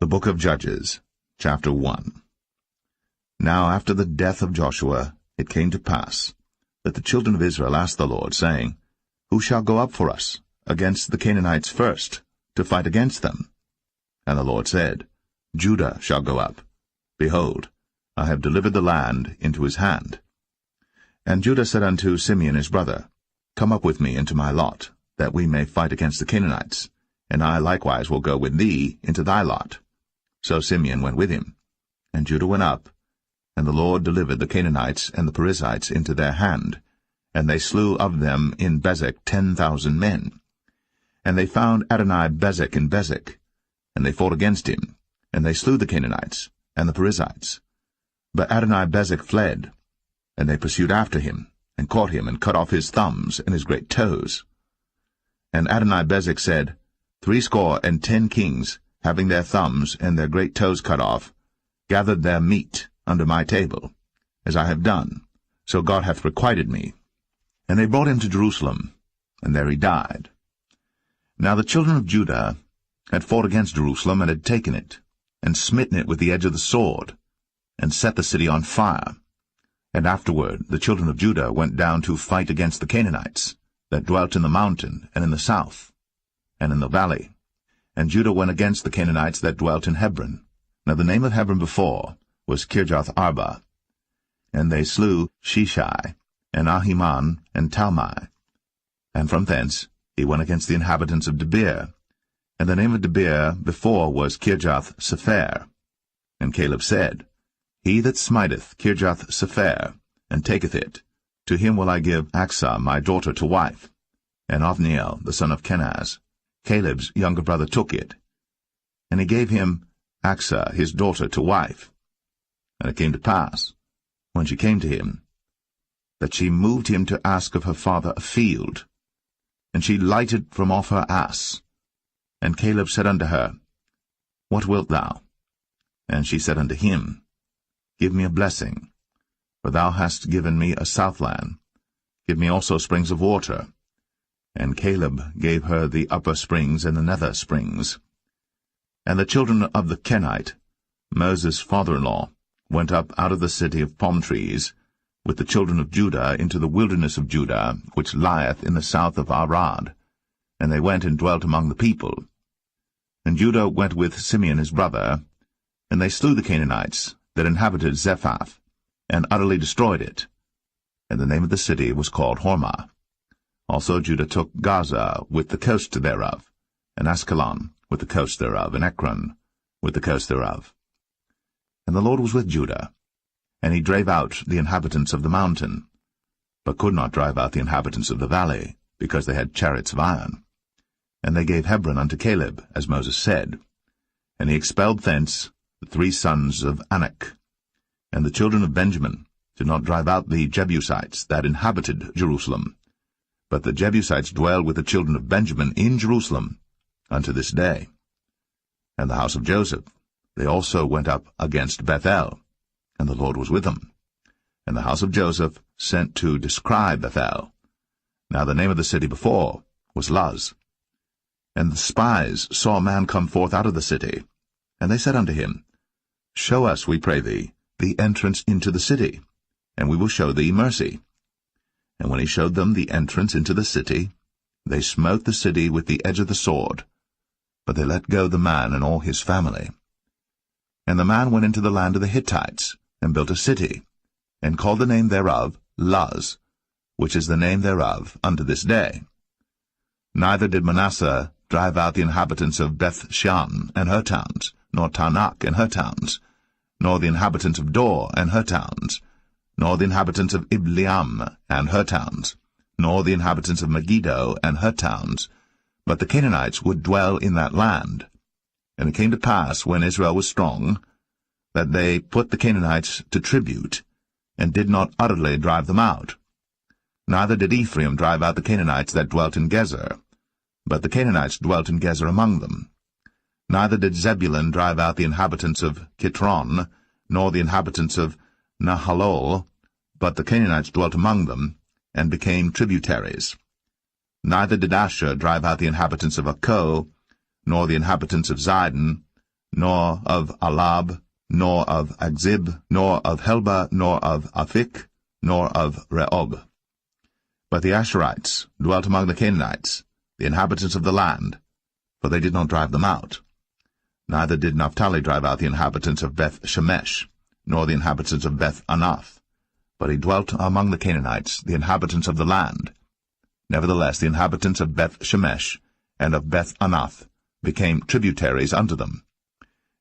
The Book of Judges, chapter 1. Now after the death of Joshua, it came to pass that the children of Israel asked the Lord, saying, Who shall go up for us against the Canaanites first, to fight against them? And the Lord said, Judah shall go up. Behold, I have delivered the land into his hand. And Judah said unto Simeon his brother, Come up with me into my lot, that we may fight against the Canaanites, and I likewise will go with thee into thy lot. So Simeon went with him, and Judah went up, and the Lord delivered the Canaanites and the Perizzites into their hand, and they slew of them in Bezek 10,000 men. And they found Adoni-Bezek in Bezek, and they fought against him, and they slew the Canaanites and the Perizzites. But Adoni-Bezek fled, and they pursued after him, and caught him, and cut off his thumbs and his great toes. And Adoni-Bezek said, 70 kings, having their thumbs and their great toes cut off, gathered their meat under my table, as I have done, so God hath requited me. And they brought him to Jerusalem, and there he died. Now the children of Judah had fought against Jerusalem, and had taken it, and smitten it with the edge of the sword, and set the city on fire. And afterward the children of Judah went down to fight against the Canaanites, that dwelt in the mountain, and in the south, and in the valley. And Judah went against the Canaanites that dwelt in Hebron. Now the name of Hebron before was Kirjath-Arba. And they slew Sheshai, and Ahiman, and Talmai. And from thence he went against the inhabitants of Debir. And the name of Debir before was Kirjath-Sepher. And Caleb said, He that smiteth Kirjath-Sepher, and taketh it, to him will I give Achsah my daughter to wife. And Othniel the son of Kenaz, Caleb's younger brother, took it. And he gave him Achsah his daughter to wife. And it came to pass, when she came to him, that she moved him to ask of her father a field. And she lighted from off her ass. And Caleb said unto her, What wilt thou? And she said unto him, Give me a blessing, for thou hast given me a southland. Give me also springs of water. And Caleb gave her the upper springs and the nether springs. And the children of the Kenite, Moses' father-in-law, went up out of the city of palm trees, with the children of Judah into the wilderness of Judah, which lieth in the south of Arad. And they went and dwelt among the people. And Judah went with Simeon his brother, and they slew the Canaanites that inhabited Zephath, and utterly destroyed it. And the name of the city was called Hormah. Also Judah took Gaza with the coast thereof, and Askelon with the coast thereof, and Ekron with the coast thereof. And the Lord was with Judah, and he drave out the inhabitants of the mountain, but could not drive out the inhabitants of the valley, because they had chariots of iron. And they gave Hebron unto Caleb, as Moses said. And he expelled thence the 3 sons of Anak. And the children of Benjamin did not drive out the Jebusites that inhabited Jerusalem, but the Jebusites dwell with the children of Benjamin in Jerusalem unto this day. And the house of Joseph, they also went up against Bethel, and the Lord was with them. And the house of Joseph sent to descry Bethel. Now the name of the city before was Luz. And the spies saw a man come forth out of the city, and they said unto him, Show us, we pray thee, the entrance into the city, and we will show thee mercy. And when he showed them the entrance into the city, they smote the city with the edge of the sword, but they let go the man and all his family. And the man went into the land of the Hittites, and built a city, and called the name thereof Luz, which is the name thereof unto this day. Neither did Manasseh drive out the inhabitants of Beth-shan and her towns, nor Tanakh and her towns, nor the inhabitants of Dor and her towns, nor the inhabitants of Ibleam and her towns, nor the inhabitants of Megiddo and her towns, but the Canaanites would dwell in that land. And it came to pass, when Israel was strong, that they put the Canaanites to tribute, and did not utterly drive them out. Neither did Ephraim drive out the Canaanites that dwelt in Gezer, but the Canaanites dwelt in Gezer among them. Neither did Zebulun drive out the inhabitants of Kitron, nor the inhabitants of Nahalol, but the Canaanites dwelt among them, and became tributaries. Neither did Asher drive out the inhabitants of Akko, nor the inhabitants of Zidon, nor of Alab, nor of Agzib, nor of Helba, nor of Aphik, nor of Rehob. But the Asherites dwelt among the Canaanites, the inhabitants of the land, for they did not drive them out. Neither did Naphtali drive out the inhabitants of Beth-Shemesh, nor the inhabitants of Beth-Anath, but he dwelt among the Canaanites, the inhabitants of the land. Nevertheless the inhabitants of Beth-Shemesh and of Beth-Anath became tributaries unto them.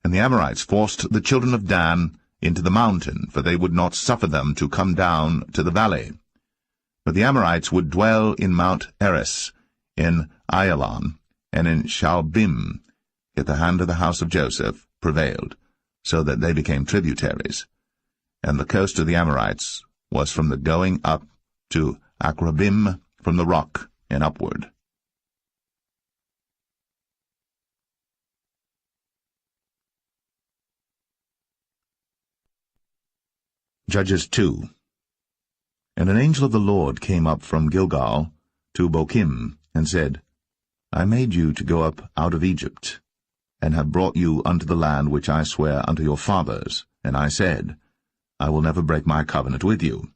And the Amorites forced the children of Dan into the mountain, for they would not suffer them to come down to the valley. But the Amorites would dwell in Mount Eres, in Ayalon, and in Shaalbim. Yet the hand of the house of Joseph prevailed, so that they became tributaries. And the coast of the Amorites was from the going up to Akrabim, from the rock and upward. Judges 2. And an angel of the Lord came up from Gilgal to Bochim, and said, I made you to go up out of Egypt, and have brought you unto the land which I sware unto your fathers. And I said, I will never break my covenant with you.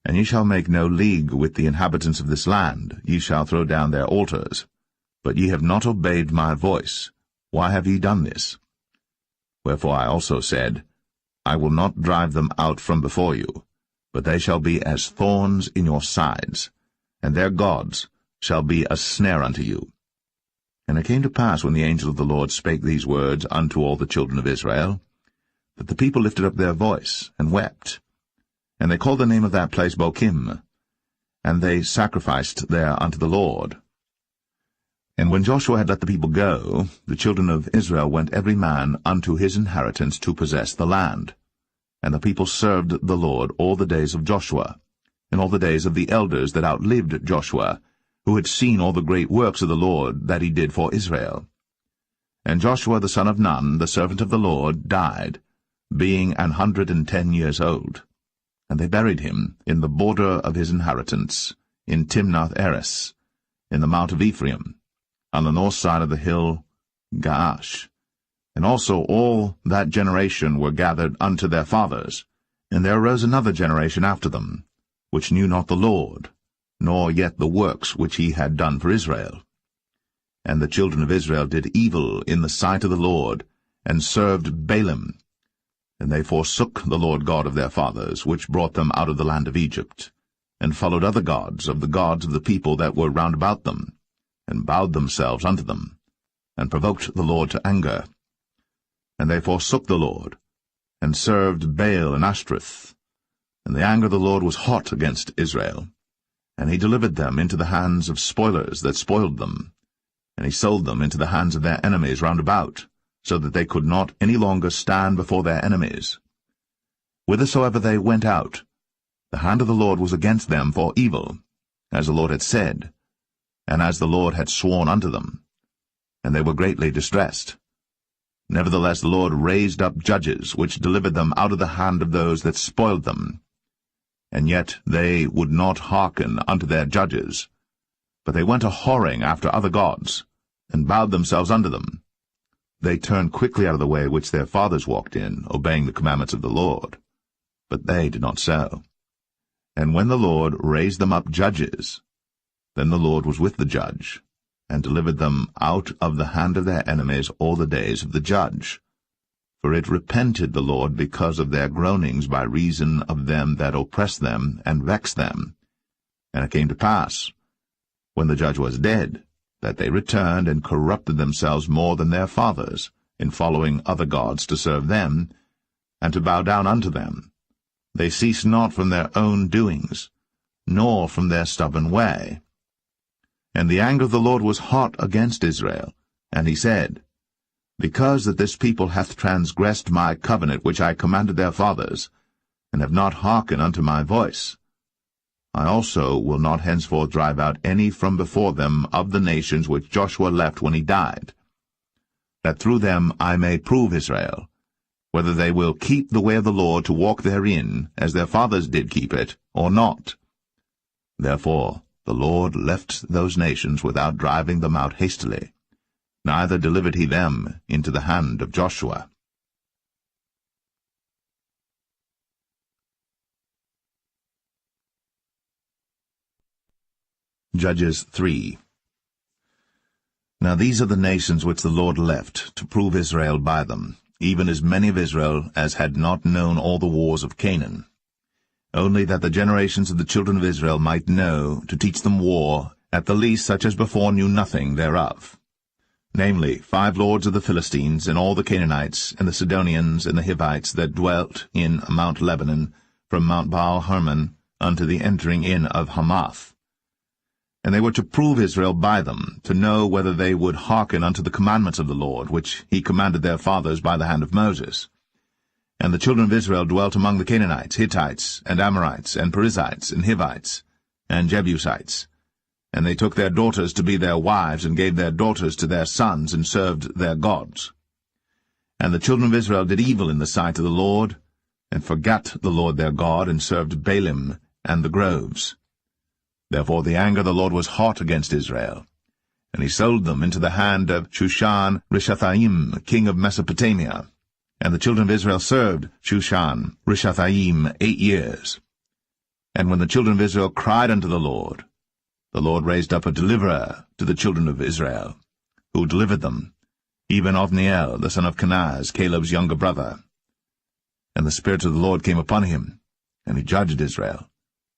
And ye shall make no league with the inhabitants of this land, ye shall throw down their altars. But ye have not obeyed my voice. Why have ye done this? Wherefore I also said, I will not drive them out from before you, but they shall be as thorns in your sides, and their gods shall be a snare unto you. And it came to pass, when the angel of the Lord spake these words unto all the children of Israel, that the people lifted up their voice, and wept. And they called the name of that place Bochim, and they sacrificed there unto the Lord. And when Joshua had let the people go, the children of Israel went every man unto his inheritance to possess the land. And the people served the Lord all the days of Joshua, and all the days of the elders that outlived Joshua, who had seen all the great works of the Lord that he did for Israel. And Joshua the son of Nun, the servant of the Lord, died, being 110 years old. And they buried him in the border of his inheritance, in Timnath-Eres, in the mount of Ephraim, on the north side of the hill Gaash. And also all that generation were gathered unto their fathers. And there arose another generation after them, which knew not the Lord, nor yet the works which he had done for Israel. And the children of Israel did evil in the sight of the Lord, and served Baalim. And they forsook the Lord God of their fathers, which brought them out of the land of Egypt, and followed other gods of the people that were round about them, and bowed themselves unto them, and provoked the Lord to anger. And they forsook the Lord, and served Baal and Ashtoreth. And the anger of the Lord was hot against Israel, and he delivered them into the hands of spoilers that spoiled them, and he sold them into the hands of their enemies round about, so that they could not any longer stand before their enemies. Whithersoever they went out, the hand of the Lord was against them for evil, as the Lord had said, and as the Lord had sworn unto them, and they were greatly distressed. Nevertheless the Lord raised up judges, which delivered them out of the hand of those that spoiled them. And yet they would not hearken unto their judges, but they went a-whoring after other gods, and bowed themselves unto them. They turned quickly out of the way which their fathers walked in, obeying the commandments of the Lord. But they did not so. And when the Lord raised them up judges, then the Lord was with the judge, and delivered them out of the hand of their enemies all the days of the judge. For it repented the Lord because of their groanings by reason of them that oppressed them and vexed them. And it came to pass, when the judge was dead, that they returned and corrupted themselves more than their fathers, in following other gods to serve them, and to bow down unto them. They ceased not from their own doings, nor from their stubborn way. And the anger of the Lord was hot against Israel, and he said, Because that this people hath transgressed my covenant which I commanded their fathers, and have not hearkened unto my voice, I also will not henceforth drive out any from before them of the nations which Joshua left when he died, that through them I may prove Israel, whether they will keep the way of the Lord to walk therein, as their fathers did keep it, or not. Therefore the Lord left those nations without driving them out hastily, neither delivered he them into the hand of Joshua. Judges 3. Now these are the nations which the Lord left, to prove Israel by them, even as many of Israel as had not known all the wars of Canaan, only that the generations of the children of Israel might know, to teach them war, at the least such as before knew nothing thereof. Namely, 5 lords of the Philistines, and all the Canaanites, and the Sidonians, and the Hivites, that dwelt in Mount Lebanon, from Mount Baal-Hermon unto the entering in of Hamath. And they were to prove Israel by them, to know whether they would hearken unto the commandments of the Lord, which he commanded their fathers by the hand of Moses. And the children of Israel dwelt among the Canaanites, Hittites, and Amorites, and Perizzites, and Hivites, and Jebusites. And they took their daughters to be their wives, and gave their daughters to their sons, and served their gods. And the children of Israel did evil in the sight of the Lord, and forgat the Lord their God, and served Baalim and the groves. Therefore the anger of the Lord was hot against Israel, and he sold them into the hand of Shushan-Rishathaim, king of Mesopotamia. And the children of Israel served Shushan-Rishathaim 8 years. And when the children of Israel cried unto the Lord raised up a deliverer to the children of Israel, who delivered them, even Othniel, the son of Kenaz, Caleb's younger brother. And the Spirit of the Lord came upon him, and he judged Israel,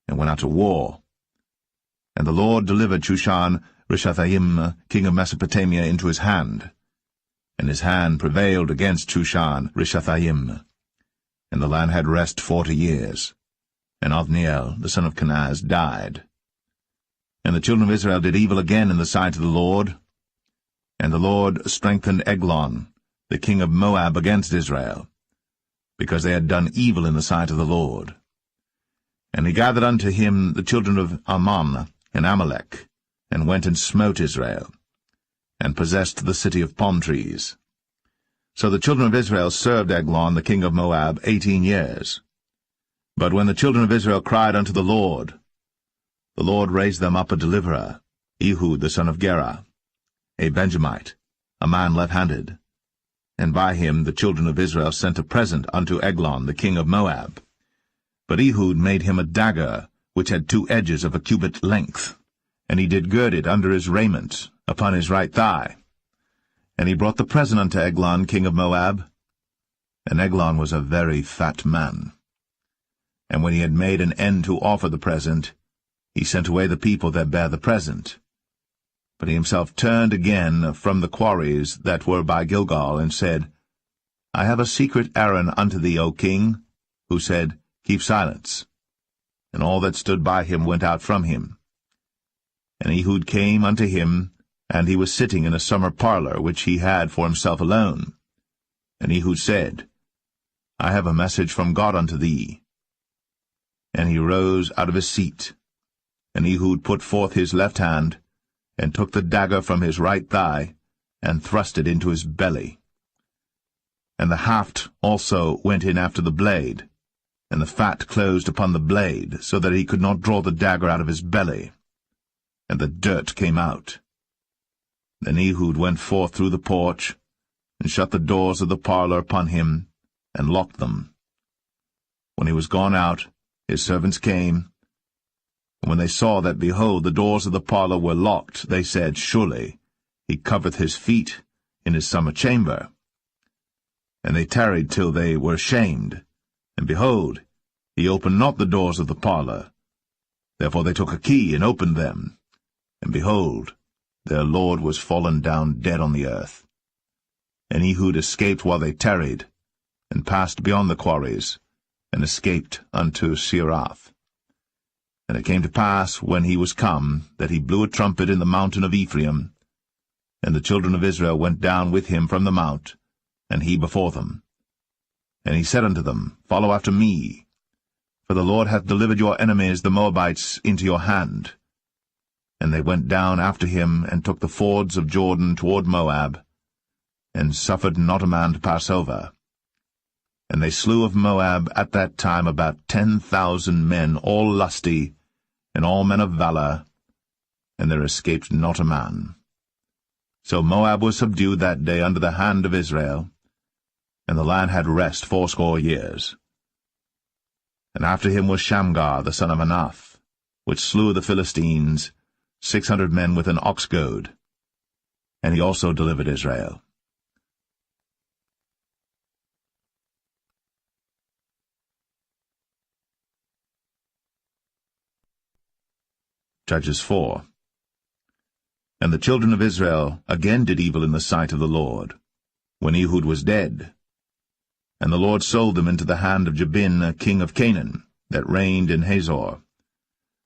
and went out to war. And the Lord delivered Shushan-Rishathaim, king of Mesopotamia, into his hand. And his hand prevailed against Shushan-Rishathaim. And the land had rest 40 years. And Othniel, the son of Kenaz, died. And the children of Israel did evil again in the sight of the Lord. And the Lord strengthened Eglon, the king of Moab, against Israel, because they had done evil in the sight of the Lord. And he gathered unto him the children of Ammon and Amalek, and went and smote Israel, and possessed the city of palm trees. So the children of Israel served Eglon the king of Moab 18 years. But when the children of Israel cried unto the Lord raised them up a deliverer, Ehud the son of Gera, a Benjamite, a man left-handed. And by him the children of Israel sent a present unto Eglon the king of Moab. But Ehud made him a dagger, which had 2 edges of a cubit length, and he did gird it under his raiment, upon his right thigh. And he brought the present unto Eglon king of Moab. And Eglon was a very fat man. And when he had made an end to offer the present, he sent away the people that bare the present. But he himself turned again from the quarries that were by Gilgal, and said, I have a secret errand unto thee, O king, who said, Keep silence. And all that stood by him went out from him. And Ehud came unto him, and he was sitting in a summer parlor, which he had for himself alone. And Ehud said, I have a message from God unto thee. And he rose out of his seat. And Ehud put forth his left hand, and took the dagger from his right thigh, and thrust it into his belly. And the haft also went in after the blade, and the fat closed upon the blade, so that he could not draw the dagger out of his belly. And the dirt came out. Then Ehud went forth through the porch, and shut the doors of the parlor upon him, and locked them. When he was gone out, his servants came, and when they saw that, behold, the doors of the parlor were locked, they said, Surely he covereth his feet in his summer chamber. And they tarried till they were ashamed, and behold, he opened not the doors of the parlor. Therefore they took a key, and opened them. And behold, their lord was fallen down dead on the earth. And Ehud escaped while they tarried, and passed beyond the quarries, and escaped unto Seirath. And it came to pass, when he was come, that he blew a trumpet in the mountain of Ephraim. And the children of Israel went down with him from the mount, and he before them. And he said unto them, Follow after me, for the Lord hath delivered your enemies the Moabites into your hand. And they went down after him, and took the fords of Jordan toward Moab, and suffered not a man to pass over. And they slew of Moab at that time about 10,000 men, all lusty, and all men of valor, and there escaped not a man. So Moab was subdued that day under the hand of Israel, and the land had rest 80 years. And after him was Shamgar the son of Anath, which slew the Philistines, 600 men with an ox goad, and he also delivered Israel. Judges 4. And the children of Israel again did evil in the sight of the Lord, when Ehud was dead. And the Lord sold them into the hand of Jabin, king of Canaan, that reigned in Hazor,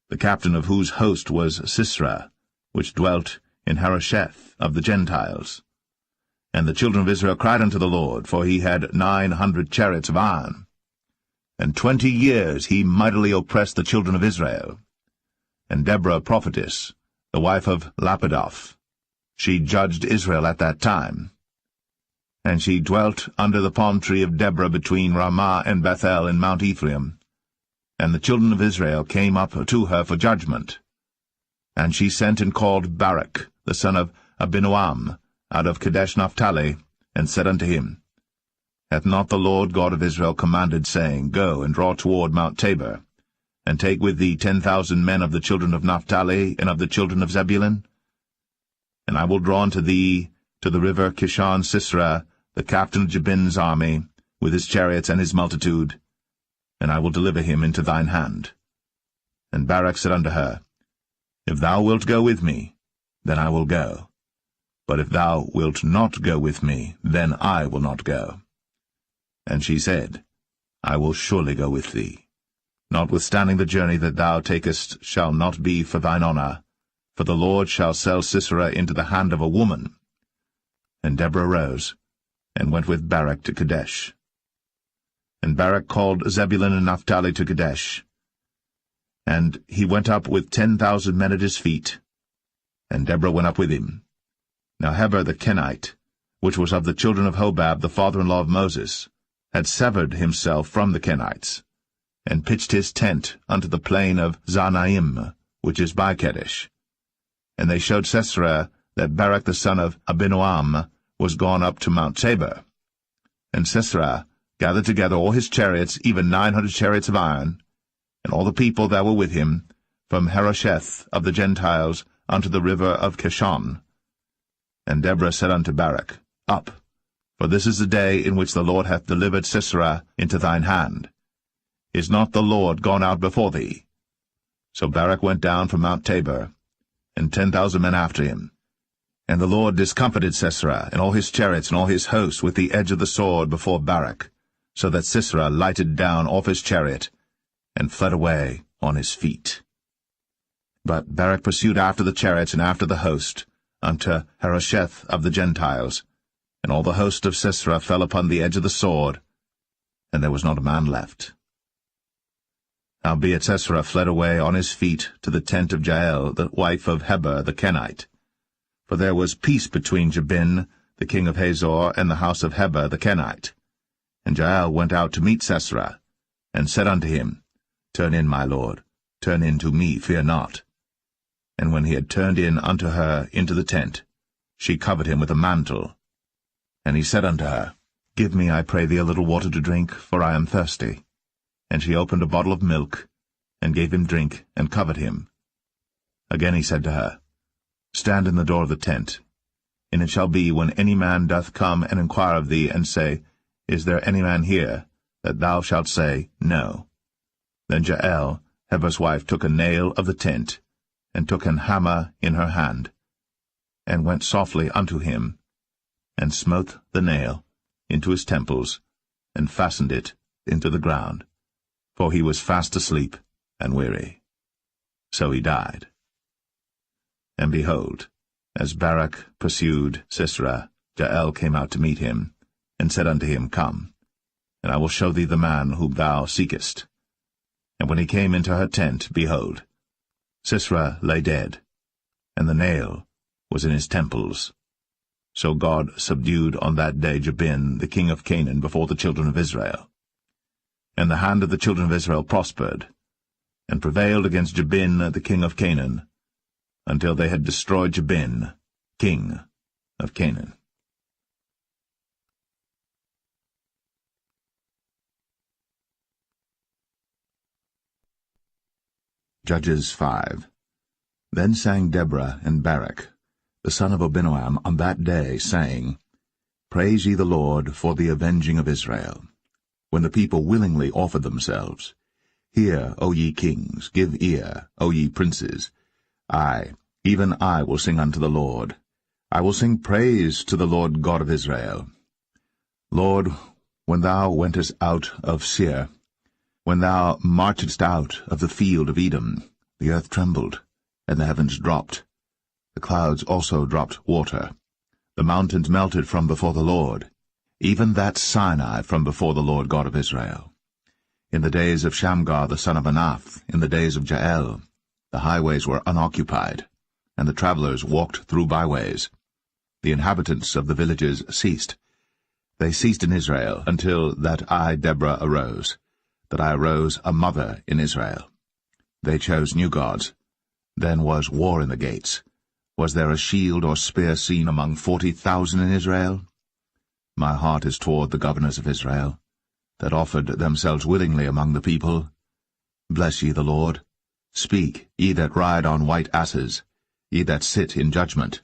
the captain of whose host was Sisera, which dwelt in Harosheth of the Gentiles. And the children of Israel cried unto the Lord, for he had 900 chariots of iron. And 20 years he mightily oppressed the children of Israel. And Deborah prophetess, the wife of Lapidoth, she judged Israel at that time. And she dwelt under the palm tree of Deborah between Ramah and Bethel in Mount Ephraim. And the children of Israel came up to her for judgment. And she sent and called Barak, the son of Abinoam, out of Kadesh Naphtali, and said unto him, Hath not the Lord God of Israel commanded, saying, Go and draw toward Mount Tabor, and take with thee 10,000 men of the children of Naphtali and of the children of Zebulun? And I will draw unto thee to the river Kishon Sisera, the captain of Jabin's army, with his chariots and his multitude, and I will deliver him into thine hand. And Barak said unto her, If thou wilt go with me, then I will go. But if thou wilt not go with me, then I will not go. And she said, I will surely go with thee. Notwithstanding the journey that thou takest shall not be for thine honour, for the Lord shall sell Sisera into the hand of a woman. And Deborah rose, and went with Barak to Kadesh. And Barak called Zebulun and Naphtali to Kadesh. And he went up with 10,000 men at his feet, and Deborah went up with him. Now Heber the Kenite, which was of the children of Hobab, the father-in-law of Moses, had severed himself from the Kenites, and pitched his tent unto the plain of Zanaim, which is by Kadesh. And they showed Sisera that Barak the son of Abinoam was gone up to Mount Tabor. And Sisera gathered together all his chariots, even 900 chariots of iron, and all the people that were with him, from Harosheth of the Gentiles unto the river of Kishon. And Deborah said unto Barak, Up, for this is the day in which the Lord hath delivered Sisera into thine hand. Is not the Lord gone out before thee? So Barak went down from Mount Tabor, and 10,000 men after him. And the Lord discomfited Sisera, and all his chariots and all his hosts with the edge of the sword before Barak, so that Sisera lighted down off his chariot, and fled away on his feet. But Barak pursued after the chariots and after the host, unto Harosheth of the Gentiles, and all the host of Sisera fell upon the edge of the sword, and there was not a man left. Howbeit Sisera fled away on his feet to the tent of Jael, the wife of Heber the Kenite. For there was peace between Jabin, the king of Hazor, and the house of Heber the Kenite. And Jael went out to meet Sisera, and said unto him, Turn in, my lord, turn in to me, fear not. And when he had turned in unto her into the tent, she covered him with a mantle. And he said unto her, Give me, I pray thee, a little water to drink, for I am thirsty. And she opened a bottle of milk, and gave him drink, and covered him. Again he said to her, Stand in the door of the tent. And it shall be, when any man doth come and inquire of thee, and say, Is there any man here? That thou shalt say, No. Then Jael, Heber's wife, took a nail of the tent, and took an hammer in her hand, and went softly unto him, and smote the nail into his temples, and fastened it into the ground, for he was fast asleep and weary. So he died. And behold, as Barak pursued Sisera, Jael came out to meet him, and said unto him, Come, and I will show thee the man whom thou seekest. And when he came into her tent, behold, Sisera lay dead, and the nail was in his temples. So God subdued on that day Jabin, the king of Canaan, before the children of Israel. And the hand of the children of Israel prospered, and prevailed against Jabin, the king of Canaan, until they had destroyed Jabin, king of Canaan. Judges 5. Then sang Deborah and Barak, the son of Abinoam, on that day, saying, Praise ye the Lord for the avenging of Israel, when the people willingly offered themselves. Hear, O ye kings, give ear, O ye princes. I, even I, will sing unto the Lord. I will sing praise to the Lord God of Israel. Lord, when thou wentest out of Seir, when thou marchedst out of the field of Edom, the earth trembled, and the heavens dropped. The clouds also dropped water. The mountains melted from before the Lord, even that Sinai from before the Lord God of Israel. In the days of Shamgar the son of Anath, in the days of Jael, the highways were unoccupied, and the travelers walked through byways. The inhabitants of the villages ceased. They ceased in Israel until that I, Deborah, arose, that I arose a mother in Israel. They chose new gods. Then was war in the gates. Was there a shield or spear seen among 40,000 in Israel? My heart is toward the governors of Israel, that offered themselves willingly among the people. Bless ye the Lord. Speak, ye that ride on white asses, ye that sit in judgment,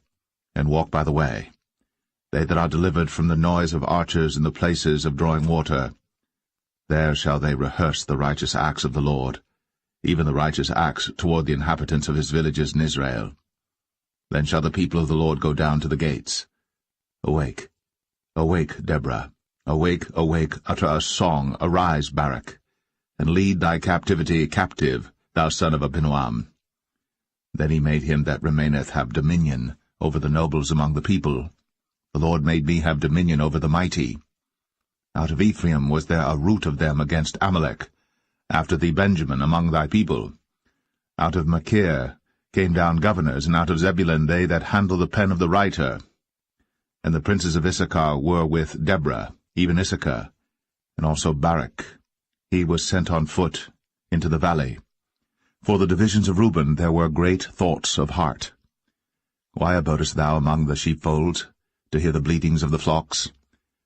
and walk by the way. They that are delivered from the noise of archers in the places of drawing water, there shall they rehearse the righteous acts of the Lord, even the righteous acts toward the inhabitants of his villages in Israel. Then shall the people of the Lord go down to the gates. Awake, awake, Deborah. Awake, awake, utter a song, arise, Barak, and lead thy captivity captive, thou son of Abinoam. Then he made him that remaineth have dominion over the nobles among the people. The Lord made me have dominion over the mighty. Out of Ephraim was there a root of them against Amalek, after thee Benjamin among thy people. Out of Machir came down governors, and out of Zebulun they that handle the pen of the writer. And the princes of Issachar were with Deborah, even Issachar, and also Barak. He was sent on foot into the valley. For the divisions of Reuben there were great thoughts of heart. Why abodest thou among the sheepfolds, to hear the bleatings of the flocks?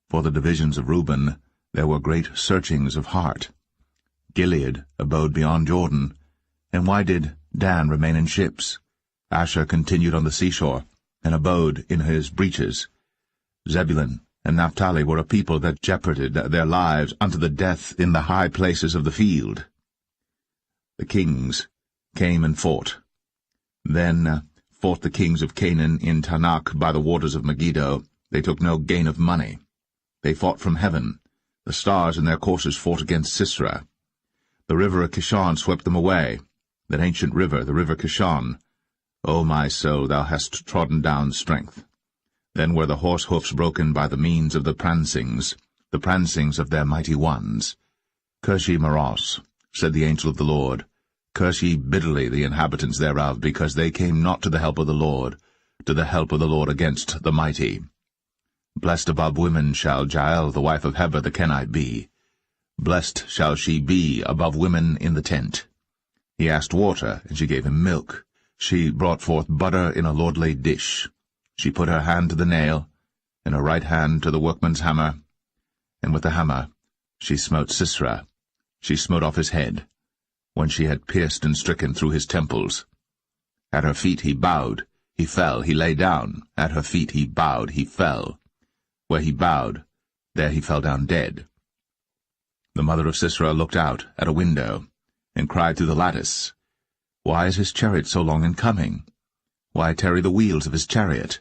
For the divisions of Reuben there were great searchings of heart. Gilead abode beyond Jordan. And why did Dan remain in ships? Asher continued on the seashore, and abode in his breaches. Zebulun and Naphtali were a people that jeoparded their lives unto the death in the high places of the field. The kings came and fought. Then fought the kings of Canaan in Tanakh by the waters of Megiddo. They took no gain of money. They fought from heaven. The stars in their courses fought against Sisera. The river of Kishon swept them away, that ancient river, the river Kishon. O my soul, thou hast trodden down strength. Then were the horse hoofs broken by the means of the prancings of their mighty ones. Curse ye Maros, said the angel of the Lord. Curse ye bitterly the inhabitants thereof, because they came not to the help of the Lord, against the mighty. Blessed above women shall Jael the wife of Heber the Kenite be. Blessed shall she be above women in the tent. He asked water, and she gave him milk. She brought forth butter in a lordly dish. She put her hand to the nail, and her right hand to the workman's hammer, and with the hammer she smote Sisera. She smote off his head, when she had pierced and stricken through his temples. At her feet he bowed, he fell, he lay down. At her feet he bowed, he fell. Where he bowed, there he fell down dead. The mother of Sisera looked out at a window, and cried through the lattice, Why is his chariot so long in coming? Why tarry the wheels of his chariot?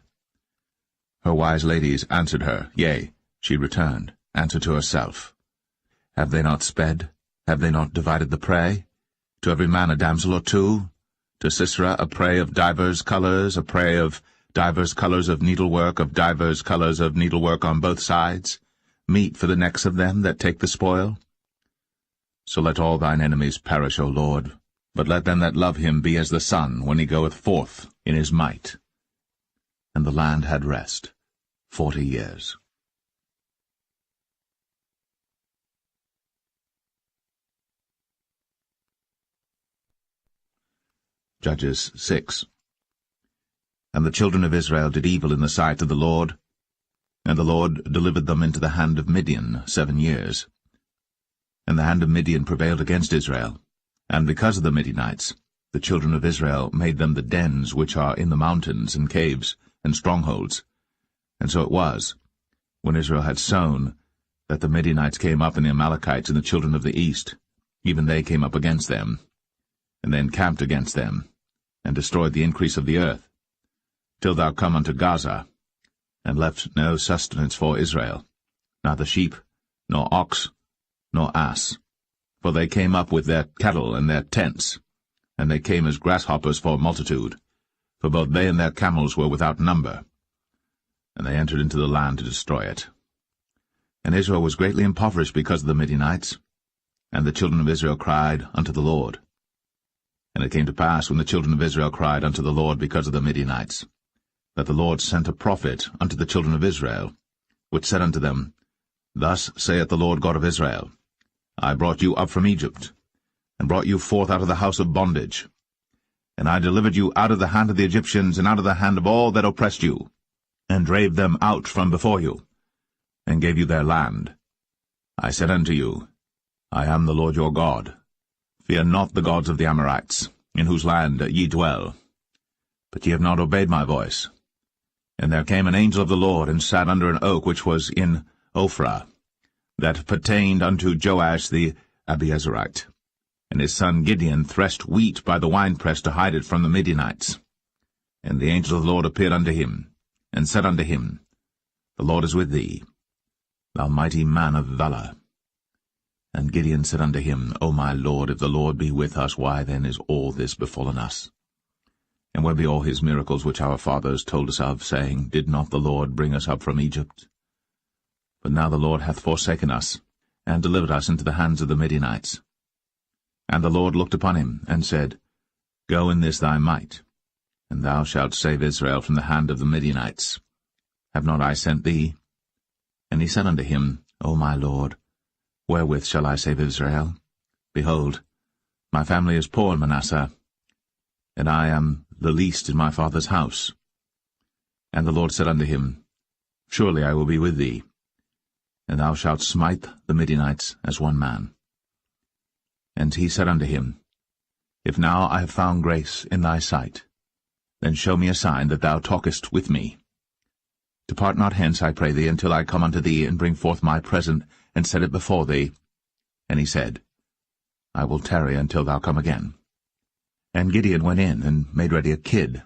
Her wise ladies answered her, yea, she returned, answered to herself. Have they not sped? Have they not divided the prey? To every man a damsel or two? To Sisera a prey of divers colours, a prey of divers colours of needlework, of divers colours of needlework on both sides, meat for the necks of them that take the spoil? So let all thine enemies perish, O Lord, but let them that love him be as the sun when he goeth forth in his might. And the land had rest 40 years. Judges 6. And the children of Israel did evil in the sight of the Lord, and the Lord delivered them into the hand of Midian 7 years. And the hand of Midian prevailed against Israel, and because of the Midianites, the children of Israel made them the dens which are in the mountains, and caves, and strongholds. And so it was, when Israel had sown, that the Midianites came up, and the Amalekites and the children of the east, even they came up against them, and they encamped against them, and destroyed the increase of the earth, till thou come unto Gaza, and left no sustenance for Israel, neither sheep, nor ox, nor ass. For they came up with their cattle and their tents, and they came as grasshoppers for multitude, for both they and their camels were without number. And they entered into the land to destroy it. And Israel was greatly impoverished because of the Midianites, and the children of Israel cried unto the Lord. And it came to pass, when the children of Israel cried unto the Lord because of the Midianites, that the Lord sent a prophet unto the children of Israel, which said unto them, Thus saith the Lord God of Israel, I brought you up from Egypt, and brought you forth out of the house of bondage. And I delivered you out of the hand of the Egyptians, and out of the hand of all that oppressed you, and drave them out from before you, and gave you their land. I said unto you, I am the Lord your God. Fear not the gods of the Amorites, in whose land ye dwell. But ye have not obeyed my voice. And there came an angel of the Lord, and sat under an oak which was in Ophrah, that pertained unto Joash the Abiezrite. And his son Gideon threshed wheat by the winepress to hide it from the Midianites. And the angel of the Lord appeared unto him, and said unto him, The Lord is with thee, thou mighty man of valour. And Gideon said unto him, O my Lord, if the Lord be with us, why then is all this befallen us? And where be all his miracles which our fathers told us of, saying, Did not the Lord bring us up from Egypt? But now the Lord hath forsaken us, and delivered us into the hands of the Midianites. And the Lord looked upon him, and said, Go in this thy might, and thou shalt save Israel from the hand of the Midianites. Have not I sent thee? And he said unto him, O my Lord, wherewith shall I save Israel? Behold, my family is poor in Manasseh, and I am the least in my father's house. And the Lord said unto him, Surely I will be with thee, and thou shalt smite the Midianites as one man. And he said unto him, If now I have found grace in thy sight, then show me a sign that thou talkest with me. Depart not hence, I pray thee, until I come unto thee, and bring forth my present, and set it before thee. And he said, I will tarry until thou come again. And Gideon went in, and made ready a kid,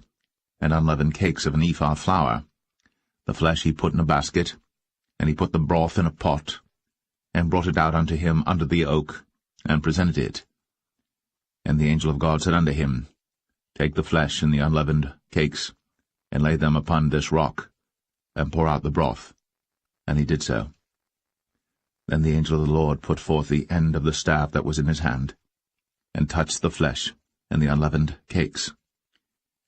and unleavened cakes of an ephah flour. The flesh he put in a basket, and he put the broth in a pot, and brought it out unto him under the oak, and presented it. And the angel of God said unto him, Take the flesh and the unleavened cakes, and lay them upon this rock, and pour out the broth. And he did so. Then the angel of the Lord put forth the end of the staff that was in his hand, and touched the flesh and the unleavened cakes.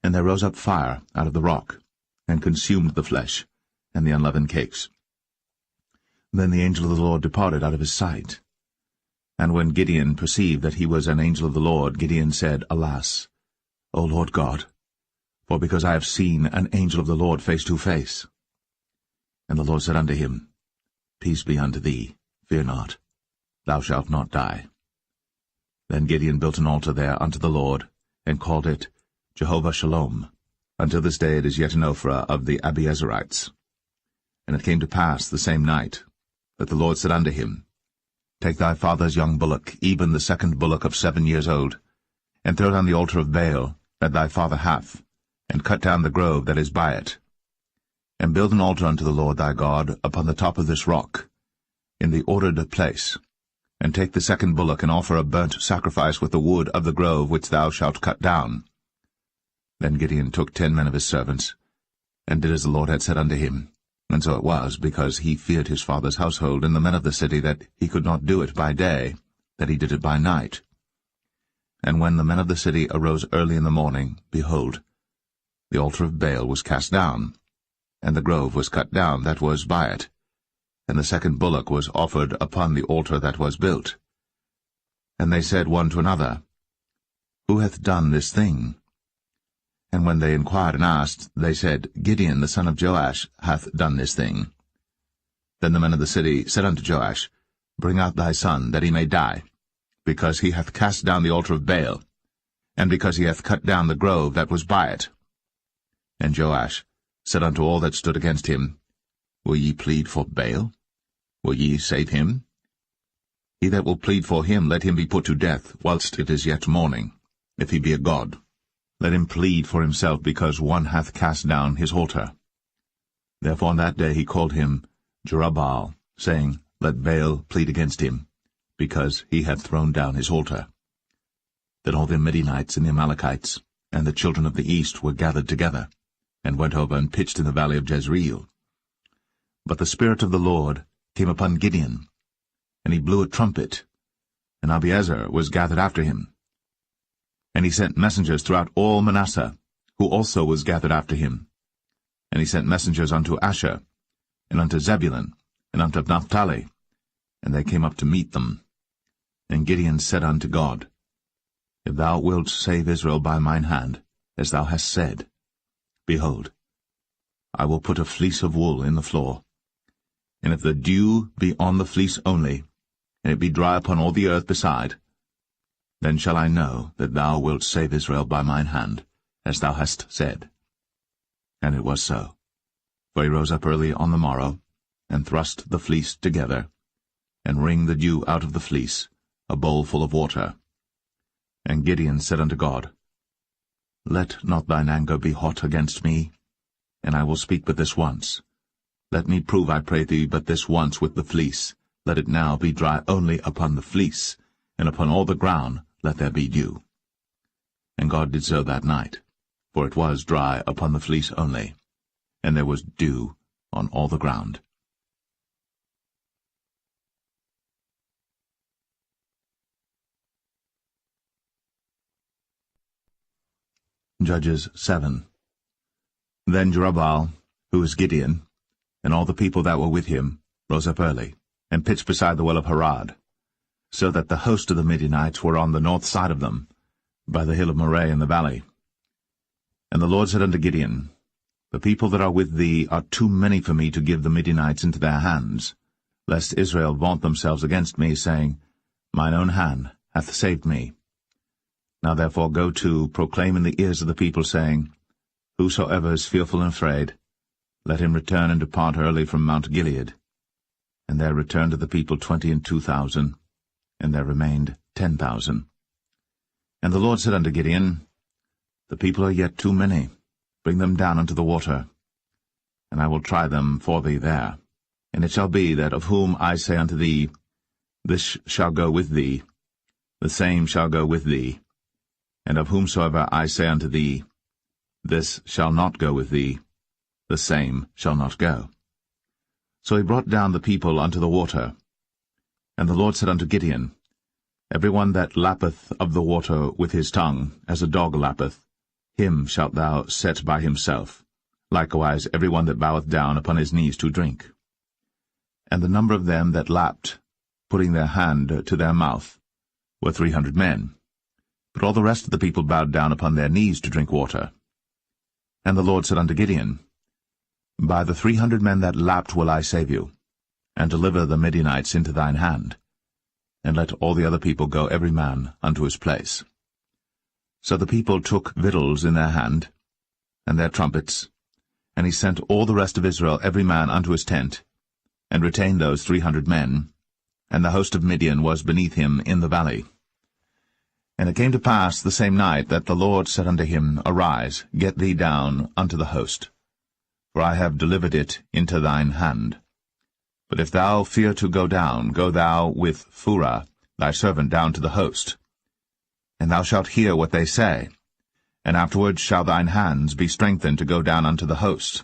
And there rose up fire out of the rock, and consumed the flesh and the unleavened cakes. Then the angel of the Lord departed out of his sight. And when Gideon perceived that he was an angel of the Lord, Gideon said, Alas, O Lord God, for because I have seen an angel of the Lord face to face. And the Lord said unto him, Peace be unto thee, fear not, thou shalt not die. Then Gideon built an altar there unto the Lord, and called it Jehovah Shalom. Until this day it is yet in Ophrah of the Abiezrites. And it came to pass the same night, that the Lord said unto him, Take thy father's young bullock, even the second bullock of 7 years old, and throw down the altar of Baal that thy father hath, and cut down the grove that is by it. And build an altar unto the Lord thy God upon the top of this rock, in the ordered place, and take the second bullock, and offer a burnt sacrifice with the wood of the grove which thou shalt cut down. Then Gideon took 10 men of his servants, and did as the Lord had said unto him. And so it was, because he feared his father's household and the men of the city, that he could not do it by day, that he did it by night. And when the men of the city arose early in the morning, behold, the altar of Baal was cast down, and the grove was cut down that was by it, and the second bullock was offered upon the altar that was built. And they said one to another, Who hath done this thing? And when they inquired and asked, they said, Gideon the son of Joash hath done this thing. Then the men of the city said unto Joash, Bring out thy son, that he may die, because he hath cast down the altar of Baal, and because he hath cut down the grove that was by it. And Joash said unto all that stood against him, Will ye plead for Baal? Will ye save him? He that will plead for him, let him be put to death, whilst it is yet morning, if he be a god. Let him plead for himself, because one hath cast down his altar. Therefore on that day he called him Jerubbaal, saying, Let Baal plead against him, because he hath thrown down his altar. Then all the Midianites and the Amalekites, and the children of the east were gathered together, and went over and pitched in the valley of Jezreel. But the Spirit of the Lord came upon Gideon, and he blew a trumpet, and Abiezer was gathered after him. And he sent messengers throughout all Manasseh, who also was gathered after him. And he sent messengers unto Asher, and unto Zebulun, and unto Naphtali, and they came up to meet them. And Gideon said unto God, If thou wilt save Israel by mine hand, as thou hast said, behold, I will put a fleece of wool in the floor. And if the dew be on the fleece only, and it be dry upon all the earth beside, then shall I know that thou wilt save Israel by mine hand, as thou hast said. And it was so. For he rose up early on the morrow, and thrust the fleece together, and wringed the dew out of the fleece, a bowl full of water. And Gideon said unto God, Let not thine anger be hot against me, and I will speak but this once. Let me prove, I pray thee, but this once with the fleece. Let it now be dry only upon the fleece, and upon all the ground let there be dew. And God did so that night, for it was dry upon the fleece only, and there was dew on all the ground. Judges 7. Then Jerubbaal, who was Gideon, and all the people that were with him, rose up early, and pitched beside the well of Harod, so that the host of the Midianites were on the north side of them, by the hill of Moreh in the valley. And the Lord said unto Gideon, The people that are with thee are too many for me to give the Midianites into their hands, lest Israel vaunt themselves against me, saying, Mine own hand hath saved me. Now therefore go to, proclaim in the ears of the people, saying, Whosoever is fearful and afraid, let him return and depart early from Mount Gilead. And there returned to the people 22,000, and there remained 10,000. And the Lord said unto Gideon, The people are yet too many. Bring them down unto the water, and I will try them for thee there. And it shall be that of whom I say unto thee, This shall go with thee, the same shall go with thee. And of whomsoever I say unto thee, This shall not go with thee, the same shall not go. So he brought down the people unto the water. And the Lord said unto Gideon, Every one that lappeth of the water with his tongue, as a dog lappeth, him shalt thou set by himself, likewise every one that boweth down upon his knees to drink. And the number of them that lapped, putting their hand to their mouth, were 300 men. But all the rest of the people bowed down upon their knees to drink water. And the Lord said unto Gideon, By the 300 men that lapped will I save you, and deliver the Midianites into thine hand, and let all the other people go every man unto his place. So the people took victuals in their hand, and their trumpets, and he sent all the rest of Israel every man unto his tent, and retained those 300 men, and the host of Midian was beneath him in the valley. And it came to pass the same night that the Lord said unto him, Arise, get thee down unto the host, for I have delivered it into thine hand. But if thou fear to go down, go thou with Phurah thy servant down to the host. And thou shalt hear what they say, and afterward shall thine hands be strengthened to go down unto the host.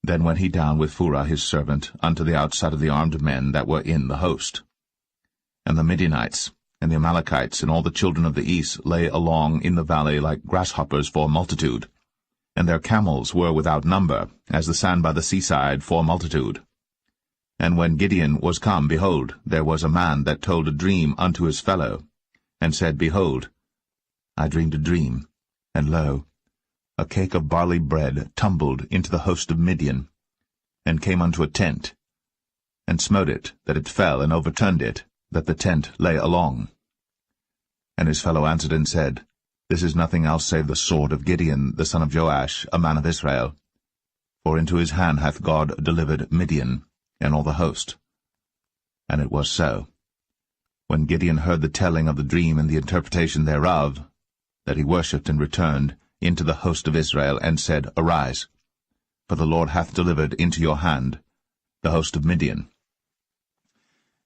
Then went he down with Phurah his servant unto the outside of the armed men that were in the host. And the Midianites, and the Amalekites, and all the children of the east lay along in the valley like grasshoppers for multitude, and their camels were without number, as the sand by the seaside for multitude. And when Gideon was come, behold, there was a man that told a dream unto his fellow, and said, Behold, I dreamed a dream, and lo, a cake of barley bread tumbled into the host of Midian, and came unto a tent, and smote it, that it fell, and overturned it, that the tent lay along. And his fellow answered and said, This is nothing else save the sword of Gideon the son of Joash, a man of Israel. For into his hand hath God delivered Midian, and all the host. And it was so, when Gideon heard the telling of the dream and the interpretation thereof, that he worshipped and returned into the host of Israel, and said, Arise, for the Lord hath delivered into your hand the host of Midian.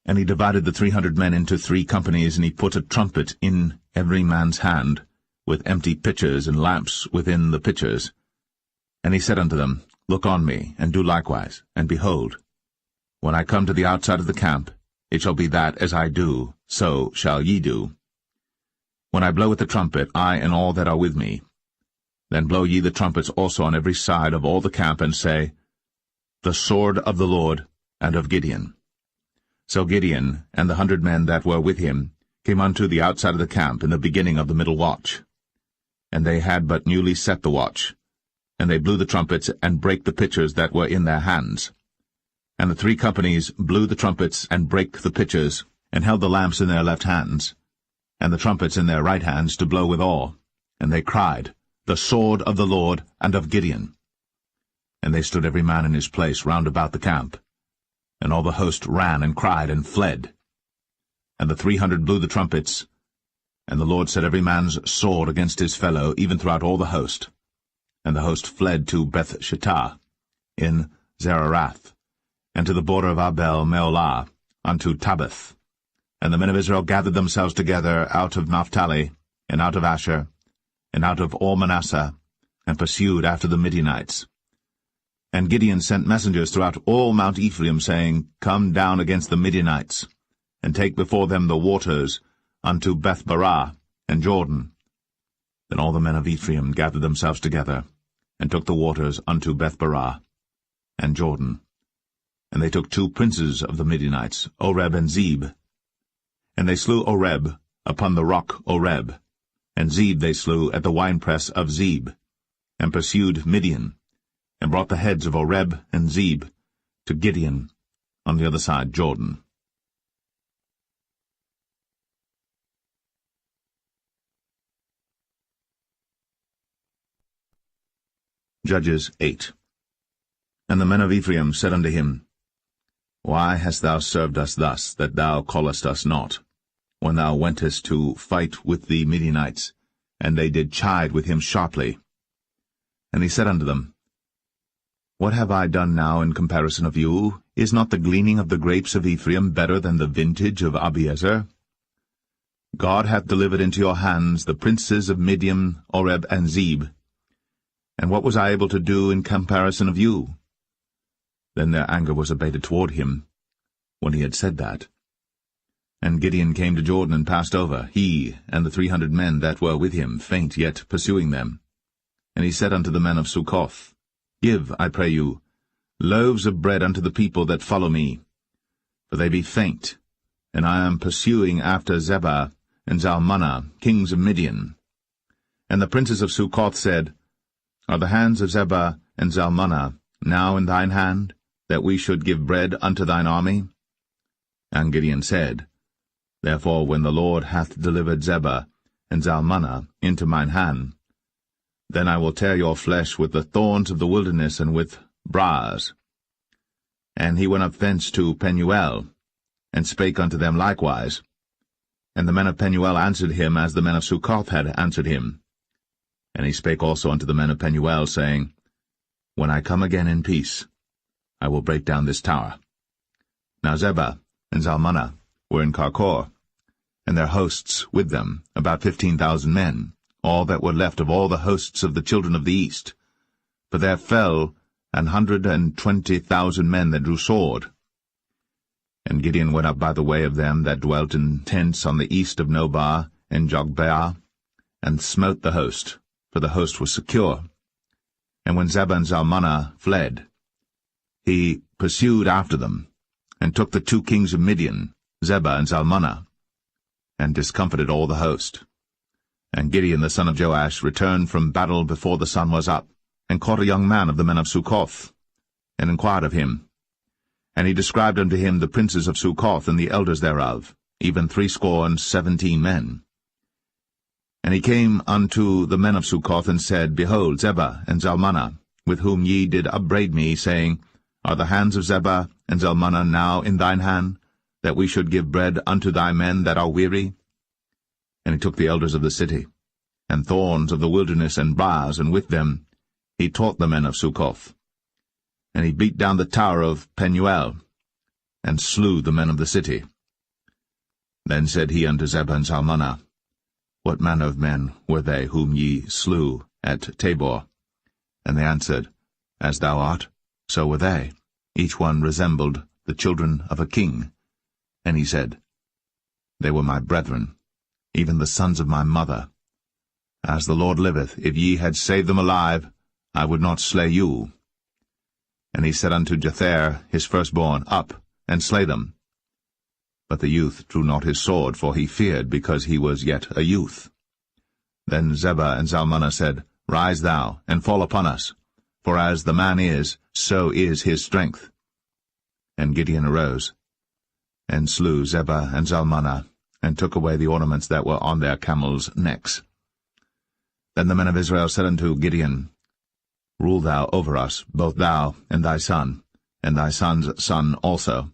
And he divided the 300 men into 3 companies, and he put a trumpet in every man's hand, with empty pitchers and lamps within the pitchers. And he said unto them, Look on me, and do likewise, and behold, when I come to the outside of the camp, it shall be that as I do, so shall ye do. When I blow with the trumpet, I and all that are with me, then blow ye the trumpets also on every side of all the camp, and say, The sword of the Lord and of Gideon. So Gideon and the 100 men that were with him came unto the outside of the camp in the beginning of the middle watch. And they had but newly set the watch, and they blew the trumpets, and brake the pitchers that were in their hands. And the 3 companies blew the trumpets, and brake the pitchers, and held the lamps in their left hands, and the trumpets in their right hands to blow withal. And they cried, The sword of the Lord and of Gideon. And they stood every man in his place round about the camp. And all the host ran and cried and fled. And the 300 blew the trumpets, and the Lord set every man's sword against his fellow, even throughout all the host. And the host fled to Beth-shittah in Zererath, and to the border of Abel-meholah, unto Tabbath. And the men of Israel gathered themselves together out of Naphtali, and out of Asher, and out of all Manasseh, and pursued after the Midianites. And Gideon sent messengers throughout all Mount Ephraim, saying, Come down against the Midianites, and take before them the waters unto Beth-barah and Jordan. Then all the men of Ephraim gathered themselves together, and took the waters unto Beth-barah and Jordan. And they took 2 princes of the Midianites, Oreb and Zeb. And they slew Oreb upon the rock Oreb, and Zeb they slew at the winepress of Zeb, and pursued Midian, and brought the heads of Oreb and Zeb to Gideon on the other side Jordan. Judges 8. And the men of Ephraim said unto him, Why hast thou served us thus, that thou callest us not, when thou wentest to fight with the Midianites? And they did chide with him sharply. And he said unto them, What have I done now in comparison of you? Is not the gleaning of the grapes of Ephraim better than the vintage of Abiezer? God hath delivered into your hands the princes of Midian, Oreb, and Zeb. And what was I able to do in comparison of you? Then their anger was abated toward him, when he had said that. And Gideon came to Jordan and passed over, he and the 300 men that were with him, faint yet pursuing them. And he said unto the men of Succoth, Give, I pray you, loaves of bread unto the people that follow me, for they be faint, and I am pursuing after Zebah and Zalmunna, kings of Midian. And the princes of Succoth said, Are the hands of Zebah and Zalmunna now in thine hand, that we should give bread unto thine army? And Gideon said, Therefore when the Lord hath delivered Zebah and Zalmunna into mine hand, then I will tear your flesh with the thorns of the wilderness and with briars. And he went up thence to Penuel, and spake unto them likewise. And the men of Penuel answered him as the men of Succoth had answered him. And he spake also unto the men of Penuel, saying, When I come again in peace, I will break down this tower. Now Zebah and Zalmunna were in Karkor, and their hosts with them, about 15,000 men, all that were left of all the hosts of the children of the east. For there fell 120,000 men that drew sword. And Gideon went up by the way of them that dwelt in tents on the east of Nobah and Jogbeah, and smote the host, for the host was secure. And when Zebah and Zalmunna fled, he pursued after them, and took the 2 kings of Midian, Zebah and Zalmunna, and discomfited all the host. And Gideon the son of Joash returned from battle before the sun was up, and caught a young man of the men of Succoth, and inquired of him. And he described unto him the princes of Succoth and the elders thereof, even 70 men. And he came unto the men of Succoth, and said, Behold, Zebah and Zalmunna, with whom ye did upbraid me, saying, Are the hands of Zebah and Zalmunna now in thine hand, that we should give bread unto thy men that are weary? And he took the elders of the city, and thorns of the wilderness, and briars, and with them he taught the men of Succoth. And he beat down the tower of Penuel, and slew the men of the city. Then said he unto Zebah and Zalmunna, What manner of men were they whom ye slew at Tabor? And they answered, As thou art, so were they. Each one resembled the children of a king. And he said, They were my brethren, even the sons of my mother. As the Lord liveth, if ye had saved them alive, I would not slay you. And he said unto Jether his firstborn, Up, and slay them. But the youth drew not his sword, for he feared, because he was yet a youth. Then Zebah and Zalmunna said, Rise thou, and fall upon us, for as the man is, so is his strength. And Gideon arose, and slew Zebah and Zalmunna, and took away the ornaments that were on their camels' necks. Then the men of Israel said unto Gideon, Rule thou over us, both thou and thy son, and thy son's son also,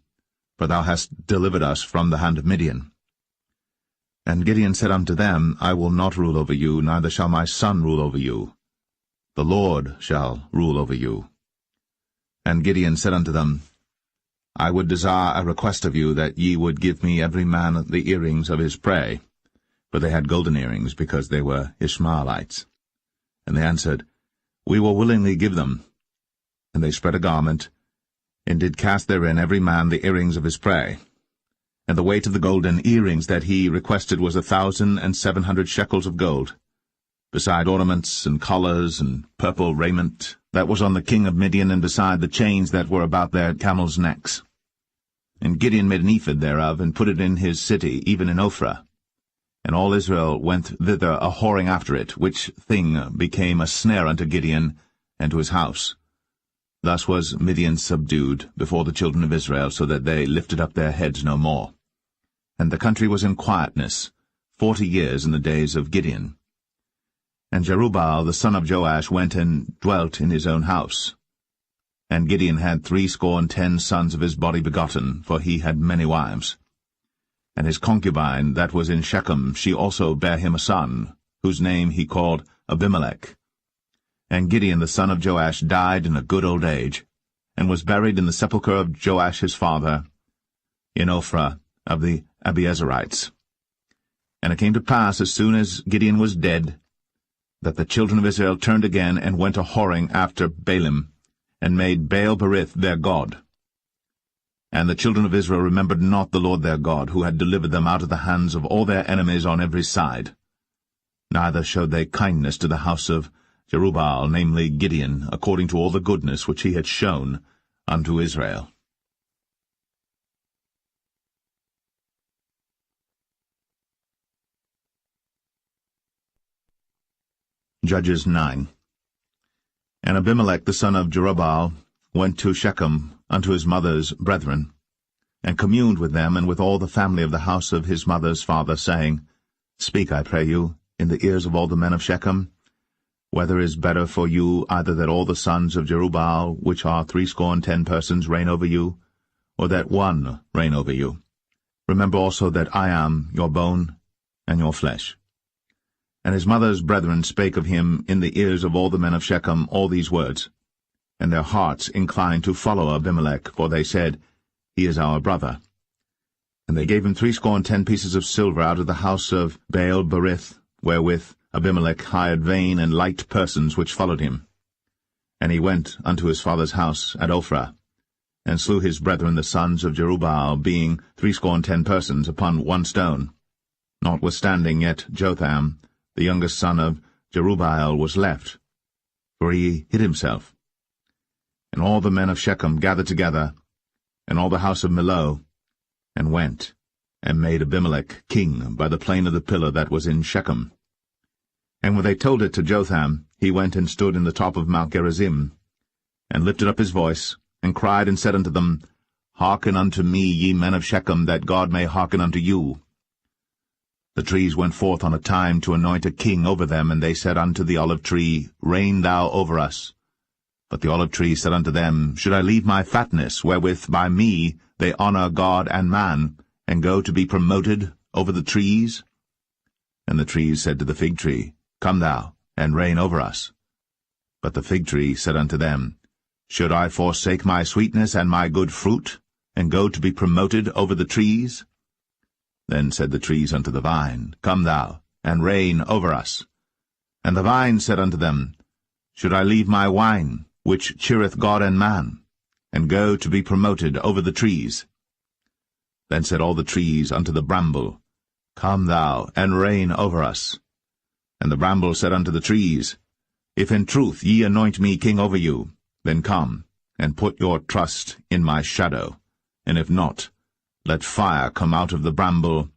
for thou hast delivered us from the hand of Midian. And Gideon said unto them, I will not rule over you, neither shall my son rule over you. The Lord shall rule over you. And Gideon said unto them, I would desire a request of you, that ye would give me every man the earrings of his prey. For they had golden earrings, because they were Ishmaelites. And they answered, We will willingly give them. And they spread a garment, and did cast therein every man the earrings of his prey. And the weight of the golden earrings that he requested was 1,700 shekels of gold, beside ornaments and collars and purple raiment that was on the king of Midian, and beside the chains that were about their camels' necks. And Gideon made an ephod thereof, and put it in his city, even in Ophrah. And all Israel went thither a-whoring after it, which thing became a snare unto Gideon and to his house. Thus was Midian subdued before the children of Israel, so that they lifted up their heads no more. And the country was in quietness 40 years in the days of Gideon. And Jerubbaal the son of Joash went and dwelt in his own house. And Gideon had 70 sons of his body begotten, for he had many wives. And his concubine that was in Shechem, she also bare him a son, whose name he called Abimelech. And Gideon the son of Joash died in a good old age, and was buried in the sepulchre of Joash his father, in Ophrah of the Abiezerites. And it came to pass, as soon as Gideon was dead, that the children of Israel turned again, and went a-whoring after Baalim, and made Baal-berith their god. And the children of Israel remembered not the Lord their God, who had delivered them out of the hands of all their enemies on every side. Neither showed they kindness to the house of Jerubbaal, namely Gideon, according to all the goodness which he had shown unto Israel. Judges 9. And Abimelech the son of Jerubbaal went to Shechem unto his mother's brethren, and communed with them and with all the family of the house of his mother's father, saying, Speak, I pray you, in the ears of all the men of Shechem, whether is better for you either that all the sons of Jerubbaal, which are 70 persons, reign over you, or that one reign over you? Remember also that I am your bone and your flesh. And his mother's brethren spake of him in the ears of all the men of Shechem all these words. And their hearts inclined to follow Abimelech, for they said, He is our brother. And they gave him 70 pieces of silver out of the house of Baal-berith, wherewith Abimelech hired vain and light persons which followed him. And he went unto his father's house at Ophrah, and slew his brethren the sons of Jerubbaal, being 70 persons, upon one stone. Notwithstanding yet Jotham, the youngest son of Jerubbaal, was left, for he hid himself. And all the men of Shechem gathered together, and all the house of Millo, and went, and made Abimelech king by the plain of the pillar that was in Shechem. And when they told it to Jotham, he went and stood in the top of Mount Gerizim, and lifted up his voice, and cried and said unto them, Hearken unto me, ye men of Shechem, that God may hearken unto you. The trees went forth on a time to anoint a king over them, and they said unto the olive tree, Reign thou over us. But the olive tree said unto them, Should I leave my fatness, wherewith by me they honour God and man, and go to be promoted over the trees? And the trees said to the fig tree, Come thou, and reign over us. But the fig tree said unto them, Should I forsake my sweetness and my good fruit, and go to be promoted over the trees? Then said the trees unto the vine, Come thou, and reign over us. And the vine said unto them, Should I leave my wine, which cheereth God and man, and go to be promoted over the trees? Then said all the trees unto the bramble, Come thou, and reign over us. And the bramble said unto the trees, If in truth ye anoint me king over you, then come, and put your trust in my shadow, and if not, let fire come out of the bramble,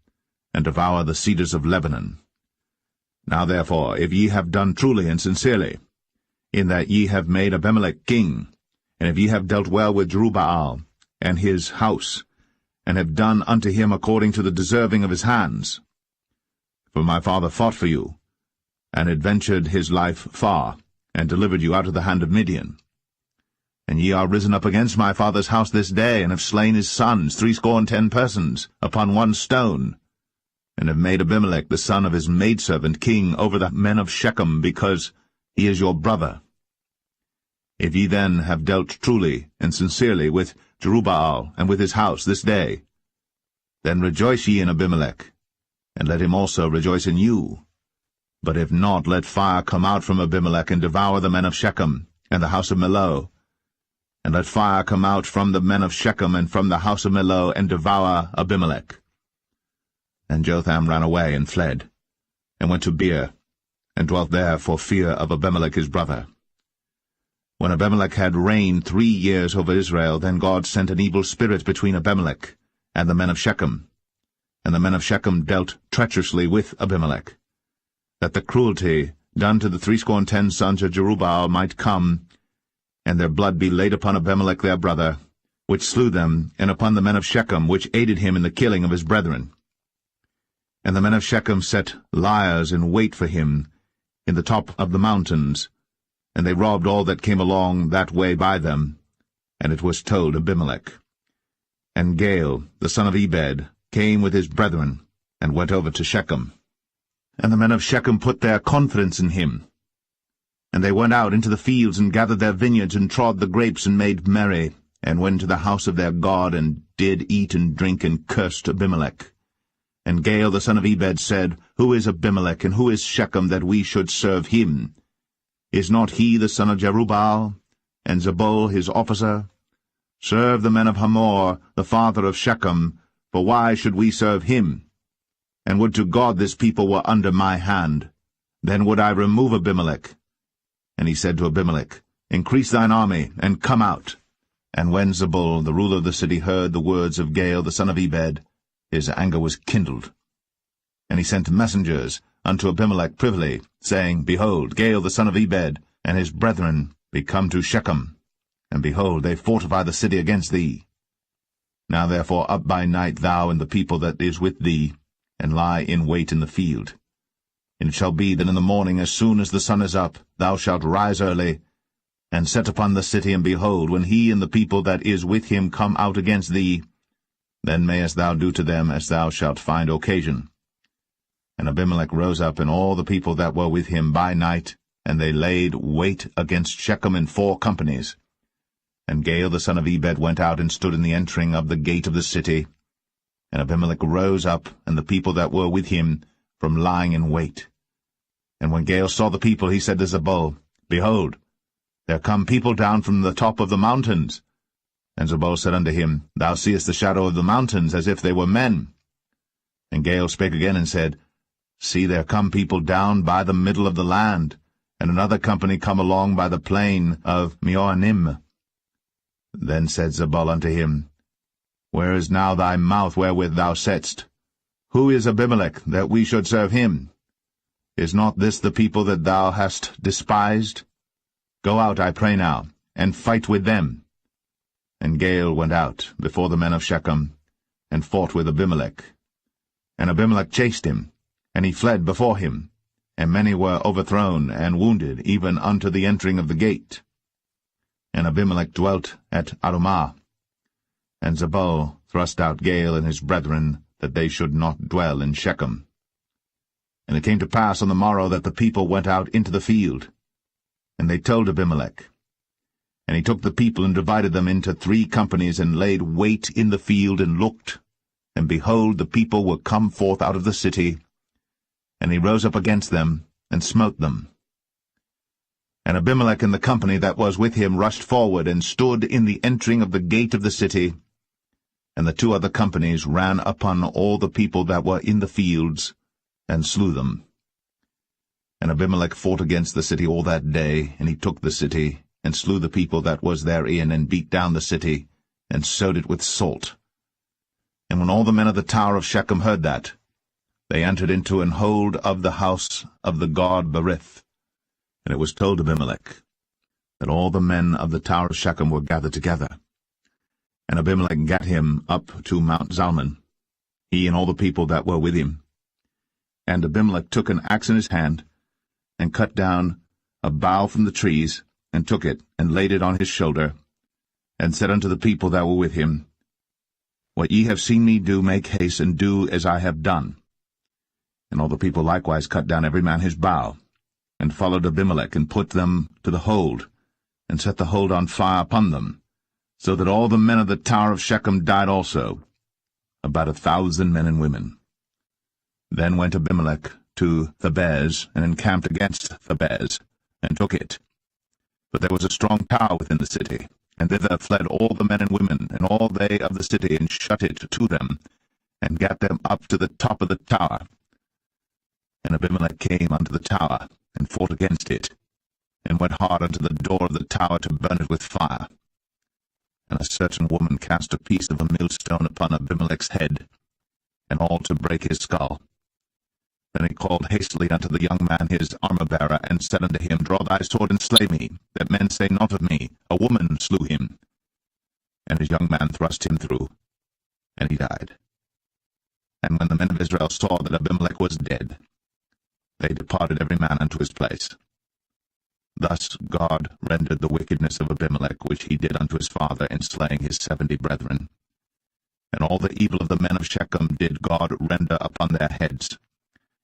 and devour the cedars of Lebanon. Now therefore, if ye have done truly and sincerely, in that ye have made Abimelech king, and if ye have dealt well with Jerubbaal and his house, and have done unto him according to the deserving of his hands, for my father fought for you, and adventured his life far, and delivered you out of the hand of Midian. And ye are risen up against my father's house this day, and have slain his sons, 70 persons, upon one stone, and have made Abimelech the son of his maidservant king over the men of Shechem, because he is your brother. If ye then have dealt truly and sincerely with Jerubbaal and with his house this day, then rejoice ye in Abimelech, and let him also rejoice in you. But if not, let fire come out from Abimelech, and devour the men of Shechem, and the house of Millo. And let fire come out from the men of Shechem, and from the house of Millo, and devour Abimelech. And Jotham ran away, and fled, and went to Beer, and dwelt there for fear of Abimelech his brother. When Abimelech had reigned 3 years over Israel, then God sent an evil spirit between Abimelech and the men of Shechem. And the men of Shechem dealt treacherously with Abimelech, that the cruelty done to the 70 sons of Jerubbaal might come, and their blood be laid upon Abimelech their brother, which slew them, and upon the men of Shechem, which aided him in the killing of his brethren. And the men of Shechem set liers in wait for him in the top of the mountains, and they robbed all that came along that way by them. And it was told Abimelech. And Gaal, the son of Ebed, came with his brethren, and went over to Shechem. And the men of Shechem put their confidence in him. And they went out into the fields, and gathered their vineyards, and trod the grapes, and made merry, and went to the house of their God, and did eat and drink, and cursed Abimelech. And Gaal the son of Ebed said, Who is Abimelech, and who is Shechem, that we should serve him? Is not he the son of Jerubbaal, and Zebul his officer? Serve the men of Hamor, the father of Shechem, for why should we serve him? And would to God this people were under my hand, then would I remove Abimelech. And he said to Abimelech, Increase thine army, and come out. And when Zebul, the ruler of the city, heard the words of Gaal the son of Ebed, his anger was kindled. And he sent messengers unto Abimelech privily, saying, Behold, Gaal the son of Ebed and his brethren be come to Shechem, and behold, they fortify the city against thee. Now therefore up by night thou and the people that is with thee, and lie in wait in the field. And it shall be that in the morning, as soon as the sun is up, thou shalt rise early, and set upon the city, and behold, when he and the people that is with him come out against thee, then mayest thou do to them as thou shalt find occasion. And Abimelech rose up, and all the people that were with him by night, and they laid wait against Shechem in 4 companies. And Gaal the son of Ebed went out, and stood in the entering of the gate of the city. And Abimelech rose up, and the people that were with him, from lying in wait. And when Gaal saw the people, he said to Zebul, Behold, there come people down from the top of the mountains. And Zebul said unto him, Thou seest the shadow of the mountains, as if they were men. And Gaal spake again, and said, See, there come people down by the middle of the land, and another company come along by the plain of Meonim. Then said Zebul unto him, Where is now thy mouth wherewith thou saidst, Who is Abimelech, that we should serve him? Is not this the people that thou hast despised? Go out, I pray now, and fight with them. And Gaal went out before the men of Shechem, and fought with Abimelech. And Abimelech chased him, and he fled before him, and many were overthrown and wounded, even unto the entering of the gate. And Abimelech dwelt at Arumah. And Zebul thrust out Gaal and his brethren, that they should not dwell in Shechem. And it came to pass on the morrow that the people went out into the field. And they told Abimelech. And he took the people and divided them into 3 companies, and laid wait in the field, and looked. And behold, the people were come forth out of the city. And he rose up against them, and smote them. And Abimelech and the company that was with him rushed forward, and stood in the entering of the gate of the city. And the 2 other companies ran upon all the people that were in the fields, and slew them. And Abimelech fought against the city all that day, and he took the city, and slew the people that was therein, and beat down the city, and sowed it with salt. And when all the men of the tower of Shechem heard that, they entered into an hold of the house of the god Berith. And it was told Abimelech that all the men of the tower of Shechem were gathered together. And Abimelech gat him up to Mount Zalmon, he and all the people that were with him. And Abimelech took an axe in his hand, and cut down a bough from the trees, and took it, and laid it on his shoulder, and said unto the people that were with him, What ye have seen me do, make haste, and do as I have done. And all the people likewise cut down every man his bough, and followed Abimelech, and put them to the hold, and set the hold on fire upon them, so that all the men of the tower of Shechem died also, about 1,000 men and women. Then went Abimelech to Thebez, and encamped against Thebez, and took it. But there was a strong tower within the city, and thither fled all the men and women, and all they of the city, and shut it to them, and gat them up to the top of the tower. And Abimelech came unto the tower, and fought against it, and went hard unto the door of the tower to burn it with fire. And a certain woman cast a piece of a millstone upon Abimelech's head, and all to break his skull. Then he called hastily unto the young man his armor-bearer, and said unto him, Draw thy sword, and slay me, that men say not of me, A woman slew him. And his young man thrust him through, and he died. And when the men of Israel saw that Abimelech was dead, they departed every man unto his place. Thus God rendered the wickedness of Abimelech, which he did unto his father, in slaying his 70 brethren. And all the evil of the men of Shechem did God render upon their heads,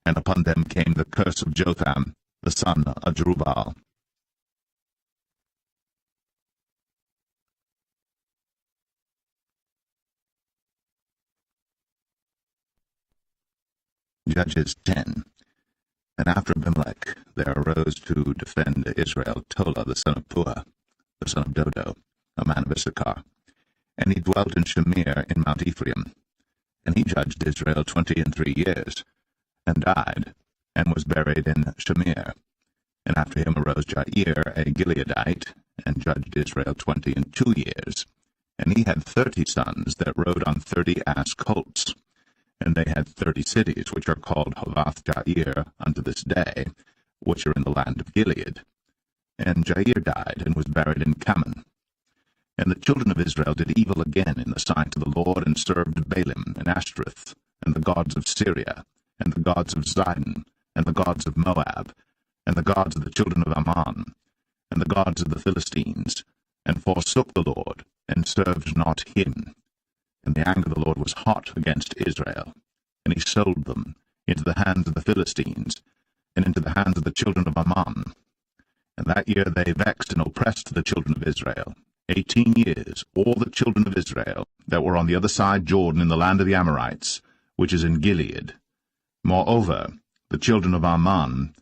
and upon them came the curse of Jotham, the son of Jerubbaal. Judges 10. And after Abimelech there arose to defend Israel Tola the son of Puah, the son of Dodo, a man of Issachar. And he dwelt in Shamir in Mount Ephraim. And he judged Israel 23 years, and died, and was buried in Shamir. And after him arose Jair, a Gileadite, and judged Israel 22 years. And he had 30 sons that rode on 30 ass colts. And they had 30 cities, which are called Havath Jair unto this day, which are in the land of Gilead. And Jair died, and was buried in Kaman. And the children of Israel did evil again in the sight of the Lord, and served Baalim, and Ashtoreth, and the gods of Syria, and the gods of Zidon, and the gods of Moab, and the gods of the children of Ammon, and the gods of the Philistines, and forsook the Lord, and served not him. And the anger of the Lord was hot against Israel, and he sold them into the hands of the Philistines, and into the hands of the children of Ammon. And that year they vexed and oppressed the children of Israel. 18 years, all the children of Israel that were on the other side Jordan in the land of the Amorites, which is in Gilead. Moreover, the children of Ammon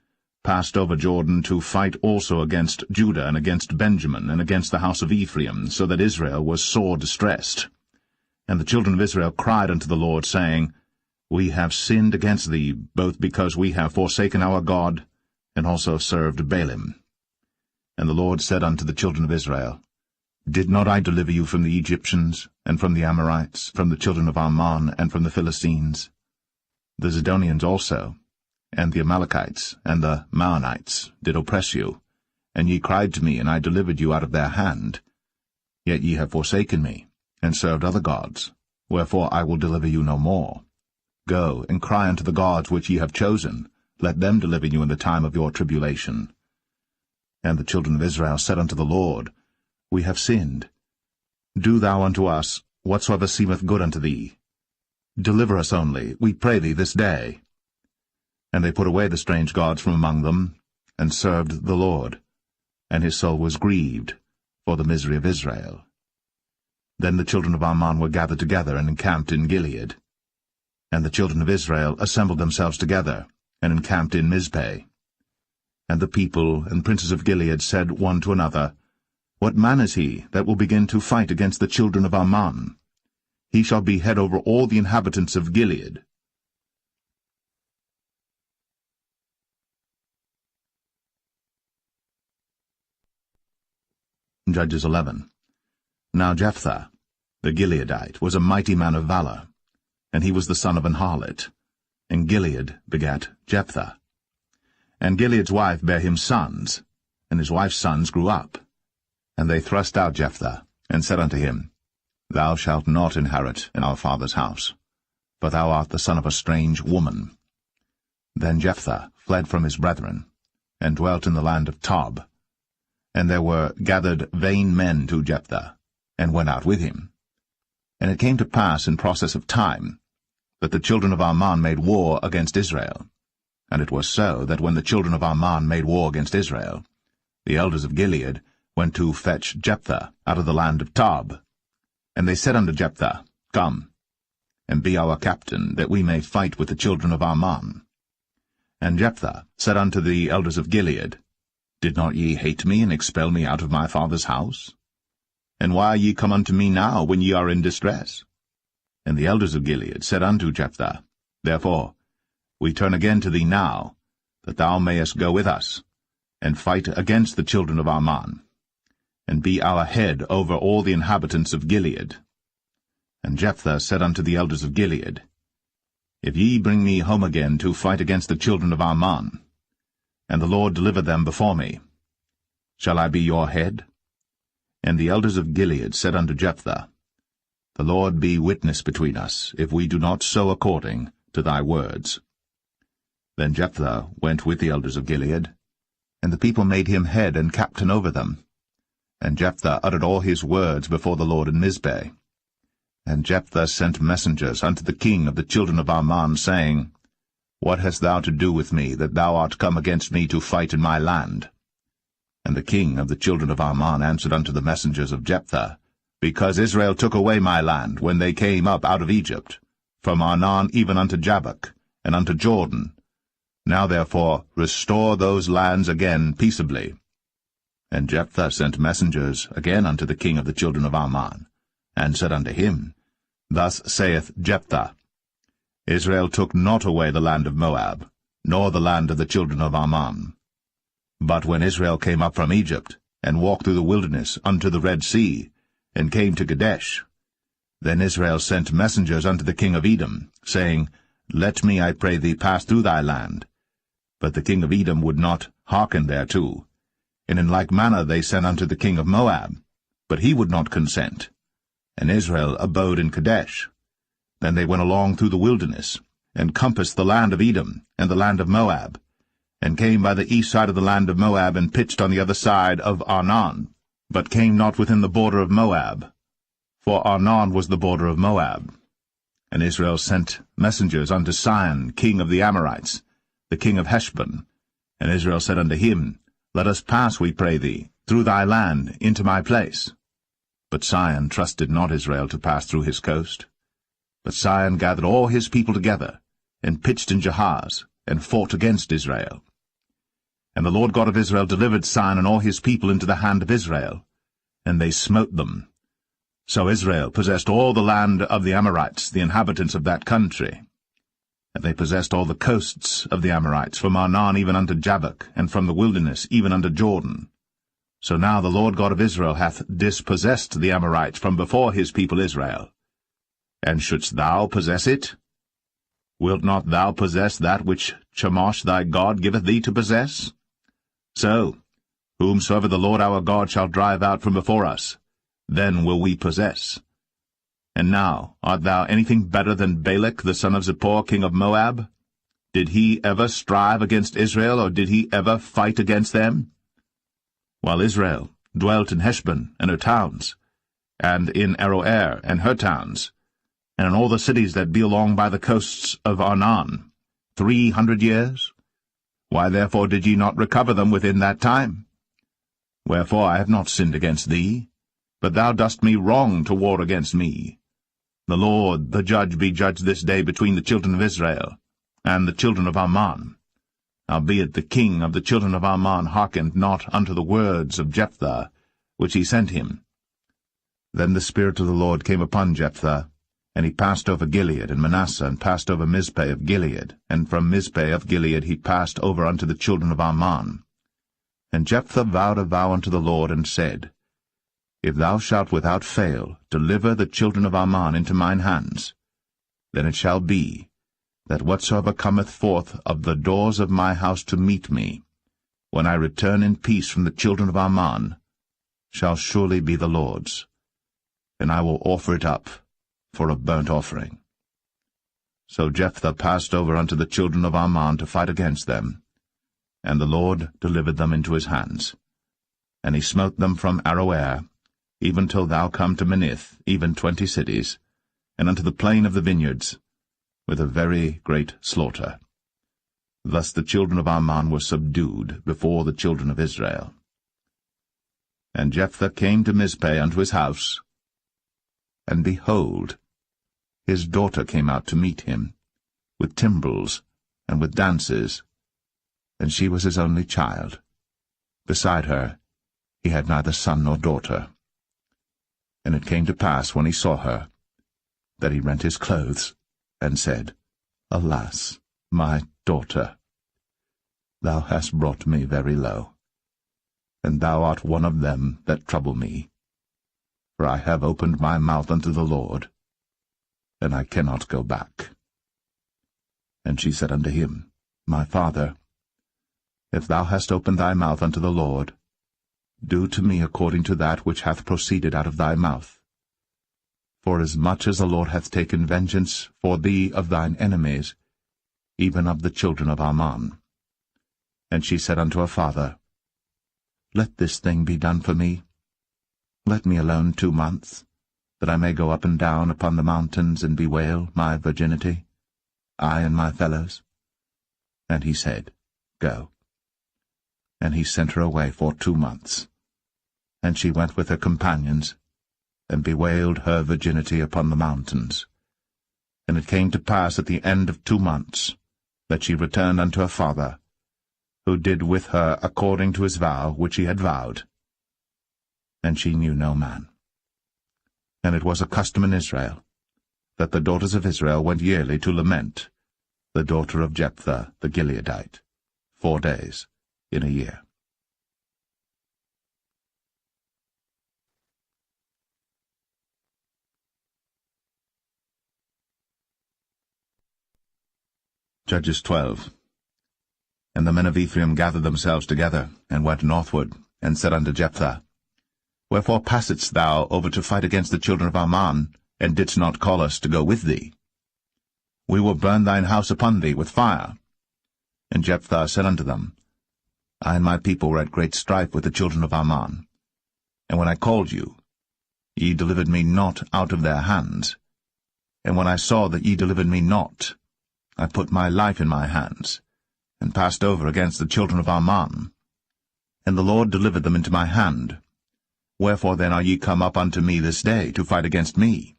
passed over Jordan to fight also against Judah, and against Benjamin, and against the house of Ephraim, so that Israel was sore distressed. And the children of Israel cried unto the Lord, saying, We have sinned against thee, both because we have forsaken our God, and also served Baalim. And the Lord said unto the children of Israel, Did not I deliver you from the Egyptians, and from the Amorites, from the children of Ammon, and from the Philistines? The Zidonians also, and the Amalekites, and the Maonites did oppress you, and ye cried to me, and I delivered you out of their hand. Yet ye have forsaken me, and served other gods, wherefore I will deliver you no more. Go, and cry unto the gods which ye have chosen, let them deliver you in the time of your tribulation. And the children of Israel said unto the Lord, We have sinned. Do thou unto us whatsoever seemeth good unto thee. Deliver us only, we pray thee, this day. And they put away the strange gods from among them, and served the Lord. And his soul was grieved for the misery of Israel. Then the children of Ammon were gathered together, and encamped in Gilead. And the children of Israel assembled themselves together, and encamped in Mizpeh. And the people and princes of Gilead said one to another, What man is he that will begin to fight against the children of Ammon? He shall be head over all the inhabitants of Gilead. Judges 11. Now Jephthah, the Gileadite, was a mighty man of valor, and he was the son of an harlot. And Gilead begat Jephthah. And Gilead's wife bare him sons, and his wife's sons grew up. And they thrust out Jephthah, and said unto him, Thou shalt not inherit in our father's house, for thou art the son of a strange woman. Then Jephthah fled from his brethren, and dwelt in the land of Tob. And there were gathered vain men to Jephthah, and went out with him. And it came to pass in process of time, that the children of Ammon made war against Israel. And it was so that when the children of Ammon made war against Israel, the elders of Gilead went to fetch Jephthah out of the land of Tob. And they said unto Jephthah, Come, and be our captain, that we may fight with the children of Ammon. And Jephthah said unto the elders of Gilead, Did not ye hate me, and expel me out of my father's house? And why are ye come unto me now, when ye are in distress? And the elders of Gilead said unto Jephthah, Therefore we turn again to thee now, that thou mayest go with us, and fight against the children of Ammon, and be our head over all the inhabitants of Gilead. And Jephthah said unto the elders of Gilead, If ye bring me home again to fight against the children of Ammon, and the Lord deliver them before me, shall I be your head? And the elders of Gilead said unto Jephthah, The Lord be witness between us, if we do not so according to thy words. Then Jephthah went with the elders of Gilead, and the people made him head and captain over them. And Jephthah uttered all his words before the Lord in Mizpeh. And Jephthah sent messengers unto the king of the children of Ammon, saying, What hast thou to do with me, that thou art come against me to fight in my land? And the king of the children of Ammon answered unto the messengers of Jephthah, Because Israel took away my land when they came up out of Egypt, from Arnon even unto Jabbok, and unto Jordan. Now therefore restore those lands again peaceably. And Jephthah sent messengers again unto the king of the children of Ammon, and said unto him, Thus saith Jephthah, Israel took not away the land of Moab, nor the land of the children of Ammon. But when Israel came up from Egypt, and walked through the wilderness unto the Red Sea, and came to Kadesh, then Israel sent messengers unto the king of Edom, saying, Let me, I pray thee, pass through thy land. But the king of Edom would not hearken thereto. And in like manner they sent unto the king of Moab, but he would not consent. And Israel abode in Kadesh. Then they went along through the wilderness, and compassed the land of Edom, and the land of Moab, and came by the east side of the land of Moab, and pitched on the other side of Arnon, but came not within the border of Moab, for Arnon was the border of Moab. And Israel sent messengers unto Sihon, king of the Amorites, the king of Heshbon. And Israel said unto him, Let us pass, we pray thee, through thy land into my place. But Sihon trusted not Israel to pass through his coast. But Sihon gathered all his people together, and pitched in Jahaz, and fought against Israel. And the Lord God of Israel delivered Sihon and all his people into the hand of Israel, and they smote them. So Israel possessed all the land of the Amorites, the inhabitants of that country. And they possessed all the coasts of the Amorites, from Arnon even unto Jabbok, and from the wilderness even unto Jordan. So now the Lord God of Israel hath dispossessed the Amorites from before his people Israel. And shouldst thou possess it? Wilt not thou possess that which Chemosh thy God giveth thee to possess? So, whomsoever the Lord our God shall drive out from before us, then will we possess. And now, art thou anything better than Balak the son of Zippor, king of Moab? Did he ever strive against Israel, or did he ever fight against them? While Israel dwelt in Heshbon and her towns, and in Aroer and her towns, and in all the cities that be along by the coasts of Arnon, 300 years? Why therefore did ye not recover them within that time? Wherefore I have not sinned against thee, but thou dost me wrong to war against me. The Lord, the judge, be judged this day between the children of Israel and the children of Ammon. Howbeit the king of the children of Ammon hearkened not unto the words of Jephthah, which he sent him. Then the Spirit of the Lord came upon Jephthah, and he passed over Gilead and Manasseh, and passed over Mizpeh of Gilead, and from Mizpeh of Gilead he passed over unto the children of Ammon. And Jephthah vowed a vow unto the Lord, and said, If thou shalt without fail deliver the children of Ammon into mine hands, then it shall be, that whatsoever cometh forth of the doors of my house to meet me, when I return in peace from the children of Ammon, shall surely be the Lord's, and I will offer it up for a burnt offering. So Jephthah passed over unto the children of Ammon to fight against them, and the Lord delivered them into his hands. And he smote them from Aroer, even till thou come to Minnith, even 20 cities, and unto the plain of the vineyards, with a very great slaughter. Thus the children of Ammon were subdued before the children of Israel. And Jephthah came to Mizpeh unto his house, and behold, his daughter came out to meet him, with timbrels and with dances, and she was his only child. Beside her he had neither son nor daughter. And it came to pass, when he saw her, that he rent his clothes, and said, Alas, my daughter, thou hast brought me very low, and thou art one of them that trouble me. For I have opened my mouth unto the Lord, and I cannot go back. And she said unto him, My father, if thou hast opened thy mouth unto the Lord, do to me according to that which hath proceeded out of thy mouth. For as much as the Lord hath taken vengeance for thee of thine enemies, even of the children of Ammon. And she said unto her father, Let this thing be done for me. Let me alone 2 months, that I may go up and down upon the mountains and bewail my virginity, I and my fellows. And he said, Go. And he sent her away for 2 months. And she went with her companions, and bewailed her virginity upon the mountains. And it came to pass at the end of 2 months, that she returned unto her father, who did with her according to his vow which he had vowed. And she knew no man. And it was a custom in Israel, that the daughters of Israel went yearly to lament the daughter of Jephthah the Gileadite, 4 days in a year. Judges 12. And the men of Ephraim gathered themselves together, and went northward, and said unto Jephthah, Wherefore passedst thou over to fight against the children of Ammon, and didst not call us to go with thee? We will burn thine house upon thee with fire. And Jephthah said unto them, I and my people were at great strife with the children of Ammon. And when I called you, ye delivered me not out of their hands. And when I saw that ye delivered me not, I put my life in my hands, and passed over against the children of Ammon. And the Lord delivered them into my hand. Wherefore then are ye come up unto me this day to fight against me?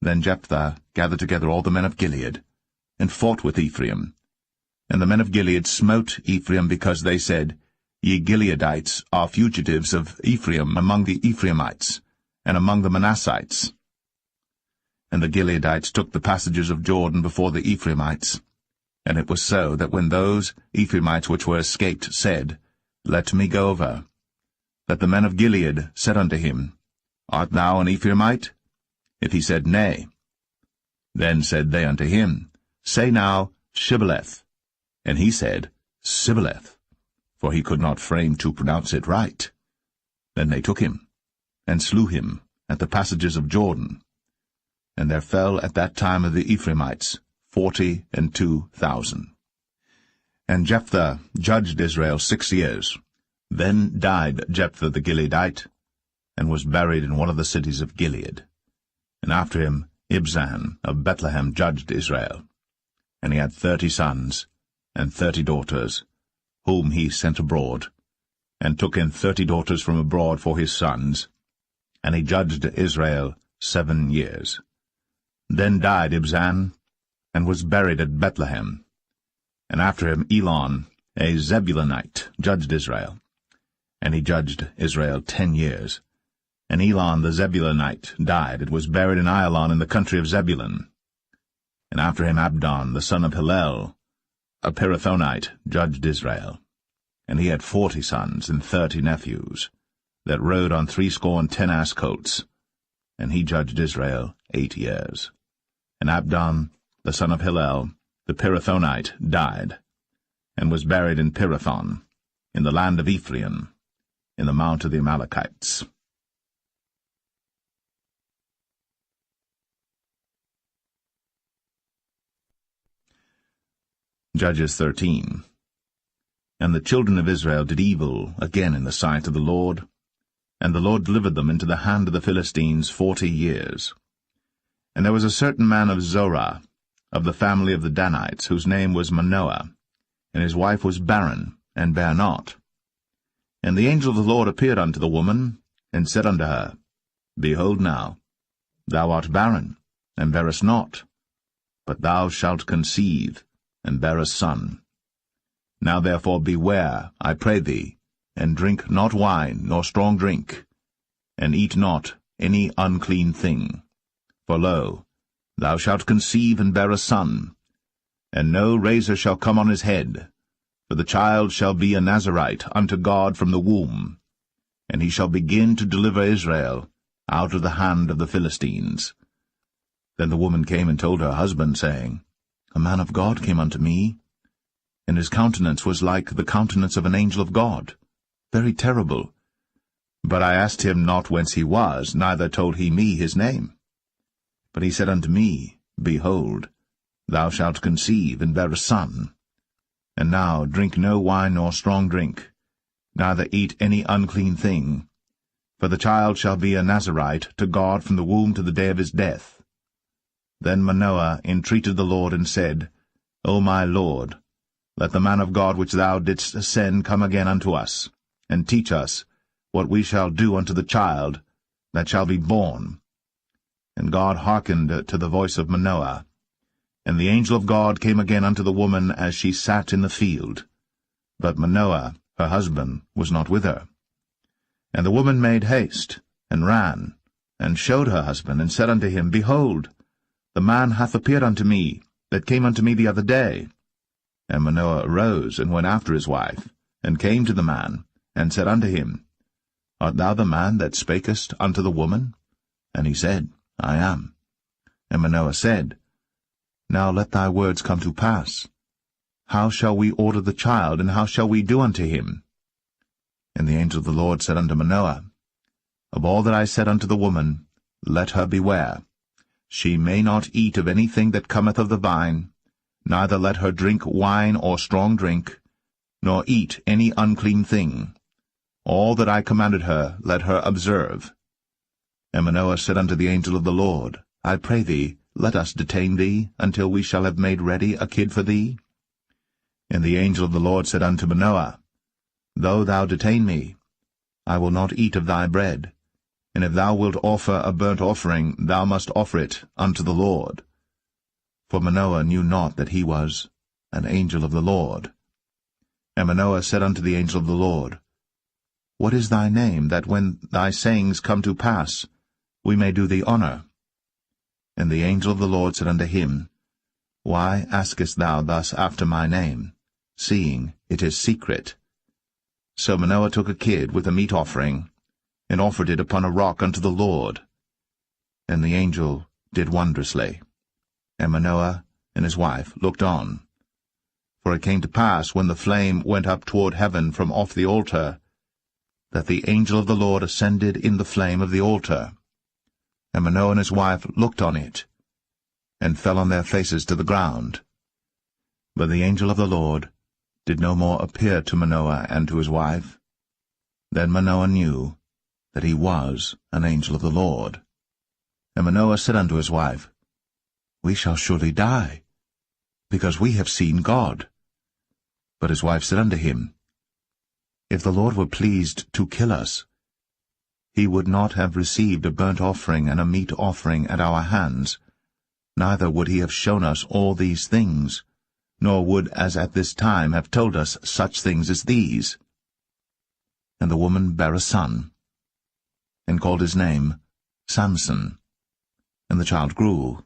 Then Jephthah gathered together all the men of Gilead, and fought with Ephraim. And the men of Gilead smote Ephraim, because they said, Ye Gileadites are fugitives of Ephraim among the Ephraimites, and among the Manassites. And the Gileadites took the passages of Jordan before the Ephraimites. And it was so, that when those Ephraimites which were escaped said, Let me go over, that the men of Gilead said unto him, Art thou an Ephraimite? If he said, Nay, then said they unto him, Say now, Shibboleth. And he said, Sibboleth, for he could not frame to pronounce it right. Then they took him, and slew him at the passages of Jordan. And there fell at that time of the Ephraimites 42,000. And Jephthah judged Israel 6 years. Then died Jephthah the Gileadite, and was buried in one of the cities of Gilead. And after him Ibzan of Bethlehem judged Israel. And he had 30 sons, and 30 daughters, whom he sent abroad, and took in 30 daughters from abroad for his sons. And he judged Israel 7 years. Then died Ibzan, and was buried at Bethlehem. And after him Elon, a Zebulunite, judged Israel. And he judged Israel 10 years. And Elon the Zebulunite died, and was buried in Ailon in the country of Zebulun. And after him Abdon, the son of Hillel, a Pirathonite, judged Israel. And he had 40 sons and 30 nephews, that rode on 70 ass colts. And he judged Israel 8 years. And Abdon, the son of Hillel, the Pirathonite, died, and was buried in Pirathon, in the land of Ephraim, in the mount of the Amalekites. Judges 13. And the children of Israel did evil again in the sight of the Lord, and the Lord delivered them into the hand of the Philistines 40 years. And there was a certain man of Zorah, of the family of the Danites, whose name was Manoah, and his wife was barren, and bare not. And the angel of the Lord appeared unto the woman, and said unto her, Behold now, thou art barren, and bearest not, but thou shalt conceive, and bear a son. Now therefore beware, I pray thee, and drink not wine, nor strong drink, and eat not any unclean thing. For lo, thou shalt conceive and bear a son, and no razor shall come on his head, for the child shall be a Nazarite unto God from the womb, and he shall begin to deliver Israel out of the hand of the Philistines. Then the woman came and told her husband, saying, A man of God came unto me, and his countenance was like the countenance of an angel of God, very terrible. But I asked him not whence he was, neither told he me his name. But he said unto me, Behold, thou shalt conceive, and bear a son. And now drink no wine nor strong drink, neither eat any unclean thing, for the child shall be a Nazarite to God from the womb to the day of his death. Then Manoah entreated the Lord, and said, O my Lord, let the man of God which thou didst send come again unto us, and teach us what we shall do unto the child that shall be born. And God hearkened to the voice of Manoah. And the angel of God came again unto the woman as she sat in the field. But Manoah, her husband, was not with her. And the woman made haste, and ran, and showed her husband, and said unto him, Behold, the man hath appeared unto me, that came unto me the other day. And Manoah arose, and went after his wife, and came to the man, and said unto him, Art thou the man that spakest unto the woman? And he said, I am. And Manoah said, Now let thy words come to pass. How shall we order the child, and how shall we do unto him? And the angel of the Lord said unto Manoah, Of all that I said unto the woman, let her beware. She may not eat of anything that cometh of the vine, neither let her drink wine or strong drink, nor eat any unclean thing. All that I commanded her, let her observe. And Manoah said unto the angel of the Lord, I pray thee, let us detain thee, until we shall have made ready a kid for thee. And the angel of the Lord said unto Manoah, Though thou detain me, I will not eat of thy bread, and if thou wilt offer a burnt offering, thou must offer it unto the Lord. For Manoah knew not that he was an angel of the Lord. And Manoah said unto the angel of the Lord, What is thy name, that when thy sayings come to pass, we may do thee honor? And the angel of the Lord said unto him, Why askest thou thus after my name, seeing it is secret? So Manoah took a kid with a meat offering, and offered it upon a rock unto the Lord. And the angel did wondrously. And Manoah and his wife looked on. For it came to pass, when the flame went up toward heaven from off the altar, that the angel of the Lord ascended in the flame of the altar. And Manoah and his wife looked on it, and fell on their faces to the ground. But the angel of the Lord did no more appear to Manoah and to his wife. Then Manoah knew that he was an angel of the Lord. And Manoah said unto his wife, We shall surely die, because we have seen God. But his wife said unto him, If the Lord were pleased to kill us, he would not have received a burnt offering and a meat offering at our hands, neither would he have shown us all these things, nor would as at this time have told us such things as these. And the woman bare a son, and called his name Samson. And the child grew,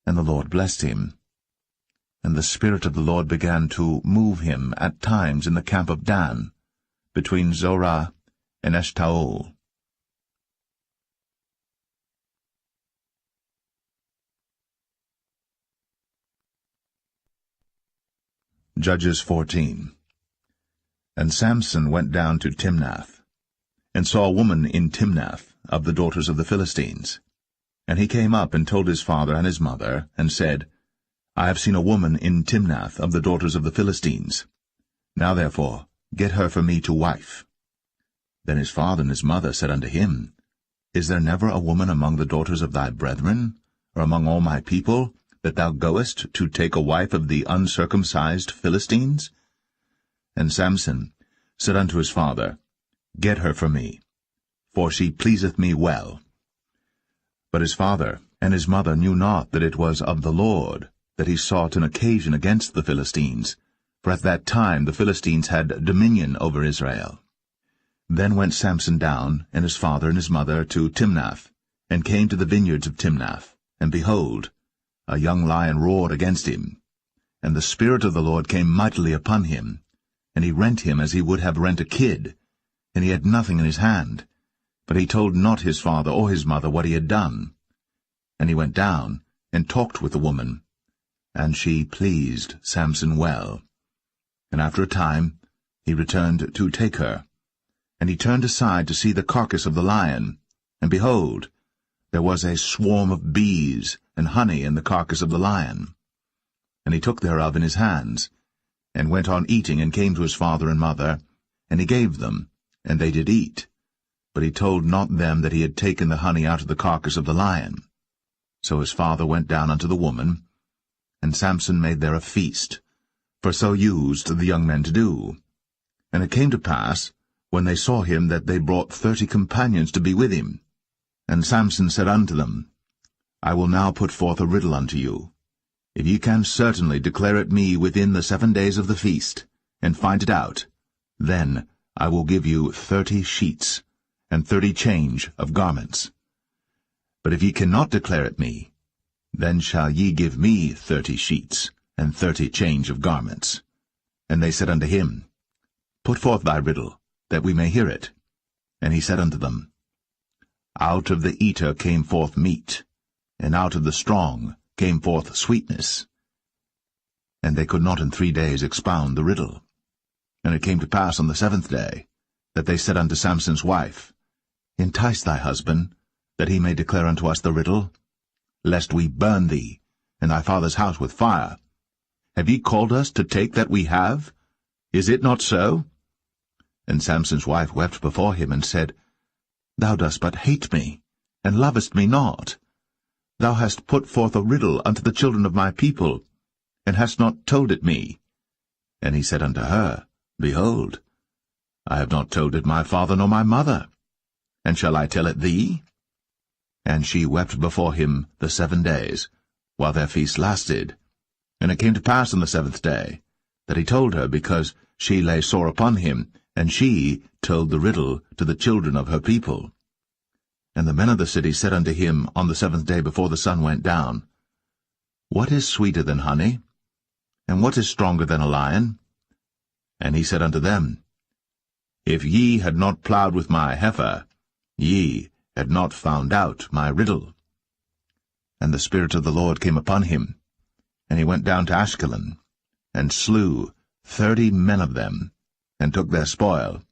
and the Lord blessed him. And the Spirit of the Lord began to move him at times in the camp of Dan, between Zorah and Eshtaol. Judges 14. And Samson went down to Timnath, and saw a woman in Timnath of the daughters of the Philistines. And he came up and told his father and his mother, and said, I have seen a woman in Timnath of the daughters of the Philistines. Now therefore get her for me to wife. Then his father and his mother said unto him, Is there never a woman among the daughters of thy brethren, or among all my people, that thou goest to take a wife of the uncircumcised Philistines? And Samson said unto his father, Get her for me, for she pleaseth me well. But his father and his mother knew not that it was of the Lord that he sought an occasion against the Philistines, for at that time the Philistines had dominion over Israel. Then went Samson down, and his father and his mother, to Timnath, and came to the vineyards of Timnath, and behold, a young lion roared against him. And the Spirit of the Lord came mightily upon him, and he rent him as he would have rent a kid, and he had nothing in his hand. But he told not his father or his mother what he had done. And he went down, and talked with the woman, and she pleased Samson well. And after a time he returned to take her. And he turned aside to see the carcass of the lion, and behold, there was a swarm of bees and honey in the carcass of the lion. And he took thereof in his hands, and went on eating, and came to his father and mother, and he gave them, and they did eat. But he told not them that he had taken the honey out of the carcass of the lion. So his father went down unto the woman, and Samson made there a feast, for so used the young men to do. And it came to pass, when they saw him, that they brought 30 companions to be with him. And Samson said unto them, I will now put forth a riddle unto you. If ye can certainly declare it me within the 7 days of the feast, and find it out, then I will give you 30 sheets, and 30 change of garments. But if ye cannot declare it me, then shall ye give me 30 sheets, and 30 change of garments. And they said unto him, Put forth thy riddle, that we may hear it. And he said unto them, Out of the eater came forth meat, and out of the strong came forth sweetness. And they could not in 3 days expound the riddle. And it came to pass on the 7th day, that they said unto Samson's wife, Entice thy husband, that he may declare unto us the riddle, lest we burn thee, and thy father's house with fire. Have ye called us to take that we have? Is it not so? And Samson's wife wept before him, and said, Thou dost but hate me, and lovest me not. Thou hast put forth a riddle unto the children of my people, and hast not told it me. And he said unto her, Behold, I have not told it my father nor my mother. And shall I tell it thee? And she wept before him the 7 days, while their feast lasted. And it came to pass on the 7th day, that he told her, because she lay sore upon him, and she told the riddle to the children of her people. And the men of the city said unto him on the 7th day before the sun went down, What is sweeter than honey? And what is stronger than a lion? And he said unto them, If ye had not plowed with my heifer, ye had not found out my riddle. And the Spirit of the Lord came upon him, And he went down to Ashkelon, and slew 30 men of them, and took their spoil,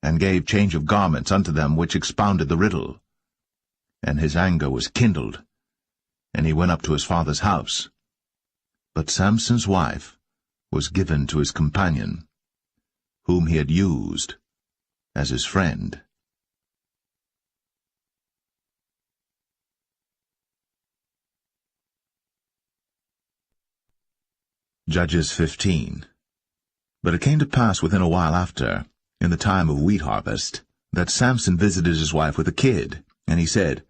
and gave change of garments unto them which expounded the riddle. And his anger was kindled, and he went up to his father's house. But Samson's wife was given to his companion, whom he had used as his friend. Judges 15. But it came to pass within a while after, in the time of wheat harvest, that Samson visited his wife with a kid, and he said,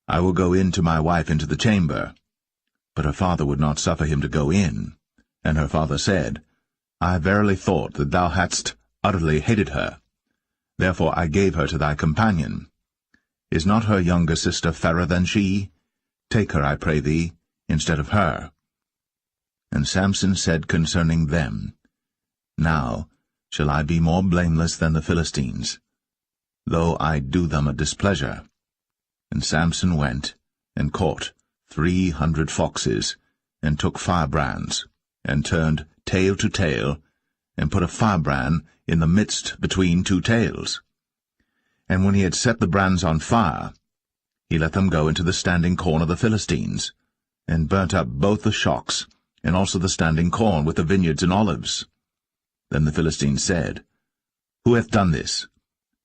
I will go in to my wife into the chamber. But her father would not suffer him to go in. And her father said, I verily thought that thou hadst utterly hated her. Therefore I gave her to thy companion. Is not her younger sister fairer than she? Take her, I pray thee, instead of her. And Samson said concerning them, Now shall I be more blameless than the Philistines, though I do them a displeasure. And Samson went, and caught 300 foxes, and took firebrands, and turned tail to tail, and put a firebrand in the midst between two tails. And when he had set the brands on fire, he let them go into the standing corn of the Philistines, and burnt up both the shocks, and also the standing corn with the vineyards and olives. Then the Philistines said, Who hath done this?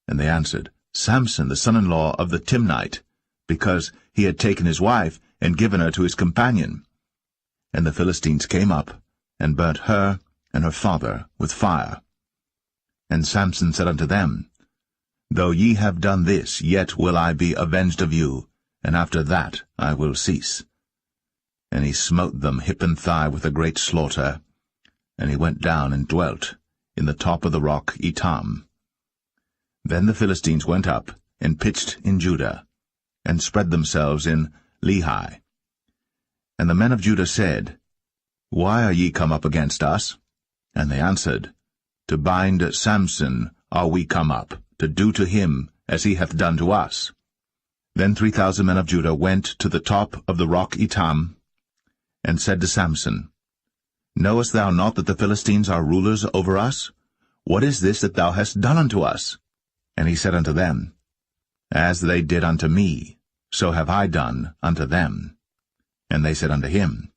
And they answered, Samson, the son-in-law of the Timnite, because he had taken his wife, and given her to his companion. And the Philistines came up, and burnt her and her father with fire. And Samson said unto them, Though ye have done this, yet will I be avenged of you, and after that I will cease. And he smote them hip and thigh with a great slaughter, and he went down and dwelt in the top of the rock Etam. Then the Philistines went up, and pitched in Judah, and spread themselves in Lehi. And the men of Judah said, Why are ye come up against us? And they answered, To bind Samson are we come up, to do to him as he hath done to us. Then 3,000 men of Judah went to the top of the rock Etam, and said to Samson, Knowest thou not that the Philistines are rulers over us? What is this that thou hast done unto us? And he said unto them, As they did unto me, so have I done unto them. And they said unto him,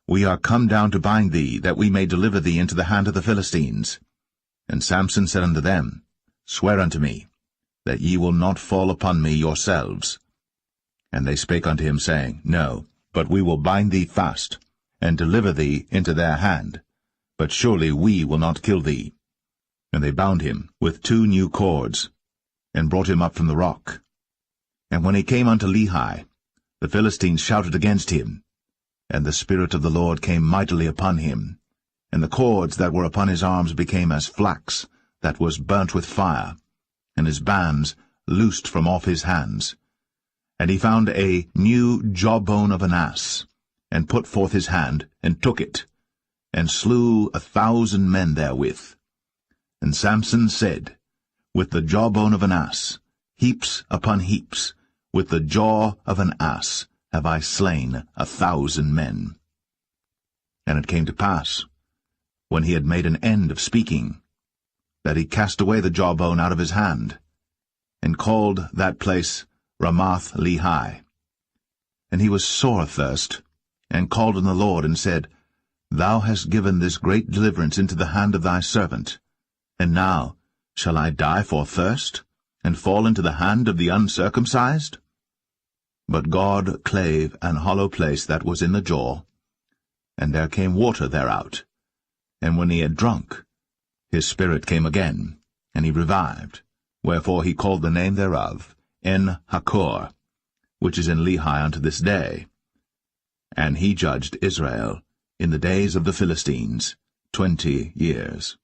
We are come down to bind thee, that we may deliver thee into the hand of the Philistines. And Samson said unto them, Swear unto me, that ye will not fall upon me yourselves. And they spake unto him, saying, No, but we will bind thee fast, and deliver thee into their hand. But surely we will not kill thee. And they bound him with 2 new cords, and brought him up from the rock. And when he came unto Lehi, the Philistines shouted against him, and the Spirit of the Lord came mightily upon him, and the cords that were upon his arms became as flax that was burnt with fire, and his bands loosed from off his hands. And he found a new jawbone of an ass, and put forth his hand, and took it, and slew 1,000 men therewith. And Samson said, With the jawbone of an ass, heaps upon heaps, with the jaw of an ass have I slain 1,000 men. And it came to pass, when he had made an end of speaking, that he cast away the jawbone out of his hand, and called that place Ramath Lehi. And he was sore athirst, and called on the Lord, and said, Thou hast given this great deliverance into the hand of thy servant, and now shall I die for thirst, and fall into the hand of the uncircumcised? But God clave an hollow place that was in the jaw, and there came water thereout. And when he had drunk, his spirit came again, and he revived, wherefore he called the name thereof En-Hakkore, which is in Lehi unto this day. And he judged Israel in the days of the Philistines 20 years.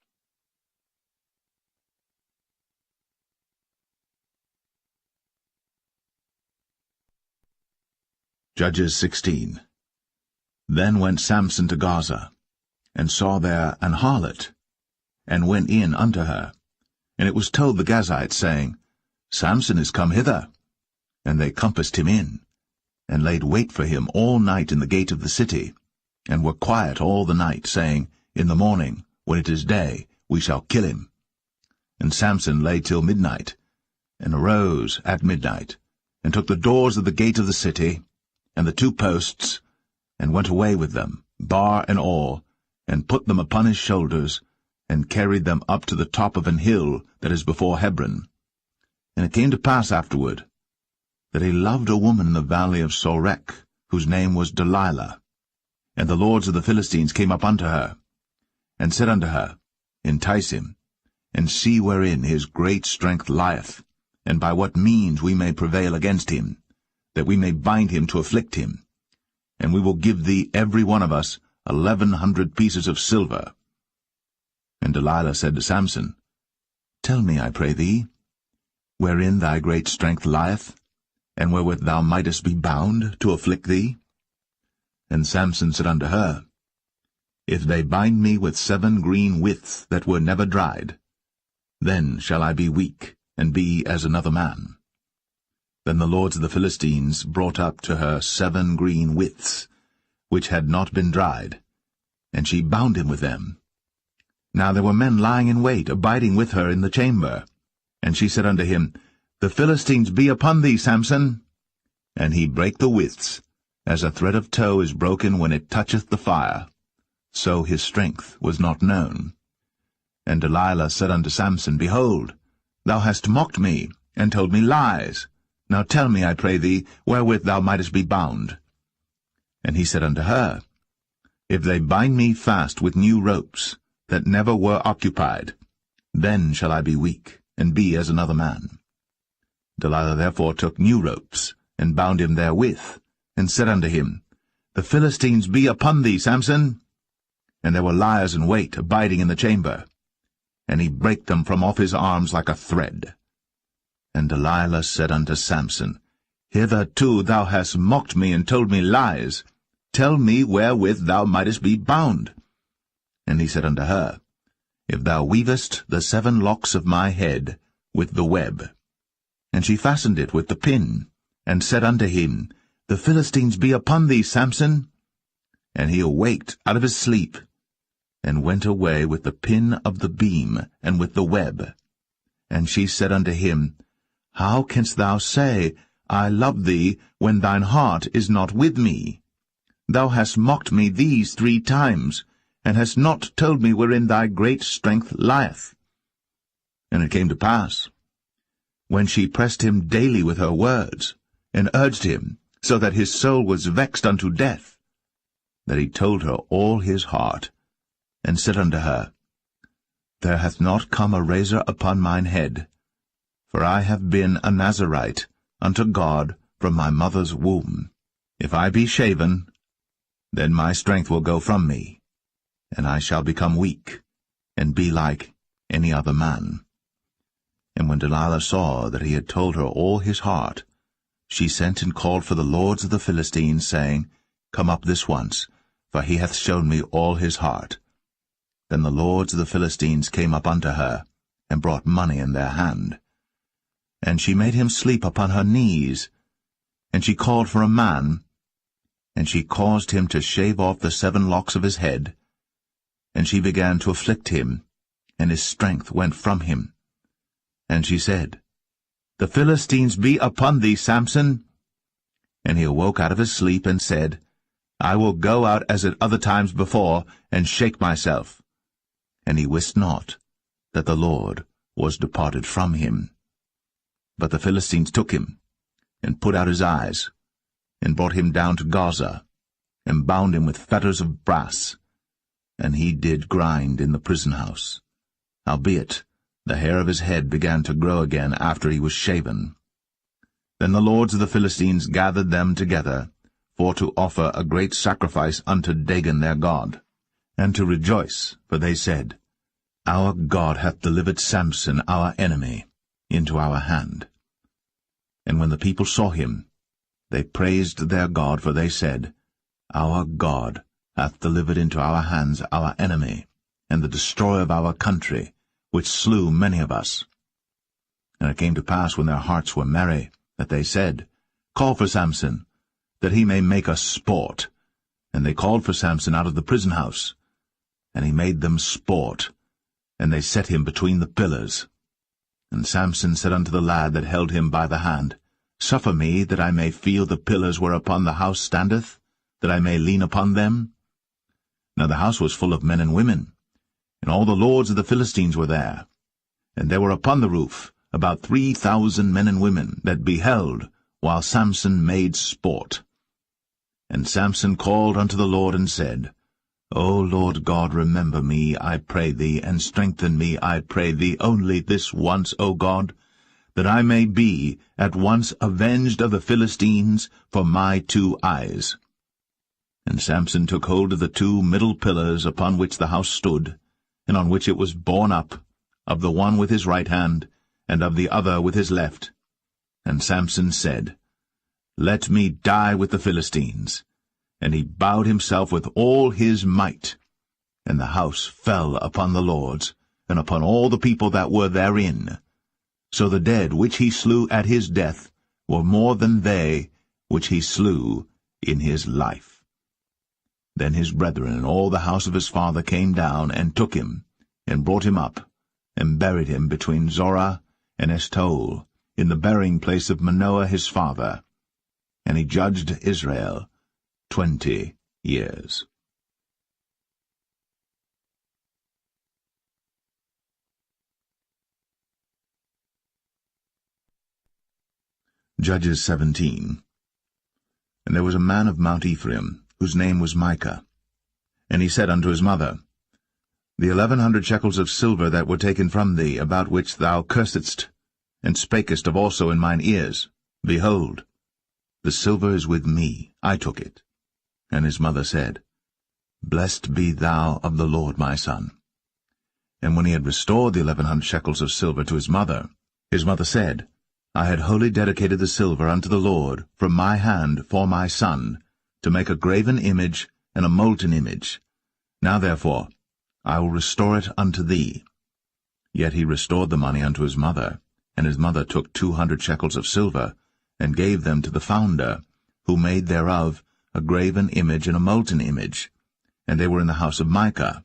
Judges 16. Then went Samson to Gaza, and saw there an harlot, and went in unto her. And it was told the Gazites, saying, Samson is come hither. And they compassed him in, and laid wait for him all night in the gate of the city, and were quiet all the night, saying, In the morning, when it is day, we shall kill him. And Samson lay till midnight, and arose at midnight, and took the doors of the gate of the city, and the 2 posts, and went away with them, bar and all, and put them upon his shoulders, and carried them up to the top of an hill that is before Hebron. And it came to pass afterward, that he loved a woman in the valley of Sorek, whose name was Delilah. And the lords of the Philistines came up unto her, and said unto her, Entice him, and see wherein his great strength lieth, and by what means we may prevail against him, that we may bind him to afflict him. And we will give thee every one of us 1,100 pieces of silver. And Delilah said to Samson, Tell me, I pray thee, wherein thy great strength lieth, and wherewith thou mightest be bound to afflict thee? And Samson said unto her, If they bind me with 7 green withs that were never dried, then shall I be weak, and be as another man. Then the lords of the Philistines brought up to her 7 green withs, which had not been dried, and she bound him with them. Now there were men lying in wait, abiding with her in the chamber. And she said unto him, The Philistines be upon thee, Samson. And he brake the withs, as a thread of tow is broken when it toucheth the fire. So his strength was not known. And Delilah said unto Samson, Behold, thou hast mocked me, and told me lies. Now tell me, I pray thee, wherewith thou mightest be bound. And he said unto her, If they bind me fast with new ropes, that never were occupied, then shall I be weak, and be as another man. Delilah therefore took new ropes, and bound him therewith, and said unto him, The Philistines be upon thee, Samson. And there were liers in wait, abiding in the chamber. And he brake them from off his arms like a thread. And Delilah said unto Samson, Hitherto thou hast mocked me, and told me lies. Tell me wherewith thou mightest be bound. And he said unto her, If thou weavest the 7 locks of my head with the web. And she fastened it with the pin, and said unto him, The Philistines be upon thee, Samson. And he awaked out of his sleep, and went away with the pin of the beam, and with the web. And she said unto him, How canst thou say, I love thee, when thine heart is not with me? Thou hast mocked me these 3 times, and hast not told me wherein thy great strength lieth. And it came to pass, when she pressed him daily with her words, and urged him, so that his soul was vexed unto death, that he told her all his heart, and said unto her, There hath not come a razor upon mine head, for I have been a Nazarite unto God from my mother's womb. If I be shaven, then my strength will go from me, and I shall become weak, and be like any other man. And when Delilah saw that he had told her all his heart, she sent and called for the lords of the Philistines, saying, Come up this once, for he hath shown me all his heart. Then the lords of the Philistines came up unto her, and brought money in their hand. And she made him sleep upon her knees, and she called for a man, and she caused him to shave off the 7 locks of his head, and she began to afflict him, and his strength went from him. And she said, The Philistines be upon thee, Samson. And he awoke out of his sleep, and said, I will go out as at other times before, and shake myself. And he wist not that the Lord was departed from him. But the Philistines took him, and put out his eyes, and brought him down to Gaza, and bound him with fetters of brass. And he did grind in the prison house. Howbeit, the hair of his head began to grow again after he was shaven. Then the lords of the Philistines gathered them together, for to offer a great sacrifice unto Dagon their god, and to rejoice, for they said, Our God hath delivered Samson our enemy into our hand. And when the people saw him, they praised their God, for they said, Our God hath delivered into our hands our enemy, and the destroyer of our country, which slew many of us. And it came to pass, when their hearts were merry, that they said, Call for Samson, that he may make us sport. And they called for Samson out of the prison house, and he made them sport, and they set him between the pillars. And Samson said unto the lad that held him by the hand, Suffer me, that I may feel the pillars whereupon the house standeth, that I may lean upon them. Now the house was full of men and women, and all the lords of the Philistines were there. And there were upon the roof about 3,000 men and women that beheld, while Samson made sport. And Samson called unto the Lord, and said, O Lord God, remember me, I pray thee, and strengthen me, I pray thee, only this once, O God, that I may be at once avenged of the Philistines for my 2 eyes. And Samson took hold of the 2 middle pillars upon which the house stood, and on which it was borne up, of the one with his right hand, and of the other with his left. And Samson said, Let me die with the Philistines. And he bowed himself with all his might. And the house fell upon the lords, and upon all the people that were therein. So the dead which he slew at his death were more than they which he slew in his life. Then his brethren and all the house of his father came down, and took him, and brought him up, and buried him between Zorah and Eshtaol, in the burying place of Manoah his father. And he judged Israel 20 years. Judges 17. And there was a man of Mount Ephraim, whose name was Micah. And he said unto his mother, The 1,100 shekels of silver that were taken from thee, about which thou cursedst, and spakest of also in mine ears, behold, the silver is with me, I took it. And his mother said, Blessed be thou of the Lord, my son. And when he had restored the 1,100 shekels of silver to his mother said, I had wholly dedicated the silver unto the Lord from my hand for my son, to make a graven image and a molten image. Now therefore I will restore it unto thee. Yet he restored the money unto his mother, and his mother took 200 shekels of silver, and gave them to the founder, who made thereof a graven image and a molten image, and they were in the house of Micah.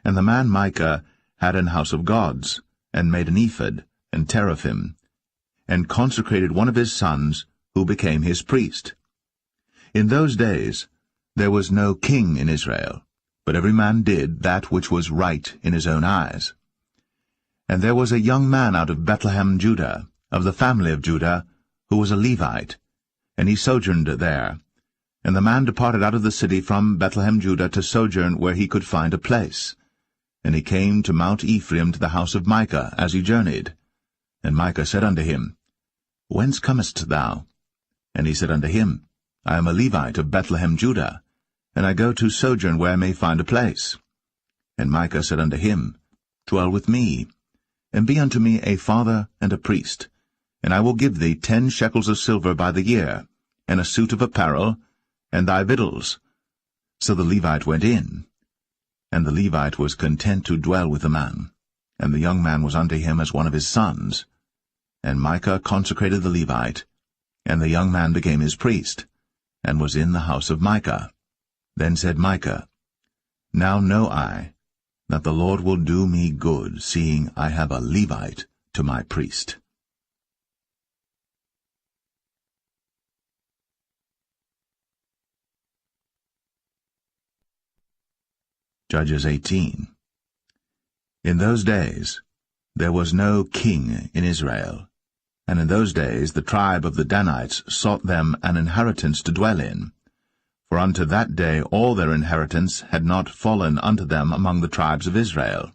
And the man Micah had an house of gods, and made an ephod, and teraphim, and consecrated one of his sons, who became his priest. In those days there was no king in Israel, but every man did that which was right in his own eyes. And there was a young man out of Bethlehem, Judah, of the family of Judah, who was a Levite, and he sojourned there. And the man departed out of the city from Bethlehem, Judah, to sojourn where he could find a place. And he came to Mount Ephraim, to the house of Micah, as he journeyed. And Micah said unto him, Whence comest thou? And he said unto him, I am a Levite of Bethlehem, Judah, and I go to sojourn where I may find a place. And Micah said unto him, Dwell with me, and be unto me a father and a priest, and I will give thee 10 shekels of silver by the year, and a suit of apparel, and thy victuals. So the Levite went in. And the Levite was content to dwell with the man, and the young man was unto him as one of his sons. And Micah consecrated the Levite, and the young man became his priest, and was in the house of Micah. Then said Micah, Now know I that the Lord will do me good, seeing I have a Levite to my priest. Judges 18. In those days there was no king in Israel, and in those days the tribe of the Danites sought them an inheritance to dwell in. For unto that day all their inheritance had not fallen unto them among the tribes of Israel.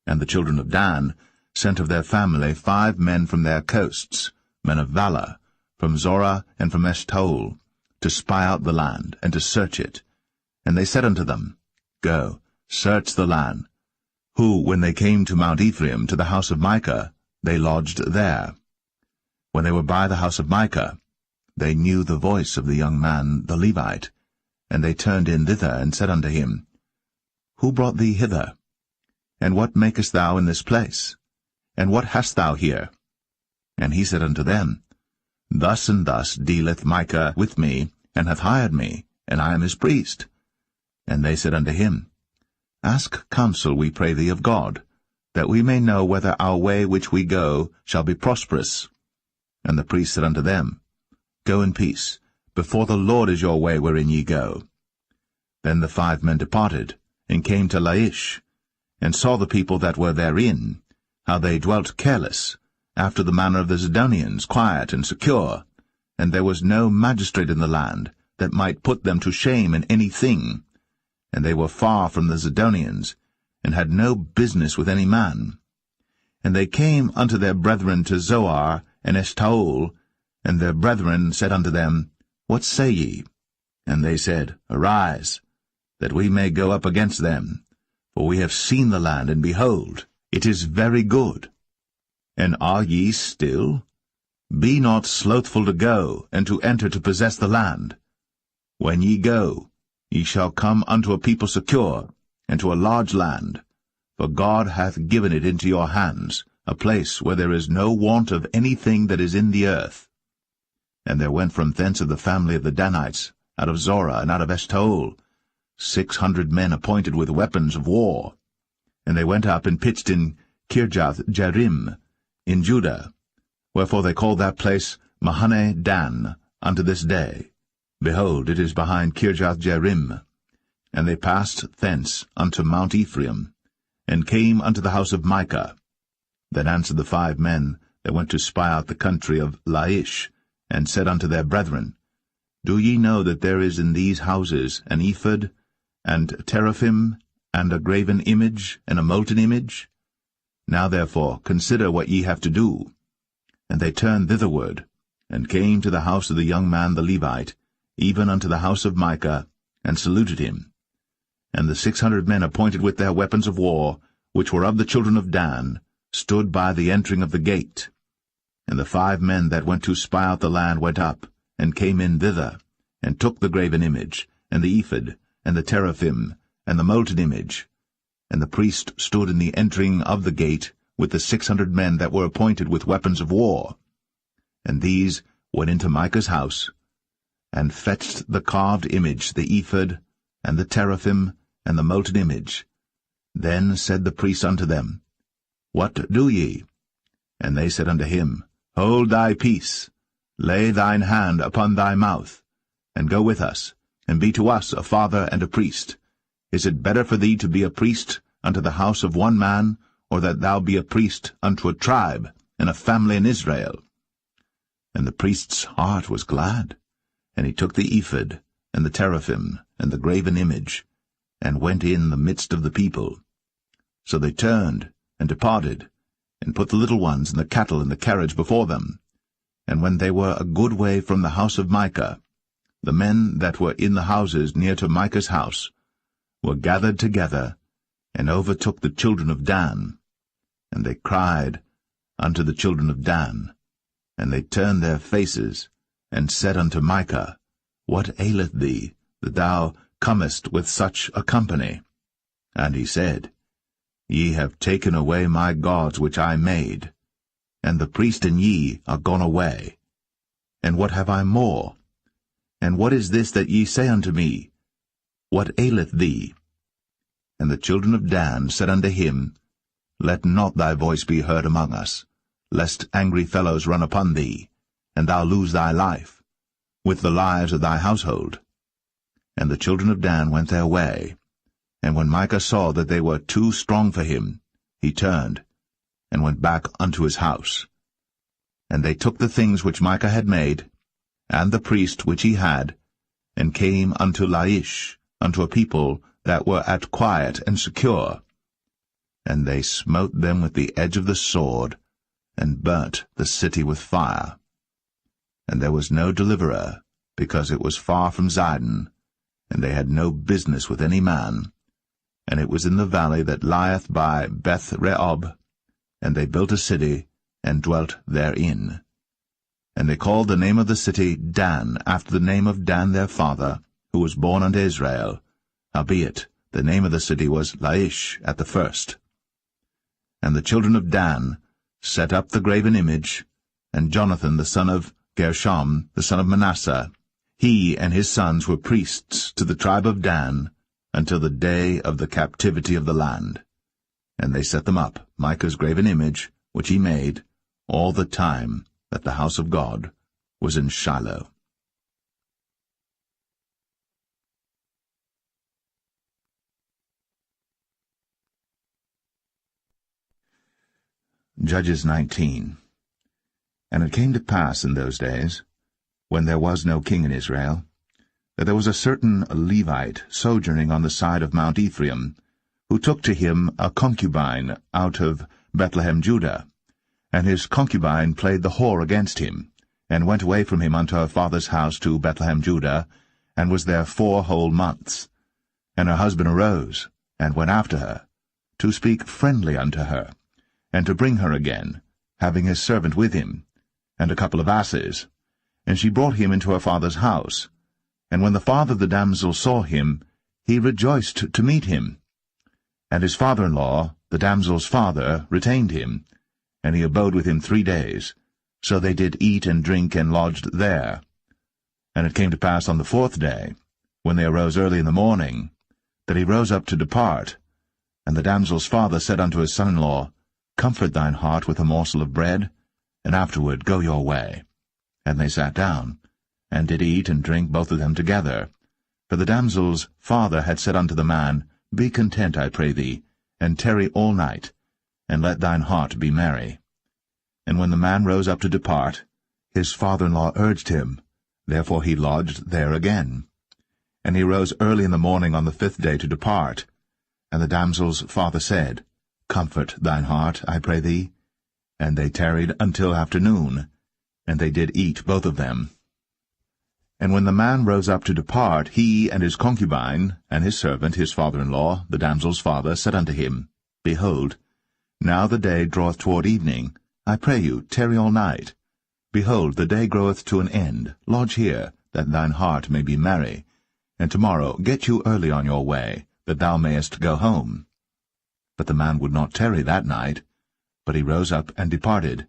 And the children of Dan sent of their family 5 men from their coasts, men of valor, from Zorah and from Eshtaol, to spy out the land, and to search it. And they said unto them, Go, search the land. Who, when they came to Mount Ephraim, to the house of Micah, they lodged there. When they were by the house of Micah, they knew the voice of the young man, the Levite, and they turned in thither, and said unto him, Who brought thee hither? And what makest thou in this place? And what hast thou here? And he said unto them, Thus and thus dealeth Micah with me, and hath hired me, and I am his priest. And they said unto him, Ask counsel, we pray thee, of God, that we may know whether our way which we go shall be prosperous. And the priest said unto them, Go in peace, before the Lord is your way wherein ye go. Then the 5 men departed, and came to Laish, and saw the people that were therein, how they dwelt careless, after the manner of the Zidonians, quiet and secure, and there was no magistrate in the land that might put them to shame in any thing, and they were far from the Zidonians, and had no business with any man. And they came unto their brethren to Zoar and Eshtaol, and their brethren said unto them, What say ye? And they said, Arise, that we may go up against them, for we have seen the land, and behold, it is very good. And are ye still? Be not slothful to go, and to enter to possess the land. When ye go, ye shall come unto a people secure, and to a large land, for God hath given it into your hands, a place where there is no want of anything that is in the earth. And there went from thence of the family of the Danites, out of Zorah and out of Eshtaol, 600 men appointed with weapons of war. And they went up and pitched in Kirjath-jearim, in Judah, wherefore they call that place Mahane Dan unto this day. Behold, it is behind Kirjath-jearim. And they passed thence unto Mount Ephraim, and came unto the house of Micah. Then answered the 5 men that went to spy out the country of Laish, and said unto their brethren, Do ye know that there is in these houses an ephod, and teraphim, and a graven image, and a molten image? Now therefore consider what ye have to do. And they turned thitherward, and came to the house of the young man the Levite, even unto the house of Micah, and saluted him. And the 600 men appointed with their weapons of war, which were of the children of Dan, stood by the entering of the gate. And the 5 men that went to spy out the land went up, and came in thither, and took the graven image, and the ephod, and the teraphim, and the molten image. And the priest stood in the entering of the gate with the 600 men that were appointed with weapons of war. And these went into Micah's house, and fetched the carved image, the ephod, and the teraphim, and the molten image. Then said the priest unto them, What do ye? And they said unto him, Hold thy peace, lay thine hand upon thy mouth, and go with us, and be to us a father and a priest. Is it better for thee to be a priest unto the house of one man, or that thou be a priest unto a tribe, and a family in Israel? And the priest's heart was glad, and he took the ephod, and the teraphim, and the graven image, and went in the midst of the people. So they turned, and departed, and put the little ones and the cattle in the carriage before them. And when they were a good way from the house of Micah, the men that were in the houses near to Micah's house were gathered together, and overtook the children of Dan. And they cried unto the children of Dan, and they turned their faces, and said unto Micah, What aileth thee, that thou comest with such a company? And he said, Ye have taken away my gods which I made, and the priest and ye are gone away. And what have I more? And what is this that ye say unto me? What aileth thee? And the children of Dan said unto him, Let not thy voice be heard among us, lest angry fellows run upon thee, and thou lose thy life, with the lives of thy household. And the children of Dan went their way. And when Micah saw that they were too strong for him, he turned, and went back unto his house. And they took the things which Micah had made, and the priest which he had, and came unto Laish, unto a people that were at quiet and secure. And they smote them with the edge of the sword, and burnt the city with fire. And there was no deliverer, because it was far from Zidon, and they had no business with any man. And it was in the valley that lieth by Beth-rehob, and they built a city, and dwelt therein. And they called the name of the city Dan, after the name of Dan their father, who was born unto Israel. Howbeit, the name of the city was Laish at the first. And the children of Dan set up the graven image, and Jonathan the son of Gershom, the son of Manasseh, He and his sons were priests to the tribe of Dan until the day of the captivity of the land. And they set them up, Micah's graven image, which he made, all the time that the house of God was in Shiloh. Judges 19. And it came to pass in those days, when there was no king in Israel, that there was a certain Levite sojourning on the side of Mount Ephraim, who took to him a concubine out of Bethlehem, Judah. And his concubine played the whore against him, and went away from him unto her father's house to Bethlehem, Judah, and was there 4 whole months. And her husband arose, and went after her, to speak friendly unto her, and to bring her again, having his servant with him, and a couple of asses. And she brought him into her father's house. And when the father of the damsel saw him, he rejoiced to meet him. And his father-in-law, the damsel's father, retained him, and he abode with him 3 days. So they did eat and drink and lodged there. And it came to pass on the 4th day, when they arose early in the morning, that he rose up to depart. And the damsel's father said unto his son-in-law, Comfort thine heart with a morsel of bread, and afterward go your way. And they sat down, and did eat and drink both of them together. For the damsel's father had said unto the man, Be content, I pray thee, and tarry all night, and let thine heart be merry. And when the man rose up to depart, his father-in-law urged him, therefore he lodged there again. And he rose early in the morning on the 5th day to depart. And the damsel's father said, Comfort thine heart, I pray thee. And they tarried until afternoon, and they did eat both of them. And when the man rose up to depart, he and his concubine, and his servant, his father-in-law, the damsel's father, said unto him, Behold, now the day draweth toward evening. I pray you, tarry all night. Behold, the day groweth to an end. Lodge here, that thine heart may be merry. And tomorrow get you early on your way, that thou mayest go home. But the man would not tarry that night, but he rose up and departed,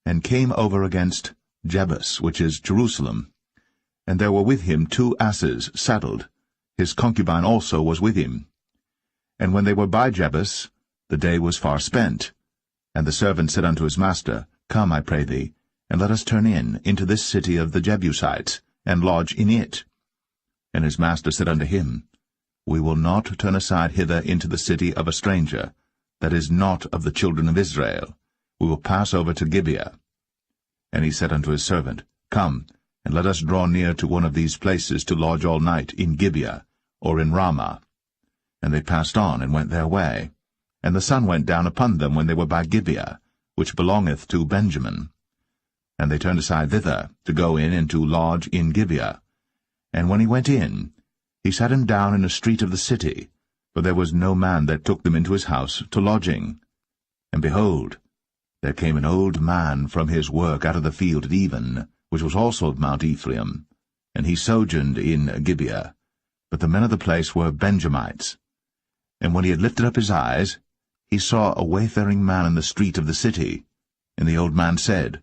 and came over against Jebus, which is Jerusalem. And there were with him 2 asses saddled. His concubine also was with him. And when they were by Jebus, the day was far spent. And the servant said unto his master, Come, I pray thee, and let us turn into this city of the Jebusites, and lodge in it. And his master said unto him, We will not turn aside hither into the city of a stranger, that is not of the children of Israel. We will pass over to Gibeah. And he said unto his servant, Come, and let us draw near to one of these places to lodge all night in Gibeah, or in Ramah. And they passed on, and went their way. And the sun went down upon them when they were by Gibeah, which belongeth to Benjamin. And they turned aside thither, to go in and to lodge in Gibeah. And when he went in, he sat him down in a street of the city, for there was no man that took them into his house to lodging. And behold, there came an old man from his work out of the field at even, which was also of Mount Ephraim, and he sojourned in Gibeah. But the men of the place were Benjamites. And when he had lifted up his eyes, he saw a wayfaring man in the street of the city. And the old man said,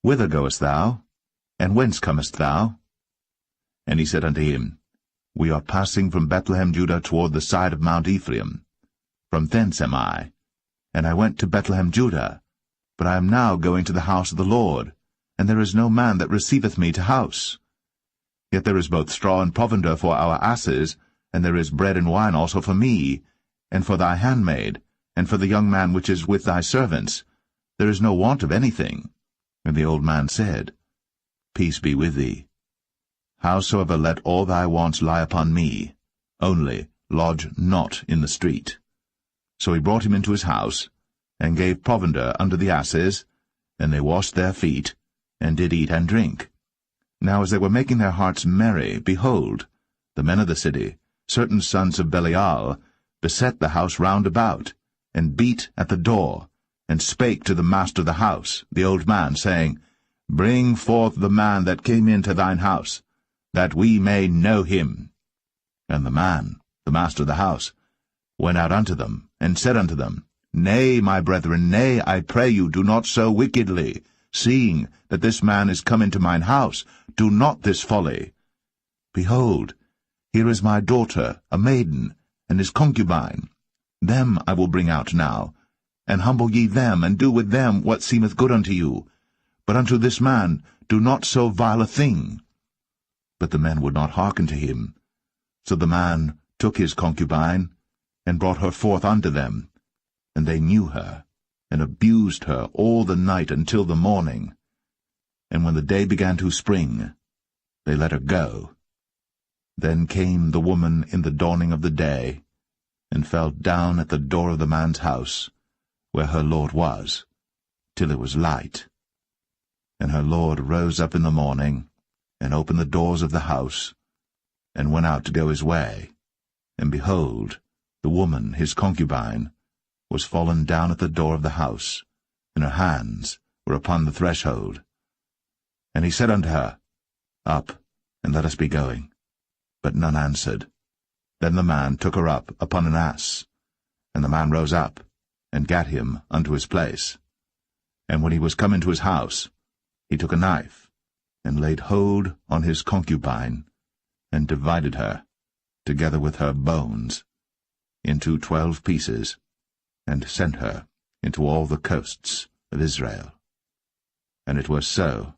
Whither goest thou? And whence comest thou? And he said unto him, We are passing from Bethlehem, Judah, toward the side of Mount Ephraim. From thence am I. And I went to Bethlehem, Judah. But I am now going to the house of the Lord, and there is no man that receiveth me to house. Yet there is both straw and provender for our asses, and there is bread and wine also for me, and for thy handmaid, and for the young man which is with thy servants. There is no want of anything. And the old man said, Peace be with thee. Howsoever let all thy wants lie upon me, only lodge not in the street. So he brought him into his house, and gave provender unto the asses, and they washed their feet, and did eat and drink. Now as they were making their hearts merry, behold, the men of the city, certain sons of Belial, beset the house round about, and beat at the door, and spake to the master of the house, the old man, saying, Bring forth the man that came into thine house, that we may know him. And the man, the master of the house, went out unto them, and said unto them, Nay, my brethren, nay, I pray you, do not so wickedly. Seeing that this man is come into mine house, do not this folly. Behold, here is my daughter, a maiden, and his concubine. Them I will bring out now, and humble ye them, and do with them what seemeth good unto you. But unto this man do not so vile a thing. But the men would not hearken to him. So the man took his concubine, and brought her forth unto them. And they knew her, and abused her all the night until the morning. And when the day began to spring, they let her go. Then came the woman in the dawning of the day, and fell down at the door of the man's house, where her lord was, till it was light. And her lord rose up in the morning, and opened the doors of the house, and went out to go his way. And behold, the woman, his concubine, was fallen down at the door of the house, and her hands were upon the threshold. And he said unto her, Up, and let us be going. But none answered. Then the man took her up upon an ass. And the man rose up, and gat him unto his place. And when he was come into his house, he took a knife, and laid hold on his concubine, and divided her, together with her bones, into 12 pieces, and sent her into all the coasts of Israel. And it was so,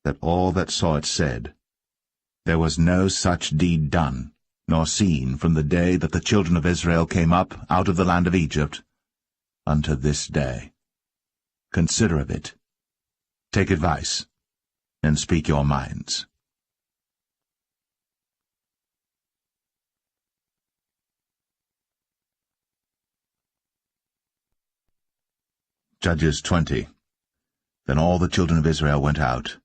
that all that saw it said, There was no such deed done, nor seen from the day that the children of Israel came up out of the land of Egypt, unto this day. Consider of it, take advice, and speak your minds. Judges 20. Then all the children of Israel went out,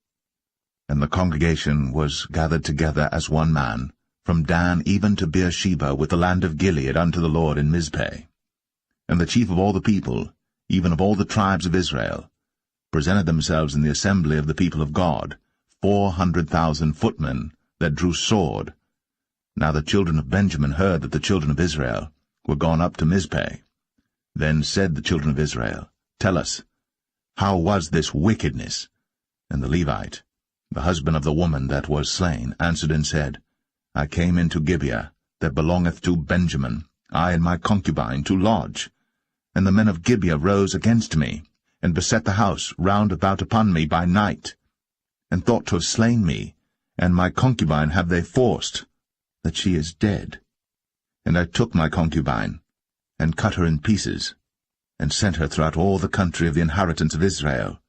and the congregation was gathered together as one man, from Dan even to Beersheba with the land of Gilead unto the Lord in Mizpeh. And the chief of all the people, even of all the tribes of Israel, presented themselves in the assembly of the people of God, 400,000 footmen that drew sword. Now the children of Benjamin heard that the children of Israel were gone up to Mizpeh. Then said the children of Israel, Tell us, how was this wickedness? And the Levite, the husband of the woman that was slain, answered and said, I came into Gibeah, that belongeth to Benjamin, I and my concubine, to lodge. And the men of Gibeah rose against me, and beset the house round about upon me by night, and thought to have slain me, and my concubine have they forced, that she is dead. And I took my concubine, and cut her in pieces, and sent her throughout all the country of the inheritance of Israel,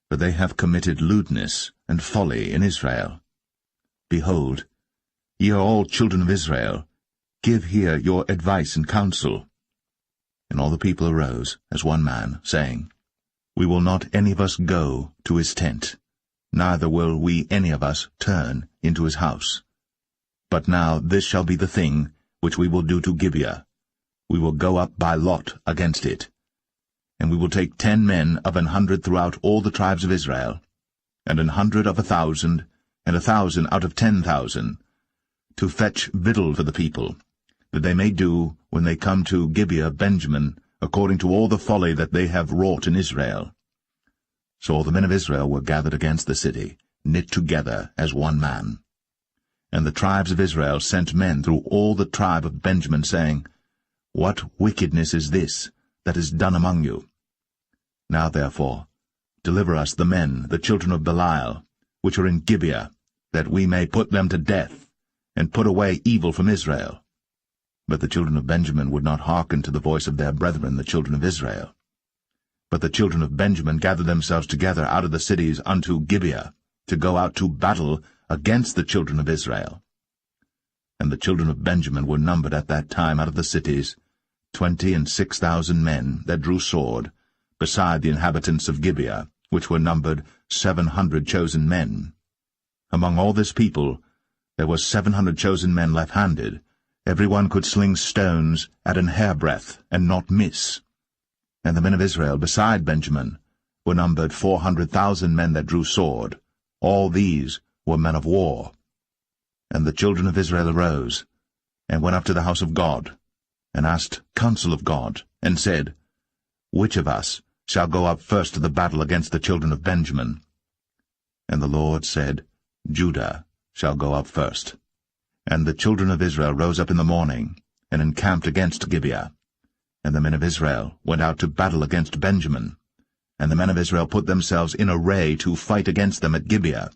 for they have committed lewdness and folly in Israel. Behold, ye are all children of Israel, give here your advice and counsel. And all the people arose as one man, saying, We will not any of us go to his tent, neither will we any of us turn into his house. But now this shall be the thing which we will do to Gibeah. We will go up by lot against it. And we will take 10 men of 100 throughout all the tribes of Israel, and 100 of 1,000, and 1,000 out of 10,000, to fetch victual for the people, that they may do, when they come to Gibeah Benjamin, according to all the folly that they have wrought in Israel. So all the men of Israel were gathered against the city, knit together as one man. And the tribes of Israel sent men through all the tribe of Benjamin, saying, What wickedness is this that is done among you? Now therefore, deliver us the men, the children of Belial, which are in Gibeah, that we may put them to death, and put away evil from Israel. But the children of Benjamin would not hearken to the voice of their brethren, the children of Israel. But the children of Benjamin gathered themselves together out of the cities unto Gibeah, to go out to battle against the children of Israel. And the children of Benjamin were numbered at that time out of the cities 26,000 men that drew sword, beside the inhabitants of Gibeah, which were numbered 700 chosen men. Among all this people there were 700 chosen men left-handed. Every one could sling stones at an hairbreadth, and not miss. And the men of Israel beside Benjamin were numbered 400,000 men that drew sword. All these were men of war. And the children of Israel arose, and went up to the house of God, and asked counsel of God, and said, Which of us shall go up first to the battle against the children of Benjamin? And the Lord said, Judah shall go up first. And the children of Israel rose up in the morning, and encamped against Gibeah. And the men of Israel went out to battle against Benjamin. And the men of Israel put themselves in array to fight against them at Gibeah.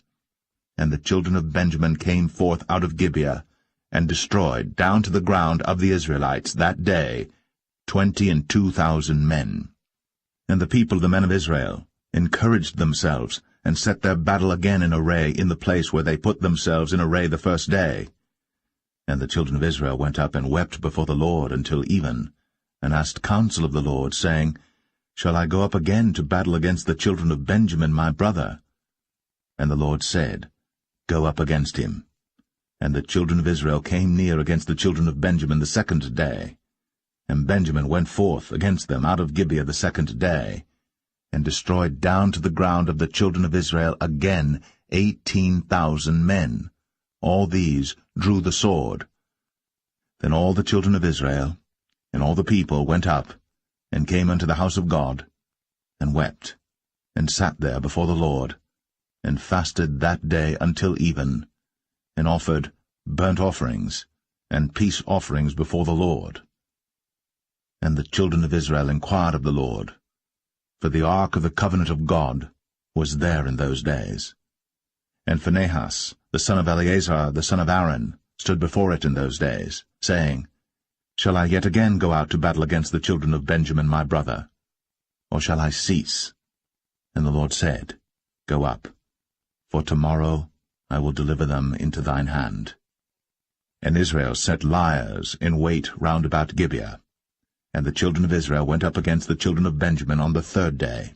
And the children of Benjamin came forth out of Gibeah, and destroyed down to the ground of the Israelites that day 22,000 men. And the people, the men of Israel, encouraged themselves, and set their battle again in array in the place where they put themselves in array the first day. And the children of Israel went up and wept before the Lord until even, and asked counsel of the Lord, saying, Shall I go up again to battle against the children of Benjamin my brother? And the Lord said, Go up against him. And the children of Israel came near against the children of Benjamin the second day. And Benjamin went forth against them out of Gibeah the second day, and destroyed down to the ground of the children of Israel again 18,000 men. All these drew the sword. Then all the children of Israel and all the people went up, and came unto the house of God, and wept, and sat there before the Lord, and fasted that day until even, and offered burnt offerings and peace offerings before the Lord. And the children of Israel inquired of the Lord, for the ark of the covenant of God was there in those days. And Phinehas, the son of Eleazar, the son of Aaron, stood before it in those days, saying, Shall I yet again go out to battle against the children of Benjamin my brother? Or shall I cease? And the Lord said, Go up, for tomorrow I will deliver them into thine hand. And Israel set liers in wait round about Gibeah. And the children of Israel went up against the children of Benjamin on the third day,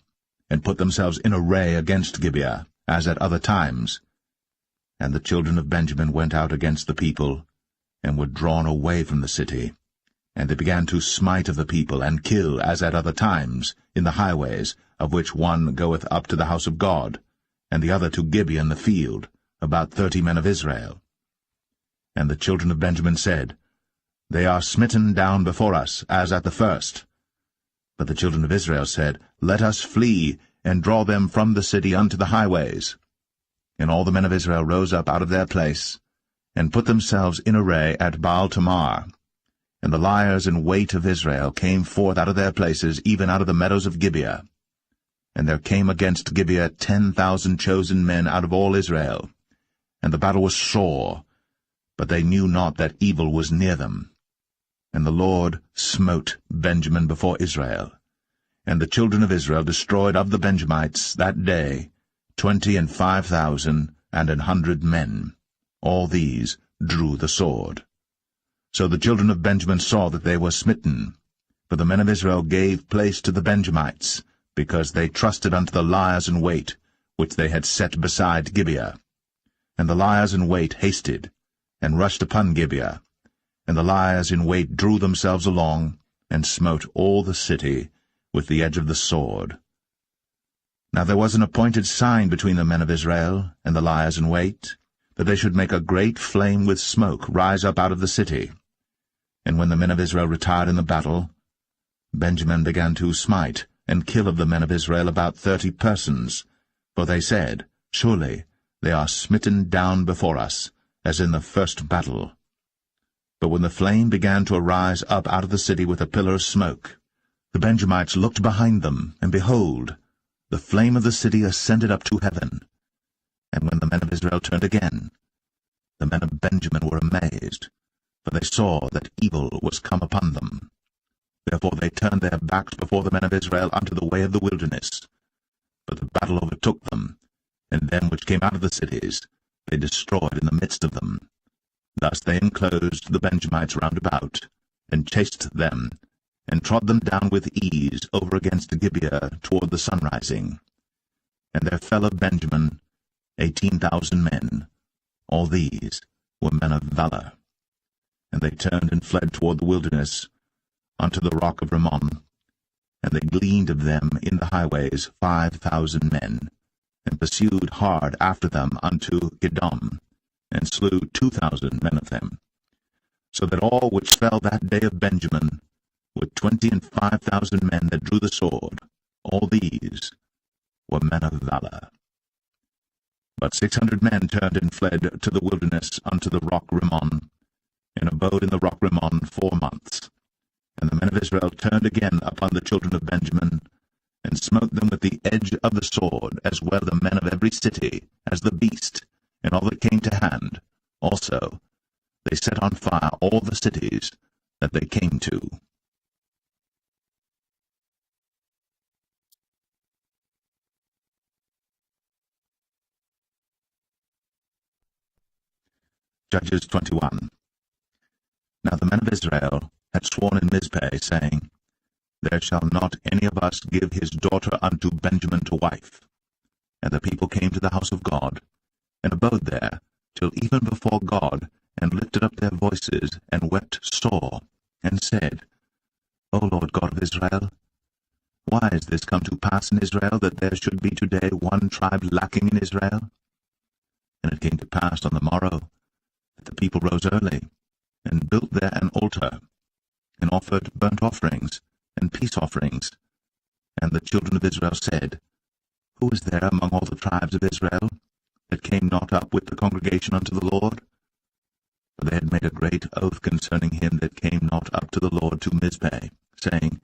and put themselves in array against Gibeah, as at other times. And the children of Benjamin went out against the people, and were drawn away from the city. And they began to smite of the people, and kill, as at other times, in the highways, of which one goeth up to the house of God, and the other to Gibeah in the field, about 30 men of Israel. And the children of Benjamin said, They are smitten down before us, as at the first. But the children of Israel said, Let us flee, and draw them from the city unto the highways. And all the men of Israel rose up out of their place, and put themselves in array at Baal-Tamar. And the liers in wait of Israel came forth out of their places, even out of the meadows of Gibeah. And there came against Gibeah 10,000 chosen men out of all Israel. And the battle was sore, but they knew not that evil was near them. And the Lord smote Benjamin before Israel. And the children of Israel destroyed of the Benjamites that day 25,100 men. All these drew the sword. So the children of Benjamin saw that they were smitten. For the men of Israel gave place to the Benjamites, because they trusted unto the liers in wait, which they had set beside Gibeah. And the liers in wait hasted, and rushed upon Gibeah. And the liers in wait drew themselves along, and smote all the city with the edge of the sword. Now there was an appointed sign between the men of Israel and the liers in wait, that they should make a great flame with smoke rise up out of the city. And when the men of Israel retired in the battle, Benjamin began to smite and kill of the men of Israel about 30 persons. For they said, Surely they are smitten down before us, as in the first battle. But when the flame began to arise up out of the city with a pillar of smoke, the Benjamites looked behind them, and behold, the flame of the city ascended up to heaven. And when the men of Israel turned again, the men of Benjamin were amazed, for they saw that evil was come upon them. Therefore they turned their backs before the men of Israel unto the way of the wilderness. But the battle overtook them, and them which came out of the cities they destroyed in the midst of them. Thus they enclosed the Benjamites round about, and chased them, and trod them down with ease over against Gibeah toward the sunrising. And there fell of Benjamin 18,000 men. All these were men of valor. And they turned and fled toward the wilderness, unto the rock of Rimmon. And they gleaned of them in the highways 5,000 men, and pursued hard after them unto Gidom, and slew 2,000 men of them. So that all which fell that day of Benjamin were 25,000 men that drew the sword. All these were men of valor. But 600 men turned and fled to the wilderness unto the rock Rimmon, and abode in the rock Rimmon 4 months. And the men of Israel turned again upon the children of Benjamin, and smote them with the edge of the sword, as well the men of every city as the beast, and all that came to hand. Also they set on fire all the cities that they came to. Judges 21. Now the men of Israel had sworn in Mizpeh, saying, There shall not any of us give his daughter unto Benjamin to wife. And the people came to the house of God, and abode there till even before God, and lifted up their voices, and wept sore, and said, O Lord God of Israel, why is this come to pass in Israel, that there should be today one tribe lacking in Israel? And it came to pass on the morrow, that the people rose early, and built there an altar, and offered burnt offerings, and peace offerings. And the children of Israel said, Who is there among all the tribes of Israel, that came not up with the congregation unto the Lord? For they had made a great oath concerning him that came not up to the Lord to Mizpeh, saying,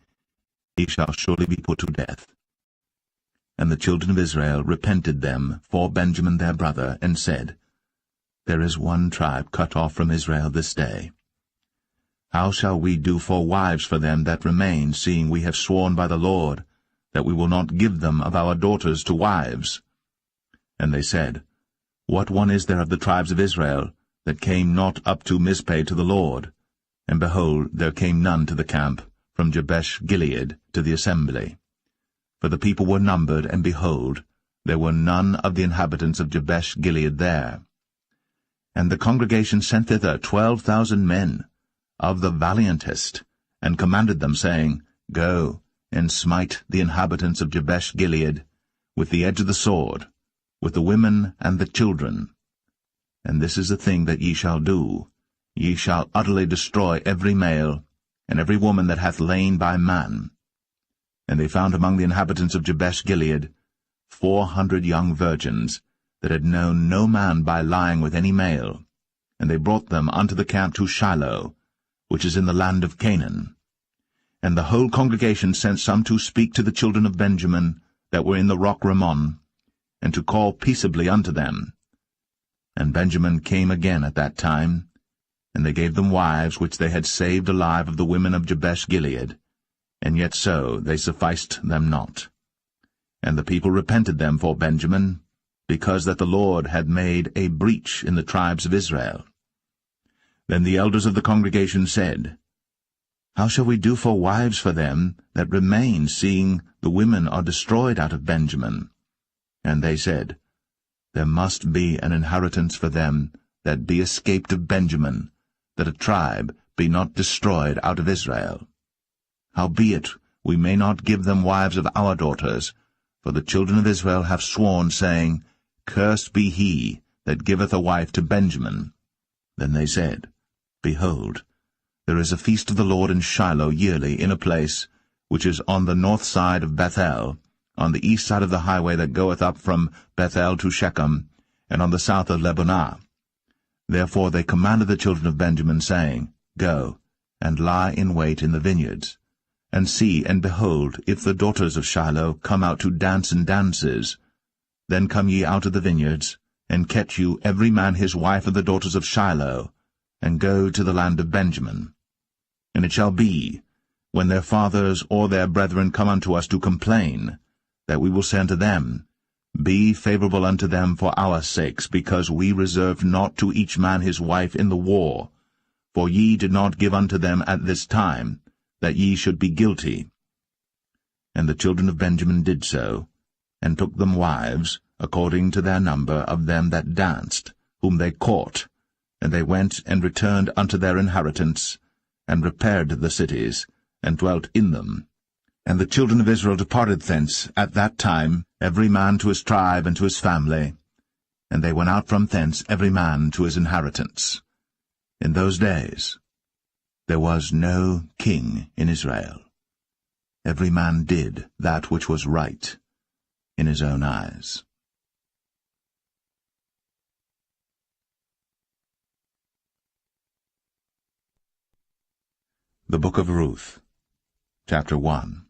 He shall surely be put to death. And the children of Israel repented them for Benjamin their brother, and said, There is one tribe cut off from Israel this day. How shall we do for wives for them that remain, seeing we have sworn by the Lord, that we will not give them of our daughters to wives? And they said, What one is there of the tribes of Israel, that came not up to Mizpeh to the Lord? And behold, there came none to the camp, from Jabesh Gilead to the assembly. For the people were numbered, and behold, there were none of the inhabitants of Jabesh Gilead there. And the congregation sent thither 12,000 men, of the valiantest, and commanded them, saying, Go, and smite the inhabitants of Jabesh Gilead, with the edge of the sword, with the women and the children. And this is the thing that ye shall do. Ye shall utterly destroy every male, and every woman that hath lain by man. And they found among the inhabitants of Jabesh Gilead 400 young virgins, that had known no man by lying with any male. And they brought them unto the camp to Shiloh, which is in the land of Canaan. And the whole congregation sent some to speak to the children of Benjamin, that were in the rock Rimmon, and to call peaceably unto them. And Benjamin came again at that time, and they gave them wives which they had saved alive of the women of Jabesh Gilead, and yet so they sufficed them not. And the people repented them for Benjamin, because that the Lord had made a breach in the tribes of Israel. Then the elders of the congregation said, How shall we do for wives for them that remain, seeing the women are destroyed out of Benjamin? And they said, There must be an inheritance for them that be escaped of Benjamin, that a tribe be not destroyed out of Israel. Howbeit we may not give them wives of our daughters, for the children of Israel have sworn, saying, Cursed be he that giveth a wife to Benjamin. Then they said, Behold, there is a feast of the Lord in Shiloh yearly, in a place which is on the north side of Bethel, on the east side of the highway that goeth up from Bethel to Shechem, and on the south of Lebonah. Therefore they commanded the children of Benjamin, saying, Go, and lie in wait in the vineyards, and see, and behold, if the daughters of Shiloh come out to dance in dances, then come ye out of the vineyards, and catch you every man his wife of the daughters of Shiloh, and go to the land of Benjamin. And it shall be, when their fathers or their brethren come unto us to complain, that we will say unto them, Be favorable unto them for our sakes, because we reserved not to each man his wife in the war, for ye did not give unto them at this time, that ye should be guilty. And the children of Benjamin did so, and took them wives, according to their number of them that danced, whom they caught, and they went and returned unto their inheritance, and repaired the cities, and dwelt in them. And the children of Israel departed thence at that time, every man to his tribe and to his family, and they went out from thence every man to his inheritance. In those days there was no king in Israel. Every man did that which was right in his own eyes. The Book of Ruth, Chapter 1.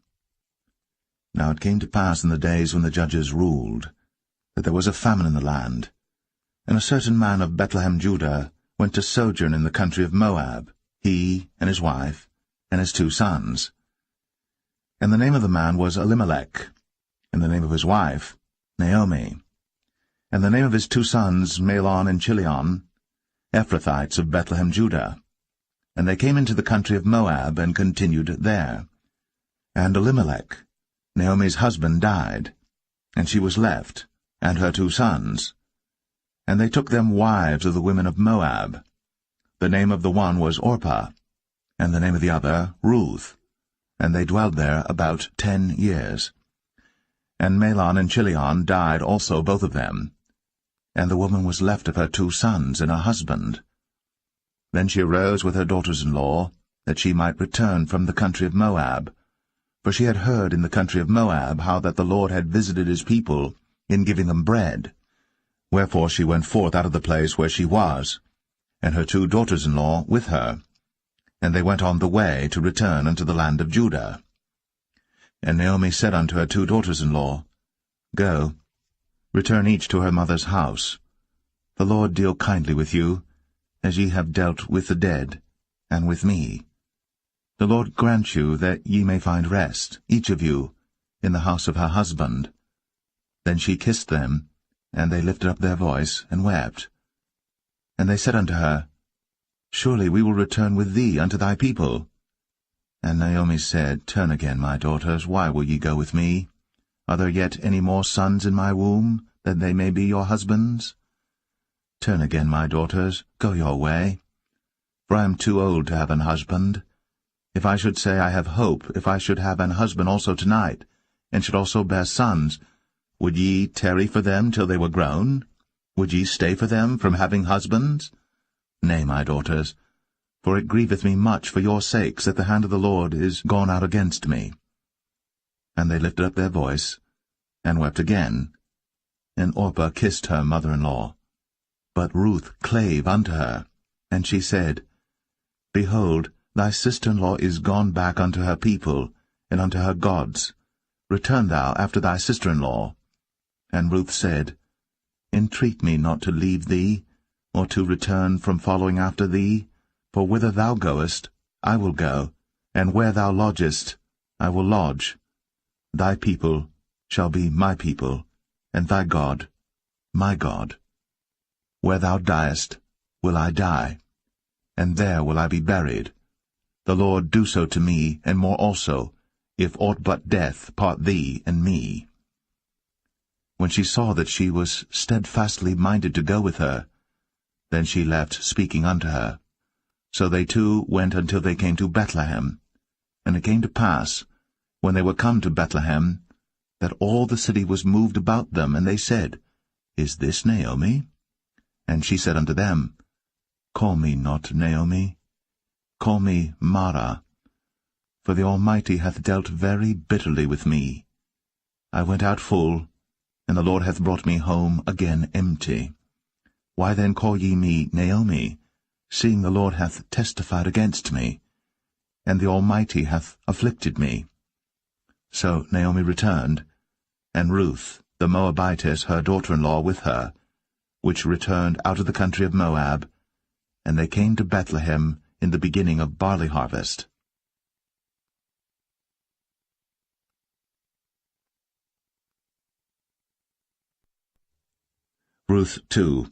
Now it came to pass in the days when the judges ruled, that there was a famine in the land, and a certain man of Bethlehem, Judah, went to sojourn in the country of Moab, he and his wife, and his 2 sons. And the name of the man was Elimelech, and the name of his wife Naomi, and the name of his 2 sons Mahlon and Chilion, Ephrathites of Bethlehem, Judah. And they came into the country of Moab, and continued there. And Elimelech, Naomi's husband, died, and she was left, and her 2 sons. And they took them wives of the women of Moab. The name of the one was Orpah, and the name of the other Ruth, and they dwelled there about 10 years. And Mahlon and Chilion died also, both of them, and the woman was left of her 2 sons and her husband. Then she arose with her daughters-in-law, that she might return from the country of Moab, for she had heard in the country of Moab how that the Lord had visited his people in giving them bread. Wherefore she went forth out of the place where she was, and her 2 daughters-in-law with her, and they went on the way to return unto the land of Judah. And Naomi said unto her 2 daughters-in-law, Go, return each to her mother's house. The Lord deal kindly with you, as ye have dealt with the dead, and with me. The Lord grant you that ye may find rest, each of you, in the house of her husband. Then she kissed them, and they lifted up their voice, and wept. And they said unto her, Surely we will return with thee unto thy people. And Naomi said, Turn again, my daughters, why will ye go with me? Are there yet any more sons in my womb, that they may be your husbands? Turn again, my daughters, go your way. For I am too old to have an husband. If I should say I have hope, if I should have an husband also tonight, and should also bear sons, would ye tarry for them till they were grown? Would ye stay for them from having husbands? Nay, my daughters, for it grieveth me much for your sakes that the hand of the Lord is gone out against me. And they lifted up their voice, and wept again. And Orpah kissed her mother-in-law. But Ruth clave unto her, and she said, Behold, thy sister-in-law is gone back unto her people, and unto her gods. Return thou after thy sister-in-law. And Ruth said, Entreat me not to leave thee, or to return from following after thee, for whither thou goest, I will go, and where thou lodgest, I will lodge. Thy people shall be my people, and thy God my God. Where thou diest will I die, and there will I be buried. The Lord do so to me, and more also, if aught but death part thee and me. When she saw that she was steadfastly minded to go with her, then she left speaking unto her. So they 2 went until they came to Bethlehem. And it came to pass, when they were come to Bethlehem, that all the city was moved about them, and they said, Is this Naomi? And she said unto them, Call me not Naomi, call me Mara, for the Almighty hath dealt very bitterly with me. I went out full, and the Lord hath brought me home again empty. Why then call ye me Naomi, seeing the Lord hath testified against me, and the Almighty hath afflicted me? So Naomi returned, and Ruth the Moabitess her daughter-in-law with her, which returned out of the country of Moab, and they came to Bethlehem in the beginning of barley harvest. Ruth 2.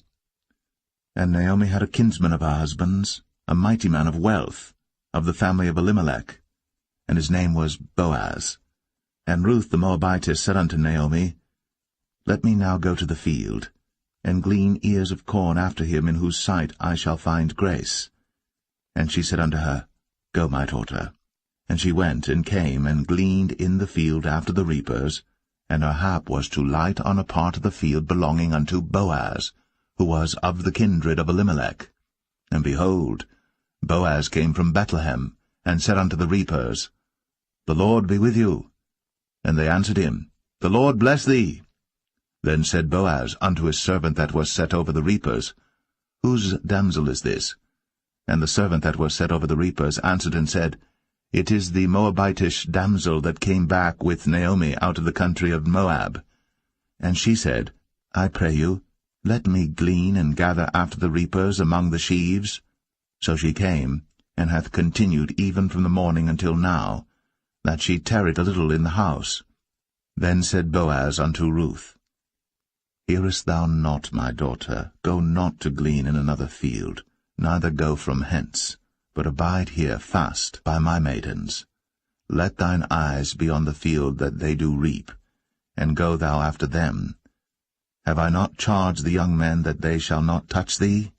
And Naomi had a kinsman of her husband's, a mighty man of wealth, of the family of Elimelech, and his name was Boaz. And Ruth the Moabitess said unto Naomi, Let me now go to the field, and glean ears of corn after him in whose sight I shall find grace. And she said unto her, Go, my daughter. And she went and came and gleaned in the field after the reapers, and her hap was to light on a part of the field belonging unto Boaz, who was of the kindred of Elimelech. And behold, Boaz came from Bethlehem, and said unto the reapers, The Lord be with you. And they answered him, The Lord bless thee. Then said Boaz unto his servant that was set over the reapers, Whose damsel is this? And the servant that was set over the reapers answered and said, It is the Moabitish damsel that came back with Naomi out of the country of Moab. And she said, I pray you, let me glean and gather after the reapers among the sheaves. So she came, and hath continued even from the morning until now, that she tarried a little in the house. Then said Boaz unto Ruth, Hearest thou not, my daughter? Go not to glean in another field, neither go from hence, but abide here fast by my maidens. Let thine eyes be on the field that they do reap, and go thou after them. Have I not charged the young men that they shall not touch thee?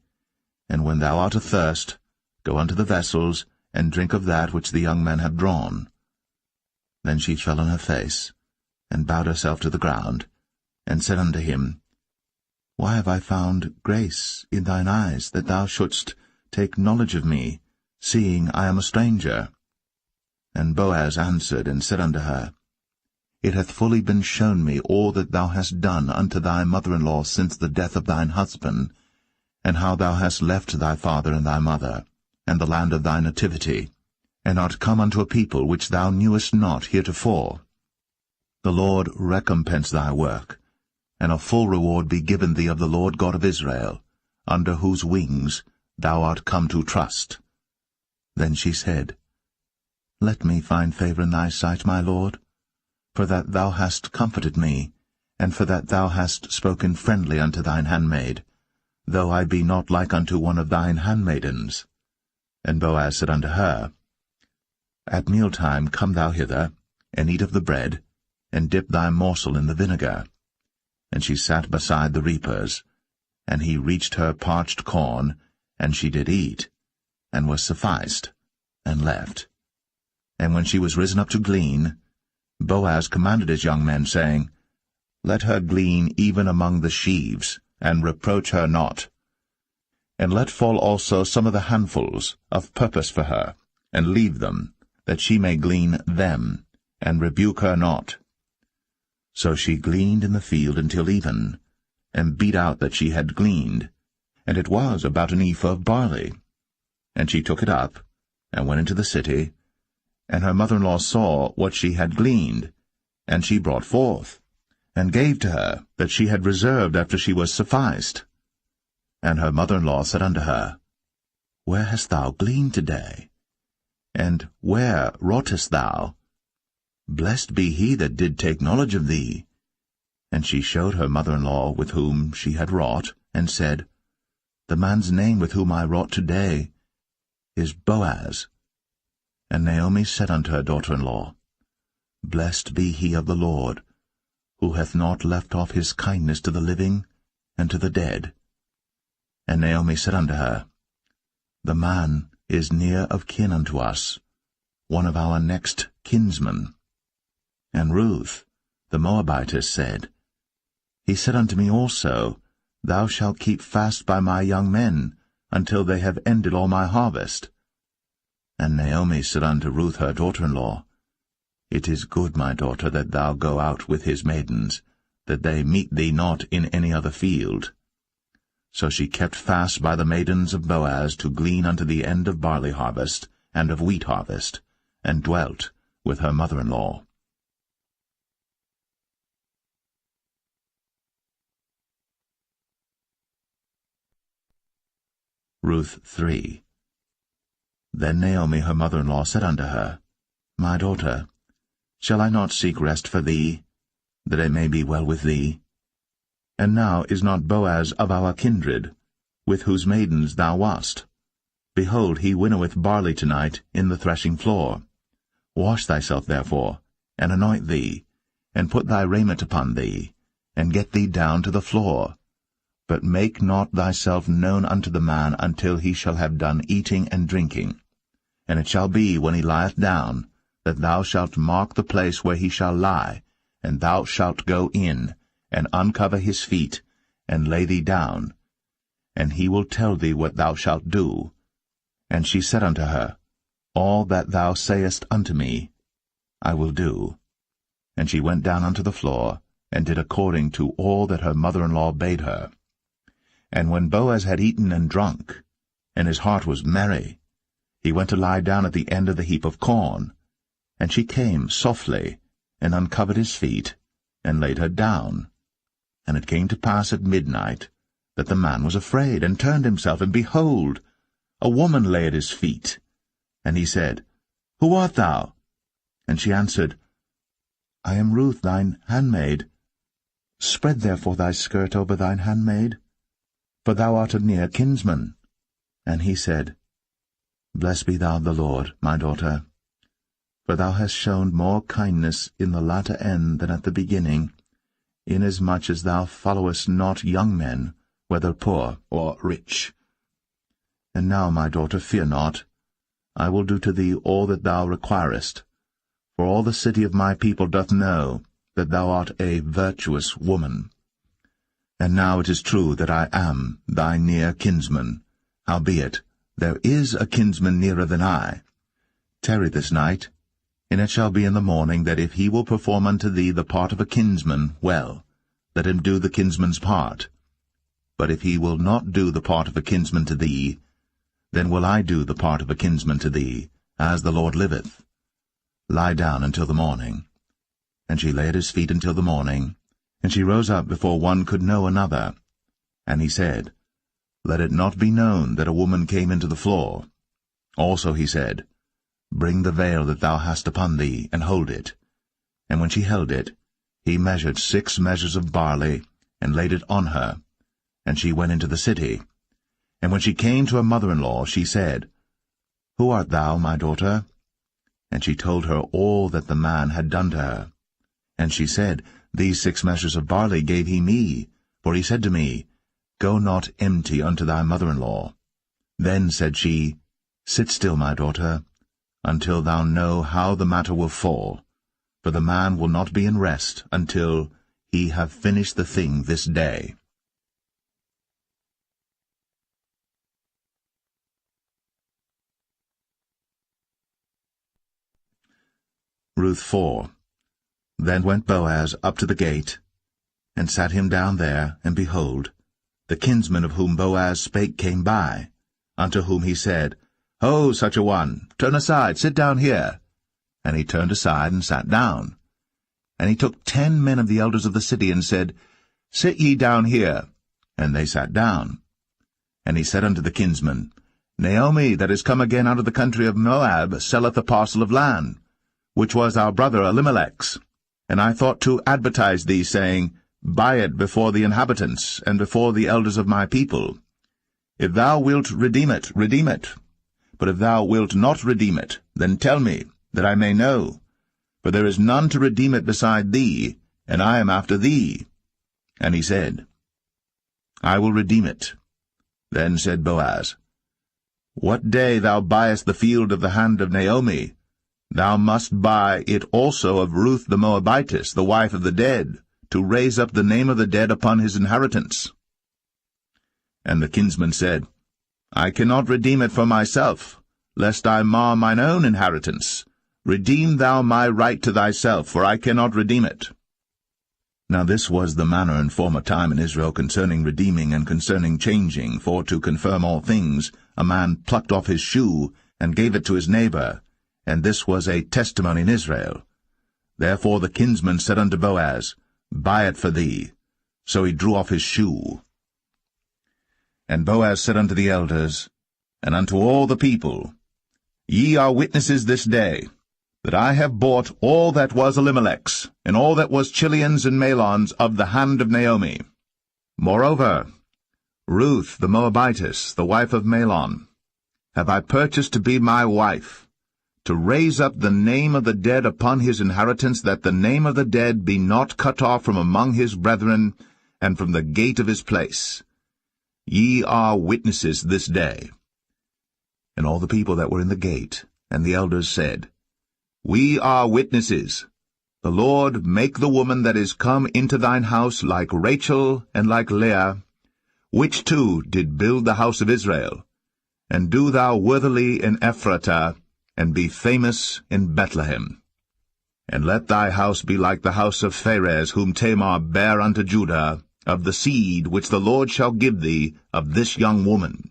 And when thou art athirst, go unto the vessels, and drink of that which the young men have drawn. Then she fell on her face, and bowed herself to the ground, and said unto him, Why have I found grace in thine eyes, that thou shouldst take knowledge of me, seeing I am a stranger? And Boaz answered and said unto her, It hath fully been shown me all that thou hast done unto thy mother-in-law since the death of thine husband, and how thou hast left thy father and thy mother, and the land of thy nativity, and art come unto a people which thou knewest not heretofore. The Lord recompense thy work, and a full reward be given thee of the Lord God of Israel, under whose wings thou art come to trust. Then she said, Let me find favor in thy sight, my Lord, for that thou hast comforted me, and for that thou hast spoken friendly unto thine handmaid, though I be not like unto one of thine handmaidens. And Boaz said unto her, At mealtime come thou hither, and eat of the bread, and dip thy morsel in the vinegar. And she sat beside the reapers, and he reached her parched corn, and she did eat, and was sufficed, and left. And when she was risen up to glean, Boaz commanded his young men, saying, Let her glean even among the sheaves, and reproach her not. And let fall also some of the handfuls of purpose for her, and leave them, that she may glean them, and rebuke her not. So she gleaned in the field until even, and beat out that she had gleaned, and it was about an ephah of barley. And she took it up, and went into the city, and her mother-in-law saw what she had gleaned, and she brought forth, and gave to her that she had reserved after she was sufficed. And her mother-in-law said unto her, Where hast thou gleaned today? And where wroughtest thou? Blessed be he that did take knowledge of thee. And she showed her mother-in-law with whom she had wrought, and said, The man's name with whom I wrought today is Boaz. And Naomi said unto her daughter-in-law, Blessed be he of the Lord, who hath not left off his kindness to the living and to the dead. And Naomi said unto her, The man is near of kin unto us, one of our next kinsmen. And Ruth, the Moabitess, said, He said unto me also, Thou shalt keep fast by my young men, until they have ended all my harvest. And Naomi said unto Ruth her daughter-in-law, It is good, my daughter, that thou go out with his maidens, that they meet thee not in any other field. So she kept fast by the maidens of Boaz to glean unto the end of barley harvest and of wheat harvest, and dwelt with her mother-in-law. Ruth 3. Then Naomi her mother-in-law said unto her, My daughter, shall I not seek rest for thee, that it may be well with thee? And now is not Boaz of our kindred, with whose maidens thou wast? Behold, he winnoweth barley tonight in the threshing floor. Wash thyself therefore, and anoint thee, and put thy raiment upon thee, and get thee down to the floor. But make not thyself known unto the man until he shall have done eating and drinking. And it shall be, when he lieth down, that thou shalt mark the place where he shall lie, and thou shalt go in, and uncover his feet, and lay thee down. And he will tell thee what thou shalt do. And she said unto her, All that thou sayest unto me, I will do. And she went down unto the floor, and did according to all that her mother-in-law bade her. And when Boaz had eaten and drunk, and his heart was merry, he went to lie down at the end of the heap of corn. And she came softly, and uncovered his feet, and laid her down. And it came to pass at midnight, that the man was afraid, and turned himself, and behold, a woman lay at his feet. And he said, Who art thou? And she answered, I am Ruth thine handmaid. Spread therefore thy skirt over thine handmaid, for thou art a near kinsman. And he said, Blessed be thou of the Lord, my daughter, for thou hast shown more kindness in the latter end than at the beginning, inasmuch as thou followest not young men, whether poor or rich. And now, my daughter, fear not. I will do to thee all that thou requirest, for all the city of my people doth know that thou art a virtuous woman. And now it is true that I am thy near kinsman, howbeit there is a kinsman nearer than I. Tarry this night, and it shall be in the morning that if he will perform unto thee the part of a kinsman, well, let him do the kinsman's part. But if he will not do the part of a kinsman to thee, then will I do the part of a kinsman to thee, as the Lord liveth. Lie down until the morning. And she lay at his feet until the morning, and she rose up before one could know another. And he said, Let it not be known that a woman came into the floor. Also he said, Bring the veil that thou hast upon thee, and hold it. And when she held it, he measured 6 measures of barley, and laid it on her. And she went into the city. And when she came to her mother-in-law, she said, Who art thou, my daughter? And she told her all that the man had done to her. And she said, These 6 measures of barley gave he me, for he said to me, Go not empty unto thy mother-in-law. Then said she, Sit still, my daughter, until thou know how the matter will fall, for the man will not be in rest until he have finished the thing this day. Ruth 4. Then went Boaz up to the gate, and sat him down there, and behold, the kinsman of whom Boaz spake came by, unto whom he said, Ho, such a one, turn aside, sit down here. And he turned aside, and sat down. And he took 10 men of the elders of the city, and said, Sit ye down here. And they sat down. And he said unto the kinsman, Naomi, that is come again out of the country of Moab, selleth a parcel of land, which was our brother Elimelech's. And I thought to advertise thee, saying, Buy it before the inhabitants, and before the elders of my people. If thou wilt redeem it, redeem it. But if thou wilt not redeem it, then tell me, that I may know. For there is none to redeem it beside thee, and I am after thee. And he said, I will redeem it. Then said Boaz, What day thou buyest the field of the hand of Naomi, thou must buy it also of Ruth the Moabitess, the wife of the dead, to raise up the name of the dead upon his inheritance. And the kinsman said, I cannot redeem it for myself, lest I mar mine own inheritance. Redeem thou my right to thyself, for I cannot redeem it. Now this was the manner in former time in Israel concerning redeeming and concerning changing, for to confirm all things, a man plucked off his shoe, and gave it to his neighbor, and this was a testimony in Israel. Therefore the kinsman said unto Boaz, Buy it for thee. So he drew off his shoe. And Boaz said unto the elders, and unto all the people, Ye are witnesses this day, that I have bought all that was Elimelech's, and all that was Chilion's and Mahlon's of the hand of Naomi. Moreover, Ruth the Moabitess, the wife of Mahlon, have I purchased to be my wife, to raise up the name of the dead upon his inheritance, that the name of the dead be not cut off from among his brethren, and from the gate of his place. Ye are witnesses this day. And all the people that were in the gate, and the elders said, We are witnesses. The Lord make the woman that is come into thine house like Rachel and like Leah, which two did build the house of Israel. And do thou worthily in Ephratah, and be famous in Bethlehem. And let thy house be like the house of Pharez, whom Tamar bare unto Judah, of the seed which the Lord shall give thee of this young woman.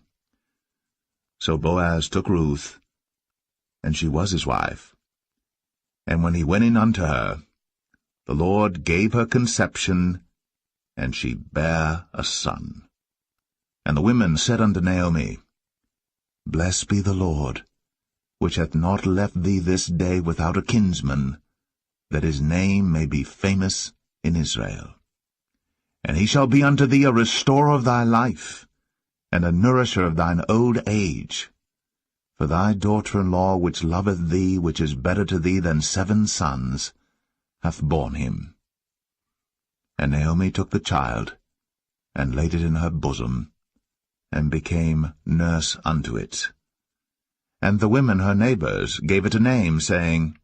So Boaz took Ruth, and she was his wife. And when he went in unto her, the Lord gave her conception, and she bare a son. And the women said unto Naomi, Blessed be the Lord, which hath not left thee this day without a kinsman, that his name may be famous in Israel. And he shall be unto thee a restorer of thy life, and a nourisher of thine old age. For thy daughter-in-law, which loveth thee, which is better to thee than 7 sons, hath borne him. And Naomi took the child, and laid it in her bosom, and became nurse unto it. And the women her neighbors gave it a name, saying,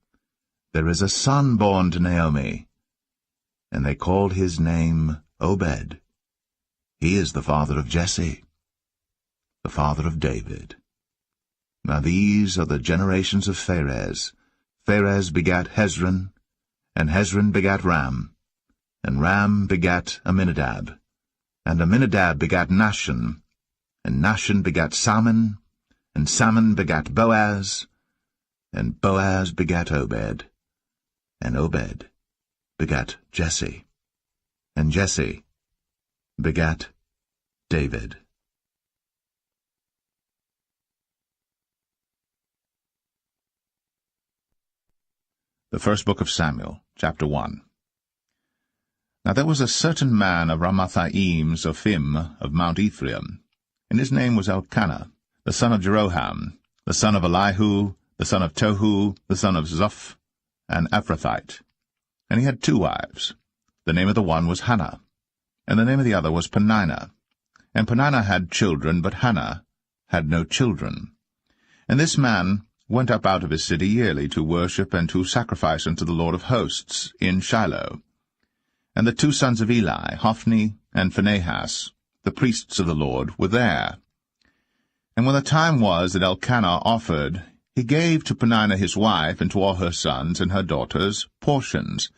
There is a son born to Naomi. And they called his name Obed. He is the father of Jesse, the father of David. Now these are the generations of Pharez. Pharez begat Hezron, and Hezron begat Ram, and Ram begat Amminadab, and Amminadab begat Nahshon, and Nahshon begat Salmon, and Salmon begat Boaz, and Boaz begat Obed, and Obed begat Jesse, and Jesse begat David. The first book of Samuel, chapter 1. Now there was a certain man of Ramathaim Zophim of Mount Ephraim, and his name was Elkanah, the son of Jeroham, the son of Elihu, the son of Tohu, the son of Zoph, an Ephrathite. And he had 2 wives. The name of the one was Hannah, and the name of the other was Peninnah. And Peninnah had children, but Hannah had no children. And this man went up out of his city yearly to worship and to sacrifice unto the Lord of hosts in Shiloh. And the 2 sons of Eli, Hophni and Phinehas, the priests of the Lord, were there. And when the time was that Elkanah offered, he gave to Peninnah his wife and to all her sons and her daughters portions.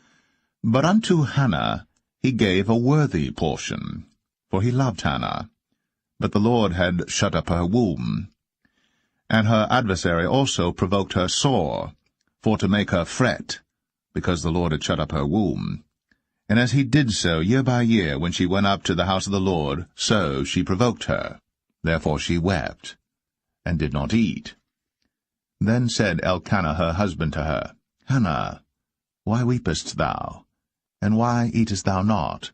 But unto Hannah he gave a worthy portion, for he loved Hannah. But the Lord had shut up her womb. And her adversary also provoked her sore, for to make her fret, because the Lord had shut up her womb. And as he did so year by year, when she went up to the house of the Lord, so she provoked her. Therefore she wept, and did not eat. Then said Elkanah her husband to her, Hannah, why weepest thou? And why eatest thou not?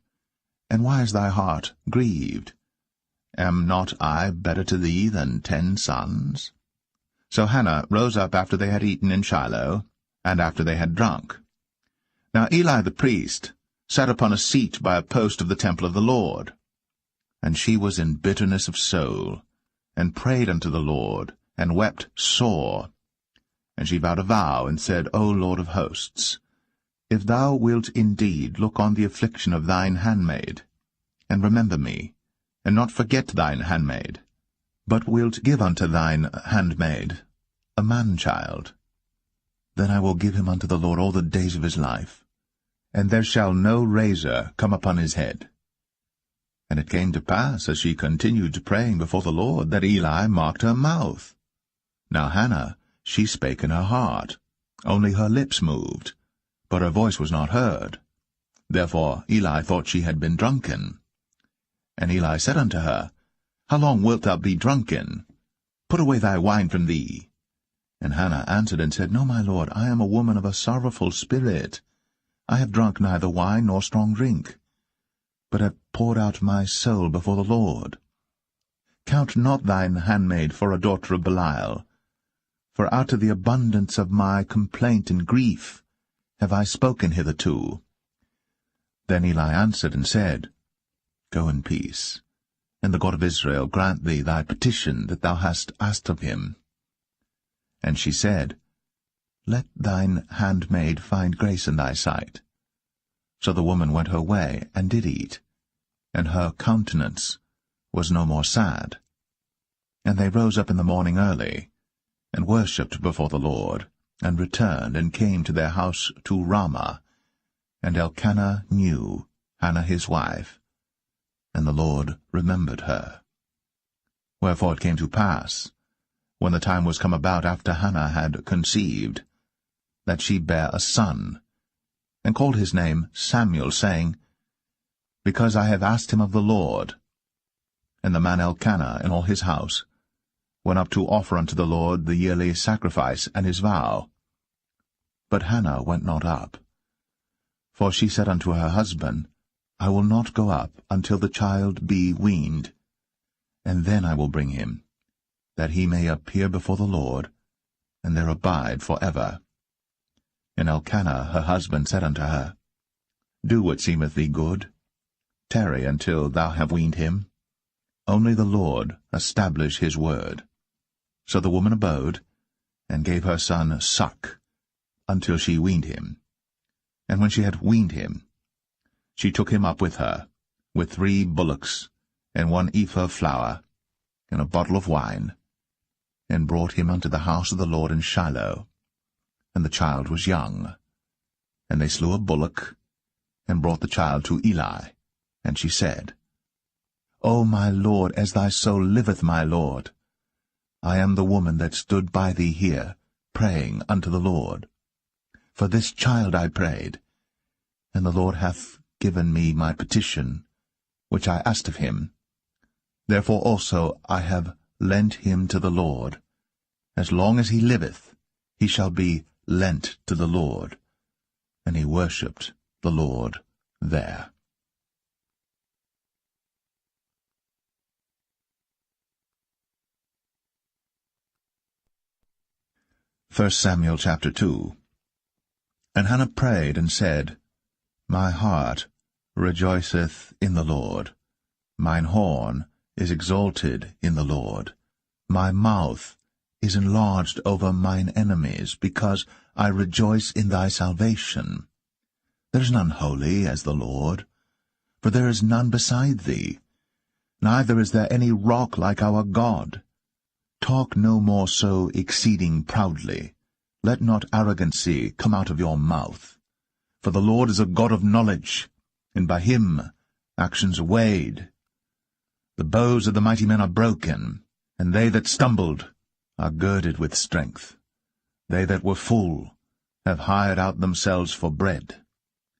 And why is thy heart grieved? Am not I better to thee than 10 sons? So Hannah rose up after they had eaten in Shiloh, and after they had drunk. Now Eli the priest sat upon a seat by a post of the temple of the Lord. And she was in bitterness of soul, and prayed unto the Lord, and wept sore. And she vowed a vow, and said, O Lord of hosts, if thou wilt indeed look on the affliction of thine handmaid, and remember me, and not forget thine handmaid, but wilt give unto thine handmaid a man-child, then I will give him unto the Lord all the days of his life, and there shall no razor come upon his head. And it came to pass, as she continued praying before the Lord, that Eli marked her mouth. Now Hannah, she spake in her heart, only her lips moved, but her voice was not heard. Therefore Eli thought she had been drunken. And Eli said unto her, How long wilt thou be drunken? Put away thy wine from thee. And Hannah answered and said, No, my lord, I am a woman of a sorrowful spirit. I have drunk neither wine nor strong drink, but have poured out my soul before the Lord. Count not thine handmaid for a daughter of Belial, for out of the abundance of my complaint and grief have I spoken hitherto. Then Eli answered and said, Go in peace, and the God of Israel grant thee thy petition that thou hast asked of him. And she said, Let thine handmaid find grace in thy sight. So the woman went her way, and did eat, and her countenance was no more sad. And they rose up in the morning early, and worshipped before the Lord, and returned, and came to their house to Ramah. And Elkanah knew Hannah his wife, and the Lord remembered her. Wherefore it came to pass, when the time was come about after Hannah had conceived, that she bare a son, and called his name Samuel, saying, Because I have asked him of the Lord. And the man Elkanah and all his house went up to offer unto the Lord the yearly sacrifice and his vow. But Hannah went not up. For she said unto her husband, I will not go up until the child be weaned, and then I will bring him, that he may appear before the Lord, and there abide for ever. And Elkanah her husband said unto her, Do what seemeth thee good. Tarry until thou have weaned him. Only the Lord establish his word. So the woman abode, and gave her son suck, until she weaned him. And when she had weaned him, she took him up with her, with 3 bullocks, and 1 ephah of flour, and a bottle of wine, and brought him unto the house of the Lord in Shiloh. And the child was young. And they slew a bullock, and brought the child to Eli. And she said, O my Lord, as thy soul liveth, my Lord, I am the woman that stood by thee here, praying unto the Lord. For this child I prayed, and the Lord hath given me my petition, which I asked of him. Therefore also I have lent him to the Lord. As long as he liveth, he shall be lent to the Lord. And he worshipped the Lord there. 1 Samuel chapter 2. And Hannah prayed and said, My heart rejoiceth in the Lord. Mine horn is exalted in the Lord. My mouth is enlarged over mine enemies, because I rejoice in thy salvation. There is none holy as the Lord, for there is none beside thee. Neither is there any rock like our God. Talk no more so exceeding proudly. Let not arrogancy come out of your mouth. For the Lord is a God of knowledge, and by him actions are weighed. The bows of the mighty men are broken, and they that stumbled are girded with strength. They that were full have hired out themselves for bread,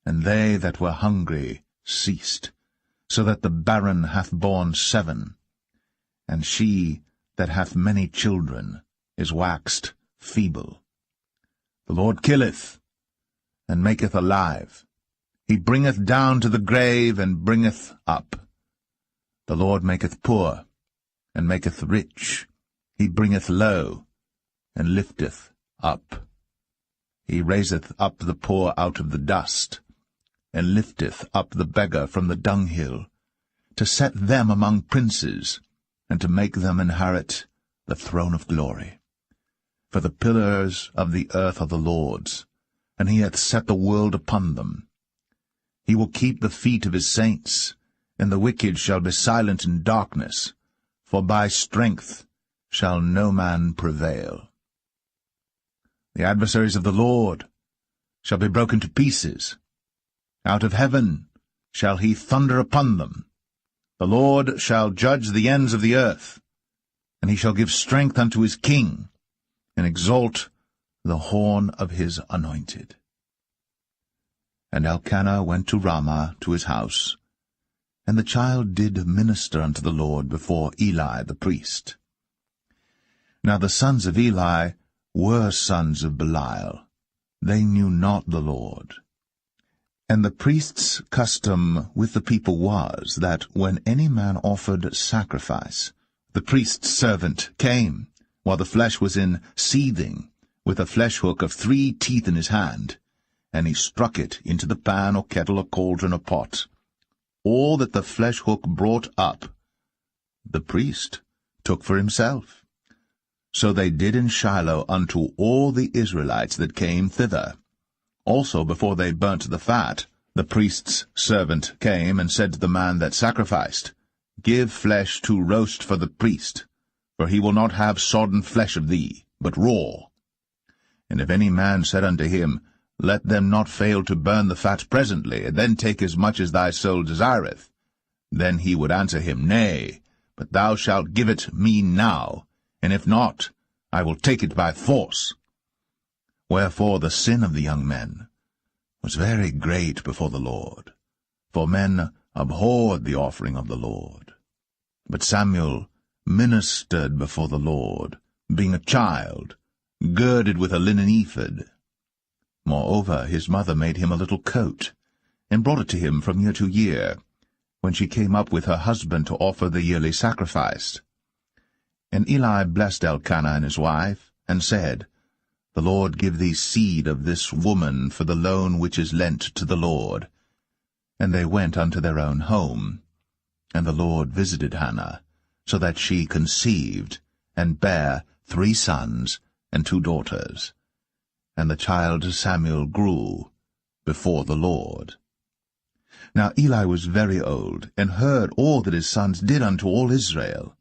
and they that were hungry ceased, so that the barren hath borne 7, and she that hath many children is waxed feeble. The Lord killeth, and maketh alive. He bringeth down to the grave, and bringeth up. The Lord maketh poor, and maketh rich. He bringeth low, and lifteth up. He raiseth up the poor out of the dust, and lifteth up the beggar from the dunghill, to set them among princes, and to make them inherit the throne of glory. For the pillars of the earth are the Lord's, and he hath set the world upon them. He will keep the feet of his saints, and the wicked shall be silent in darkness, for by strength shall no man prevail. The adversaries of the Lord shall be broken to pieces. Out of heaven shall he thunder upon them. The Lord shall judge the ends of the earth, and he shall give strength unto his king, and exalt the horn of his anointed. And Elkanah went to Ramah to his house, and the child did minister unto the Lord before Eli the priest. Now the sons of Eli were sons of Belial. They knew not the Lord. And the priest's custom with the people was, that when any man offered sacrifice, the priest's servant came, while the flesh was in seething, with a flesh-hook of 3 teeth in his hand, and he struck it into the pan or kettle or cauldron or pot. All that the flesh-hook brought up, the priest took for himself. So they did in Shiloh unto all the Israelites that came thither. Also before they burnt the fat, the priest's servant came and said to the man that sacrificed, Give flesh to roast for the priest, for he will not have sodden flesh of thee, but raw. And if any man said unto him, Let them not fail to burn the fat presently, and then take as much as thy soul desireth, then he would answer him, Nay, but thou shalt give it me now, and if not, I will take it by force. Wherefore the sin of the young men was very great before the Lord, for men abhorred the offering of the Lord. But Samuel ministered before the Lord, being a child, girded with a linen ephod. Moreover, his mother made him a little coat, and brought it to him from year to year, when she came up with her husband to offer the yearly sacrifice. And Eli blessed Elkanah and his wife, and said, The Lord give thee seed of this woman for the loan which is lent to the Lord. And they went unto their own home. And the Lord visited Hannah, so that she conceived, and bare 3 sons and 2 daughters. And the child Samuel grew before the Lord. Now Eli was very old, and heard all that his sons did unto all Israel,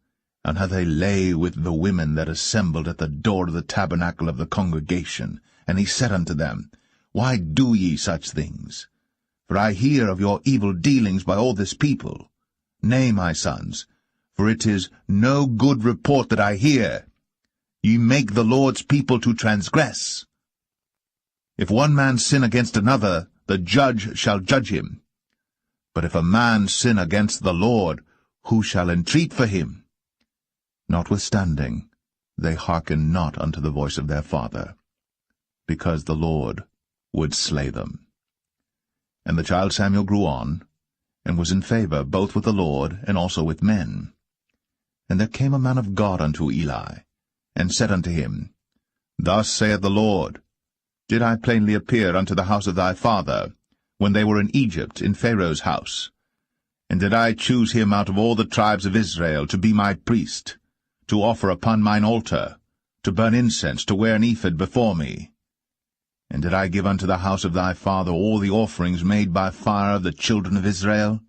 and how they lay with the women that assembled at the door of the tabernacle of the congregation. And he said unto them, Why do ye such things? For I hear of your evil dealings by all this people. Nay, my sons, for it is no good report that I hear. Ye make the Lord's people to transgress. If one man sin against another, the judge shall judge him. But if a man sin against the Lord, who shall entreat for him? Notwithstanding, they hearkened not unto the voice of their father, because the Lord would slay them. And the child Samuel grew on, and was in favor both with the Lord and also with men. And there came a man of God unto Eli, and said unto him, Thus saith the Lord, Did I plainly appear unto the house of thy father, when they were in Egypt, in Pharaoh's house? And did I choose him out of all the tribes of Israel to be my priest, to offer upon mine altar, to burn incense, to wear an ephod before me? And did I give unto the house of thy father all the offerings made by fire of the children of Israel?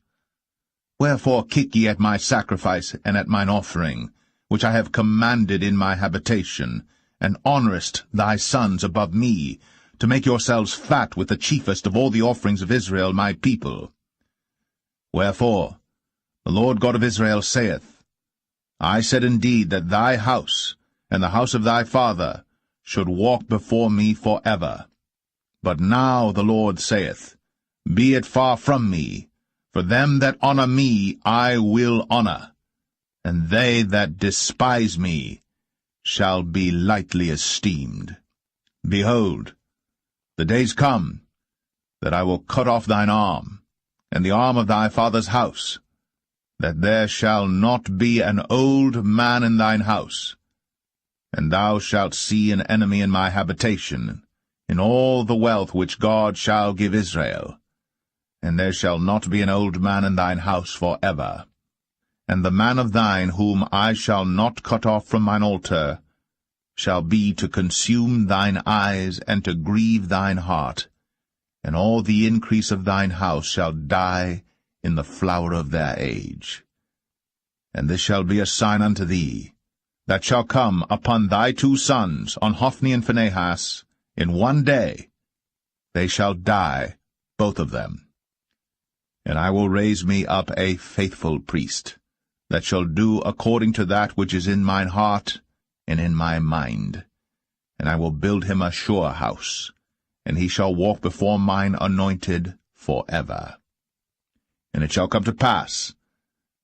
Wherefore kick ye at my sacrifice and at mine offering, which I have commanded in my habitation, and honourest thy sons above me, to make yourselves fat with the chiefest of all the offerings of Israel my people? Wherefore the Lord God of Israel saith, I said indeed that thy house and the house of thy father should walk before me for ever. But now the Lord saith, Be it far from me, for them that honour me I will honour, and they that despise me shall be lightly esteemed. Behold, the days come that I will cut off thine arm, and the arm of thy father's house, that there shall not be an old man in thine house. And thou shalt see an enemy in my habitation, in all the wealth which God shall give Israel. And there shall not be an old man in thine house for ever. And the man of thine whom I shall not cut off from mine altar shall be to consume thine eyes and to grieve thine heart, and all the increase of thine house shall die in the flower of their age. And this shall be a sign unto thee, that shall come upon thy 2 sons, on Hophni and Phinehas, in one day. They shall die, both of them. And I will raise me up a faithful priest, that shall do according to that which is in mine heart and in my mind. And I will build him a sure house, and he shall walk before mine anointed for ever. And it shall come to pass,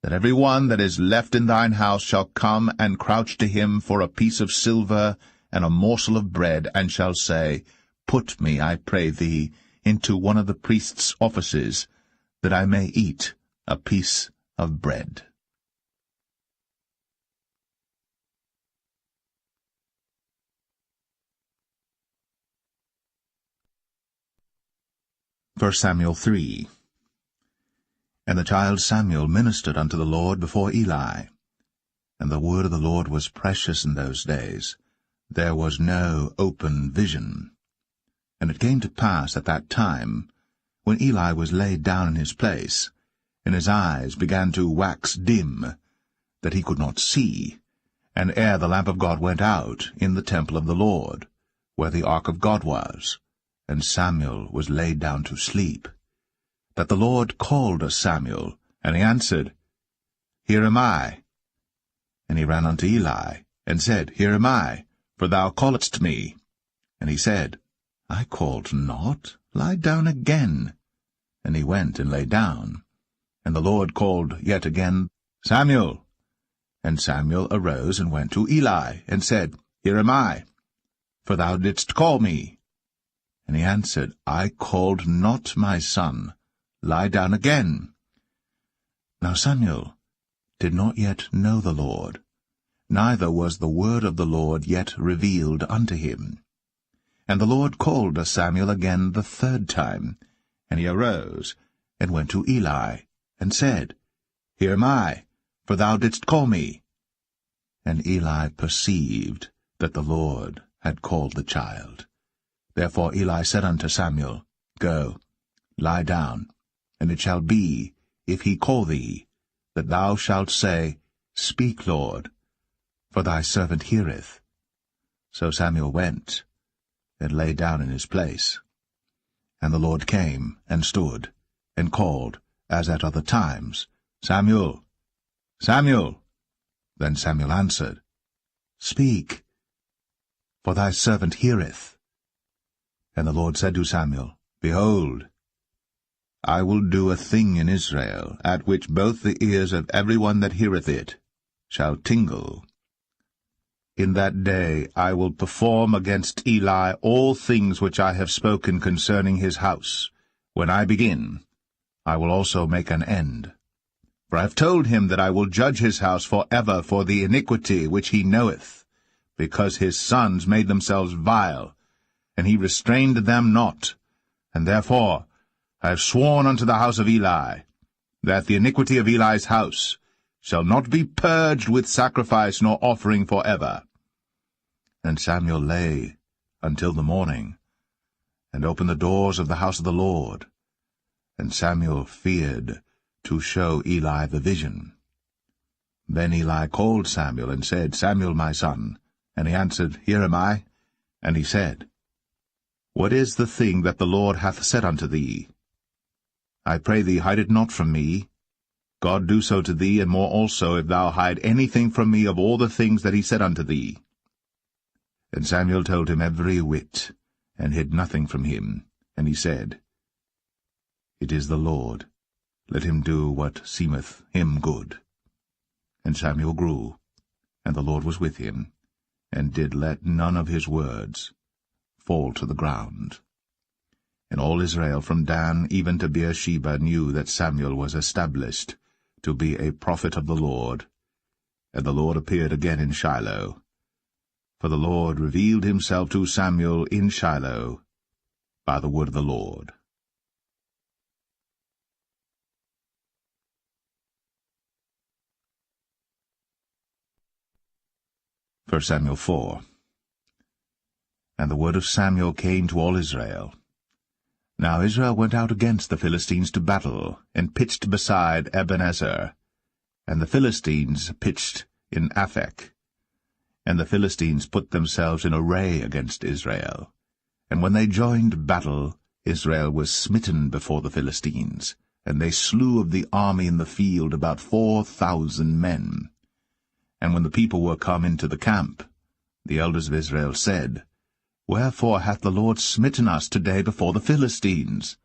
that every one that is left in thine house shall come and crouch to him for a piece of silver and a morsel of bread, and shall say, Put me, I pray thee, into one of the priest's offices, that I may eat a piece of bread. 1 Samuel 3. And the child Samuel ministered unto the Lord before Eli. And the word of the Lord was precious in those days. There was no open vision. And it came to pass at that time, when Eli was laid down in his place, and his eyes began to wax dim, that he could not see, and ere the lamp of God went out in the temple of the Lord, where the ark of God was, and Samuel was laid down to sleep, that the Lord called Samuel, and he answered, Here am I. And he ran unto Eli, and said, Here am I, for thou calledst me. And he said, I called not. Lie down again. And he went and lay down. And the Lord called yet again, Samuel. And Samuel arose and went to Eli, and said, Here am I, for thou didst call me. And he answered, I called not, my son. Lie down again. Now Samuel did not yet know the Lord, neither was the word of the Lord yet revealed unto him. And the Lord called Samuel again the third time, and he arose, and went to Eli, and said, Here am I, for thou didst call me. And Eli perceived that the Lord had called the child. Therefore Eli said unto Samuel, Go, lie down, and it shall be, if he call thee, that thou shalt say, Speak, Lord, for thy servant heareth. So Samuel went, and lay down in his place. And the Lord came, and stood, and called, as at other times, Samuel, Samuel. Then Samuel answered, Speak, for thy servant heareth. And the Lord said to Samuel, Behold, I will do a thing in Israel, at which both the ears of every one that heareth it shall tingle. In that day I will perform against Eli all things which I have spoken concerning his house. When I begin, I will also make an end. For I have told him that I will judge his house for ever for the iniquity which he knoweth, because his sons made themselves vile, and he restrained them not. And therefore I have sworn unto the house of Eli, that the iniquity of Eli's house shall not be purged with sacrifice nor offering for ever. And Samuel lay until the morning, and opened the doors of the house of the Lord. And Samuel feared to show Eli the vision. Then Eli called Samuel, and said, Samuel, my son. And he answered, Here am I. And he said, What is the thing that the Lord hath said unto thee? I pray thee, hide it not from me. God do so to thee, and more also, if thou hide anything from me of all the things that he said unto thee. And Samuel told him every whit, and hid nothing from him. And he said, It is the Lord. Let him do what seemeth him good. And Samuel grew, and the Lord was with him, and did let none of his words fall to the ground. And all Israel from Dan even to Beersheba knew that Samuel was established to be a prophet of the Lord. And the Lord appeared again in Shiloh. For the Lord revealed himself to Samuel in Shiloh by the word of the Lord. 1 Samuel 4. And the word of Samuel came to all Israel. Now Israel went out against the Philistines to battle, and pitched beside Ebenezer. And the Philistines pitched in Aphek. And the Philistines put themselves in array against Israel. And when they joined battle, Israel was smitten before the Philistines, and they slew of the army in the field about 4,000 men. And when the people were come into the camp, the elders of Israel said, Wherefore hath the Lord smitten us today before the Philistines?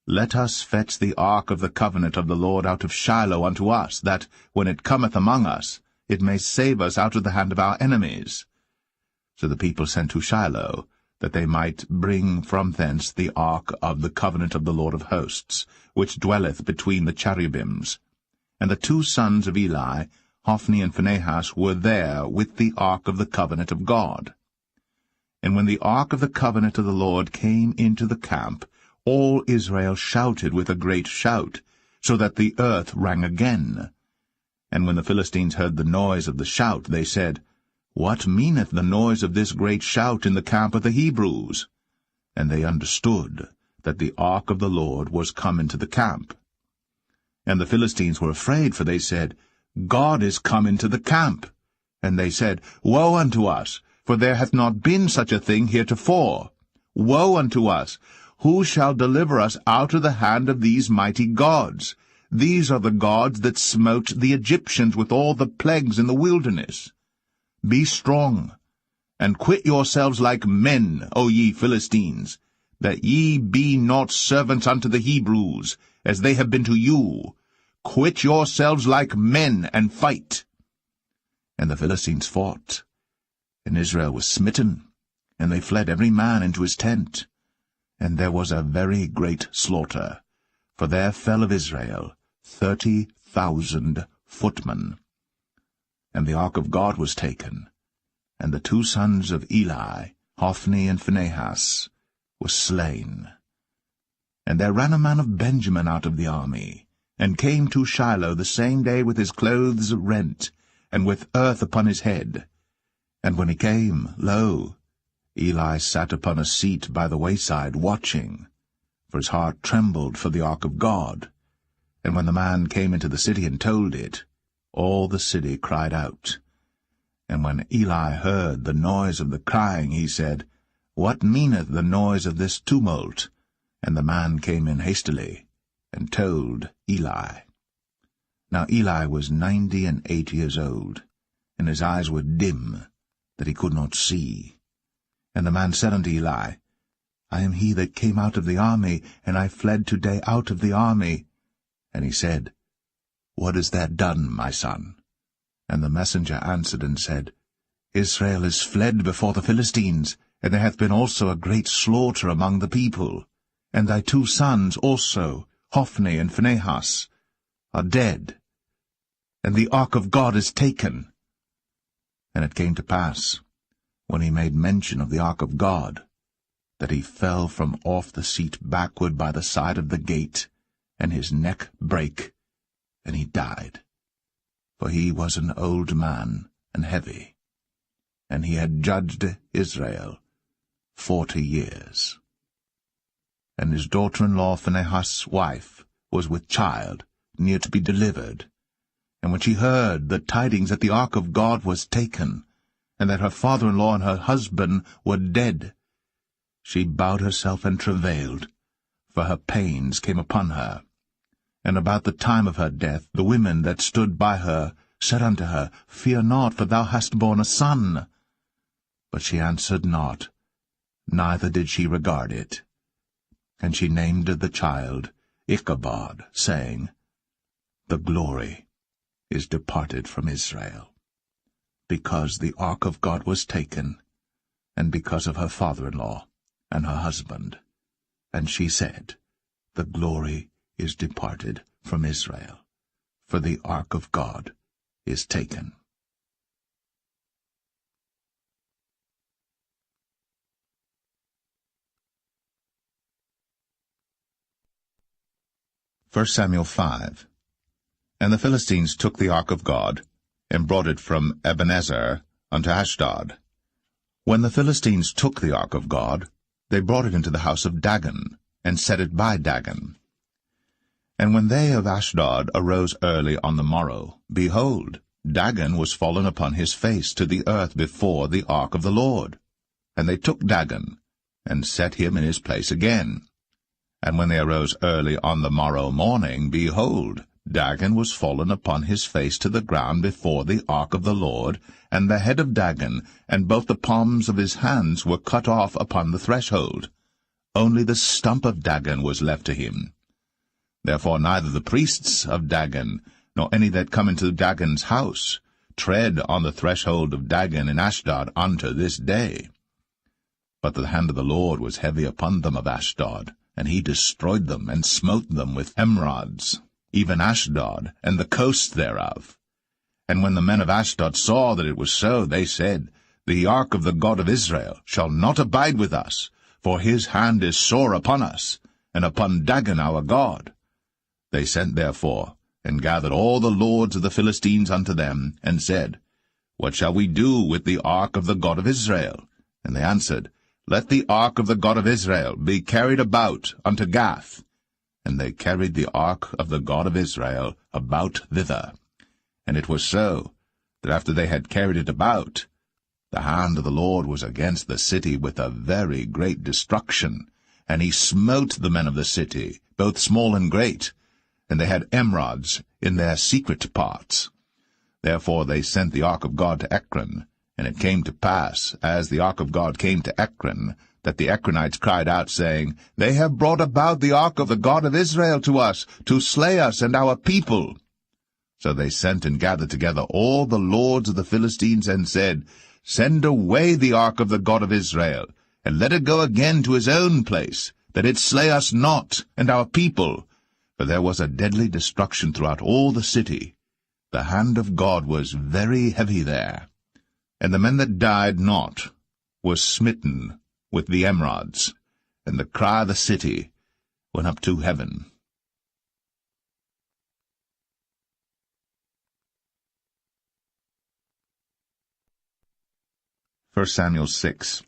Let us fetch the ark of the covenant of the Lord out of Shiloh unto us, that, when it cometh among us, it may save us out of the hand of our enemies. So the people sent to Shiloh, that they might bring from thence the ark of the covenant of the Lord of hosts, which dwelleth between the cherubims. And the two sons of Eli, Hophni and Phinehas, were there with the ark of the covenant of God. And when the ark of the covenant of the Lord came into the camp, all Israel shouted with a great shout, so that the earth rang again. And when the Philistines heard the noise of the shout, they said, What meaneth the noise of this great shout in the camp of the Hebrews? And they understood that the ark of the Lord was come into the camp. And the Philistines were afraid, for they said, God is come into the camp. And they said, Woe unto us, for there hath not been such a thing heretofore. Woe unto us! Who shall deliver us out of the hand of these mighty gods? These are the gods that smote the Egyptians with all the plagues in the wilderness. Be strong, and quit yourselves like men, O ye Philistines, that ye be not servants unto the Hebrews, as they have been to you. Quit yourselves like men, and fight. And the Philistines fought, and Israel was smitten, and they fled every man into his tent. And there was a very great slaughter, for there fell of Israel 30,000 footmen. And the ark of God was taken, and the two sons of Eli, Hophni and Phinehas, were slain. And there ran a man of Benjamin out of the army, and came to Shiloh the same day with his clothes rent, and with earth upon his head. And when he came, lo, Eli sat upon a seat by the wayside, watching, for his heart trembled for the ark of God. And when the man came into the city and told it, all the city cried out. And when Eli heard the noise of the crying, he said, What meaneth the noise of this tumult? And the man came in hastily, and told Eli. Now Eli was 98 years old, and his eyes were dim, that he could not see. And the man said unto Eli, I am he that came out of the army, and I fled today out of the army. And he said, What hast thou done, my son? And the messenger answered and said, Israel is fled before the Philistines, and there hath been also a great slaughter among the people. And thy two sons also, Hophni and Phinehas, are dead, and the ark of God is taken. And it came to pass, when he made mention of the ark of God, that he fell from off the seat backward by the side of the gate, and his neck brake, and he died. For he was an old man, and heavy, and he had judged Israel 40 years. And his daughter-in-law Phinehas' wife was with child, near to be delivered. And when she heard the tidings that the ark of God was taken, and that her father-in-law and her husband were dead, she bowed herself and travailed, for her pains came upon her. And about the time of her death the women that stood by her said unto her, Fear not, for thou hast borne a son. But she answered not, neither did she regard it. And she named the child Ichabod, saying, The glory is departed from Israel, because the ark of God was taken, and because of her father-in-law and her husband. And she said, The glory is departed from Israel, for the ark of God is taken. 1 Samuel 5. And the Philistines took the ark of God, and brought it from Ebenezer unto Ashdod. When the Philistines took the ark of God, they brought it into the house of Dagon, and set it by Dagon. And when they of Ashdod arose early on the morrow, behold, Dagon was fallen upon his face to the earth before the ark of the Lord. And they took Dagon, and set him in his place again. And when they arose early on the morrow morning, behold, Dagon was fallen upon his face to the ground before the ark of the Lord, and the head of Dagon, and both the palms of his hands were cut off upon the threshold. Only the stump of Dagon was left to him. Therefore neither the priests of Dagon, nor any that come into Dagon's house, tread on the threshold of Dagon in Ashdod unto this day. But the hand of the Lord was heavy upon them of Ashdod, and he destroyed them, and smote them with emerods, even Ashdod, and the coast thereof. And when the men of Ashdod saw that it was so, they said, The ark of the God of Israel shall not abide with us, for his hand is sore upon us, and upon Dagon our God. They sent therefore, and gathered all the lords of the Philistines unto them, and said, What shall we do with the ark of the God of Israel? And they answered, Let the ark of the God of Israel be carried about unto Gath. And they carried the ark of the God of Israel about thither. And it was so, that after they had carried it about, the hand of the Lord was against the city with a very great destruction, and he smote the men of the city, both small and great, and they had emerods in their secret parts. Therefore they sent the ark of God to Ekron, And it came to pass, as the ark of God came to Ekron, that the Ekronites cried out, saying, They have brought about the ark of the God of Israel to us, to slay us and our people. So they sent and gathered together all the lords of the Philistines, and said, Send away the ark of the God of Israel, and let it go again to his own place, that it slay us not and our people. For there was a deadly destruction throughout all the city. The hand of God was very heavy there. And the men that died not were smitten with the emerods, and the cry of the city went up to heaven. 1 Samuel 6.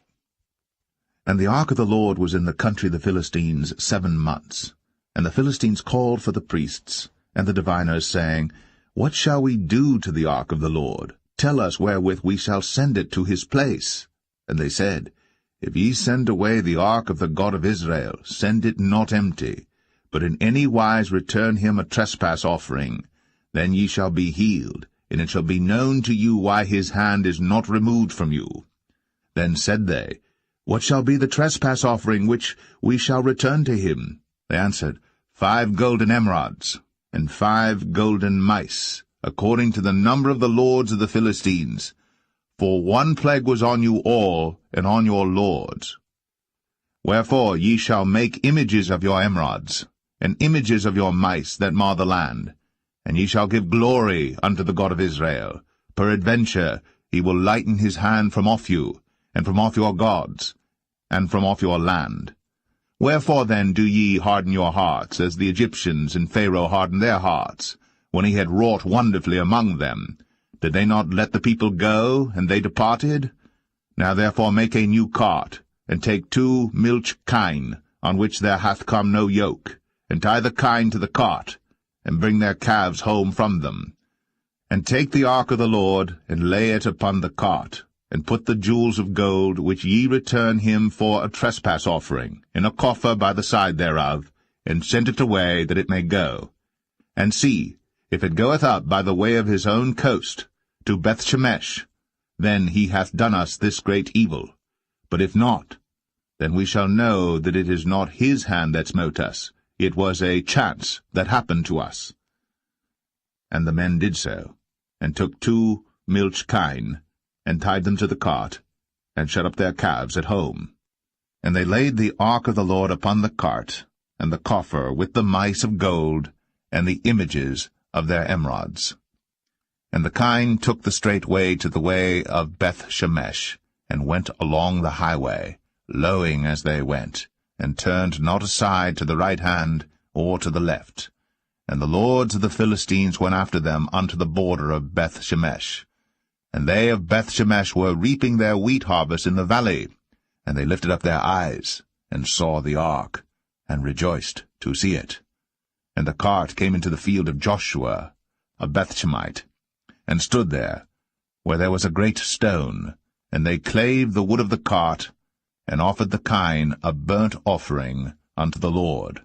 And the ark of the Lord was in the country of the Philistines 7 months. And the Philistines called for the priests and the diviners, saying, What shall we do to the ark of the Lord? Tell us wherewith we shall send it to his place. And they said, If ye send away the ark of the God of Israel, send it not empty, but in any wise return him a trespass offering. Then ye shall be healed, and it shall be known to you why his hand is not removed from you. Then said they, What shall be the trespass offering which we shall return to him? They answered, 5 golden emerods, and 5 golden mice, according to the number of the lords of the Philistines. For 1 plague was on you all, and on your lords. Wherefore ye shall make images of your emerods, and images of your mice that mar the land, and ye shall give glory unto the God of Israel. Peradventure he will lighten his hand from off you, and from off your gods, and from off your land. Wherefore then do ye harden your hearts, as the Egyptians and Pharaoh hardened their hearts, when he had wrought wonderfully among them? Did they not let the people go, and they departed? Now therefore make a new cart, and take 2 milch kine, on which there hath come no yoke, and tie the kine to the cart, and bring their calves home from them. And take the ark of the Lord, and lay it upon the cart, and put the jewels of gold, which ye return him for a trespass offering, in a coffer by the side thereof, and send it away, that it may go. And see, if it goeth up by the way of his own coast, to Bethshemesh, then he hath done us this great evil. But if not, then we shall know that it is not his hand that smote us. It was a chance that happened to us. And the men did so, and took 2 milch kine, and tied them to the cart, and shut up their calves at home. And they laid the ark of the Lord upon the cart, and the coffer with the mice of gold, and the images of their emerods. And the kine took the straight way to the way of Bethshemesh, and went along the highway, lowing as they went, and turned not aside to the right hand or to the left. And the lords of the Philistines went after them unto the border of Bethshemesh. And they of Bethshemesh were reaping their wheat harvest in the valley. And they lifted up their eyes, and saw the ark, and rejoiced to see it. And the cart came into the field of Joshua, a Bethshemite, and stood there, where there was a great stone. And they clave the wood of the cart, and offered the kine a burnt offering unto the Lord.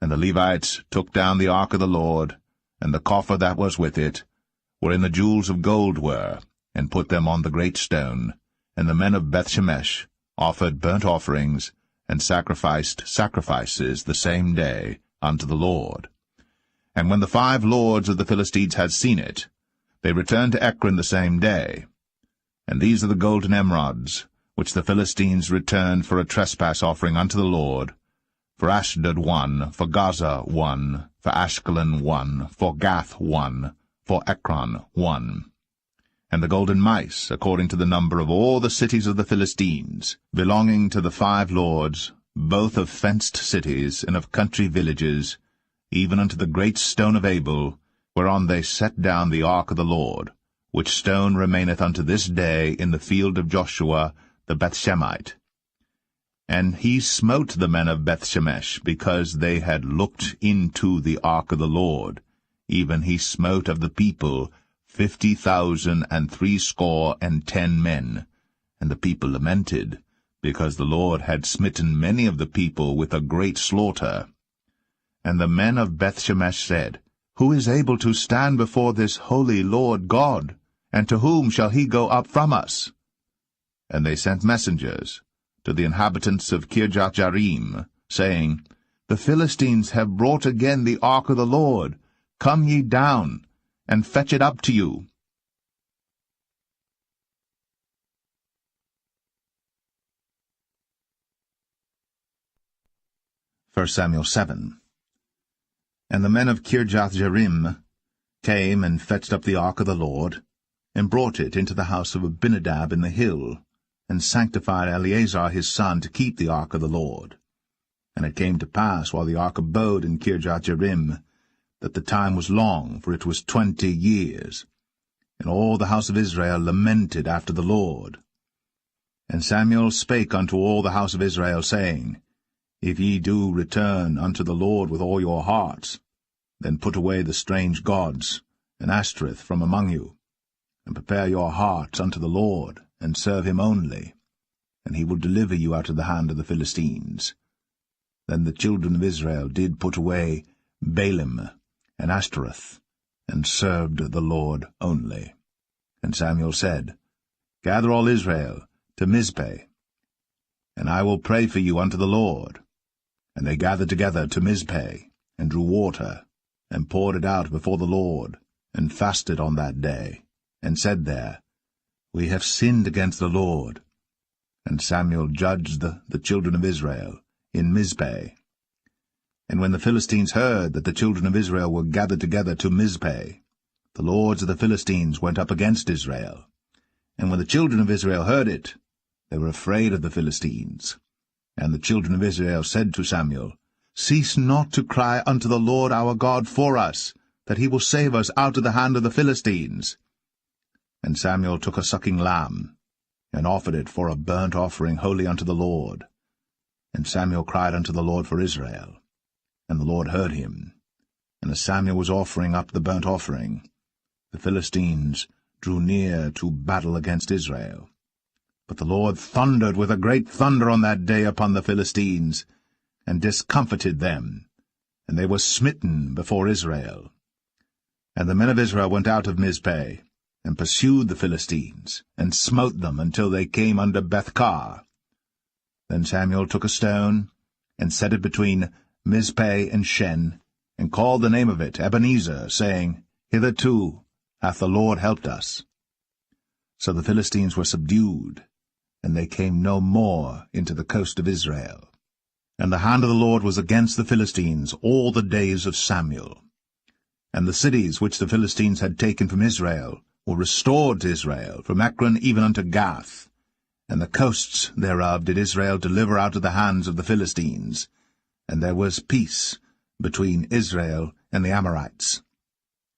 And the Levites took down the ark of the Lord, and the coffer that was with it, wherein the jewels of gold were, and put them on the great stone. And the men of Bethshemesh offered burnt offerings, and sacrificed sacrifices the same day unto the Lord. And when the 5 lords of the Philistines had seen it, they returned to Ekron the same day. And these are the golden emerods, which the Philistines returned for a trespass offering unto the Lord: for Ashdod 1, for Gaza 1, for Ashkelon 1, for Gath 1, for Ekron 1. And the golden mice, according to the number of all the cities of the Philistines, belonging to the 5 lords, both of fenced cities and of country villages, even unto the great stone of Abel, whereon they set down the ark of the Lord, which stone remaineth unto this day in the field of Joshua the Bethshemite. And he smote the men of Bethshemesh, because they had looked into the ark of the Lord. Even he smote of the people 50,060 men. And the people lamented, because the Lord had smitten many of the people with a great slaughter. And the men of Bethshemesh said, Who is able to stand before this holy Lord God? And to whom shall he go up from us? And they sent messengers to the inhabitants of Kirjath-jearim, saying, The Philistines have brought again the ark of the Lord. Come ye down, and fetch it up to you. 1 Samuel 7. And the men of Kirjath-jearim came and fetched up the ark of the Lord, and brought it into the house of Abinadab in the hill, and sanctified Eleazar his son to keep the ark of the Lord. And it came to pass, while the ark abode in Kirjath-jearim, that the time was long, for it was 20 years. And all the house of Israel lamented after the Lord. And Samuel spake unto all the house of Israel, saying, If ye do return unto the Lord with all your hearts, then put away the strange gods and Ashtoreth from among you, and prepare your hearts unto the Lord, and serve him only, and he will deliver you out of the hand of the Philistines. Then the children of Israel did put away Baalim and Ashtoreth, and served the Lord only. And Samuel said, Gather all Israel to Mizpeh, and I will pray for you unto the Lord. And they gathered together to Mizpeh, and drew water, and poured it out before the Lord, and fasted on that day, and said there, We have sinned against the Lord. And Samuel judged the children of Israel in Mizpeh. And when the Philistines heard that the children of Israel were gathered together to Mizpeh, the lords of the Philistines went up against Israel. And when the children of Israel heard it, they were afraid of the Philistines. And the children of Israel said to Samuel, Cease not to cry unto the Lord our God for us, that he will save us out of the hand of the Philistines. And Samuel took a sucking lamb, and offered it for a burnt offering holy unto the Lord. And Samuel cried unto the Lord for Israel. And the Lord heard him. And as Samuel was offering up the burnt offering, the Philistines drew near to battle against Israel. But the Lord thundered with a great thunder on that day upon the Philistines, and discomfited them, and they were smitten before Israel. And the men of Israel went out of Mizpeh, and pursued the Philistines, and smote them until they came under Bethkar. Then Samuel took a stone, and set it between Mizpeh and Shen, and called the name of it Ebenezer, saying, Hitherto hath the Lord helped us. So the Philistines were subdued, and they came no more into the coast of Israel. And the hand of the Lord was against the Philistines all the days of Samuel. And the cities which the Philistines had taken from Israel were restored to Israel, from Ekron even unto Gath. And the coasts thereof did Israel deliver out of the hands of the Philistines. And there was peace between Israel and the Amorites.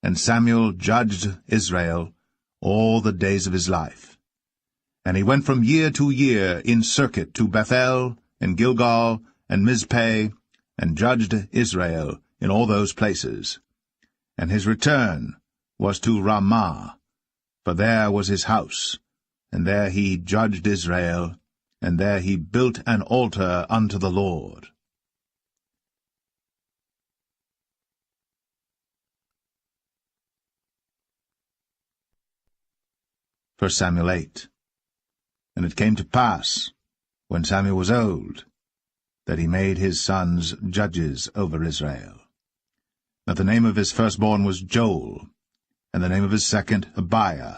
And Samuel judged Israel all the days of his life. And he went from year to year in circuit to Bethel, and Gilgal, and Mizpeh, and judged Israel in all those places. And his return was to Ramah, for there was his house, and there he judged Israel, and there he built an altar unto the Lord. 1 Samuel 8. And it came to pass, when Samuel was old, that he made his sons judges over Israel. Now the name of his firstborn was Joel, and the name of his second Abiah.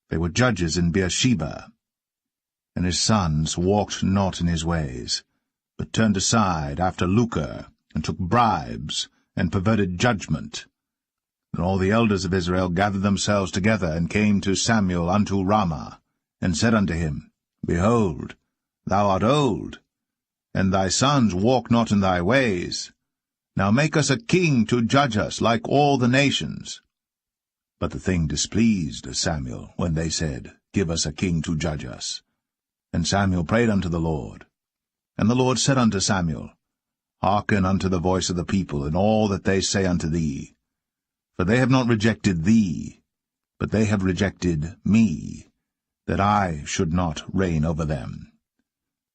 They were judges in Beersheba. And his sons walked not in his ways, but turned aside after lucre, and took bribes, and perverted judgment. And all the elders of Israel gathered themselves together, and came to Samuel unto Ramah, and said unto him, Behold, thou art old, and thy sons walk not in thy ways. Now make us a king to judge us like all the nations. But the thing displeased Samuel, when they said, Give us a king to judge us. And Samuel prayed unto the Lord. And the Lord said unto Samuel, Hearken unto the voice of the people, in all that they say unto thee. For they have not rejected thee, but they have rejected me, that I should not reign over them.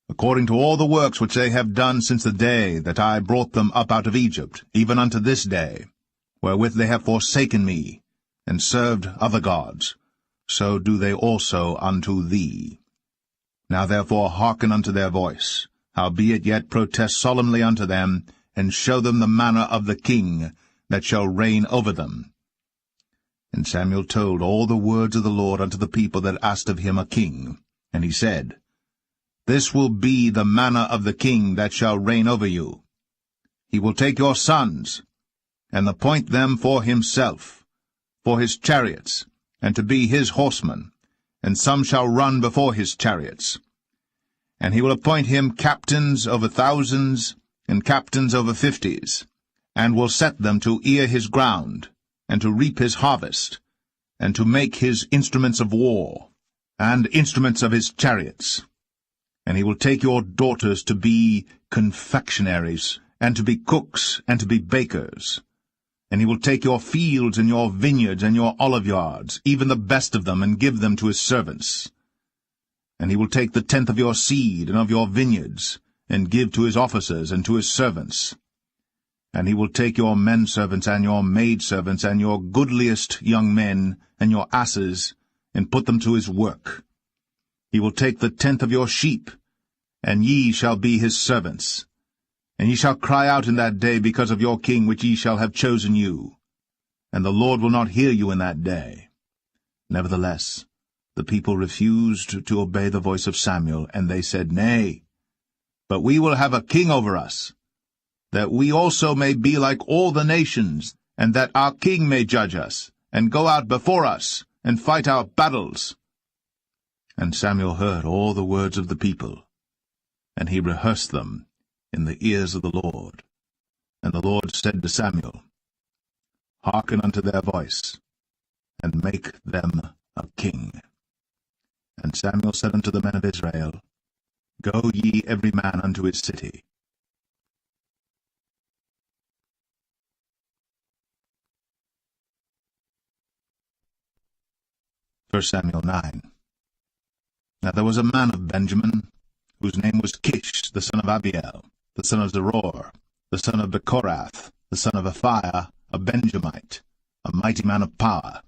According to all the works which they have done since the day that I brought them up out of Egypt, even unto this day, wherewith they have forsaken me, and served other gods, so do they also unto thee. Now therefore hearken unto their voice, howbeit yet protest solemnly unto them, and show them the manner of the king that shall reign over them. And Samuel told all the words of the Lord unto the people that asked of him a king. And he said, This will be the manner of the king that shall reign over you. He will take your sons, and appoint them for himself, for his chariots, and to be his horsemen, and some shall run before his chariots. And he will appoint him captains over thousands, and captains over 50s, and will set them to ear his ground, and to reap his harvest, and to make his instruments of war, and instruments of his chariots. And he will take your daughters to be confectionaries, and to be cooks, and to be bakers. And he will take your fields, and your vineyards, and your oliveyards, even the best of them, and give them to his servants. And he will take the tenth of your seed, and of your vineyards, and give to his officers, and to his servants. And he will take your men-servants, and your maid-servants, and your goodliest young men, and your asses, and put them to his work. He will take the tenth of your sheep, and ye shall be his servants. And ye shall cry out in that day because of your king which ye shall have chosen you. And the Lord will not hear you in that day. Nevertheless, the people refused to obey the voice of Samuel, and they said, Nay, but we will have a king over us, that we also may be like all the nations, and that our king may judge us, and go out before us, and fight our battles. And Samuel heard all the words of the people, and he rehearsed them in the ears of the Lord. And the Lord said to Samuel, Hearken unto their voice, and make them a king. And Samuel said unto the men of Israel, Go ye every man unto his city. 1 Samuel 9. Now there was a man of Benjamin, whose name was Kish, the son of Abiel, the son of Zeror, the son of Bechorath, the son of Aphiah, a Benjamite, a mighty man of power.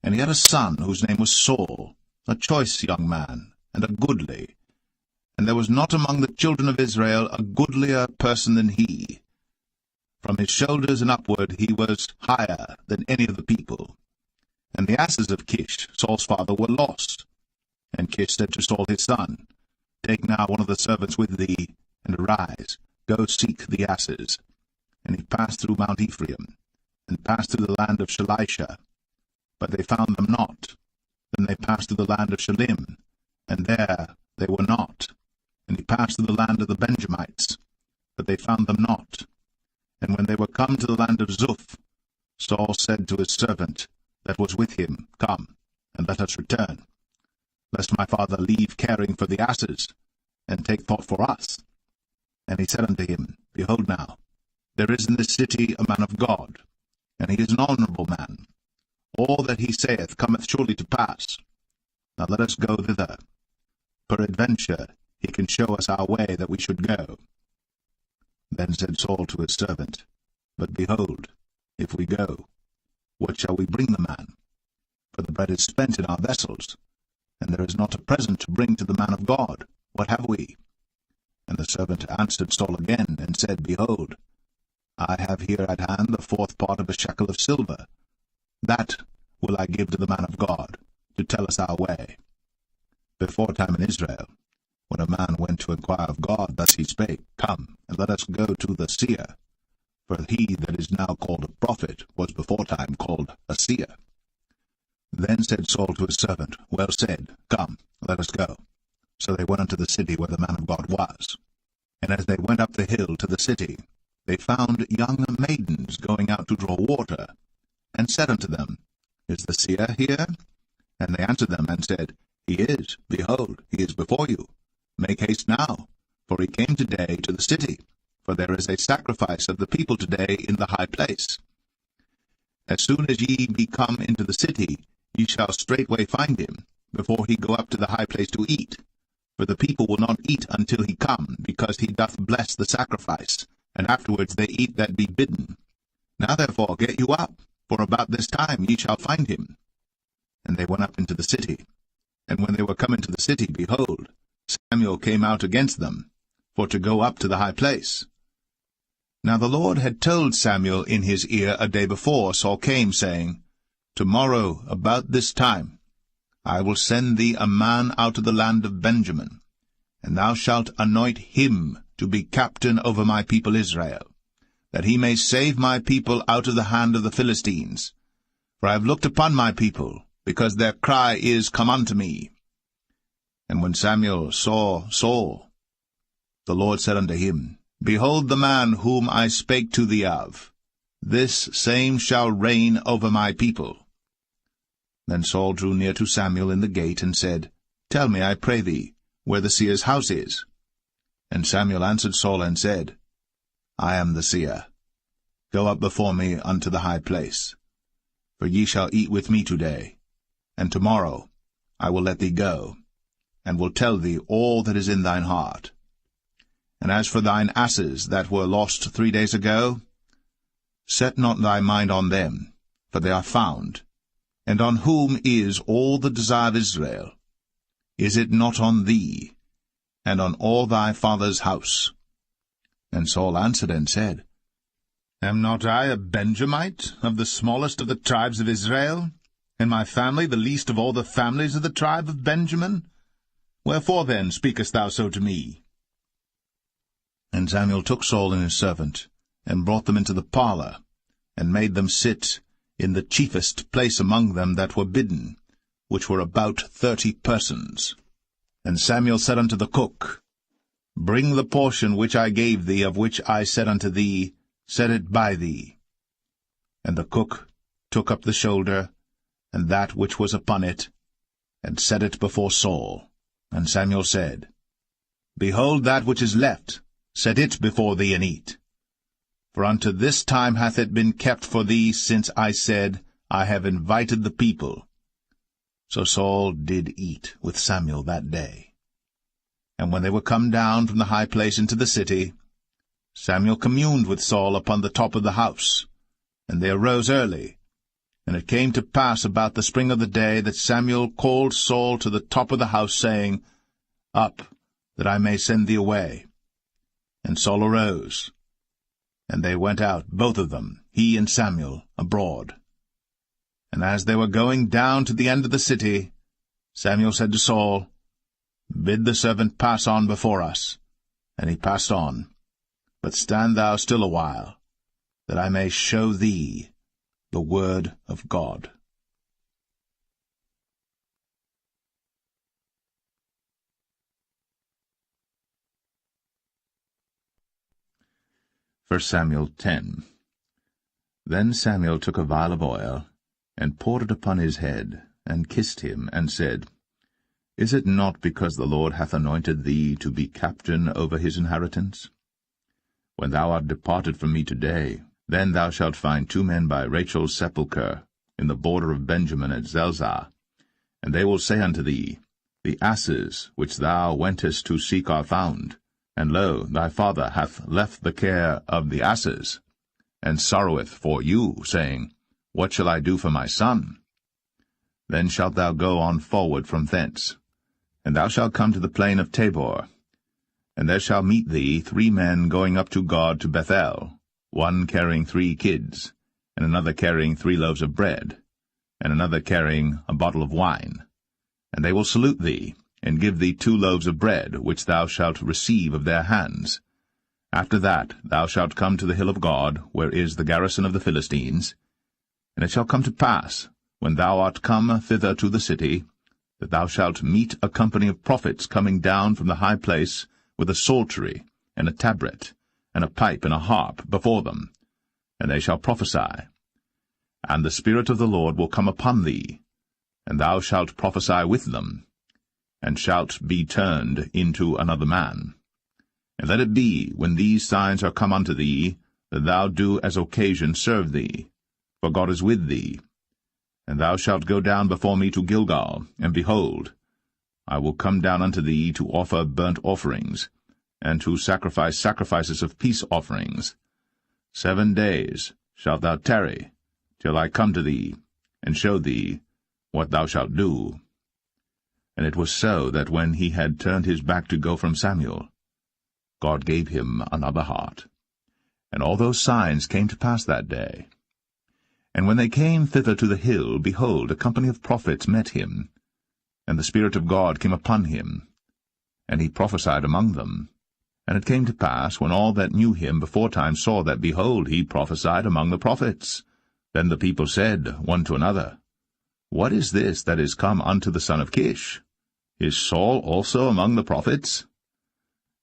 And he had a son whose name was Saul, a choice young man, and a goodly. And there was not among the children of Israel a goodlier person than he. From his shoulders and upward he was higher than any of the people. And the asses of Kish, Saul's father, were lost. And Kish said to Saul his son, Take now one of the servants with thee, and arise, go seek the asses. And he passed through Mount Ephraim, and passed through the land of Shalisha. But they found them not. Then they passed through the land of Shalim, and there they were not. And he passed through the land of the Benjamites, but they found them not. And when they were come to the land of Zuph, Saul said to his servant that was with him, Come, and let us return, lest my father leave caring for the asses, and take thought for us. And he said unto him, Behold now, there is in this city a man of God, and he is an honorable man. All that he saith cometh surely to pass. Now let us go thither. Peradventure he can show us our way that we should go. Then said Saul to his servant, But behold, if we go, what shall we bring the man? For the bread is spent in our vessels, and there is not a present to bring to the man of God. What have we? And the servant answered Saul again, and said, Behold, I have here at hand the 4th part of a shekel of silver. That will I give to the man of God, to tell us our way. Beforetime in Israel, when a man went to inquire of God, thus he spake, Come, and let us go to the seer. For he that is now called a prophet was beforetime called a seer. Then said Saul to his servant, Well said, Come, let us go. So they went unto the city where the man of God was. And as they went up the hill to the city, they found young maidens going out to draw water, and said unto them, Is the seer here? And they answered them, and said, He is, behold, he is before you. Make haste now, for he came today to the city, for there is a sacrifice of the people today in the high place. As soon as ye be come into the city, ye shall straightway find him, before he go up to the high place to eat. For the people will not eat until he come, because he doth bless the sacrifice, and afterwards they eat that be bidden. Now therefore get you up, for about this time ye shall find him. And they went up into the city. And when they were come into the city, behold, Samuel came out against them, for to go up to the high place. Now the Lord had told Samuel in his ear a day before Saul came, saying, Tomorrow, about this time, I will send thee a man out of the land of Benjamin, and thou shalt anoint him to be captain over my people Israel, that he may save my people out of the hand of the Philistines. For I have looked upon my people, because their cry is come unto me. And when Samuel saw Saul, the Lord said unto him, Behold the man whom I spake to thee of. This same shall reign over my people. Then Saul drew near to Samuel in the gate, and said, Tell me, I pray thee, where the seer's house is. And Samuel answered Saul, and said, I am the seer. Go up before me unto the high place. For ye shall eat with me today, and tomorrow I will let thee go, and will tell thee all that is in thine heart. And as for thine asses that were lost 3 days ago, set not thy mind on them, for they are found. And on whom is all the desire of Israel? Is it not on thee, and on all thy father's house? And Saul answered and said, Am not I a Benjamite, of the smallest of the tribes of Israel, and my family the least of all the families of the tribe of Benjamin? Wherefore then speakest thou so to me? And Samuel took Saul and his servant, and brought them into the parlour, and made them sit in the chiefest place among them that were bidden, which were about 30 persons. And Samuel said unto the cook, Bring the portion which I gave thee, of which I said unto thee, Set it by thee. And the cook took up the shoulder, and that which was upon it, and set it before Saul. And Samuel said, Behold that which is left, set it before thee, and eat. For unto this time hath it been kept for thee, since I said, I have invited the people. So Saul did eat with Samuel that day. And when they were come down from the high place into the city, Samuel communed with Saul upon the top of the house. And they arose early. And it came to pass about the spring of the day that Samuel called Saul to the top of the house, saying, Up, that I may send thee away. And Saul arose. And they went out, both of them, he and Samuel, abroad. And as they were going down to the end of the city, Samuel said to Saul, Bid the servant pass on before us. And he passed on. But stand thou still a while, that I may show thee the word of God. 1 Samuel 10. Then Samuel took a vial of oil, and poured it upon his head, and kissed him, and said, Is it not because the Lord hath anointed thee to be captain over his inheritance? When thou art departed from me today, then thou shalt find 2 men by Rachel's sepulchre, in the border of Benjamin at Zelzah. And they will say unto thee, The asses which thou wentest to seek are found. And lo, thy father hath left the care of the asses, and sorroweth for you, saying, What shall I do for my son? Then shalt thou go on forward from thence, and thou shalt come to the plain of Tabor. And there shall meet thee 3 men going up to God to Bethel, one carrying 3 kids, and another carrying 3 loaves of bread, and another carrying a bottle of wine. And they will salute thee, and give thee 2 loaves of bread, which thou shalt receive of their hands. After that thou shalt come to the hill of God, where is the garrison of the Philistines. And it shall come to pass, when thou art come thither to the city, that thou shalt meet a company of prophets coming down from the high place, with a psaltery, and a tabret, and a pipe, and a harp before them, and they shall prophesy. And the Spirit of the Lord will come upon thee, and thou shalt prophesy with them, and shalt be turned into another man. And let it be, when these signs are come unto thee, that thou do as occasion serve thee, for God is with thee. And thou shalt go down before me to Gilgal, and behold, I will come down unto thee to offer burnt offerings, and to sacrifice sacrifices of peace offerings. 7 days shalt thou tarry, till I come to thee, and show thee what thou shalt do. And it was so that when he had turned his back to go from Samuel, God gave him another heart. And all those signs came to pass that day. And when they came thither to the hill, behold, a company of prophets met him, and the Spirit of God came upon him, and he prophesied among them. And it came to pass, when all that knew him beforetime saw that, behold, he prophesied among the prophets, then the people said one to another, What is this that is come unto the son of Kish? Is Saul also among the prophets?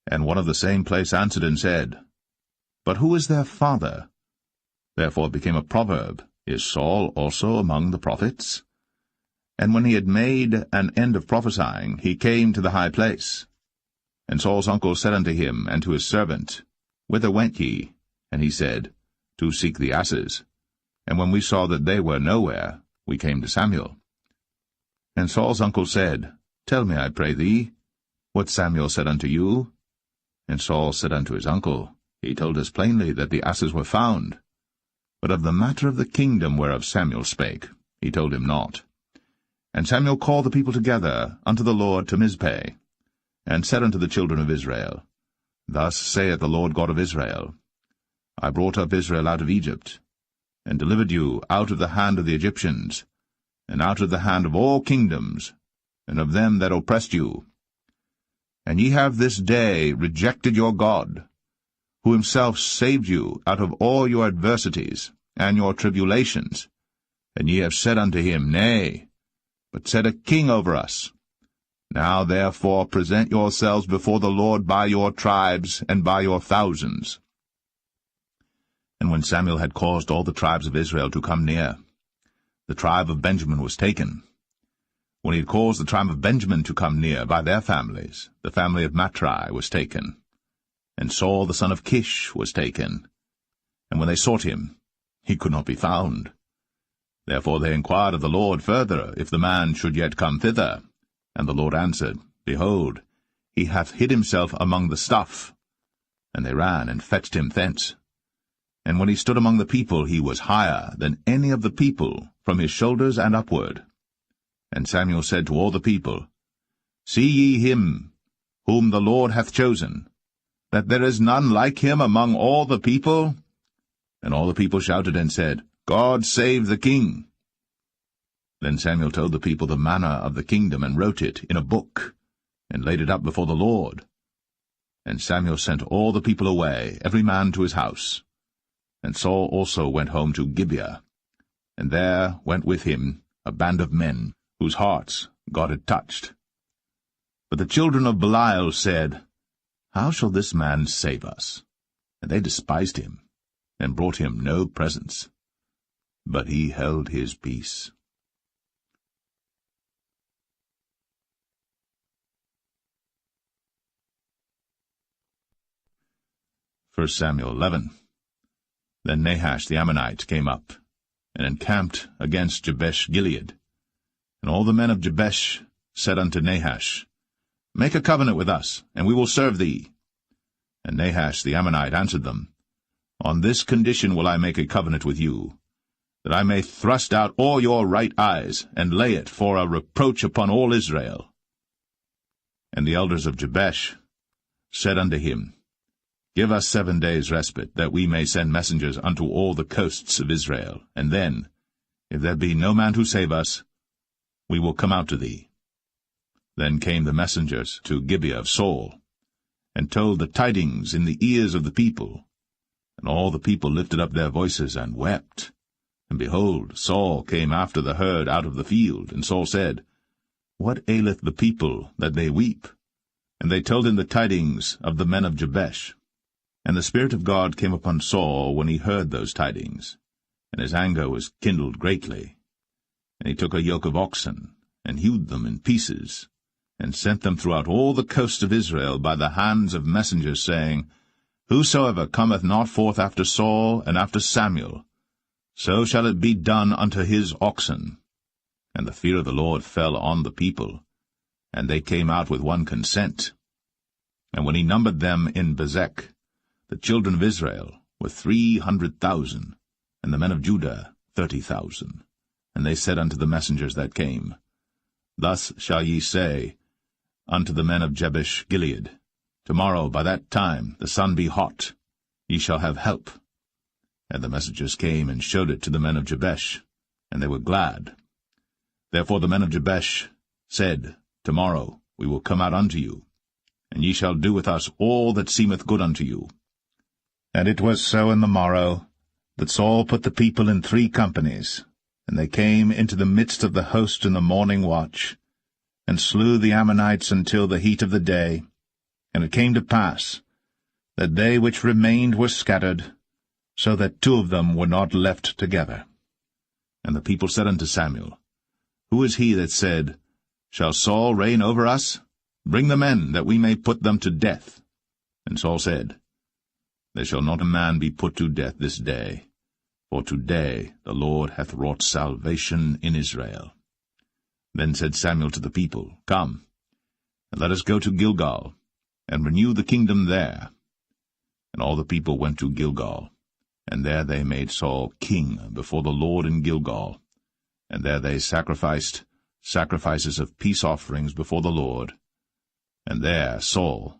And one of the same place answered and said, But who is their father? Therefore it became a proverb, Is Saul also among the prophets? And when he had made an end of prophesying, he came to the high place. And Saul's uncle said unto him and to his servant, Whither went ye? And he said, To seek the asses. And when we saw that they were nowhere, we came to Samuel. And Saul's uncle said, Tell me, I pray thee, what Samuel said unto you. And Saul said unto his uncle, He told us plainly that the asses were found. But of the matter of the kingdom whereof Samuel spake, he told him not. And Samuel called the people together unto the Lord to Mizpeh, and said unto the children of Israel, Thus saith the Lord God of Israel, I brought up Israel out of Egypt, and delivered you out of the hand of the Egyptians, and out of the hand of all kingdoms, and of them that oppressed you. And ye have this day rejected your God, who himself saved you out of all your adversities and your tribulations. And ye have said unto him, Nay, but set a king over us. Now therefore present yourselves before the Lord by your tribes and by your thousands. And when Samuel had caused all the tribes of Israel to come near, the tribe of Benjamin was taken. When he had caused the tribe of Benjamin to come near by their families, the family of Matri was taken. And Saul the son of Kish was taken. And when they sought him, he could not be found. Therefore they inquired of the Lord further, if the man should yet come thither. And the Lord answered, Behold, he hath hid himself among the stuff. And they ran and fetched him thence. And when he stood among the people, he was higher than any of the people, from his shoulders and upward. And Samuel said to all the people, See ye him, whom the Lord hath chosen, that there is none like him among all the people? And all the people shouted and said, God save the king. Then Samuel told the people the manner of the kingdom, and wrote it in a book, and laid it up before the Lord. And Samuel sent all the people away, every man to his house. And Saul also went home to Gibeah, and there went with him a band of men, whose hearts God had touched. But the children of Belial said, How shall this man save us? And they despised him, and brought him no presents. But he held his peace. 1 Samuel 11. Then Nahash the Ammonite came up, and encamped against Jabesh-Gilead. And all the men of Jabesh said unto Nahash, Make a covenant with us, and we will serve thee. And Nahash the Ammonite answered them, On this condition will I make a covenant with you, that I may thrust out all your right eyes, and lay it for a reproach upon all Israel. And the elders of Jabesh said unto him, Give us 7 days' respite, that we may send messengers unto all the coasts of Israel, and then, if there be no man to save us, we will come out to thee. Then came the messengers to Gibeah of Saul, and told the tidings in the ears of the people. And all the people lifted up their voices and wept. And behold, Saul came after the herd out of the field. And Saul said, What aileth the people, that they weep? And they told him the tidings of the men of Jabesh. And the Spirit of God came upon Saul when he heard those tidings, and his anger was kindled greatly. And he took a yoke of oxen, and hewed them in pieces, and sent them throughout all the coasts of Israel by the hands of messengers, saying, Whosoever cometh not forth after Saul and after Samuel, so shall it be done unto his oxen. And the fear of the Lord fell on the people, and they came out with one consent. And when he numbered them in Bezek, the children of Israel were 300,000, and the men of Judah 30,000. And they said unto the messengers that came, Thus shall ye say unto the men of Jabesh Gilead, Tomorrow by that time the sun be hot, ye shall have help. And the messengers came and showed it to the men of Jabesh, and they were glad. Therefore the men of Jabesh said, Tomorrow we will come out unto you, and ye shall do with us all that seemeth good unto you. And it was so in the morrow, that Saul put the people in 3 companies, and they came into the midst of the host in the morning watch, and slew the Ammonites until the heat of the day. And it came to pass, that they which remained were scattered, so that 2 of them were not left together. And the people said unto Samuel, Who is he that said, Shall Saul reign over us? Bring the men, that we may put them to death. And Saul said, There shall not a man be put to death this day, for today the Lord hath wrought salvation in Israel. Then said Samuel to the people, Come, and let us go to Gilgal, and renew the kingdom there. And all the people went to Gilgal, and there they made Saul king before the Lord in Gilgal, and there they sacrificed sacrifices of peace offerings before the Lord. And there Saul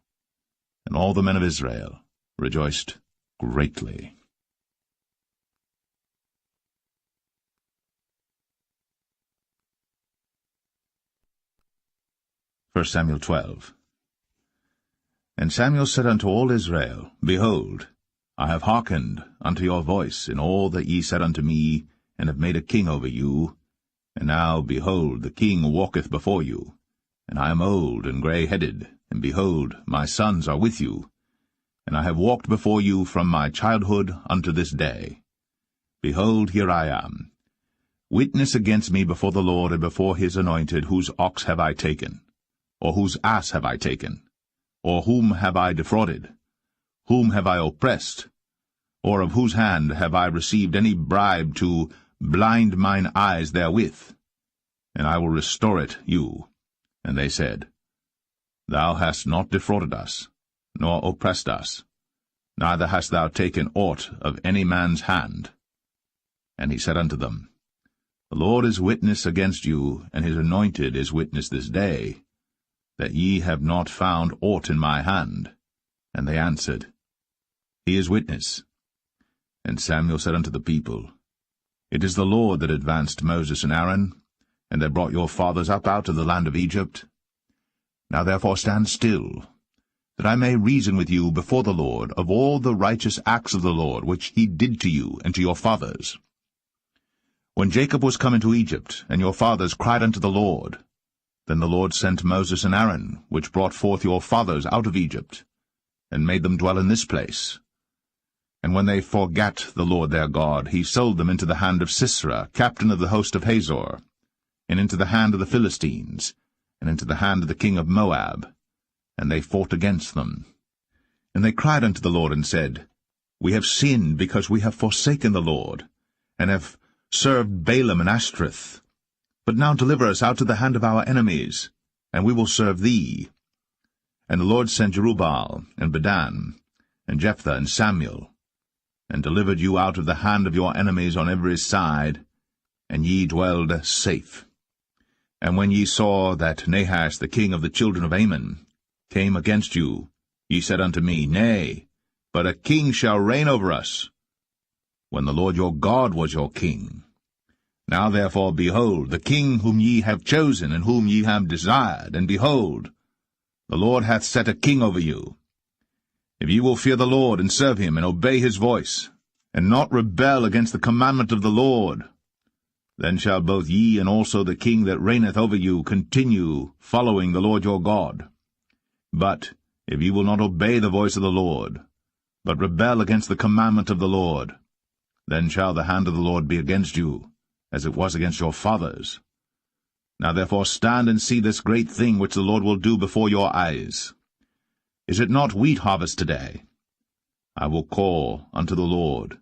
and all the men of Israel rejoiced greatly. 1 Samuel 12. And Samuel said unto all Israel, Behold, I have hearkened unto your voice in all that ye said unto me, and have made a king over you. And now, behold, the king walketh before you. And I am old and grey-headed, and behold, my sons are with you. And I have walked before you from my childhood unto this day. Behold, here I am. Witness against me before the Lord and before his anointed, whose ox have I taken? Or whose ass have I taken? Or whom have I defrauded? Whom have I oppressed? Or of whose hand have I received any bribe to blind mine eyes therewith? And I will restore it you. And they said, Thou hast not defrauded us, nor oppressed us, neither hast thou taken aught of any man's hand. And he said unto them, The Lord is witness against you, and his anointed is witness this day, that ye have not found aught in my hand. And they answered, He is witness. And Samuel said unto the people, It is the Lord that advanced Moses and Aaron, and that brought your fathers up out of the land of Egypt. Now therefore stand still, that I may reason with you before the Lord of all the righteous acts of the Lord, which he did to you and to your fathers. When Jacob was come into Egypt, and your fathers cried unto the Lord, then the Lord sent Moses and Aaron, which brought forth your fathers out of Egypt, and made them dwell in this place. And when they forgat the Lord their God, he sold them into the hand of Sisera, captain of the host of Hazor, and into the hand of the Philistines, and into the hand of the king of Moab. And they fought against them. And they cried unto the Lord, and said, We have sinned, because we have forsaken the Lord, and have served Balaam and Ashtoreth. But now deliver us out of the hand of our enemies, and we will serve thee. And the Lord sent Jerubbaal, and Bedan, and Jephthah, and Samuel, and delivered you out of the hand of your enemies on every side, and ye dwelled safe. And when ye saw that Nahash the king of the children of Ammon came against you, ye said unto me, Nay, but a king shall reign over us, when the Lord your God was your king. Now therefore, behold, the king whom ye have chosen, and whom ye have desired, and behold, the Lord hath set a king over you. If ye will fear the Lord, and serve him, and obey his voice, and not rebel against the commandment of the Lord, then shall both ye and also the king that reigneth over you continue following the Lord your God. But if ye will not obey the voice of the Lord, but rebel against the commandment of the Lord, then shall the hand of the Lord be against you, as it was against your fathers. Now therefore stand and see this great thing which the Lord will do before your eyes. Is it not wheat harvest today? I will call unto the Lord,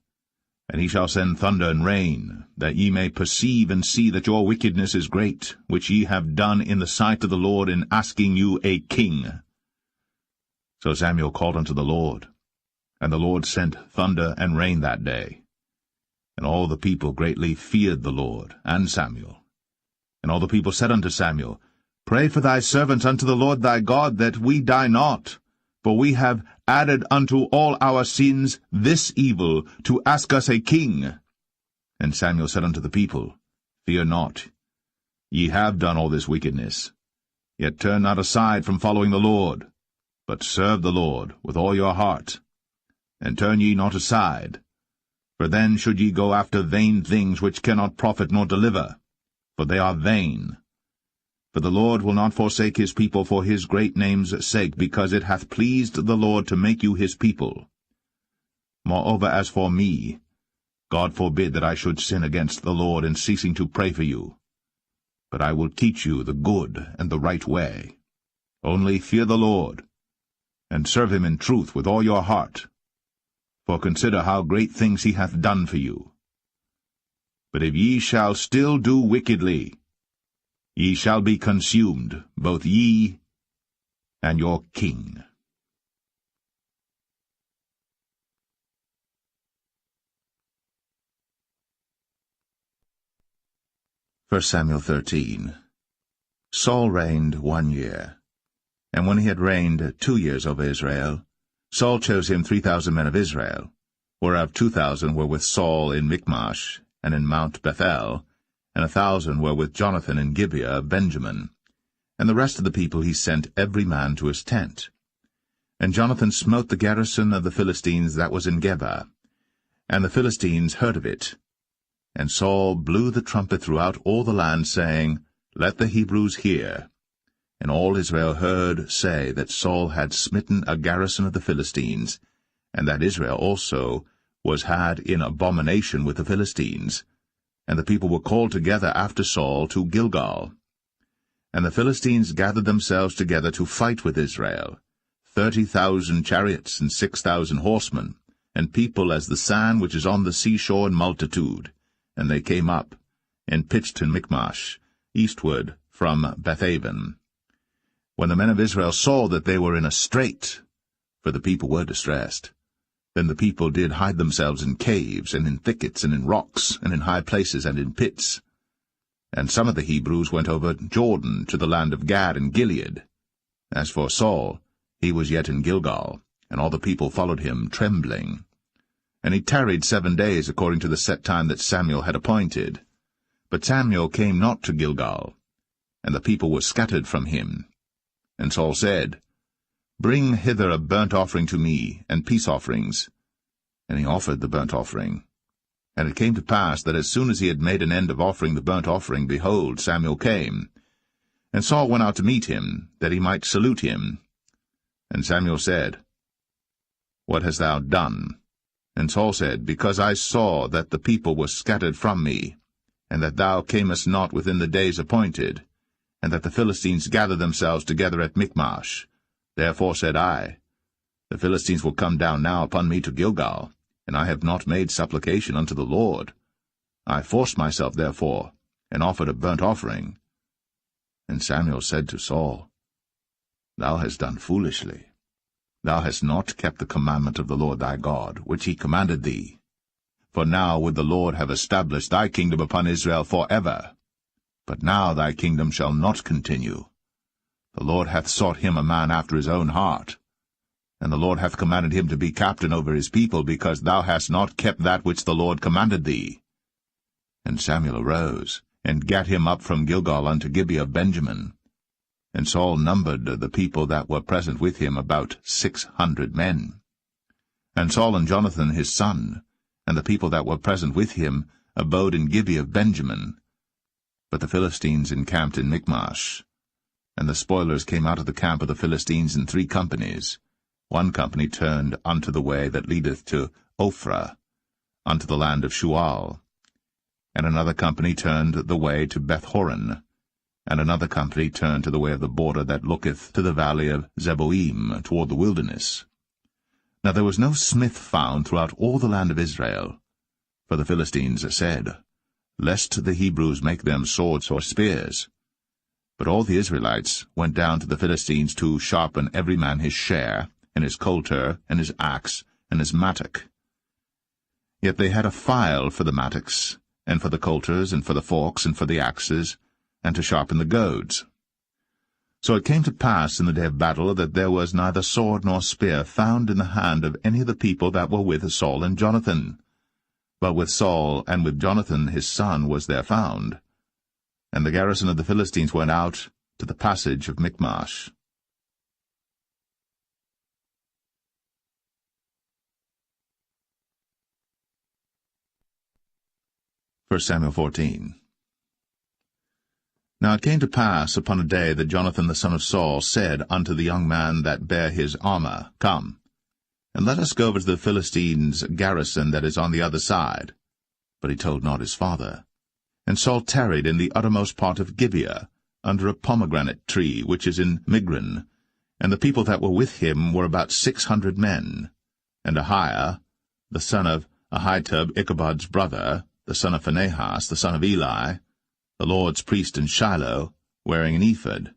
and he shall send thunder and rain, that ye may perceive and see that your wickedness is great, which ye have done in the sight of the Lord in asking you a king. So Samuel called unto the Lord, and the Lord sent thunder and rain that day. And all the people greatly feared the Lord and Samuel. And all the people said unto Samuel, Pray for thy servants unto the Lord thy God, that we die not. For we have added unto all our sins this evil, to ask us a king. And Samuel said unto the people, Fear not. Ye have done all this wickedness. Yet turn not aside from following the Lord, but serve the Lord with all your heart. And turn ye not aside. For then should ye go after vain things which cannot profit nor deliver, for they are vain. For the Lord will not forsake his people for his great name's sake, because it hath pleased the Lord to make you his people. Moreover, as for me, God forbid that I should sin against the Lord in ceasing to pray for you. But I will teach you the good and the right way. Only fear the Lord, and serve him in truth with all your heart. For consider how great things he hath done for you. But if ye shall still do wickedly, ye shall be consumed, both ye and your king. 1 Samuel 13. Saul reigned 1 year. And when he had reigned 2 years over Israel, Saul chose him 3,000 men of Israel, whereof 2,000 were with Saul in Michmash, and in Mount Bethel, and 1,000 were with Jonathan in Gibeah of Benjamin. And the rest of the people he sent every man to his tent. And Jonathan smote the garrison of the Philistines that was in Geba. And the Philistines heard of it. And Saul blew the trumpet throughout all the land, saying, Let the Hebrews hear. And all Israel heard say that Saul had smitten a garrison of the Philistines, and that Israel also was had in abomination with the Philistines. And the people were called together after Saul to Gilgal. And the Philistines gathered themselves together to fight with Israel, 30,000 chariots and 6,000 horsemen, and people as the sand which is on the seashore in multitude. And they came up, and pitched in Michmash, eastward from Bethaven. When the men of Israel saw that they were in a strait, for the people were distressed, then the people did hide themselves in caves, and in thickets, and in rocks, and in high places, and in pits. And some of the Hebrews went over Jordan to the land of Gad and Gilead. As for Saul, he was yet in Gilgal, and all the people followed him, trembling. And he tarried 7 days, according to the set time that Samuel had appointed. But Samuel came not to Gilgal, and the people were scattered from him. And Saul said, Bring hither a burnt offering to me, and peace offerings. And he offered the burnt offering. And it came to pass that as soon as he had made an end of offering the burnt offering, behold, Samuel came. And Saul went out to meet him, that he might salute him. And Samuel said, What hast thou done? And Saul said, Because I saw that the people were scattered from me, and that thou camest not within the days appointed, and that the Philistines gathered themselves together at Michmash. Therefore said I, The Philistines will come down now upon me to Gilgal, and I have not made supplication unto the Lord. I forced myself therefore, and offered a burnt offering. And Samuel said to Saul, Thou hast done foolishly. Thou hast not kept the commandment of the Lord thy God, which he commanded thee. For now would the Lord have established thy kingdom upon Israel for ever. But now thy kingdom shall not continue. The Lord hath sought him a man after his own heart. And the Lord hath commanded him to be captain over his people, because thou hast not kept that which the Lord commanded thee. And Samuel arose, and gat him up from Gilgal unto Gibeah of Benjamin. And Saul numbered the people that were present with him about 600 men. And Saul and Jonathan his son, and the people that were present with him, abode in Gibeah of Benjamin. But the Philistines encamped in Michmash. And the spoilers came out of the camp of the Philistines in 3 companies. 1 company turned unto the way that leadeth to Ophrah, unto the land of Shual. And another company turned the way to Bethhoron. And another company turned to the way of the border that looketh to the valley of Zeboim, toward the wilderness. Now there was no smith found throughout all the land of Israel. For the Philistines said, Lest the Hebrews make them swords or spears. But all the Israelites went down to the Philistines to sharpen every man his share, and his coulter, and his axe, and his mattock. Yet they had a file for the mattocks, and for the coulters, and for the forks, and for the axes, and to sharpen the goads. So it came to pass in the day of battle that there was neither sword nor spear found in the hand of any of the people that were with Saul and Jonathan. But with Saul and with Jonathan his son was there found. And the garrison of the Philistines went out to the passage of Michmash. 1 Samuel 14. Now it came to pass upon a day that Jonathan the son of Saul said unto the young man that bare his armor, Come, and let us go over to the Philistines' garrison that is on the other side. But he told not his father. And Saul tarried in the uttermost part of Gibeah, under a pomegranate tree which is in Migron, and the people that were with him were about 600 men. And Ahiah, the son of Ahitub, Ichabod's brother, the son of Phinehas, the son of Eli, the Lord's priest in Shiloh, wearing an ephod.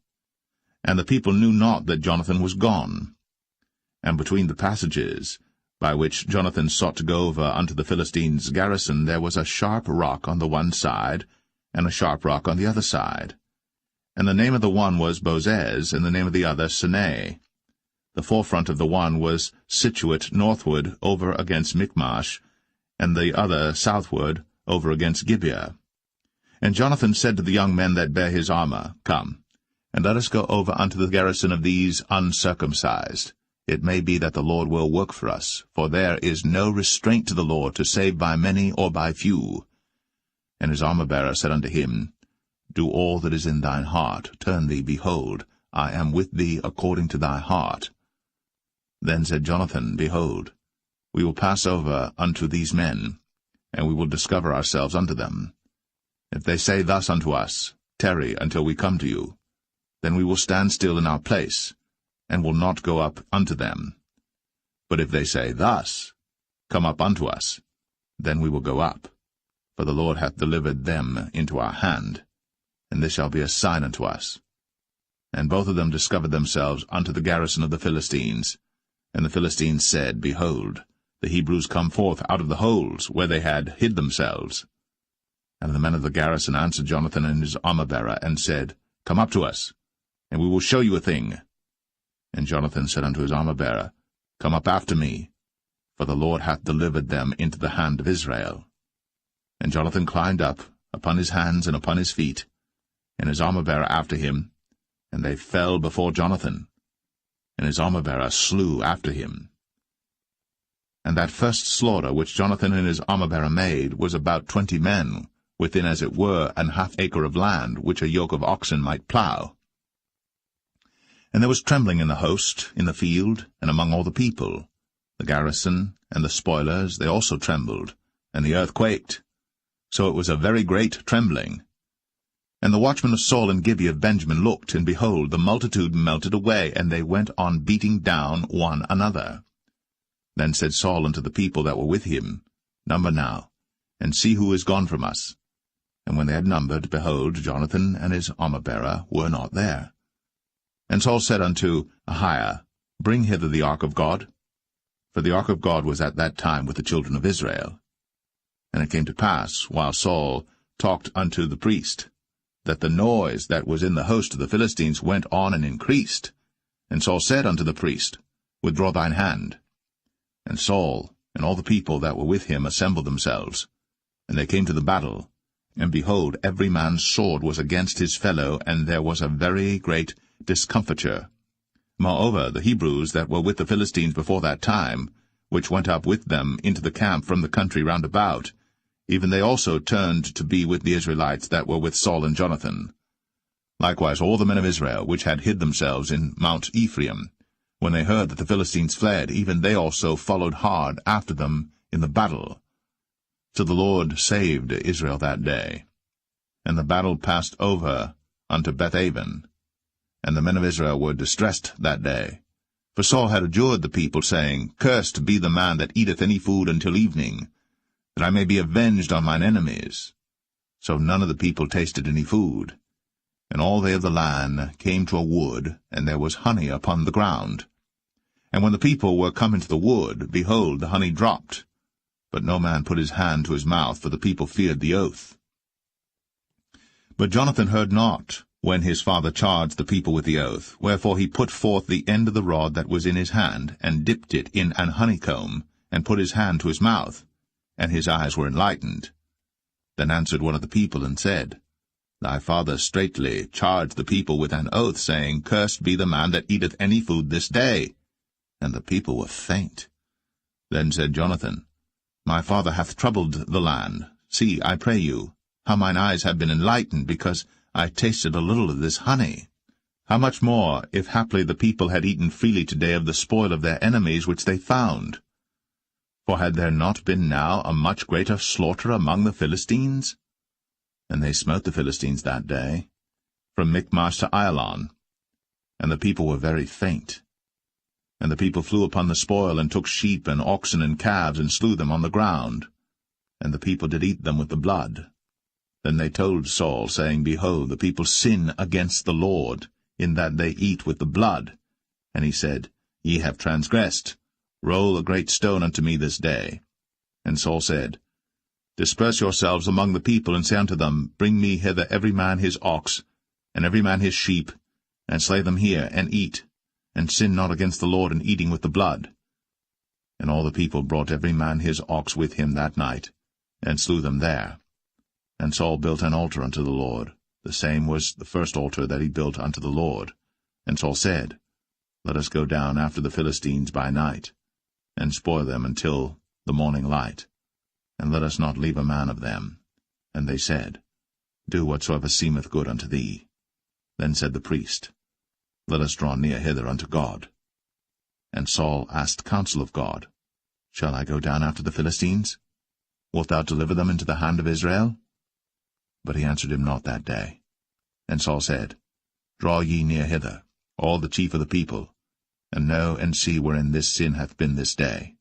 And the people knew not that Jonathan was gone. And between the passages, by which Jonathan sought to go over unto the Philistines' garrison, there was a sharp rock on the one side, and a sharp rock on the other side. And the name of the one was Bozez, and the name of the other Sinai. The forefront of the one was situate northward over against Michmash, and the other southward over against Gibeah. And Jonathan said to the young men that bare his armor, Come, and let us go over unto the garrison of these uncircumcised. It may be that the Lord will work for us, for there is no restraint to the Lord to save by many or by few. And his armor-bearer said unto him, Do all that is in thine heart, turn thee, behold, I am with thee according to thy heart. Then said Jonathan, Behold, we will pass over unto these men, and we will discover ourselves unto them. If they say thus unto us, Tarry until we come to you, then we will stand still in our place, and will not go up unto them. But if they say thus, Come up unto us, then we will go up, for the Lord hath delivered them into our hand, and this shall be a sign unto us. And both of them discovered themselves unto the garrison of the Philistines. And the Philistines said, Behold, the Hebrews come forth out of the holes where they had hid themselves. And the men of the garrison answered Jonathan and his armor-bearer, and said, Come up to us, and we will show you a thing. And Jonathan said unto his armor-bearer, Come up after me, for the Lord hath delivered them into the hand of Israel. And Jonathan climbed up upon his hands and upon his feet, and his armor-bearer after him, and they fell before Jonathan, and his armor-bearer slew after him. And that first slaughter which Jonathan and his armor-bearer made was about 20 men, within as it were an half acre of land, which a yoke of oxen might plough. And there was trembling in the host, in the field, and among all the people. The garrison and the spoilers, they also trembled, and the earth quaked. So it was a very great trembling. And the watchmen of Saul and Gibeah of Benjamin looked, and behold, the multitude melted away, and they went on beating down one another. Then said Saul unto the people that were with him, Number now, and see who is gone from us. And when they had numbered, behold, Jonathan and his armor-bearer were not there. And Saul said unto Ahiah, Bring hither the ark of God. For the ark of God was at that time with the children of Israel. And it came to pass, while Saul talked unto the priest, that the noise that was in the host of the Philistines went on and increased. And Saul said unto the priest, Withdraw thine hand. And Saul and all the people that were with him assembled themselves. And they came to the battle. And behold, every man's sword was against his fellow, and there was a very great discomfiture. Moreover, the Hebrews that were with the Philistines before that time, which went up with them into the camp from the country round about, even they also turned to be with the Israelites that were with Saul and Jonathan. Likewise all the men of Israel, which had hid themselves in Mount Ephraim, when they heard that the Philistines fled, even they also followed hard after them in the battle. So the Lord saved Israel that day. And the battle passed over unto Bethaven. And the men of Israel were distressed that day. For Saul had adjured the people, saying, Cursed be the man that eateth any food until evening, that I may be avenged on mine enemies. So none of the people tasted any food. And all they of the land came to a wood, and there was honey upon the ground. And when the people were come into the wood, behold, the honey dropped. but no man put his hand to his mouth, for the people feared the oath. But Jonathan heard not, when his father charged the people with the oath, wherefore he put forth the end of the rod that was in his hand, and dipped it in an honeycomb, and put his hand to his mouth, and his eyes were enlightened. Then answered one of the people, and said, Thy father straitly charged the people with an oath, saying, Cursed be the man that eateth any food this day. And the people were faint. Then said Jonathan, My father hath troubled the land. See, I pray you, how mine eyes have been enlightened, because I tasted a little of this honey. How much more, if haply the people had eaten freely today of the spoil of their enemies which they found? For had there not been now a much greater slaughter among the Philistines? And they smote the Philistines that day, from Michmash to Ailon. And the people were very faint. And the people flew upon the spoil, and took sheep and oxen and calves, and slew them on the ground. And the people did eat them with the blood. Then they told Saul, saying, Behold, the people sin against the Lord, in that they eat with the blood. And he said, Ye have transgressed. Roll a great stone unto me this day. And Saul said, Disperse yourselves among the people, and say unto them, Bring me hither every man his ox, and every man his sheep, and slay them here, and eat, and sin not against the Lord in eating with the blood. And all the people brought every man his ox with him that night, and slew them there. And Saul built an altar unto the Lord. The same was the first altar that he built unto the Lord. And Saul said, Let us go down after the Philistines by night, and spoil them until the morning light, and let us not leave a man of them. And they said, Do whatsoever seemeth good unto thee. Then said the priest, Let us draw near hither unto God. And Saul asked counsel of God, Shall I go down after the Philistines? Wilt thou deliver them into the hand of Israel? But he answered him not that day. And Saul said, Draw ye near hither, all the chief of the people, and know and see wherein this sin hath been this day.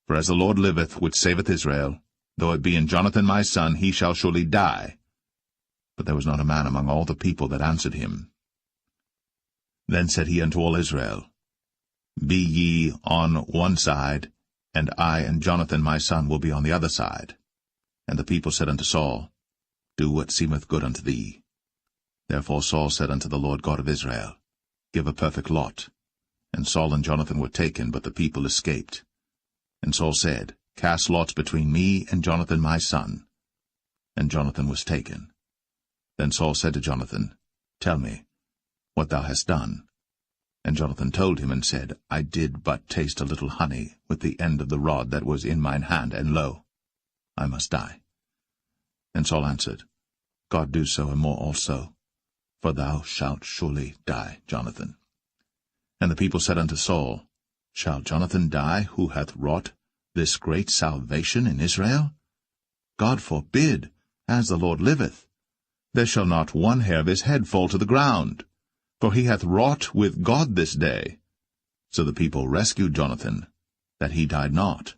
For as the Lord liveth, which saveth Israel, though it be in Jonathan my son, he shall surely die. But there was not a man among all the people that answered him. Then said he unto all Israel, Be ye on one side, and I and Jonathan my son will be on the other side. And the people said unto Saul, Do what seemeth good unto thee. Therefore Saul said unto the Lord God of Israel, Give a perfect lot. And Saul and Jonathan were taken, but the people escaped. And Saul said, Cast lots between me and Jonathan my son. And Jonathan was taken. Then Saul said to Jonathan, Tell me what thou hast done. And Jonathan told him, and said, I did but taste a little honey with the end of the rod that was in mine hand, and lo, I must die. And Saul answered, God do so and more also, for thou shalt surely die, Jonathan. And the people said unto Saul, Shall Jonathan die, who hath wrought this great salvation in Israel? God forbid, as the Lord liveth. There shall not one hair of his head fall to the ground, for he hath wrought with God this day. So the people rescued Jonathan, that he died not.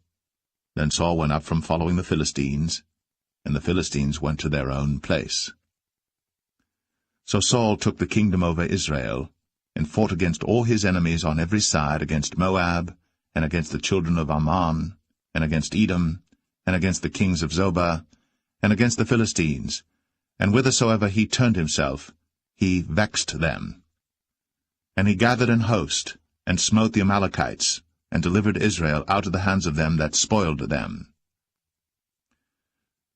Then Saul went up from following the Philistines, and the Philistines went to their own place. So Saul took the kingdom over Israel, and fought against all his enemies on every side, against Moab, and against the children of Ammon, and against Edom, and against the kings of Zobah, and against the Philistines, and whithersoever he turned himself, he vexed them. And he gathered an host, and smote the Amalekites, and delivered Israel out of the hands of them that spoiled them.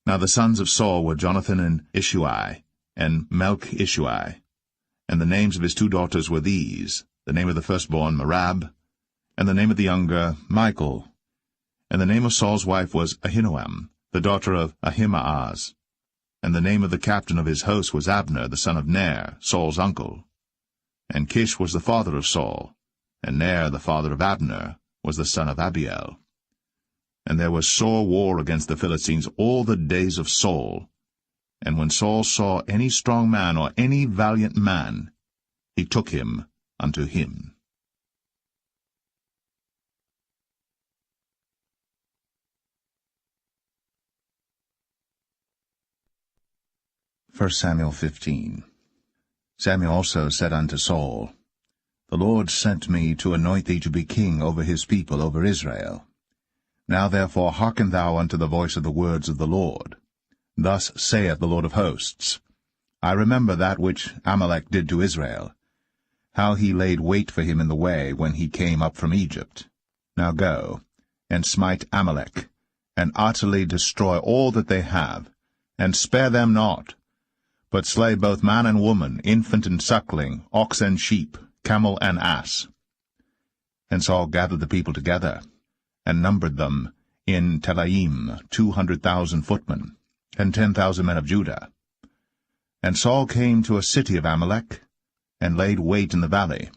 Now the sons of Saul were Jonathan and Ishui, and Melch-Ishui. And the names of his two daughters were these, the name of the firstborn Merab, and the name of the younger Michal. And the name of Saul's wife was Ahinoam, the daughter of Ahimaaz. And the name of the captain of his host was Abner, the son of Ner, Saul's uncle. And Kish was the father of Saul, and Ner, the father of Abner, was the son of Abiel. And there was sore war against the Philistines all the days of Saul. And when Saul saw any strong man or any valiant man, he took him unto him. 1 Samuel 15. Samuel also said unto Saul, The Lord sent me to anoint thee to be king over his people, over Israel. Now therefore hearken thou unto the voice of the words of the Lord. Thus saith the Lord of hosts, I remember that which Amalek did to Israel, how he laid wait for him in the way when he came up from Egypt. Now go, and smite Amalek, and utterly destroy all that they have, and spare them not, but slay both man and woman, infant and suckling, ox and sheep, camel and ass. And Saul gathered the people together, and numbered them in Telaim 200,000 footmen, and 10,000 men of Judah. And Saul came to a city of Amalek, and laid wait in the valley.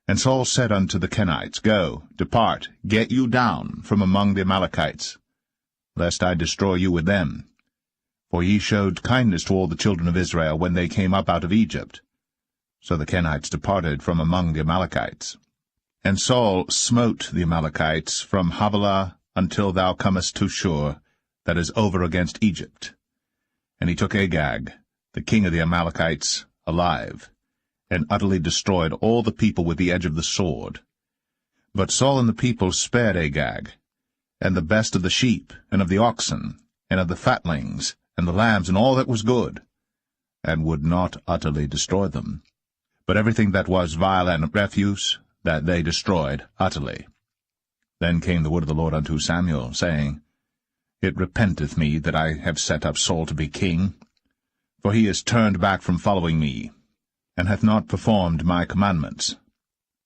And Saul said unto the Kenites, Go, depart, get you down from among the Amalekites, lest I destroy you with them. For ye showed kindness to all the children of Israel when they came up out of Egypt. So the Kenites departed from among the Amalekites. And Saul smote the Amalekites from Havilah until thou comest to Shur, that is over against Egypt. And he took Agag, the king of the Amalekites, alive, and utterly destroyed all the people with the edge of the sword. But Saul and the people spared Agag, and the best of the sheep, and of the oxen, and of the fatlings, and the lambs, and all that was good, and would not utterly destroy them. But everything that was vile and refuse, that they destroyed utterly. Then came the word of the Lord unto Samuel, saying, It repenteth me that I have set up Saul to be king, for he is turned back from following me, and hath not performed my commandments.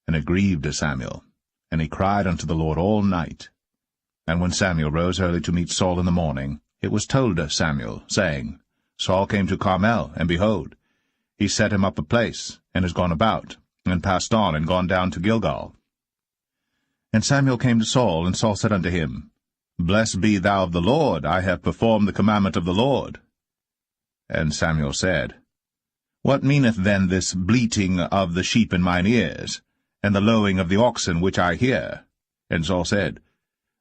And it grieved Samuel, and he cried unto the Lord all night. And when Samuel rose early to meet Saul in the morning, it was told Samuel, saying, Saul came to Carmel, and behold, he set him up a place, and is gone about, and passed on, and gone down to Gilgal. And Samuel came to Saul, and Saul said unto him, Blessed be thou of the Lord, I have performed the commandment of the Lord. And Samuel said, What meaneth then this bleating of the sheep in mine ears, and the lowing of the oxen which I hear? And Saul said,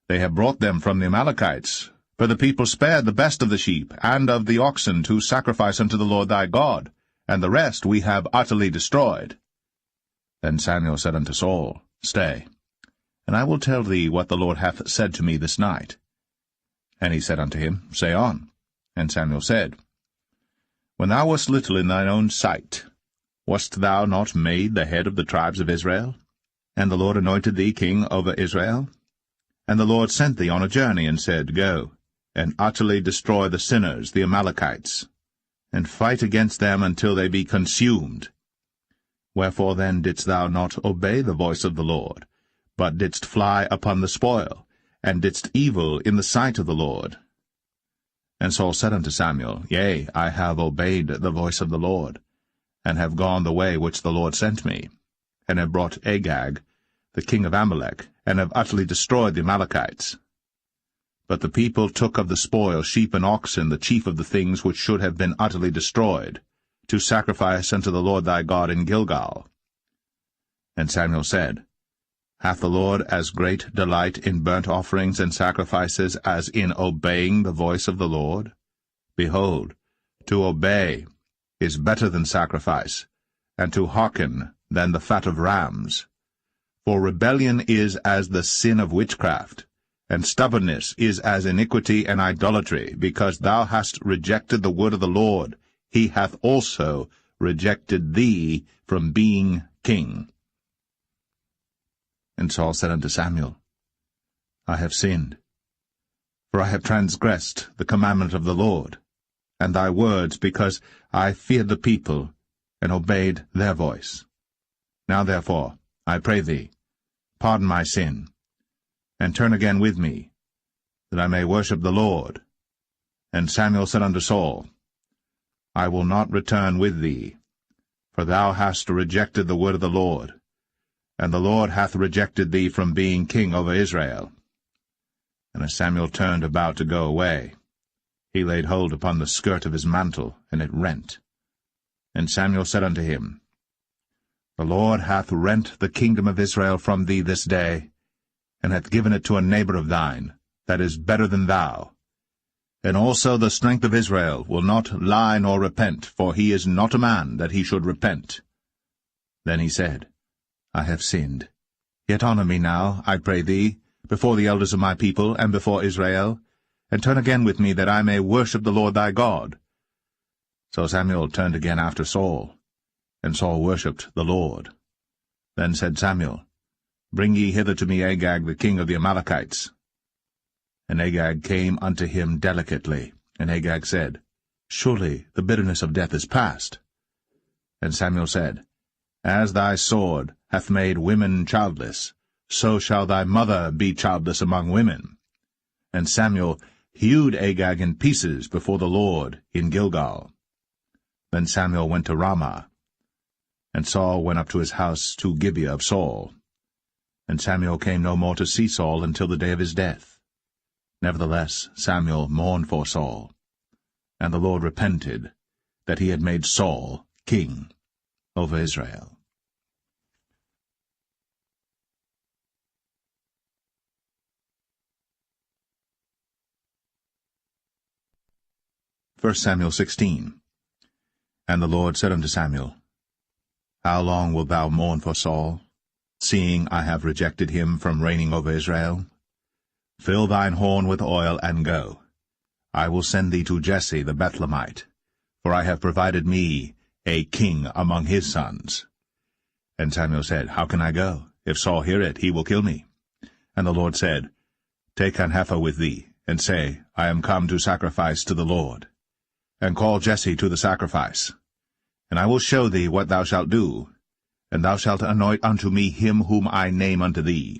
They have brought them from the Amalekites, for the people spared the best of the sheep and of the oxen to sacrifice unto the Lord thy God, and the rest we have utterly destroyed. Then Samuel said unto Saul, Stay, and I will tell thee what the Lord hath said to me this night. And he said unto him, Say on. And Samuel said, When thou wast little in thine own sight, wast thou not made the head of the tribes of Israel? And the Lord anointed thee king over Israel? And the Lord sent thee on a journey, and said, Go, and utterly destroy the sinners, the Amalekites, and fight against them until they be consumed. Wherefore then didst thou not obey the voice of the Lord, but didst fly upon the spoil, and didst evil in the sight of the Lord? And Saul said unto Samuel, Yea, I have obeyed the voice of the Lord, and have gone the way which the Lord sent me, and have brought Agag, the king of Amalek, and have utterly destroyed the Amalekites. But the people took of the spoil sheep and oxen, the chief of the things which should have been utterly destroyed, to sacrifice unto the Lord thy God in Gilgal. And Samuel said, Hath the Lord as great delight in burnt offerings and sacrifices as in obeying the voice of the Lord? Behold, to obey is better than sacrifice, and to hearken than the fat of rams. For rebellion is as the sin of witchcraft, and stubbornness is as iniquity and idolatry. Because thou hast rejected the word of the Lord, he hath also rejected thee from being king. And Saul said unto Samuel, I have sinned, for I have transgressed the commandment of the Lord, and thy words, because I feared the people, and obeyed their voice. Now therefore, I pray thee, pardon my sin, and turn again with me, that I may worship the Lord. And Samuel said unto Saul, I will not return with thee, for thou hast rejected the word of the Lord, and the Lord hath rejected thee from being king over Israel. And as Samuel turned about to go away, he laid hold upon the skirt of his mantle, and it rent. And Samuel said unto him, The Lord hath rent the kingdom of Israel from thee this day, and hath given it to a neighbor of thine, that is better than thou. And also the strength of Israel will not lie nor repent, for he is not a man that he should repent. Then he said, I have sinned. Yet honor me now, I pray thee, before the elders of my people, and before Israel, and turn again with me, that I may worship the Lord thy God. So Samuel turned again after Saul, and Saul worshipped the Lord. Then said Samuel, Bring ye hither to me Agag the king of the Amalekites. And Agag came unto him delicately, and Agag said, Surely the bitterness of death is past. And Samuel said, As thy sword hath made women childless, so shall thy mother be childless among women. And Samuel hewed Agag in pieces before the Lord in Gilgal. Then Samuel went to Ramah, and Saul went up to his house to Gibeah of Saul. And Samuel came no more to see Saul until the day of his death. Nevertheless Samuel mourned for Saul, and the Lord repented that he had made Saul king over Israel. First Samuel 16. And the Lord said unto Samuel, How long wilt thou mourn for Saul, seeing I have rejected him from reigning over Israel? Fill thine horn with oil, and go. I will send thee to Jesse the Bethlehemite, for I have provided me a king among his sons. And Samuel said, How can I go? If Saul hear it, he will kill me. And the Lord said, Take an heifer with thee, and say, I am come to sacrifice to the Lord. And call Jesse to the sacrifice. And I will show thee what thou shalt do, and thou shalt anoint unto me him whom I name unto thee.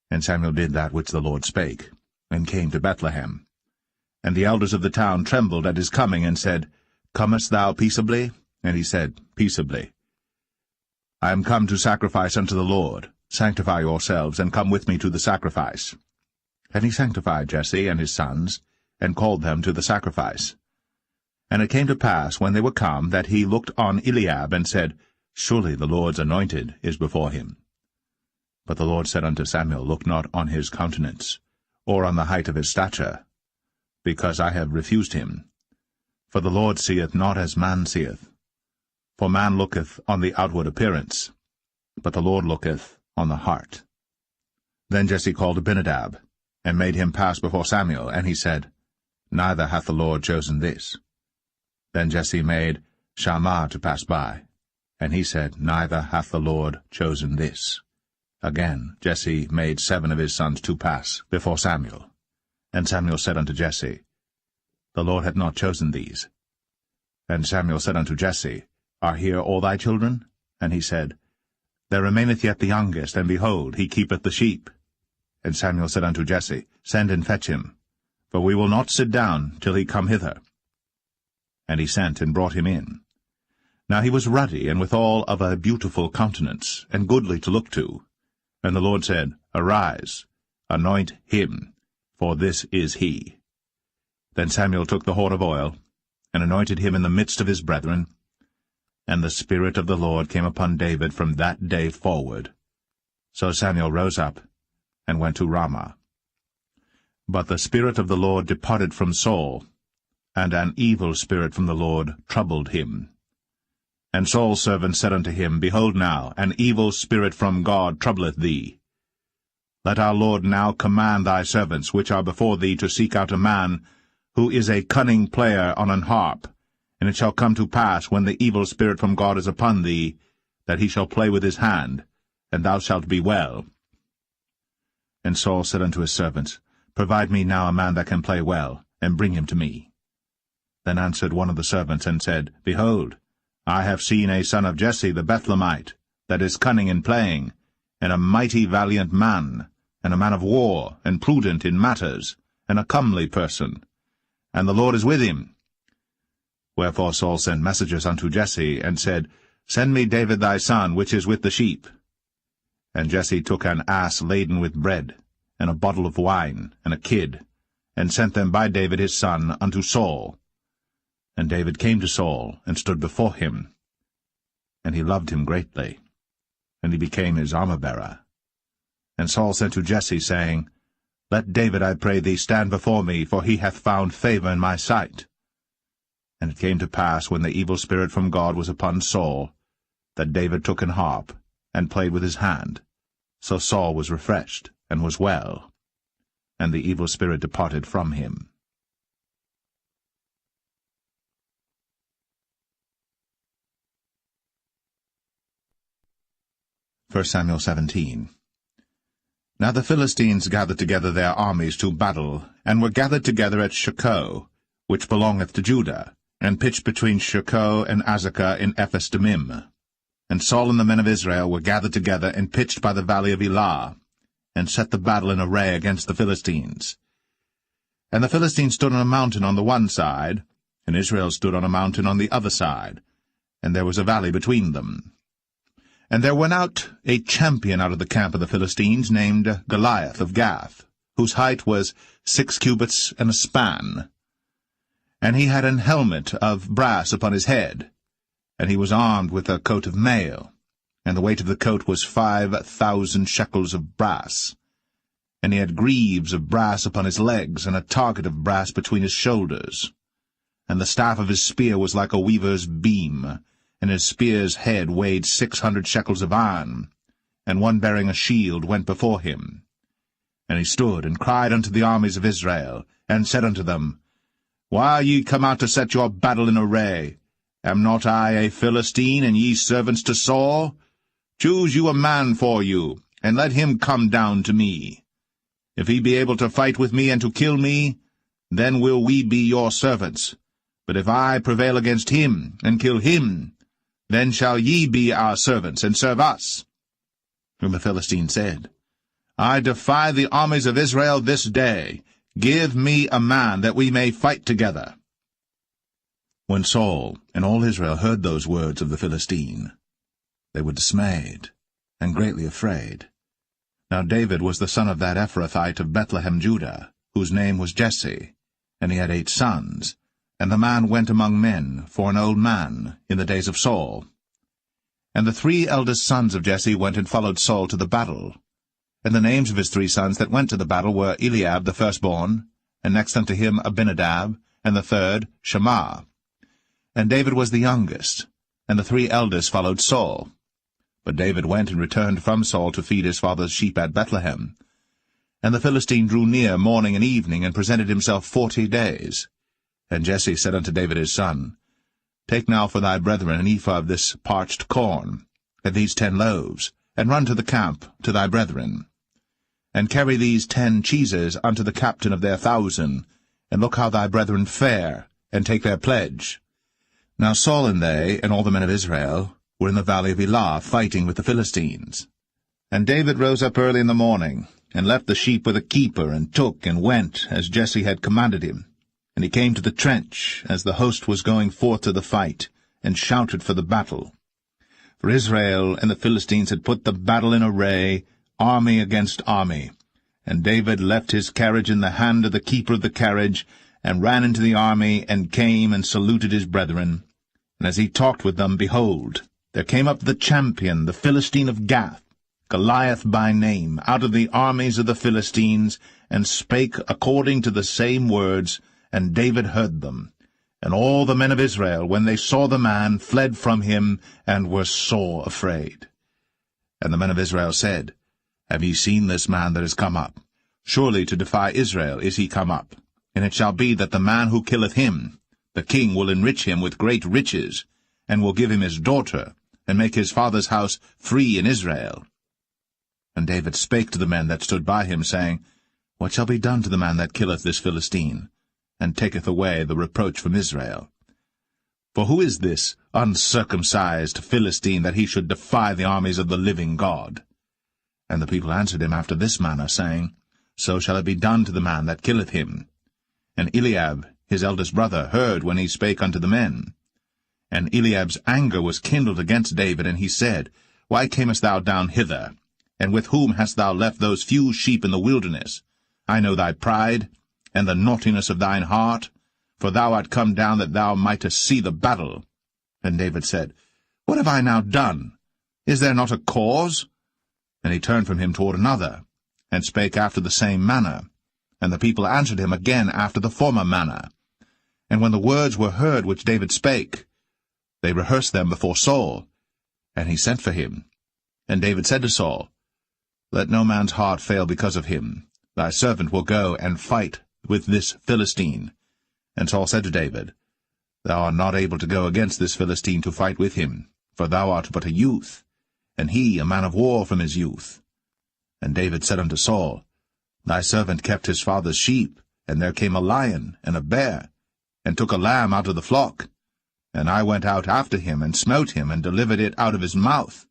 And Samuel did that which the Lord spake, and came to Bethlehem. And the elders of the town trembled at his coming, and said, Comest thou peaceably? And he said, Peaceably. I am come to sacrifice unto the Lord. Sanctify yourselves, and come with me to the sacrifice. And he sanctified Jesse and his sons, and called them to the sacrifice. And it came to pass, when they were come, that he looked on Eliab, and said, Surely the Lord's anointed is before him. But the Lord said unto Samuel, Look not on his countenance, or on the height of his stature, because I have refused him. For the Lord seeth not as man seeth. For man looketh on the outward appearance, but the Lord looketh on the heart. Then Jesse called Abinadab, and made him pass before Samuel, and he said, Neither hath the Lord chosen this. Then Jesse made Shammah to pass by, and he said, Neither hath the Lord chosen this. Again Jesse made 7 of his sons to pass before Samuel. And Samuel said unto Jesse, The Lord hath not chosen these. And Samuel said unto Jesse, Are here all thy children? And he said, There remaineth yet the youngest, and behold, he keepeth the sheep. And Samuel said unto Jesse, Send and fetch him, for we will not sit down till he come hither. And he sent and brought him in. Now he was ruddy, and withal of a beautiful countenance, and goodly to look to. And the Lord said, Arise, anoint him, for this is he. Then Samuel took the horn of oil, and anointed him in the midst of his brethren. And the Spirit of the Lord came upon David from that day forward. So Samuel rose up, and went to Ramah. But the Spirit of the Lord departed from Saul, and an evil spirit from the Lord troubled him. And Saul's servant said unto him, Behold now, an evil spirit from God troubleth thee. Let our Lord now command thy servants, which are before thee, to seek out a man, who is a cunning player on an harp. And it shall come to pass, when the evil spirit from God is upon thee, that he shall play with his hand, and thou shalt be well. And Saul said unto his servants, Provide me now a man that can play well, and bring him to me. Then answered one of the servants, and said, Behold, I have seen a son of Jesse the Bethlehemite, that is cunning in playing, and a mighty valiant man, and a man of war, and prudent in matters, and a comely person. And the Lord is with him. Wherefore Saul sent messengers unto Jesse, and said, Send me David thy son, which is with the sheep. And Jesse took an ass laden with bread, and a bottle of wine, and a kid, and sent them by David his son unto Saul. And David came to Saul, and stood before him. And he loved him greatly, and he became his armor-bearer. And Saul sent to Jesse, saying, Let David, I pray thee, stand before me, for he hath found favor in my sight. And it came to pass, when the evil spirit from God was upon Saul, that David took an harp, and played with his hand. So Saul was refreshed. and was well. And the evil spirit departed from him. 1 Samuel 17. Now the Philistines gathered together their armies to battle, and were gathered together at Shochoh, which belongeth to Judah, and pitched between Shochoh and Azekah in Ephes-dammim. And Saul and the men of Israel were gathered together and pitched by the valley of Elah, and set the battle in array against the Philistines. And the Philistines stood on a mountain on the one side, and Israel stood on a mountain on the other side, and there was a valley between them. And there went out a champion out of the camp of the Philistines, named Goliath of Gath, whose height was 6 cubits and a span. And he had an helmet of brass upon his head, and he was armed with a coat of mail, and the weight of the coat was 5,000 shekels of brass. And he had greaves of brass upon his legs, and a target of brass between his shoulders. And the staff of his spear was like a weaver's beam, and his spear's head weighed 600 shekels of iron, and one bearing a shield went before him. And he stood and cried unto the armies of Israel, and said unto them, Why are ye come out to set your battle in array? Am not I a Philistine, and ye servants to Saul? Choose you a man for you, and let him come down to me. If he be able to fight with me and to kill me, then will we be your servants. But if I prevail against him, and kill him, then shall ye be our servants, and serve us. And the Philistine said, I defy the armies of Israel this day. Give me a man, that we may fight together. When Saul and all Israel heard those words of the Philistine, they were dismayed, and greatly afraid. Now David was the son of that Ephrathite of Bethlehem, Judah, whose name was Jesse, and he had 8 sons. And the man went among men, for an old man, in the days of Saul. And the 3 eldest sons of Jesse went and followed Saul to the battle. And the names of his 3 sons that went to the battle were Eliab the firstborn, and next unto him Abinadab, and the third Shammah. And David was the youngest, and the 3 eldest followed Saul. But David went and returned from Saul to feed his father's sheep at Bethlehem. And the Philistine drew near morning and evening, and presented himself 40 days. And Jesse said unto David his son, Take now for thy brethren an ephah of this parched corn, and these 10 loaves, and run to the camp to thy brethren. And carry these 10 cheeses unto the captain of their 1,000, and look how thy brethren fare, and take their pledge. Now Saul and they, and all the men of Israel, were in the valley of Elah, fighting with the Philistines. And David rose up early in the morning, and left the sheep with a keeper, and took and went, as Jesse had commanded him. And he came to the trench, as the host was going forth to the fight, and shouted for the battle. For Israel and the Philistines had put the battle in array, army against army. And David left his carriage in the hand of the keeper of the carriage, and ran into the army, and came and saluted his brethren. And as he talked with them, behold, there came up the champion, the Philistine of Gath, Goliath by name, out of the armies of the Philistines, and spake according to the same words, and David heard them. And all the men of Israel, when they saw the man, fled from him, and were sore afraid. And the men of Israel said, Have ye seen this man that is come up? Surely to defy Israel is he come up. And it shall be that the man who killeth him, the king will enrich him with great riches, and will give him his daughter, and make his father's house free in Israel. And David spake to the men that stood by him, saying, What shall be done to the man that killeth this Philistine, and taketh away the reproach from Israel? For who is this uncircumcised Philistine, that he should defy the armies of the living God? And the people answered him after this manner, saying, So shall it be done to the man that killeth him. And Eliab, his eldest brother, heard when he spake unto the men. And Eliab's anger was kindled against David, and he said, Why camest thou down hither? And with whom hast thou left those few sheep in the wilderness? I know thy pride, and the naughtiness of thine heart, for thou art come down that thou mightest see the battle. And David said, What have I now done? Is there not a cause? And he turned from him toward another, and spake after the same manner. And the people answered him again after the former manner. And when the words were heard which David spake, they rehearsed them before Saul. And he sent for him. And David said to Saul, let no man's heart fail because of him. Thy servant will go and fight with this Philistine. And Saul said to David, Thou art not able to go against this Philistine to fight with him, for thou art but a youth, and he a man of war from his youth. And David said unto Saul, Thy servant kept his father's sheep, and there came a lion and a bear, and took a lamb out of the flock. And I went out after him, and smote him, and delivered it out of his mouth.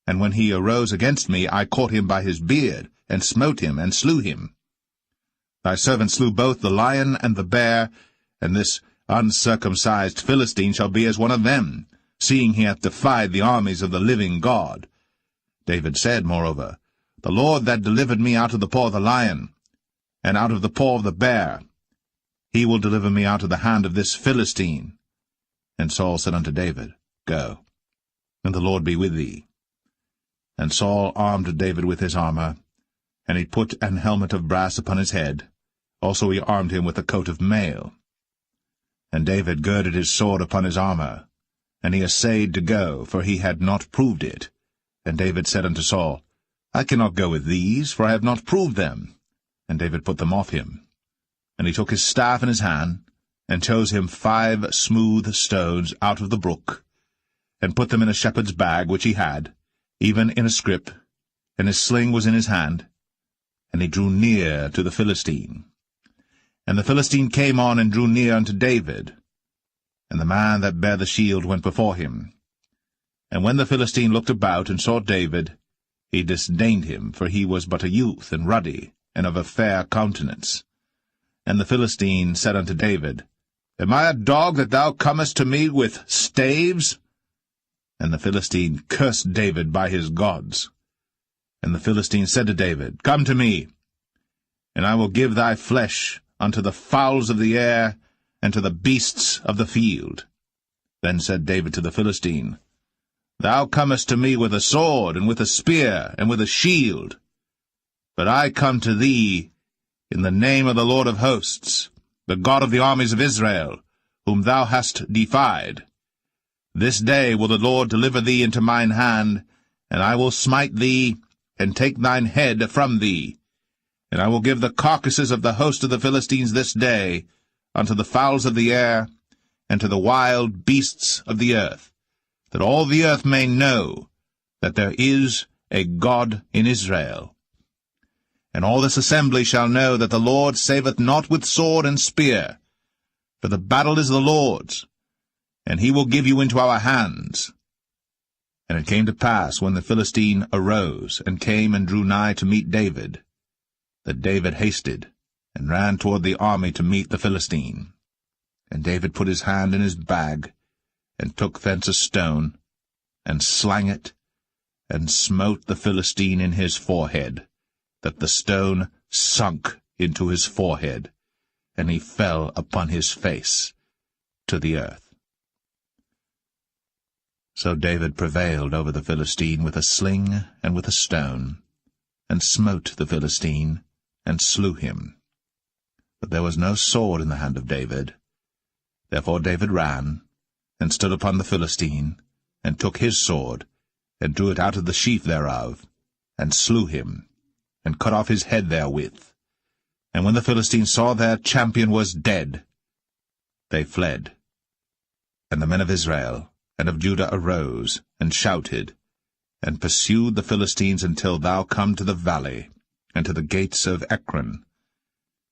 And when he arose against me, I caught him by his beard, and smote him, and slew him. Thy servant slew both the lion and the bear, and this uncircumcised Philistine shall be as one of them, seeing he hath defied the armies of the living God. David said, moreover, The Lord that delivered me out of the paw of the lion, and out of the paw of the bear, he will deliver me out of the hand of this Philistine. And Saul said unto David, Go, and the Lord be with thee. And Saul armed David with his armor, and he put an helmet of brass upon his head. Also he armed him with a coat of mail. And David girded his sword upon his armor, and he essayed to go, for he had not proved it. And David said unto Saul, I cannot go with these, for I have not proved them. And David put them off him. And he took his staff in his hand, and chose him 5 smooth stones out of the brook, and put them in a shepherd's bag which he had, even in a scrip, and his sling was in his hand. And he drew near to the Philistine. And the Philistine came on and drew near unto David. And the man that bare the shield went before him. And when the Philistine looked about and saw David, he disdained him, for he was but a youth, and ruddy, and of a fair countenance. And the Philistine said unto David, Am I a dog that thou comest to me with staves? And the Philistine cursed David by his gods. And the Philistine said to David, Come to me, and I will give thy flesh unto the fowls of the air, and to the beasts of the field. Then said David to the Philistine, Thou comest to me with a sword, and with a spear, and with a shield. But I come to thee in the name of the Lord of hosts, the God of the armies of Israel, whom thou hast defied. This day will the Lord deliver thee into mine hand, and I will smite thee, and take thine head from thee. And I will give the carcasses of the host of the Philistines this day unto the fowls of the air, and to the wild beasts of the earth, that all the earth may know that there is a God in Israel. And all this assembly shall know that the Lord saveth not with sword and spear, for the battle is the Lord's, and he will give you into our hands. And it came to pass, when the Philistine arose, and came and drew nigh to meet David, that David hasted, and ran toward the army to meet the Philistine. And David put his hand in his bag, and took thence a stone, and slang it, and smote the Philistine in his forehead, that the stone sunk into his forehead, and he fell upon his face to the earth. So David prevailed over the Philistine with a sling and with a stone, and smote the Philistine, and slew him. But there was no sword in the hand of David. Therefore David ran, and stood upon the Philistine, and took his sword, and drew it out of the sheath thereof, and slew him, and cut off his head therewith. And when the Philistines saw their champion was dead, they fled. And the men of Israel and of Judah arose, and shouted, and pursued the Philistines until thou come to the valley, and to the gates of Ekron.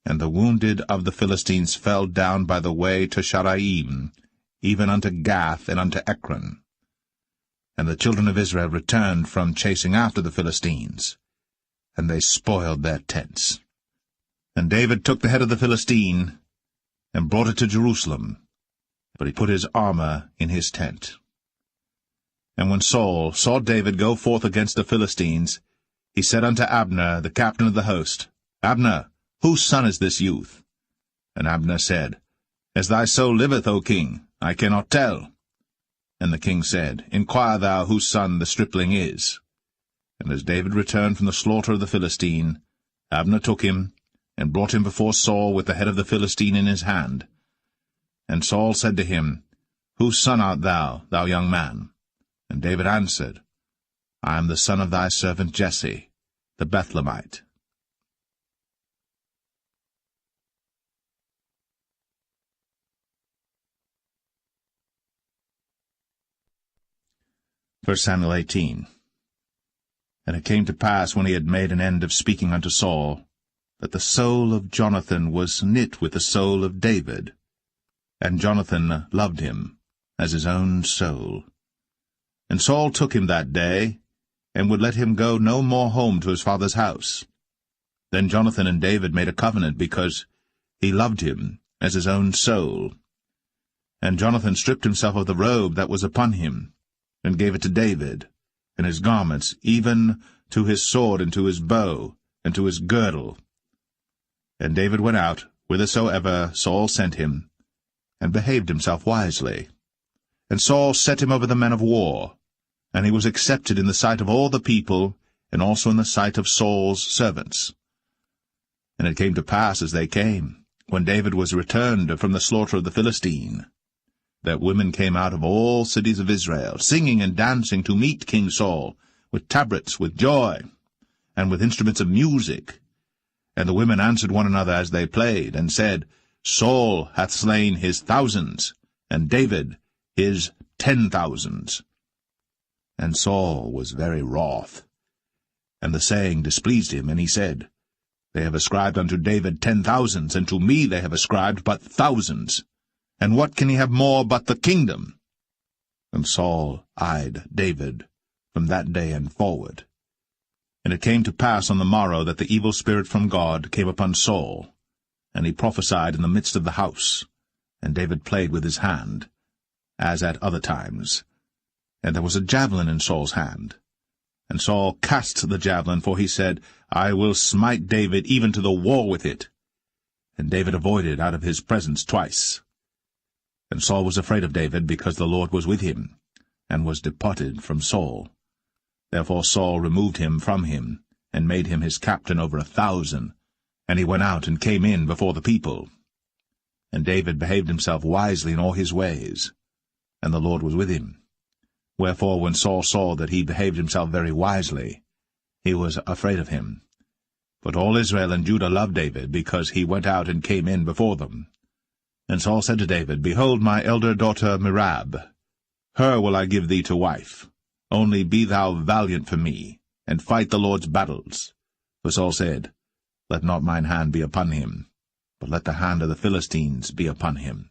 And the wounded of the Philistines fell down by the way to Sharaim, even unto Gath and unto Ekron. And the children of Israel returned from chasing after the Philistines, and they spoiled their tents. And David took the head of the Philistine, and brought it to Jerusalem, but he put his armor in his tent. And when Saul saw David go forth against the Philistines, he said unto Abner, the captain of the host, Abner, whose son is this youth? And Abner said, As thy soul liveth, O king, I cannot tell. And the king said, Inquire thou whose son the stripling is. And as David returned from the slaughter of the Philistine, Abner took him, and brought him before Saul with the head of the Philistine in his hand. And Saul said to him, Whose son art thou, thou young man? And David answered, I am the son of thy servant Jesse. the Bethlehemite. 1 Samuel 18. And it came to pass, when he had made an end of speaking unto Saul, that the soul of Jonathan was knit with the soul of David, and Jonathan loved him as his own soul. And Saul took him that day, and would let him go no more home to his father's house. Then Jonathan and David made a covenant, because he loved him as his own soul. And Jonathan stripped himself of the robe that was upon him, and gave it to David, and his garments, even to his sword, and to his bow, and to his girdle. And David went out whithersoever Saul sent him, and behaved himself wisely. And Saul set him over the men of war, and he was accepted in the sight of all the people, and also in the sight of Saul's servants. And it came to pass, as they came, when David was returned from the slaughter of the Philistine, that women came out of all cities of Israel, singing and dancing to meet King Saul, with tabrets, with joy, and with instruments of music. And the women answered one another as they played, and said, Saul hath slain his thousands, and David his 10,000s. And Saul was very wroth, and the saying displeased him, and he said, They have ascribed unto David 10,000s, and to me they have ascribed but thousands. And what can he have more but the kingdom? And Saul eyed David from that day and forward. And it came to pass on the morrow that the evil spirit from God came upon Saul, and he prophesied in the midst of the house. And David played with his hand, as at other times. And there was a javelin in Saul's hand. And Saul cast the javelin, for he said, I will smite David even to the wall with it. And David avoided out of his presence twice. And Saul was afraid of David, because the Lord was with him, and was departed from Saul. Therefore Saul removed him from him, and made him his captain over 1,000, and he went out and came in before the people. And David behaved himself wisely in all his ways, and the Lord was with him. Wherefore when Saul saw that he behaved himself very wisely, he was afraid of him. But all Israel and Judah loved David, because he went out and came in before them. And Saul said to David, Behold my elder daughter Merab, her will I give thee to wife. Only be thou valiant for me, and fight the Lord's battles. For Saul said, Let not mine hand be upon him, but let the hand of the Philistines be upon him.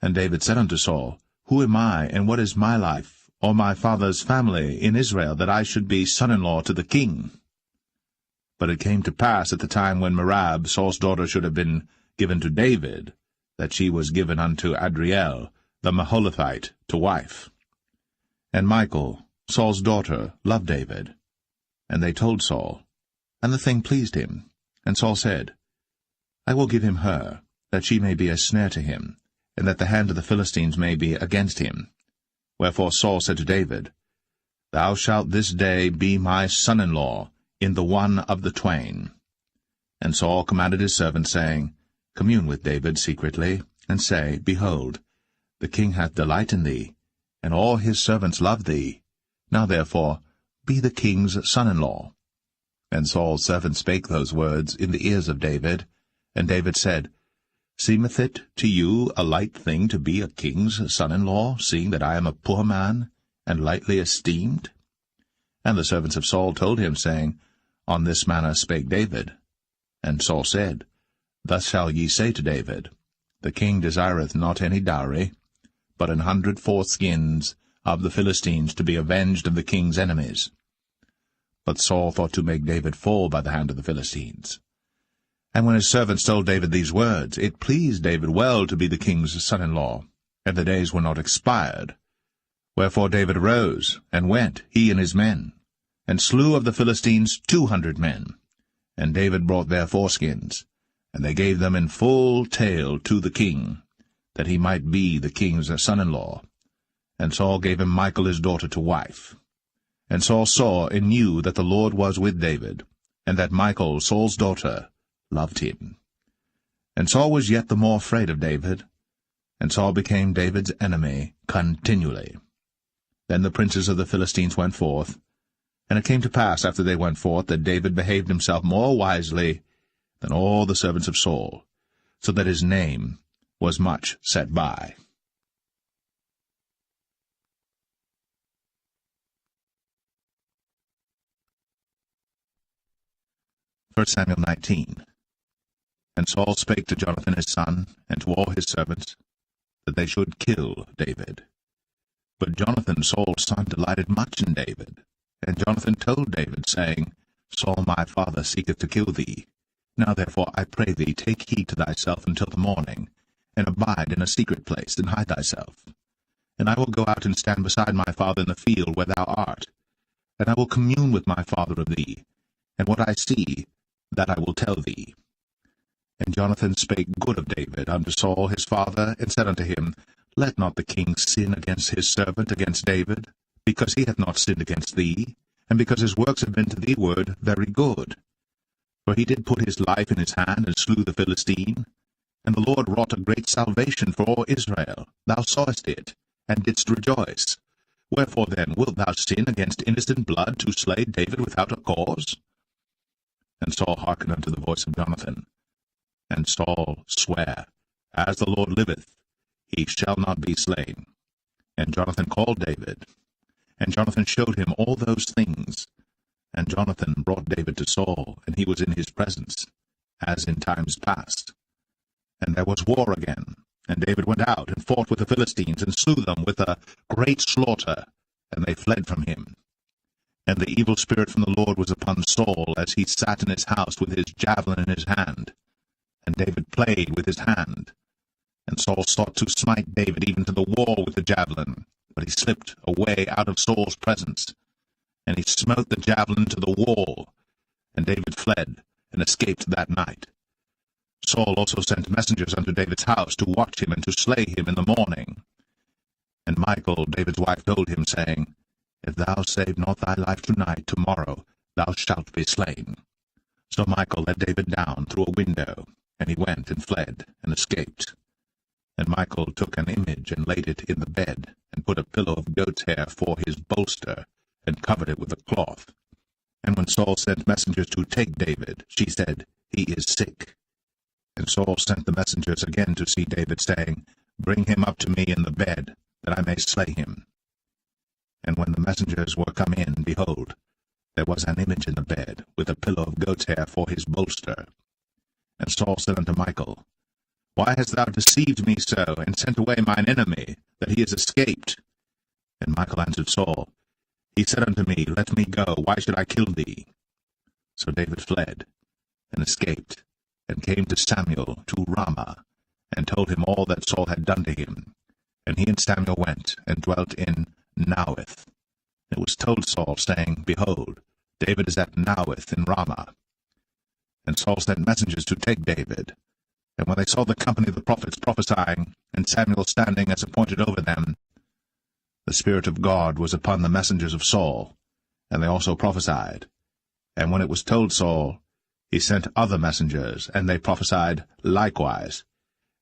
And David said unto Saul, Who am I, and what is my life, or my father's family in Israel, that I should be son-in-law to the king? But it came to pass at the time when Merab, Saul's daughter, should have been given to David, that she was given unto Adriel, the Maholathite, to wife. And Michal, Saul's daughter, loved David. And they told Saul, and the thing pleased him. And Saul said, I will give him her, that she may be a snare to him, and that the hand of the Philistines may be against him. Wherefore Saul said to David, Thou shalt this day be my son-in-law in the one of the twain. And Saul commanded his servants, saying, Commune with David secretly, and say, Behold, the king hath delight in thee, and all his servants love thee. Now therefore be the king's son-in-law. And Saul's servant spake those words in the ears of David. And David said, Seemeth it to you a light thing to be a king's son-in-law, seeing that I am a poor man, and lightly esteemed? And the servants of Saul told him, saying, On this manner spake David. And Saul said, Thus shall ye say to David, The king desireth not any dowry, but 100 foreskins of the Philistines, to be avenged of the king's enemies. But Saul thought to make David fall by the hand of the Philistines. And when his servants told David these words, it pleased David well to be the king's son-in-law, and the days were not expired. Wherefore David arose, and went, he and his men, and slew of the Philistines 200 men. And David brought their foreskins, and they gave them in full tale to the king, that he might be the king's son-in-law. And Saul gave him Michal his daughter to wife. And Saul saw and knew that the Lord was with David, and that Michal, Saul's daughter, loved him. And Saul was yet the more afraid of David, and Saul became David's enemy continually. Then the princes of the Philistines went forth, And it came to pass, after they went forth, that David behaved himself more wisely than all the servants of Saul, so that his name was much set by. 1 Samuel 19. And Saul spake to Jonathan his son, and to all his servants, that they should kill David. But Jonathan Saul's son delighted much in David. And Jonathan told David, saying, Saul my father seeketh to kill thee. Now therefore I pray thee, take heed to thyself until the morning, and abide in a secret place, and hide thyself. And I will go out and stand beside my father in the field where thou art, and I will commune with my father of thee, and what I see, that I will tell thee. And Jonathan spake good of David unto Saul his father, and said unto him, Let not the king sin against his servant, against David, because he hath not sinned against thee, and because his works have been to thee word very good. For he did put his life in his hand, and slew the Philistine. And the Lord wrought a great salvation for all Israel. Thou sawest it, and didst rejoice. Wherefore then wilt thou sin against innocent blood, to slay David without a cause? And Saul hearkened unto the voice of Jonathan. And Saul sware, As the Lord liveth, he shall not be slain. And Jonathan called David. And Jonathan showed him all those things. And Jonathan brought David to Saul, and he was in his presence, as in times past. And there was war again. And David went out, and fought with the Philistines, and slew them with a great slaughter, and they fled from him. And the evil spirit from the Lord was upon Saul, as he sat in his house with his javelin in his hand. And David played with his hand. And Saul sought to smite David even to the wall with the javelin, but he slipped away out of Saul's presence. And he smote the javelin to the wall, and David fled, and escaped that night. Saul also sent messengers unto David's house, to watch him, and to slay him in the morning. And Michal, David's wife, told him, saying, If thou save not thy life tonight, tomorrow thou shalt be slain. So Michal let David down through a window, and he went and fled, and escaped. And Michal took an image, and laid it in the bed, and put a pillow of goat's hair for his bolster, and covered it with a cloth. And when Saul sent messengers to take David, she said, He is sick. And Saul sent the messengers again to see David, saying, Bring him up to me in the bed, that I may slay him. And when the messengers were come in, behold, there was an image in the bed, with a pillow of goat's hair for his bolster. And Saul said unto Michal, Why hast thou deceived me so, and sent away mine enemy, that he is escaped? And Michal answered Saul, He said unto me, Let me go, why should I kill thee? So David fled, and escaped, and came to Samuel to Ramah, and told him all that Saul had done to him. And he and Samuel went, and dwelt in Naueth. It was told Saul, saying, Behold, David is at Naueth in Ramah. And Saul sent messengers to take David. And when they saw the company of the prophets prophesying, and Samuel standing as appointed over them, the Spirit of God was upon the messengers of Saul, and they also prophesied. And when it was told Saul, he sent other messengers, and they prophesied likewise.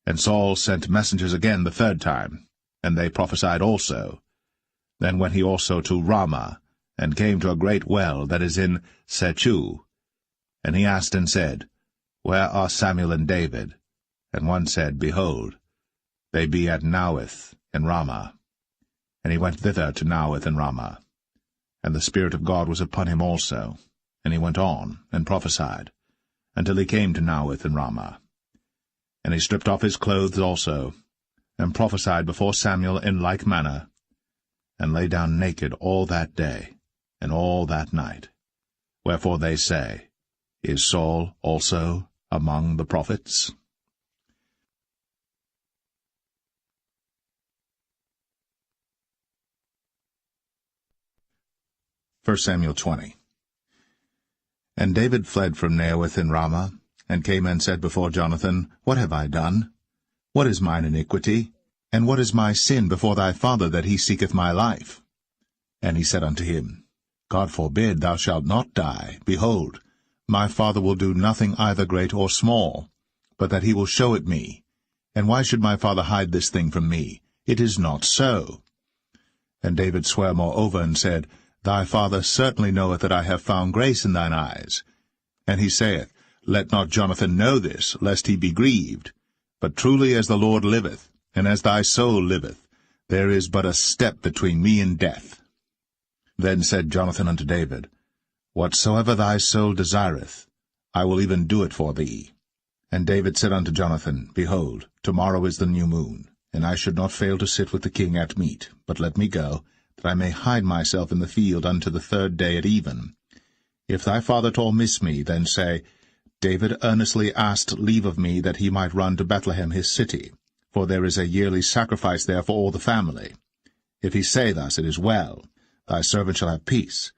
And Saul sent messengers again the third time, and they prophesied also. Then went he also to Ramah, and came to a great well that is in Sechu. And he asked and said, Where are Samuel and David? And one said, Behold, they be at Naueth in Ramah. And he went thither to Naueth in Ramah. And the Spirit of God was upon him also. And he went on, and prophesied, until he came to Naueth in Ramah. And he stripped off his clothes also, and prophesied before Samuel in like manner, and lay down naked all that day, and all that night. Wherefore they say, Is Saul also among the prophets? First Samuel 20. And David fled from Naueth in Ramah, and came and said before Jonathan, What have I done? What is mine iniquity? And what is my sin before thy father, that he seeketh my life? And he said unto him, God forbid, thou shalt not die. Behold, my father will do nothing either great or small, but that he will show it me. And why should my father hide this thing from me? It is not so. And David sware moreover, and said, Thy father certainly knoweth that I have found grace in thine eyes. And he saith, Let not Jonathan know this, lest he be grieved. But truly as the Lord liveth, and as thy soul liveth, there is but a step between me and death. Then said Jonathan unto David, Whatsoever thy soul desireth, I will even do it for thee. And David said unto Jonathan, Behold, tomorrow is the new moon, and I should not fail to sit with the king at meat, but let me go, that I may hide myself in the field unto the 3rd day at even. If thy father-in-law miss me, then say, David earnestly asked leave of me that he might run to Bethlehem his city, for there is a yearly sacrifice there for all the family. If he say thus, it is well, thy servant shall have peace.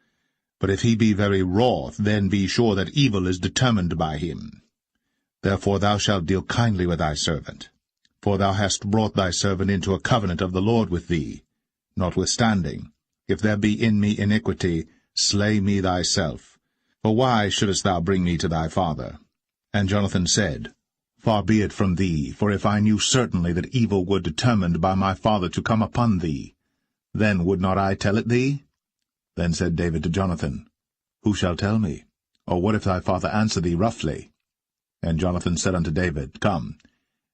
But if he be very wroth, then be sure that evil is determined by him. Therefore thou shalt deal kindly with thy servant, for thou hast brought thy servant into a covenant of the Lord with thee. Notwithstanding, if there be in me iniquity, slay me thyself. For why shouldest thou bring me to thy father? And Jonathan said, Far be it from thee, for if I knew certainly that evil were determined by my father to come upon thee, then would not I tell it thee? Then said David to Jonathan, Who shall tell me? Or what if thy father answer thee roughly? And Jonathan said unto David, Come,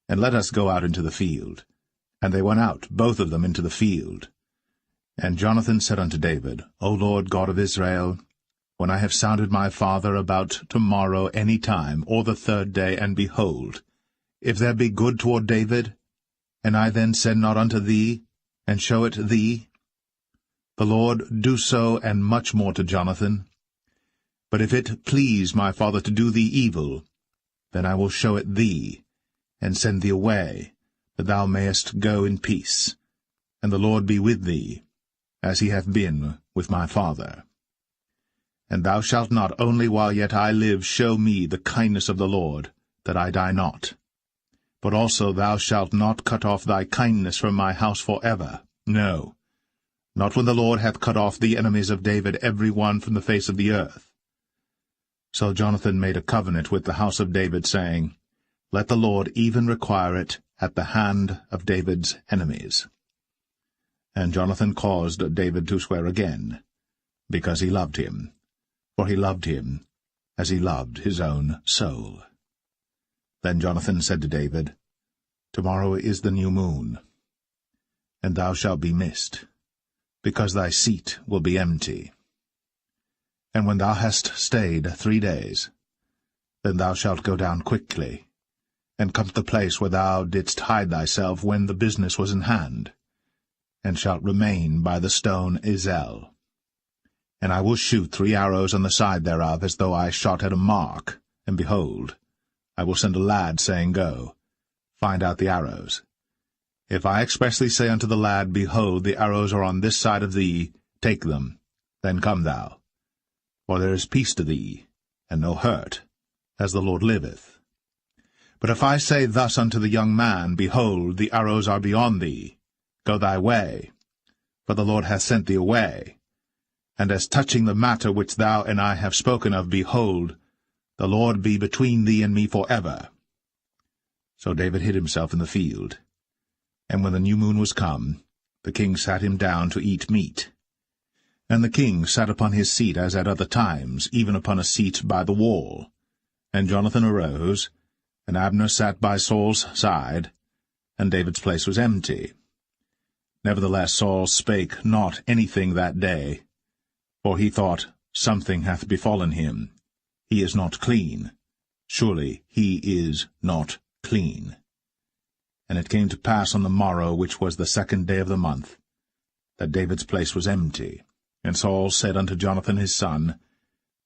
and let us go out into the field. And they went out, both of them, into the field. And Jonathan said unto David, O Lord God of Israel, when I have sounded my father about tomorrow any time, or the 3rd day, and behold, if there be good toward David, and I then send not unto thee, and show it thee, the Lord do so, and much more to Jonathan. But if it please my father to do thee evil, then I will show it thee, and send thee away, that thou mayest go in peace, and the Lord be with thee, as he hath been with my father. And thou shalt not only while yet I live show me the kindness of the Lord, that I die not, but also thou shalt not cut off thy kindness from my house for ever, no, not when the Lord hath cut off the enemies of David every one from the face of the earth. So Jonathan made a covenant with the house of David, saying, Let the Lord even require it at the hand of David's enemies. And Jonathan caused David to swear again, because he loved him, for he loved him as he loved his own soul. Then Jonathan said to David, Tomorrow is the new moon, and thou shalt be missed, because thy seat will be empty. And when thou hast stayed 3 days, then thou shalt go down quickly, and come to the place where thou didst hide thyself when the business was in hand, and shalt remain by the stone Zelle. And I will shoot 3 arrows on the side thereof, as though I shot at a mark, and behold, I will send a lad, saying, Go, find out the arrows. If I expressly say unto the lad, Behold, the arrows are on this side of thee, take them, then come thou. For there is peace to thee, and no hurt, as the Lord liveth. But if I say thus unto the young man, Behold, the arrows are beyond thee, go thy way, for the Lord hath sent thee away. And as touching the matter which thou and I have spoken of, behold, the Lord be between thee and me for ever. So David hid himself in the field. And when the new moon was come, the king sat him down to eat meat. And the king sat upon his seat as at other times, even upon a seat by the wall. And Jonathan arose, and Abner sat by Saul's side, and David's place was empty. Nevertheless Saul spake not anything that day, for he thought, Something hath befallen him. He is not clean. Surely he is not clean. And it came to pass on the morrow, which was the 2nd day of the month, that David's place was empty. And Saul said unto Jonathan his son,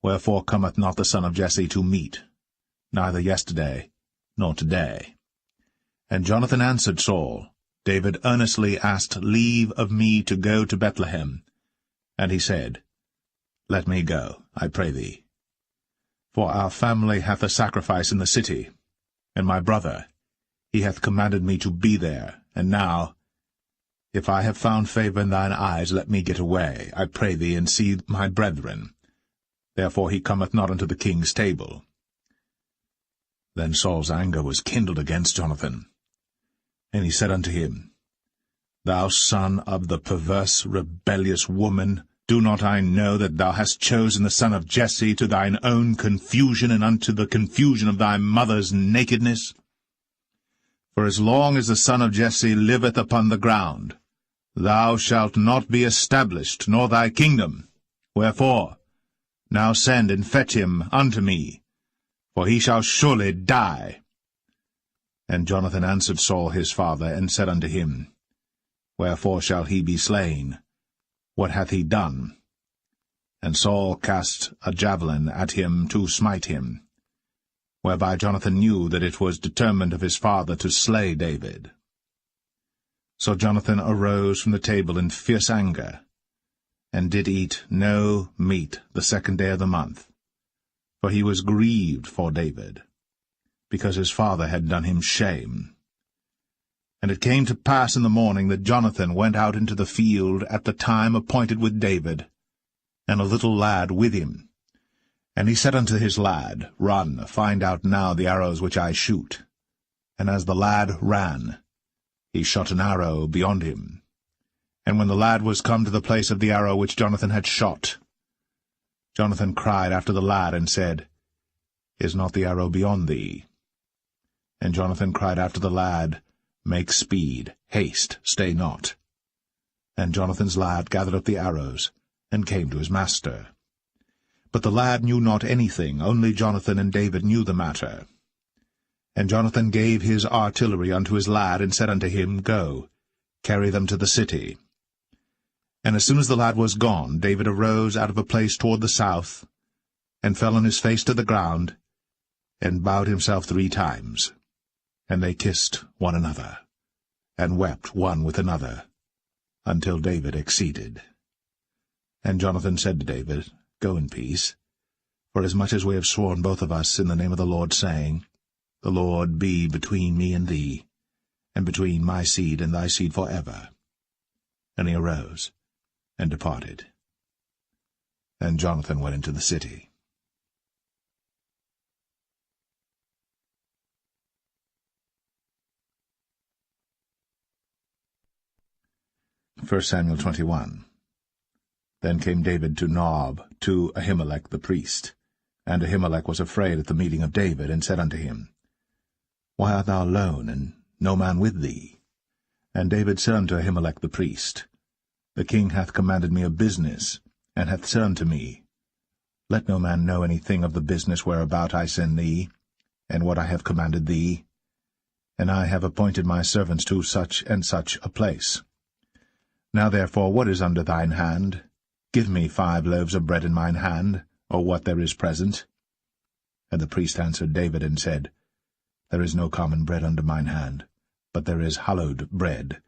Wherefore cometh not the son of Jesse to meat, neither yesterday nor today? And Jonathan answered Saul, David earnestly asked leave of me to go to Bethlehem. And he said, Let me go, I pray thee. For our family hath a sacrifice in the city, and my brother, he hath commanded me to be there. And now, if I have found favor in thine eyes, let me get away, I pray thee, and see my brethren. Therefore he cometh not unto the king's table. Then Saul's anger was kindled against Jonathan. And he said unto him, Thou son of the perverse, rebellious woman, Do not I know that thou hast chosen the son of Jesse to thine own confusion, and unto the confusion of thy mother's nakedness? For as long as the son of Jesse liveth upon the ground, thou shalt not be established, nor thy kingdom. Wherefore, now send and fetch him unto me, for he shall surely die. And Jonathan answered Saul his father, and said unto him, Wherefore shall he be slain? What hath he done? And Saul cast a javelin at him to smite him, whereby Jonathan knew that it was determined of his father to slay David. So Jonathan arose from the table in fierce anger, and did eat no meat the 2nd day of the month, for he was grieved for David, because his father had done him shame. And it came to pass in the morning that Jonathan went out into the field at the time appointed with David, and a little lad with him. And he said unto his lad, Run, find out now the arrows which I shoot. And as the lad ran, he shot an arrow beyond him. And when the lad was come to the place of the arrow which Jonathan had shot, Jonathan cried after the lad, and said, Is not the arrow beyond thee? And Jonathan cried after the lad, Make speed, haste, stay not. And Jonathan's lad gathered up the arrows, and came to his master. But the lad knew not anything, only Jonathan and David knew the matter. And Jonathan gave his artillery unto his lad, and said unto him, Go, carry them to the city. And as soon as the lad was gone, David arose out of a place toward the south, and fell on his face to the ground, and bowed himself 3 times. And they kissed one another, and wept one with another, until David exceeded. And Jonathan said to David, Go in peace, forasmuch as we have sworn both of us in the name of the Lord, saying, The Lord be between me and thee, and between my seed and thy seed forever. And he arose, and departed. And Jonathan went into the city. 1 Samuel 21. Then came David to Nob, to Ahimelech the priest. And Ahimelech was afraid at the meeting of David, and said unto him, Why art thou alone, and no man with thee? And David said unto Ahimelech the priest, The king hath commanded me a business, and hath said unto me, Let no man know anything of the business whereabout I send thee, and what I have commanded thee. And I have appointed my servants to such and such a place. Now therefore, what is under thine hand? Give me 5 loaves of bread in mine hand, or what there is present. And the priest answered David, and said, There is no common bread under mine hand, but there is hallowed bread,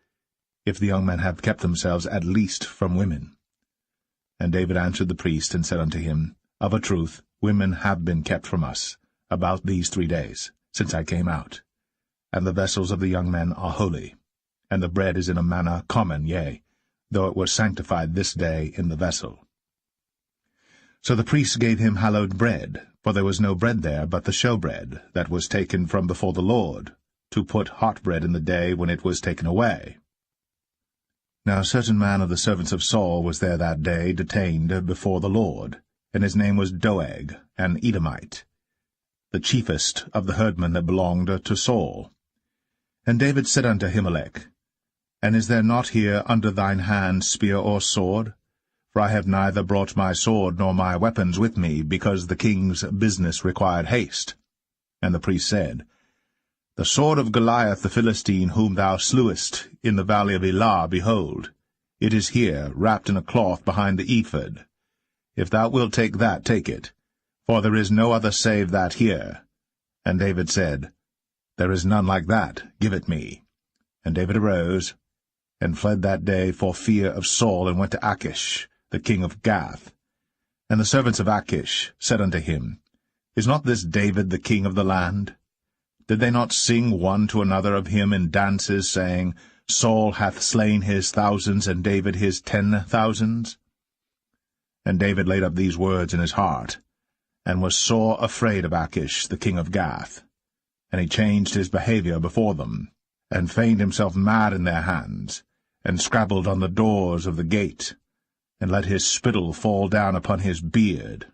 if the young men have kept themselves at least from women. And David answered the priest, and said unto him, Of a truth, women have been kept from us, about these 3 days, since I came out. And the vessels of the young men are holy, and the bread is in a manner common, yea, though it were sanctified this day in the vessel. So the priests gave him hallowed bread, for there was no bread there but the showbread, that was taken from before the Lord, to put hot bread in the day when it was taken away. Now a certain man of the servants of Saul was there that day, detained before the Lord, and his name was Doeg, an Edomite, the chiefest of the herdmen that belonged to Saul. And David said unto Ahimelech, And is there not here under thine hand spear or sword? For I have neither brought my sword nor my weapons with me, because the king's business required haste. And the priest said, The sword of Goliath the Philistine, whom thou slewest in the valley of Elah, behold, it is here, wrapped in a cloth behind the ephod. If thou wilt take that, take it, for there is no other save that here. And David said, There is none like that, give it me. And David arose, and fled that day for fear of Saul, and went to Achish, the king of Gath. And the servants of Achish said unto him, Is not this David the king of the land? Did they not sing one to another of him in dances, saying, Saul hath slain his thousands, and David his 10,000s? And David laid up these words in his heart, and was sore afraid of Achish, the king of Gath. And he changed his behavior before them, and feigned himself mad in their hands, and scrabbled on the doors of the gate. and let his spittle fall down upon his beard.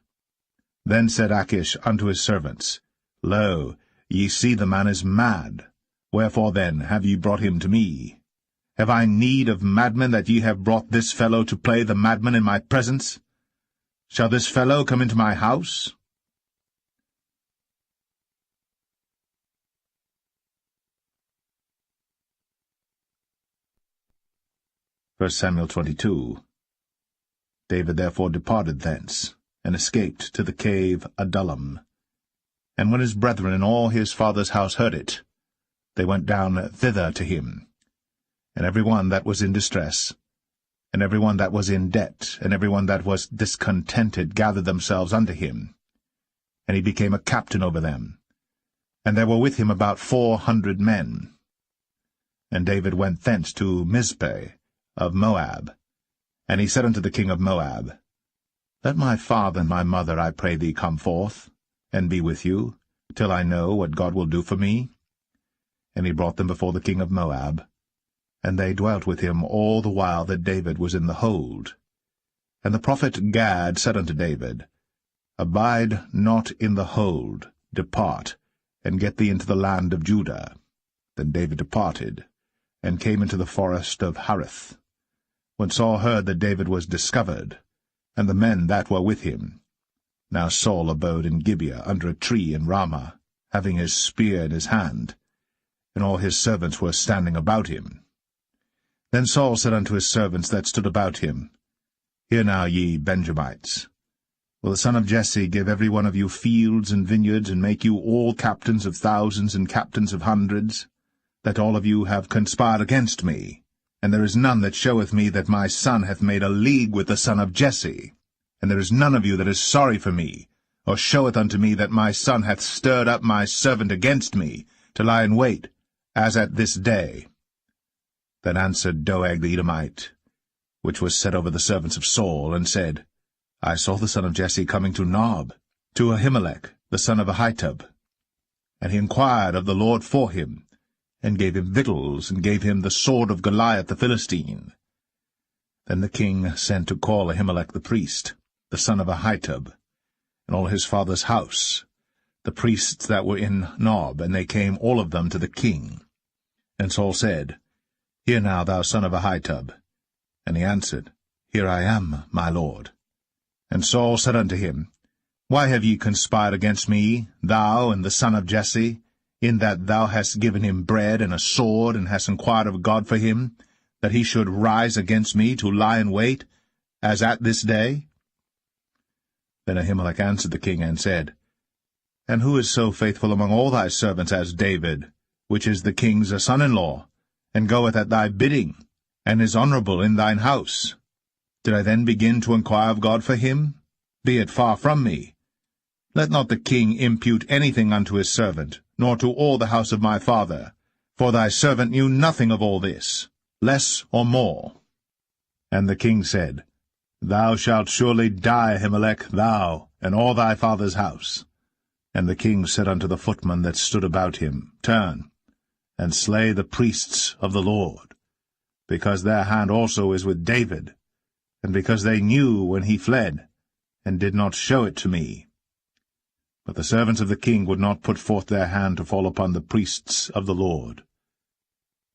Then said Achish unto his servants, Lo, ye see the man is mad. Wherefore then have ye brought him to me? Have I need of madmen that ye have brought this fellow to play the madman in my presence? Shall this fellow come into my house? First Samuel 22. David therefore departed thence, and escaped to the cave Adullam. And when his brethren and all his father's house heard it, they went down thither to him. And every one that was in distress, and every one that was in debt, and every one that was discontented gathered themselves unto him. And he became a captain over them. And there were with him about 400 men. And David went thence to Mizpeh of Moab. And he said unto the king of Moab, Let my father and my mother, I pray thee, come forth, and be with you, till I know what God will do for me. And he brought them before the king of Moab, and they dwelt with him all the while that David was in the hold. And the prophet Gad said unto David, Abide not in the hold, depart, and get thee into the land of Judah. Then David departed, and came into the forest of Hareth. When Saul heard that David was discovered, and the men that were with him. Now Saul abode in Gibeah under a tree in Ramah, having his spear in his hand, and all his servants were standing about him. Then Saul said unto his servants that stood about him, Hear now, ye Benjamites, will the son of Jesse give every one of you fields and vineyards, and make you all captains of thousands and captains of hundreds, that all of you have conspired against me? And there is none that showeth me that my son hath made a league with the son of Jesse. And there is none of you that is sorry for me, or showeth unto me that my son hath stirred up my servant against me, to lie in wait, as at this day. Then answered Doeg the Edomite, which was set over the servants of Saul, and said, I saw the son of Jesse coming to Nob, to Ahimelech, the son of Ahitub. And he inquired of the Lord for him, and gave him victuals, and gave him the sword of Goliath the Philistine. Then the king sent to call Ahimelech the priest, the son of Ahitub, and all his father's house, the priests that were in Nob, and they came all of them to the king. And Saul said, Hear now, thou son of Ahitub. And he answered, Here I am, my lord. And Saul said unto him, Why have ye conspired against me, thou and the son of Jesse, in that thou hast given him bread and a sword, and hast inquired of God for him, that he should rise against me to lie in wait, as at this day? Then Ahimelech answered the king, and said, And who is so faithful among all thy servants as David, which is the king's son-in-law, and goeth at thy bidding, and is honorable in thine house? Did I then begin to inquire of God for him? Be it far from me. Let not the king impute anything unto his servant, nor to all the house of my father, for thy servant knew nothing of all this, less or more. And the king said, Thou shalt surely die, Ahimelech, thou, and all thy father's house. And the king said unto the footmen that stood about him, Turn, and slay the priests of the Lord, because their hand also is with David, and because they knew when he fled, and did not show it to me. But the servants of the king would not put forth their hand to fall upon the priests of the Lord.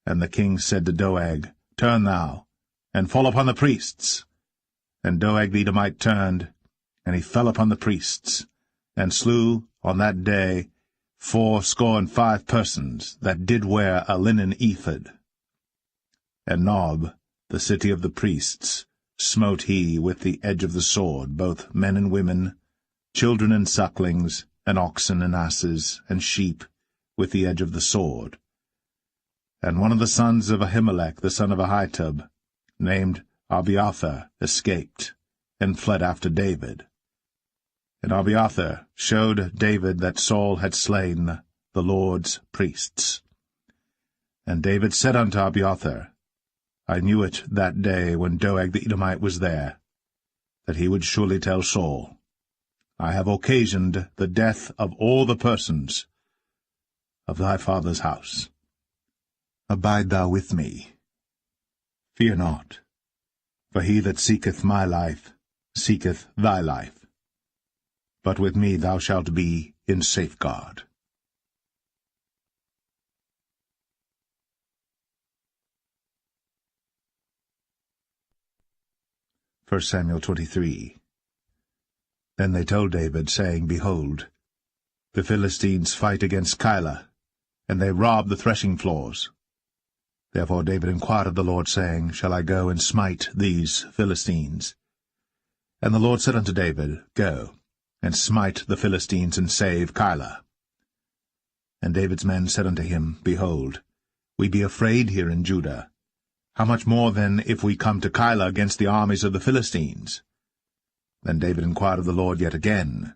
And the king said to Doeg, Turn thou, and fall upon the priests. And Doeg the Edomite turned, and he fell upon the priests, and slew on that day 75 persons that did wear a linen ephod. And Nob, the city of the priests, smote he with the edge of the sword both men and women, children and sucklings, and oxen and asses, and sheep, with the edge of the sword. And one of the sons of Ahimelech the son of Ahitub, named Abiathar, escaped, and fled after David. And Abiathar showed David that Saul had slain the Lord's priests. And David said unto Abiathar, I knew it that day when Doeg the Edomite was there, that he would surely tell Saul, I have occasioned the death of all the persons of thy father's house. Abide thou with me. Fear not. For he that seeketh my life seeketh thy life. But with me thou shalt be in safeguard. 1 Samuel 23. Then they told David, saying, Behold, the Philistines fight against Keilah, and they rob the threshing floors. Therefore David inquired of the Lord, saying, Shall I go and smite these Philistines? And the Lord said unto David, Go, and smite the Philistines, and save Keilah. And David's men said unto him, Behold, we be afraid here in Judah. How much more then if we come to Keilah against the armies of the Philistines? Then David inquired of the Lord yet again.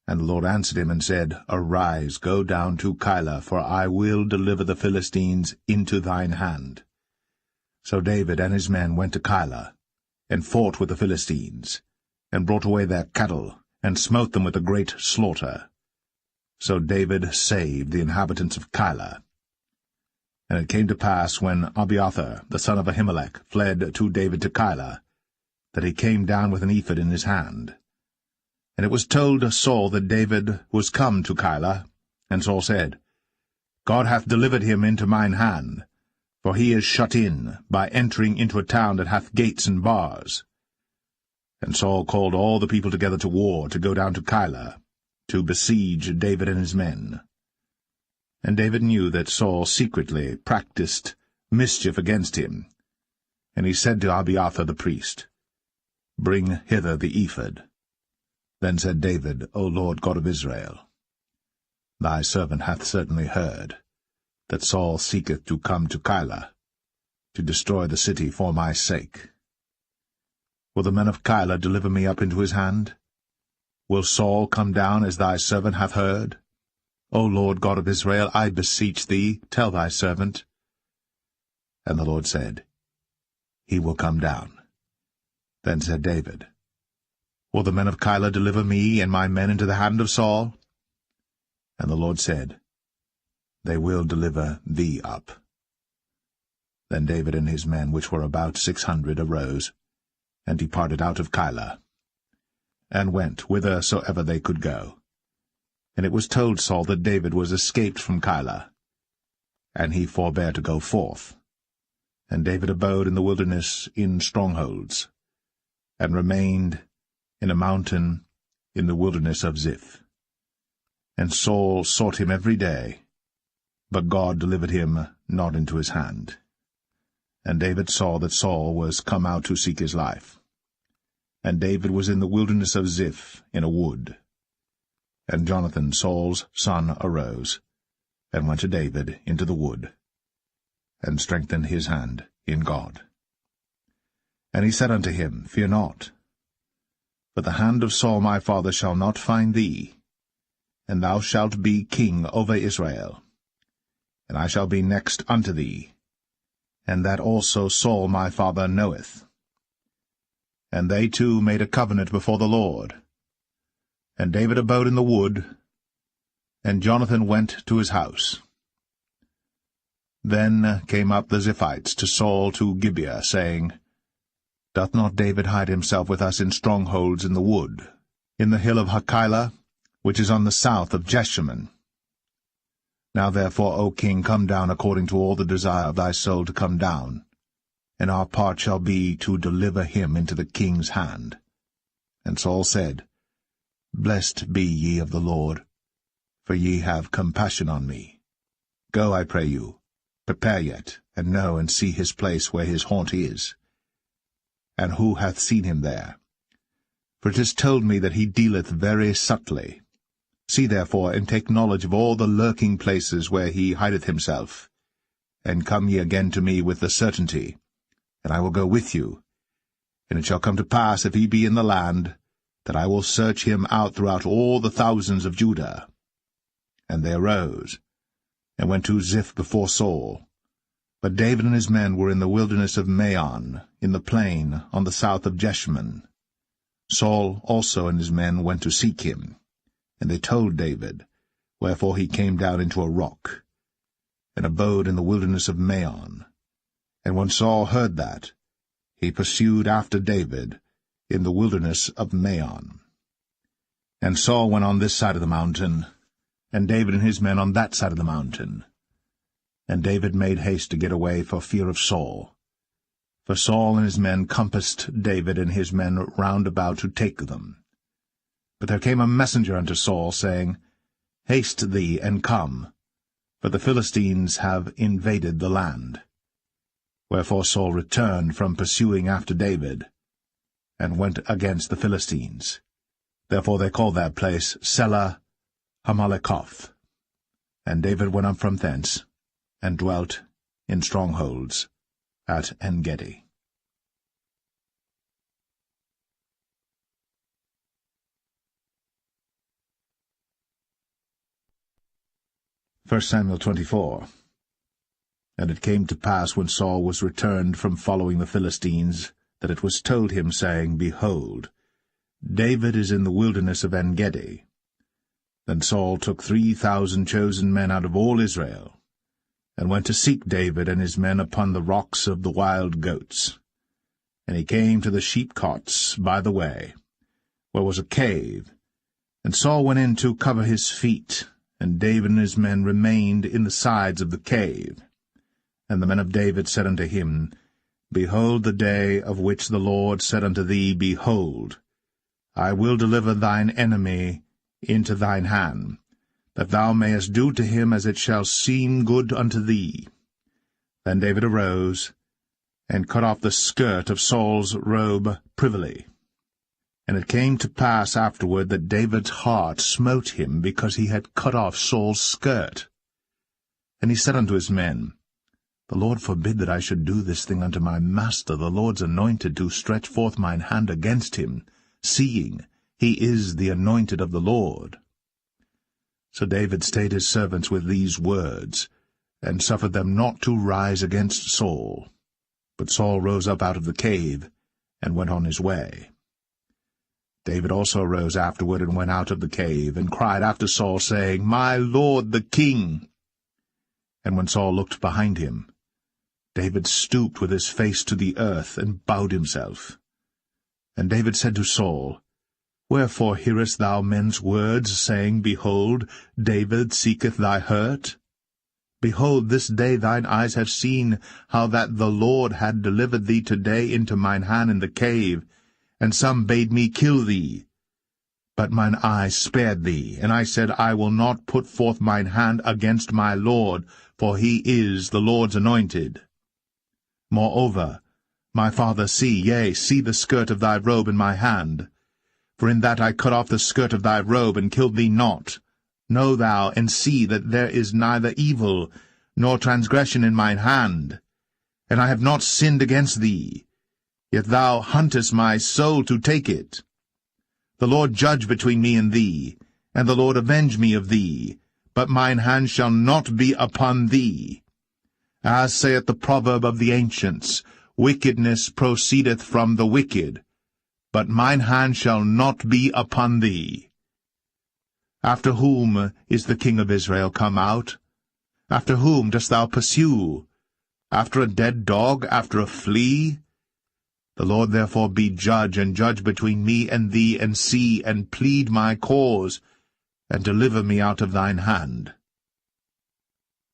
And the Lord answered him and said, Arise, go down to Keilah, for I will deliver the Philistines into thine hand. So David and his men went to Keilah, and fought with the Philistines, and brought away their cattle, and smote them with a great slaughter. So David saved the inhabitants of Keilah. And it came to pass, when Abiathar, the son of Ahimelech, fled to David to Keilah, that he came down with an ephod in his hand. And it was told Saul that David was come to Keilah, and Saul said, God hath delivered him into mine hand, for he is shut in, by entering into a town that hath gates and bars. And Saul called all the people together to war, to go down to Keilah, to besiege David and his men. And David knew that Saul secretly practiced mischief against him. And he said to Abiathar the priest, Bring hither the ephod. Then said David, O Lord God of Israel, Thy servant hath certainly heard that Saul seeketh to come to Keilah, to destroy the city for my sake. Will the men of Keilah deliver me up into his hand? Will Saul come down as thy servant hath heard? O Lord God of Israel, I beseech thee, tell thy servant. And the Lord said, He will come down. Then said David, Will the men of Keilah deliver me and my men into the hand of Saul? And the Lord said, They will deliver thee up. Then David and his men, which were about 600, arose, and departed out of Keilah, and went whithersoever they could go. And it was told Saul that David was escaped from Keilah, and he forbare to go forth. And David abode in the wilderness in strongholds, and remained in a mountain in the wilderness of Ziph. And Saul sought him every day, but God delivered him not into his hand. And David saw that Saul was come out to seek his life. And David was in the wilderness of Ziph in a wood. And Jonathan, Saul's son, arose, and went to David into the wood, and strengthened his hand in God. And he said unto him, Fear not, for the hand of Saul my father shall not find thee, and thou shalt be king over Israel. And I shall be next unto thee, and that also Saul my father knoweth. And they two made a covenant before the Lord. And David abode in the wood, and Jonathan went to his house. Then came up the Ziphites to Saul to Gibeah, saying, Doth not David hide himself with us in strongholds in the wood, in the hill of Hachilah, which is on the south of Jeshimon? Now therefore, O king, come down according to all the desire of thy soul to come down, and our part shall be to deliver him into the king's hand. And Saul said, Blessed be ye of the Lord, for ye have compassion on me. Go, I pray you, prepare yet, and know and see his place where his haunt is. And who hath seen him there? For it is told me that he dealeth very subtly. See therefore, and take knowledge of all the lurking places where he hideth himself, and come ye again to me with the certainty, and I will go with you. And it shall come to pass, if he be in the land, that I will search him out throughout all the thousands of Judah. And they arose, and went to Ziph before Saul. But David and his men were in the wilderness of Maon, in the plain, on the south of Jeshimon. Saul also and his men went to seek him, and they told David, wherefore he came down into a rock, and abode in the wilderness of Maon. And when Saul heard that, he pursued after David in the wilderness of Maon. And Saul went on this side of the mountain, and David and his men on that side of the mountain. And David made haste to get away for fear of Saul. For Saul and his men compassed David and his men round about to take them. But there came a messenger unto Saul, saying, Haste thee, and come, for the Philistines have invaded the land. Wherefore Saul returned from pursuing after David, and went against the Philistines. Therefore they called that place Selah Hamalekoth. And David went up from thence, and dwelt in strongholds at En-gedi. 1 Samuel 24. And it came to pass, when Saul was returned from following the Philistines, that it was told him, saying, Behold, David is in the wilderness of En-gedi. Then Saul took 3,000 chosen men out of all Israel, and went to seek David and his men upon the rocks of the wild goats. And he came to the sheepcots by the way, where was a cave. And Saul went in to cover his feet, and David and his men remained in the sides of the cave. And the men of David said unto him, Behold the day of which the Lord said unto thee, Behold, I will deliver thine enemy into thine hand, that thou mayest do to him as it shall seem good unto thee. Then David arose, and cut off the skirt of Saul's robe privily. And it came to pass afterward that David's heart smote him, because he had cut off Saul's skirt. And he said unto his men, The Lord forbid that I should do this thing unto my master, the Lord's anointed, to stretch forth mine hand against him, seeing he is the anointed of the Lord. So David stayed his servants with these words, and suffered them not to rise against Saul. But Saul rose up out of the cave, and went on his way. David also rose afterward, and went out of the cave, and cried after Saul, saying, My lord the king. And when Saul looked behind him, David stooped with his face to the earth, and bowed himself. And David said to Saul, Wherefore hearest thou men's words, saying, Behold, David seeketh thy hurt? Behold, this day thine eyes have seen how that the Lord had delivered thee today into mine hand in the cave, and some bade me kill thee. But mine eyes spared thee, and I said, I will not put forth mine hand against my Lord, for he is the Lord's anointed. Moreover, my father, see the skirt of thy robe in my hand. For in that I cut off the skirt of thy robe, and killed thee not. Know thou, and see that there is neither evil nor transgression in mine hand, and I have not sinned against thee. Yet thou huntest my soul to take it. The Lord judge between me and thee, and the Lord avenge me of thee, but mine hand shall not be upon thee. As saith the proverb of the ancients, Wickedness proceedeth from the wicked, but mine hand shall not be upon thee. After whom is the king of Israel come out? After whom dost thou pursue? After a dead dog, after a flea? The Lord therefore be judge, and judge between me and thee, and see, and plead my cause, and deliver me out of thine hand.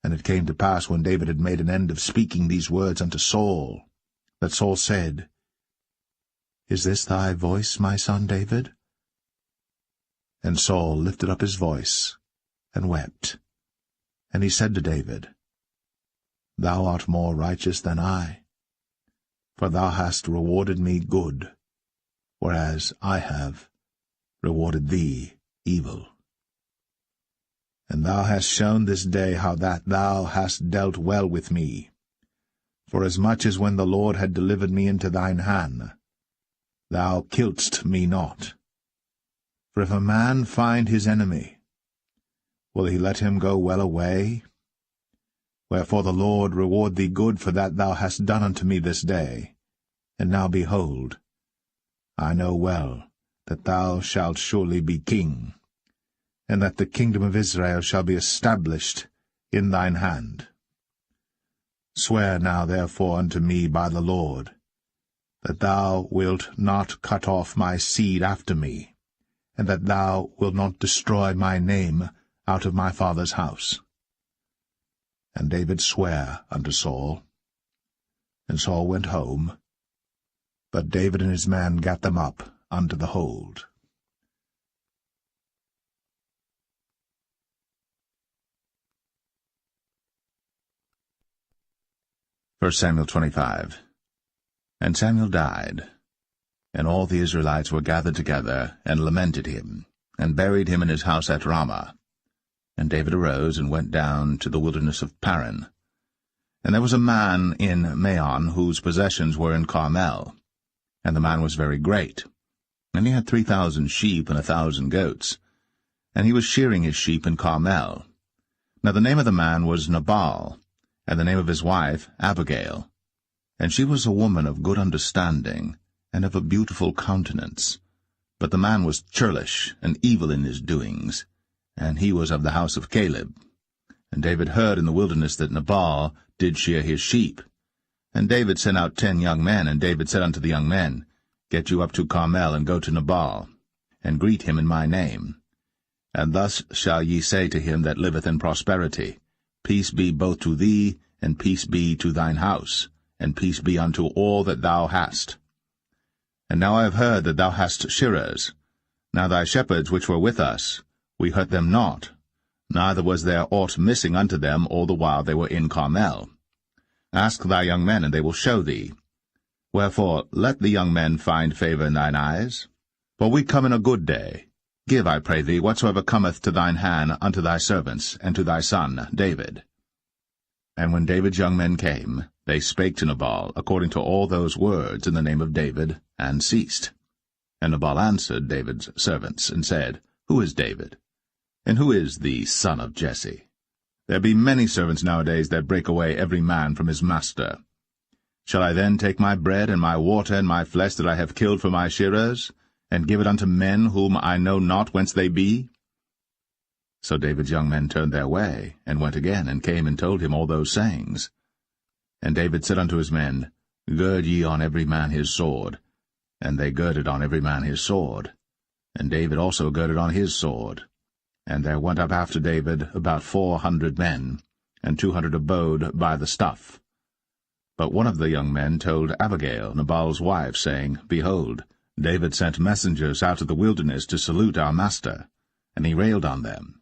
And it came to pass, when David had made an end of speaking these words unto Saul, that Saul said, Is this thy voice, my son David? And Saul lifted up his voice, and wept. And he said to David, Thou art more righteous than I, for thou hast rewarded me good, whereas I have rewarded thee evil. And thou hast shown this day how that thou hast dealt well with me, forasmuch as when the Lord had delivered me into thine hand, thou killedst me not. For if a man find his enemy, will he let him go well away? Wherefore the Lord reward thee good for that thou hast done unto me this day. And now behold, I know well that thou shalt surely be king, and that the kingdom of Israel shall be established in thine hand. Swear now therefore unto me by the Lord, that thou wilt not cut off my seed after me, and that thou wilt not destroy my name out of my father's house. And David sware unto Saul. And Saul went home, but David and his men gat them up unto the hold. 1 Samuel 25. And Samuel died, and all the Israelites were gathered together, and lamented him, and buried him in his house at Ramah. And David arose, and went down to the wilderness of Paran. And there was a man in Maon, whose possessions were in Carmel. And the man was very great, and he had 3,000 sheep and 1,000 goats, and he was shearing his sheep in Carmel. Now the name of the man was Nabal, and the name of his wife Abigail. And she was a woman of good understanding, and of a beautiful countenance. But the man was churlish, and evil in his doings, and he was of the house of Caleb. And David heard in the wilderness that Nabal did shear his sheep. And David sent out 10 young men, and David said unto the young men, Get you up to Carmel, and go to Nabal, and greet him in my name. And thus shall ye say to him that liveth in prosperity, Peace be both to thee, and peace be to thine house, and peace be unto all that thou hast. And now I have heard that thou hast shearers. Now thy shepherds which were with us, we hurt them not, neither was there aught missing unto them all the while they were in Carmel. Ask thy young men, and they will show thee. Wherefore let the young men find favor in thine eyes. For we come in a good day. Give, I pray thee, whatsoever cometh to thine hand unto thy servants, and to thy son David. And when David's young men came, they spake to Nabal according to all those words in the name of David, and ceased. And Nabal answered David's servants, and said, Who is David? And who is the son of Jesse? There be many servants nowadays that break away every man from his master. Shall I then take my bread and my water and my flesh that I have killed for my shearers, and give it unto men whom I know not whence they be? So David's young men turned their way, and went again, and came and told him all those sayings. And David said unto his men, Gird ye on every man his sword. And they girded on every man his sword. And David also girded on his sword. And there went up after David about 400 men, and 200 abode by the stuff. But one of the young men told Abigail, Nabal's wife, saying, Behold, David sent messengers out of the wilderness to salute our master, and he railed on them.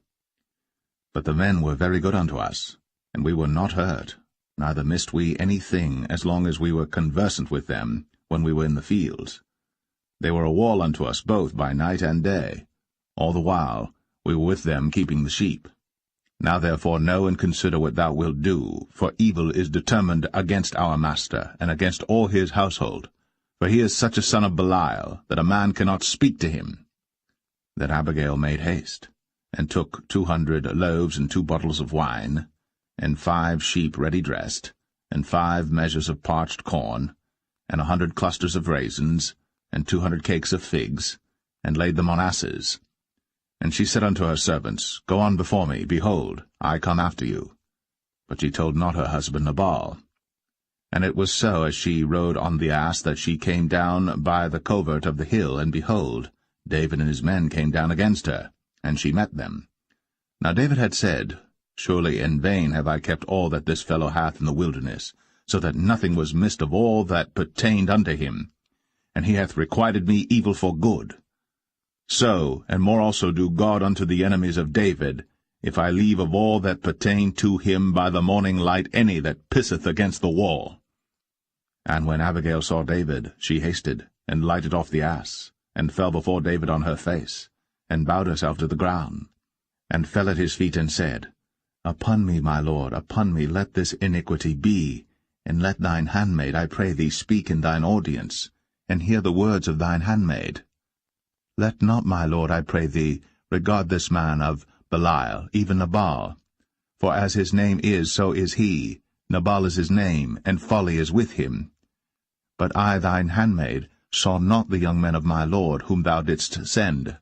But the men were very good unto us, and we were not hurt, neither missed we any thing as long as we were conversant with them when we were in the fields. They were a wall unto us both by night and day. All the while we were with them keeping the sheep. Now therefore know and consider what thou wilt do, for evil is determined against our master, and against all his household. For he is such a son of Belial, that a man cannot speak to him. Then Abigail made haste, and took 200 loaves and 2 bottles of wine, and 5 sheep ready dressed, and 5 measures of parched corn, and 100 clusters of raisins, and 200 cakes of figs, and laid them on asses. And she said unto her servants, Go on before me, behold, I come after you. But she told not her husband Nabal. And it was so, as she rode on the ass, that she came down by the covert of the hill, and behold, David and his men came down against her, and she met them. Now David had said, Surely in vain have I kept all that this fellow hath in the wilderness, so that nothing was missed of all that pertained unto him. And he hath requited me evil for good. So, and more also do God unto the enemies of David, if I leave of all that pertain to him by the morning light any that pisseth against the wall. And when Abigail saw David, she hasted, and lighted off the ass, and fell before David on her face, and bowed herself to the ground, and fell at his feet, and said, Upon me, my lord, upon me let this iniquity be, and let thine handmaid, I pray thee, speak in thine audience, and hear the words of thine handmaid. Let not, my lord, I pray thee, regard this man of Belial, even Nabal. For as his name is, so is he. Nabal is his name, and folly is with him. But I, thine handmaid, saw not the young men of my lord, whom thou didst send.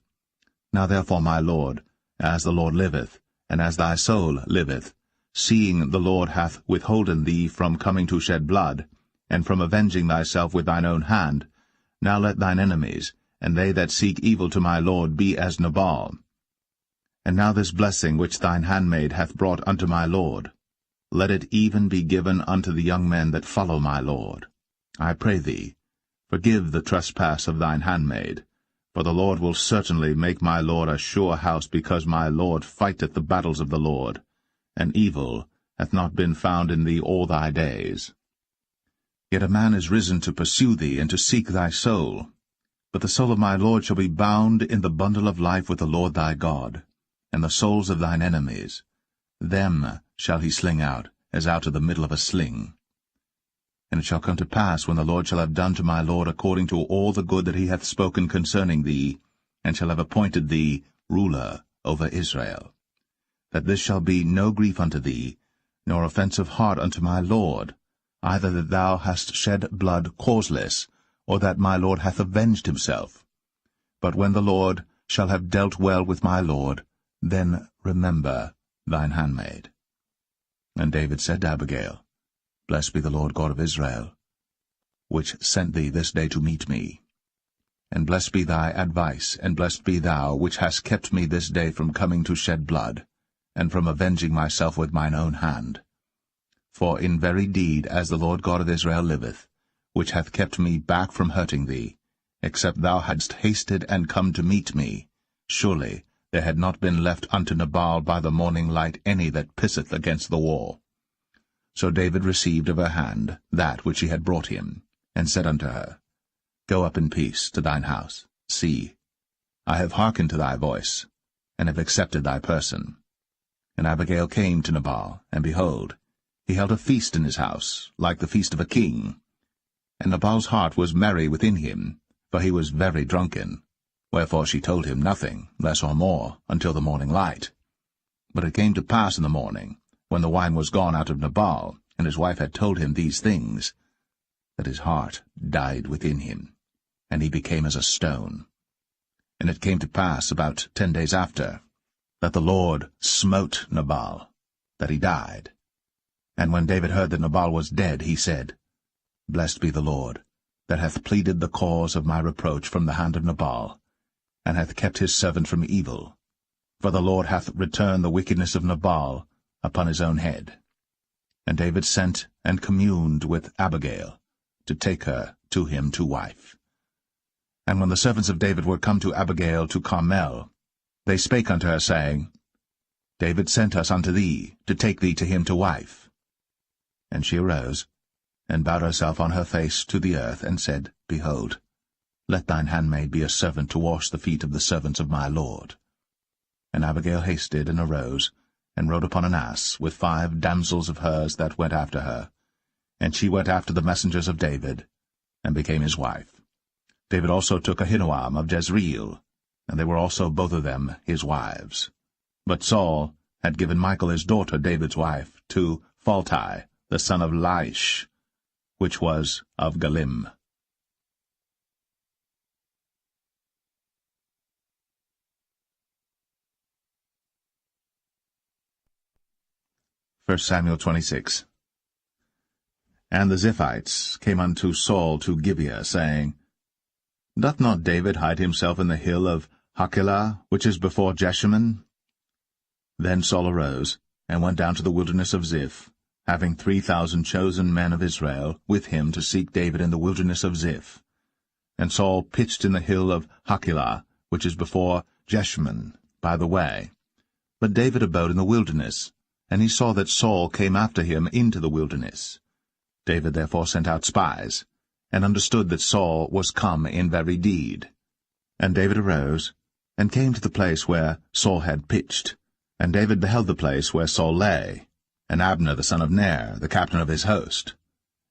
Now therefore, my lord, as the Lord liveth, and as thy soul liveth, seeing the Lord hath withholden thee from coming to shed blood, and from avenging thyself with thine own hand, now let thine enemies, and they that seek evil to my lord, be as Nabal. And now this blessing which thine handmaid hath brought unto my lord, let it even be given unto the young men that follow my lord. I pray thee, forgive the trespass of thine handmaid, for the Lord will certainly make my lord a sure house, because my lord fighteth the battles of the Lord, and evil hath not been found in thee all thy days. Yet a man is risen to pursue thee, and to seek thy soul. But the soul of my lord shall be bound in the bundle of life with the Lord thy God, and the souls of thine enemies, them shall he sling out, as out of the middle of a sling. And it shall come to pass, when the Lord shall have done to my lord according to all the good that he hath spoken concerning thee, and shall have appointed thee ruler over Israel, that this shall be no grief unto thee, nor offense of heart unto my lord, either that thou hast shed blood causeless, or that my lord hath avenged himself. But when the Lord shall have dealt well with my lord, then remember thine handmaid. And David said to Abigail, Blessed be the Lord God of Israel, which sent thee this day to meet me. And blessed be thy advice, and blessed be thou, which hast kept me this day from coming to shed blood, and from avenging myself with mine own hand. For in very deed, as the Lord God of Israel liveth, which hath kept me back from hurting thee, except thou hadst hasted and come to meet me, surely there had not been left unto Nabal by the morning light any that pisseth against the wall. So David received of her hand that which she had brought him, and said unto her, Go up in peace to thine house. See, I have hearkened to thy voice, and have accepted thy person. And Abigail came to Nabal, and behold, he held a feast in his house, like the feast of a king. And Nabal's heart was merry within him, for he was very drunken. Wherefore she told him nothing, less or more, until the morning light. But it came to pass in the morning, when the wine was gone out of Nabal, and his wife had told him these things, that his heart died within him, and he became as a stone. And it came to pass about 10 days after, that the Lord smote Nabal, that he died. And when David heard that Nabal was dead, he said, Blessed be the Lord, that hath pleaded the cause of my reproach from the hand of Nabal, and hath kept his servant from evil. For the Lord hath returned the wickedness of Nabal upon his own head. And David sent and communed with Abigail, to take her to him to wife. And when the servants of David were come to Abigail to Carmel, they spake unto her, saying, David sent us unto thee, to take thee to him to wife. And she arose, and bowed herself on her face to the earth, and said, Behold, let thine handmaid be a servant to wash the feet of the servants of my lord. And Abigail hasted, and arose, and rode upon an ass, with 5 damsels of hers that went after her. And she went after the messengers of David, and became his wife. David also took Ahinoam of Jezreel, and they were also both of them his wives. But Saul had given Michal his daughter, David's wife, to Phalti, the son of Laish, which was of Galim. 1 Samuel 26. And the Ziphites came unto Saul to Gibeah, saying, Doth not David hide himself in the hill of Hachilah, which is before Jeshimon? Then Saul arose, and went down to the wilderness of Ziph, having 3,000 chosen men of Israel with him to seek David in the wilderness of Ziph. And Saul pitched in the hill of Hachilah, which is before Jeshimon, by the way. But David abode in the wilderness, and he saw that Saul came after him into the wilderness. David therefore sent out spies, and understood that Saul was come in very deed. And David arose, and came to the place where Saul had pitched. And David beheld the place where Saul lay, and Abner the son of Ner, the captain of his host.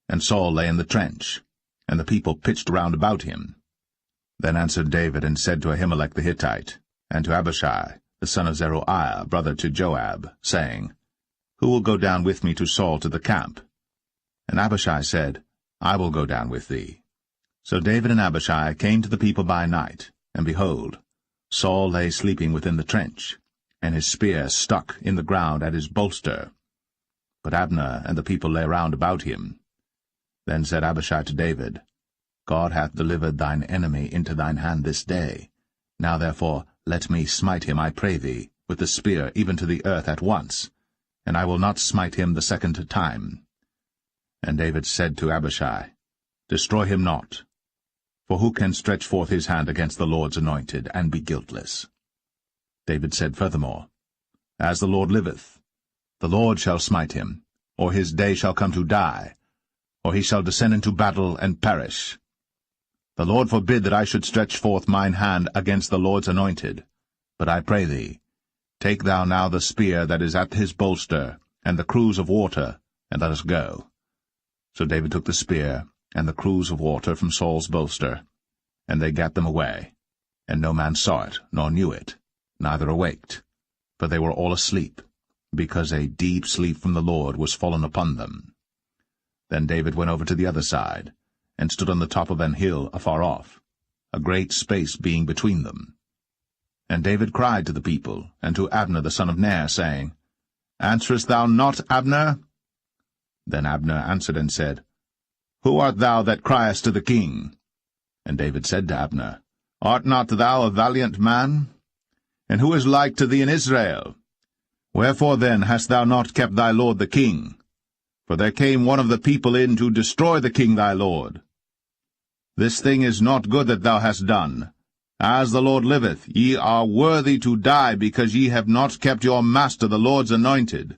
And Saul lay in the trench, and the people pitched round about him. Then answered David, and said to Ahimelech the Hittite, and to Abishai, the son of Zeruiah, brother to Joab, saying, Who will go down with me to Saul to the camp? And Abishai said, I will go down with thee. So David and Abishai came to the people by night, and behold, Saul lay sleeping within the trench, and his spear stuck in the ground at his bolster. But Abner and the people lay round about him. Then said Abishai to David, God hath delivered thine enemy into thine hand this day. Now therefore let me smite him, I pray thee, with the spear even to the earth at once, and I will not smite him the second time. And David said to Abishai, Destroy him not, for who can stretch forth his hand against the Lord's anointed, and be guiltless? David said furthermore, As the Lord liveth, the Lord shall smite him, or his day shall come to die, or he shall descend into battle and perish. The Lord forbid that I should stretch forth mine hand against the Lord's anointed. But I pray thee, take thou now the spear that is at his bolster, and the cruse of water, and let us go. So David took the spear and the cruse of water from Saul's bolster, and they gat them away. And no man saw it, nor knew it, neither awaked, for they were all asleep, because a deep sleep from the Lord was fallen upon them. Then David went over to the other side, and stood on the top of an hill afar off, a great space being between them. And David cried to the people, and to Abner the son of Ner, saying, Answerest thou not, Abner? Then Abner answered and said, Who art thou that criest to the king? And David said to Abner, Art not thou a valiant man? And who is like to thee in Israel? Wherefore then hast thou not kept thy lord the king? For there came one of the people in to destroy the king thy lord. This thing is not good that thou hast done. As the Lord liveth, ye are worthy to die, because ye have not kept your master the Lord's anointed.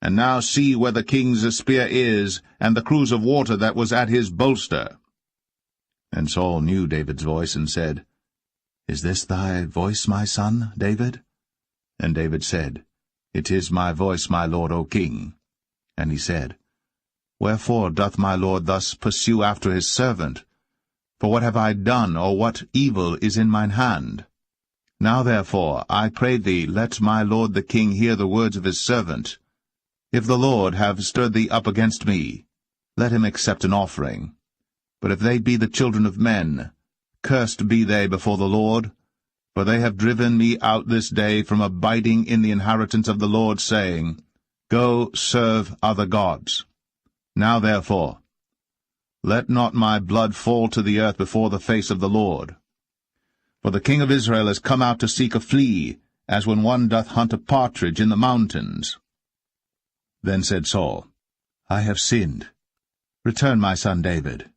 And now see where the king's spear is, and the cruse of water that was at his bolster. And Saul knew David's voice, and said, Is this thy voice, my son, David? And David said, It is my voice, my lord, O king. And he said, Wherefore doth my lord thus pursue after his servant? For what have I done, or what evil is in mine hand? Now therefore, I pray thee, let my lord the king hear the words of his servant. If the Lord have stirred thee up against me, let him accept an offering. But if they be the children of men, cursed be they before the Lord, for they have driven me out this day from abiding in the inheritance of the Lord, saying, Go serve other gods. Now therefore, let not my blood fall to the earth before the face of the Lord. For the king of Israel is come out to seek a flea, as when one doth hunt a partridge in the mountains. Then said Saul, I have sinned. Return, my son David.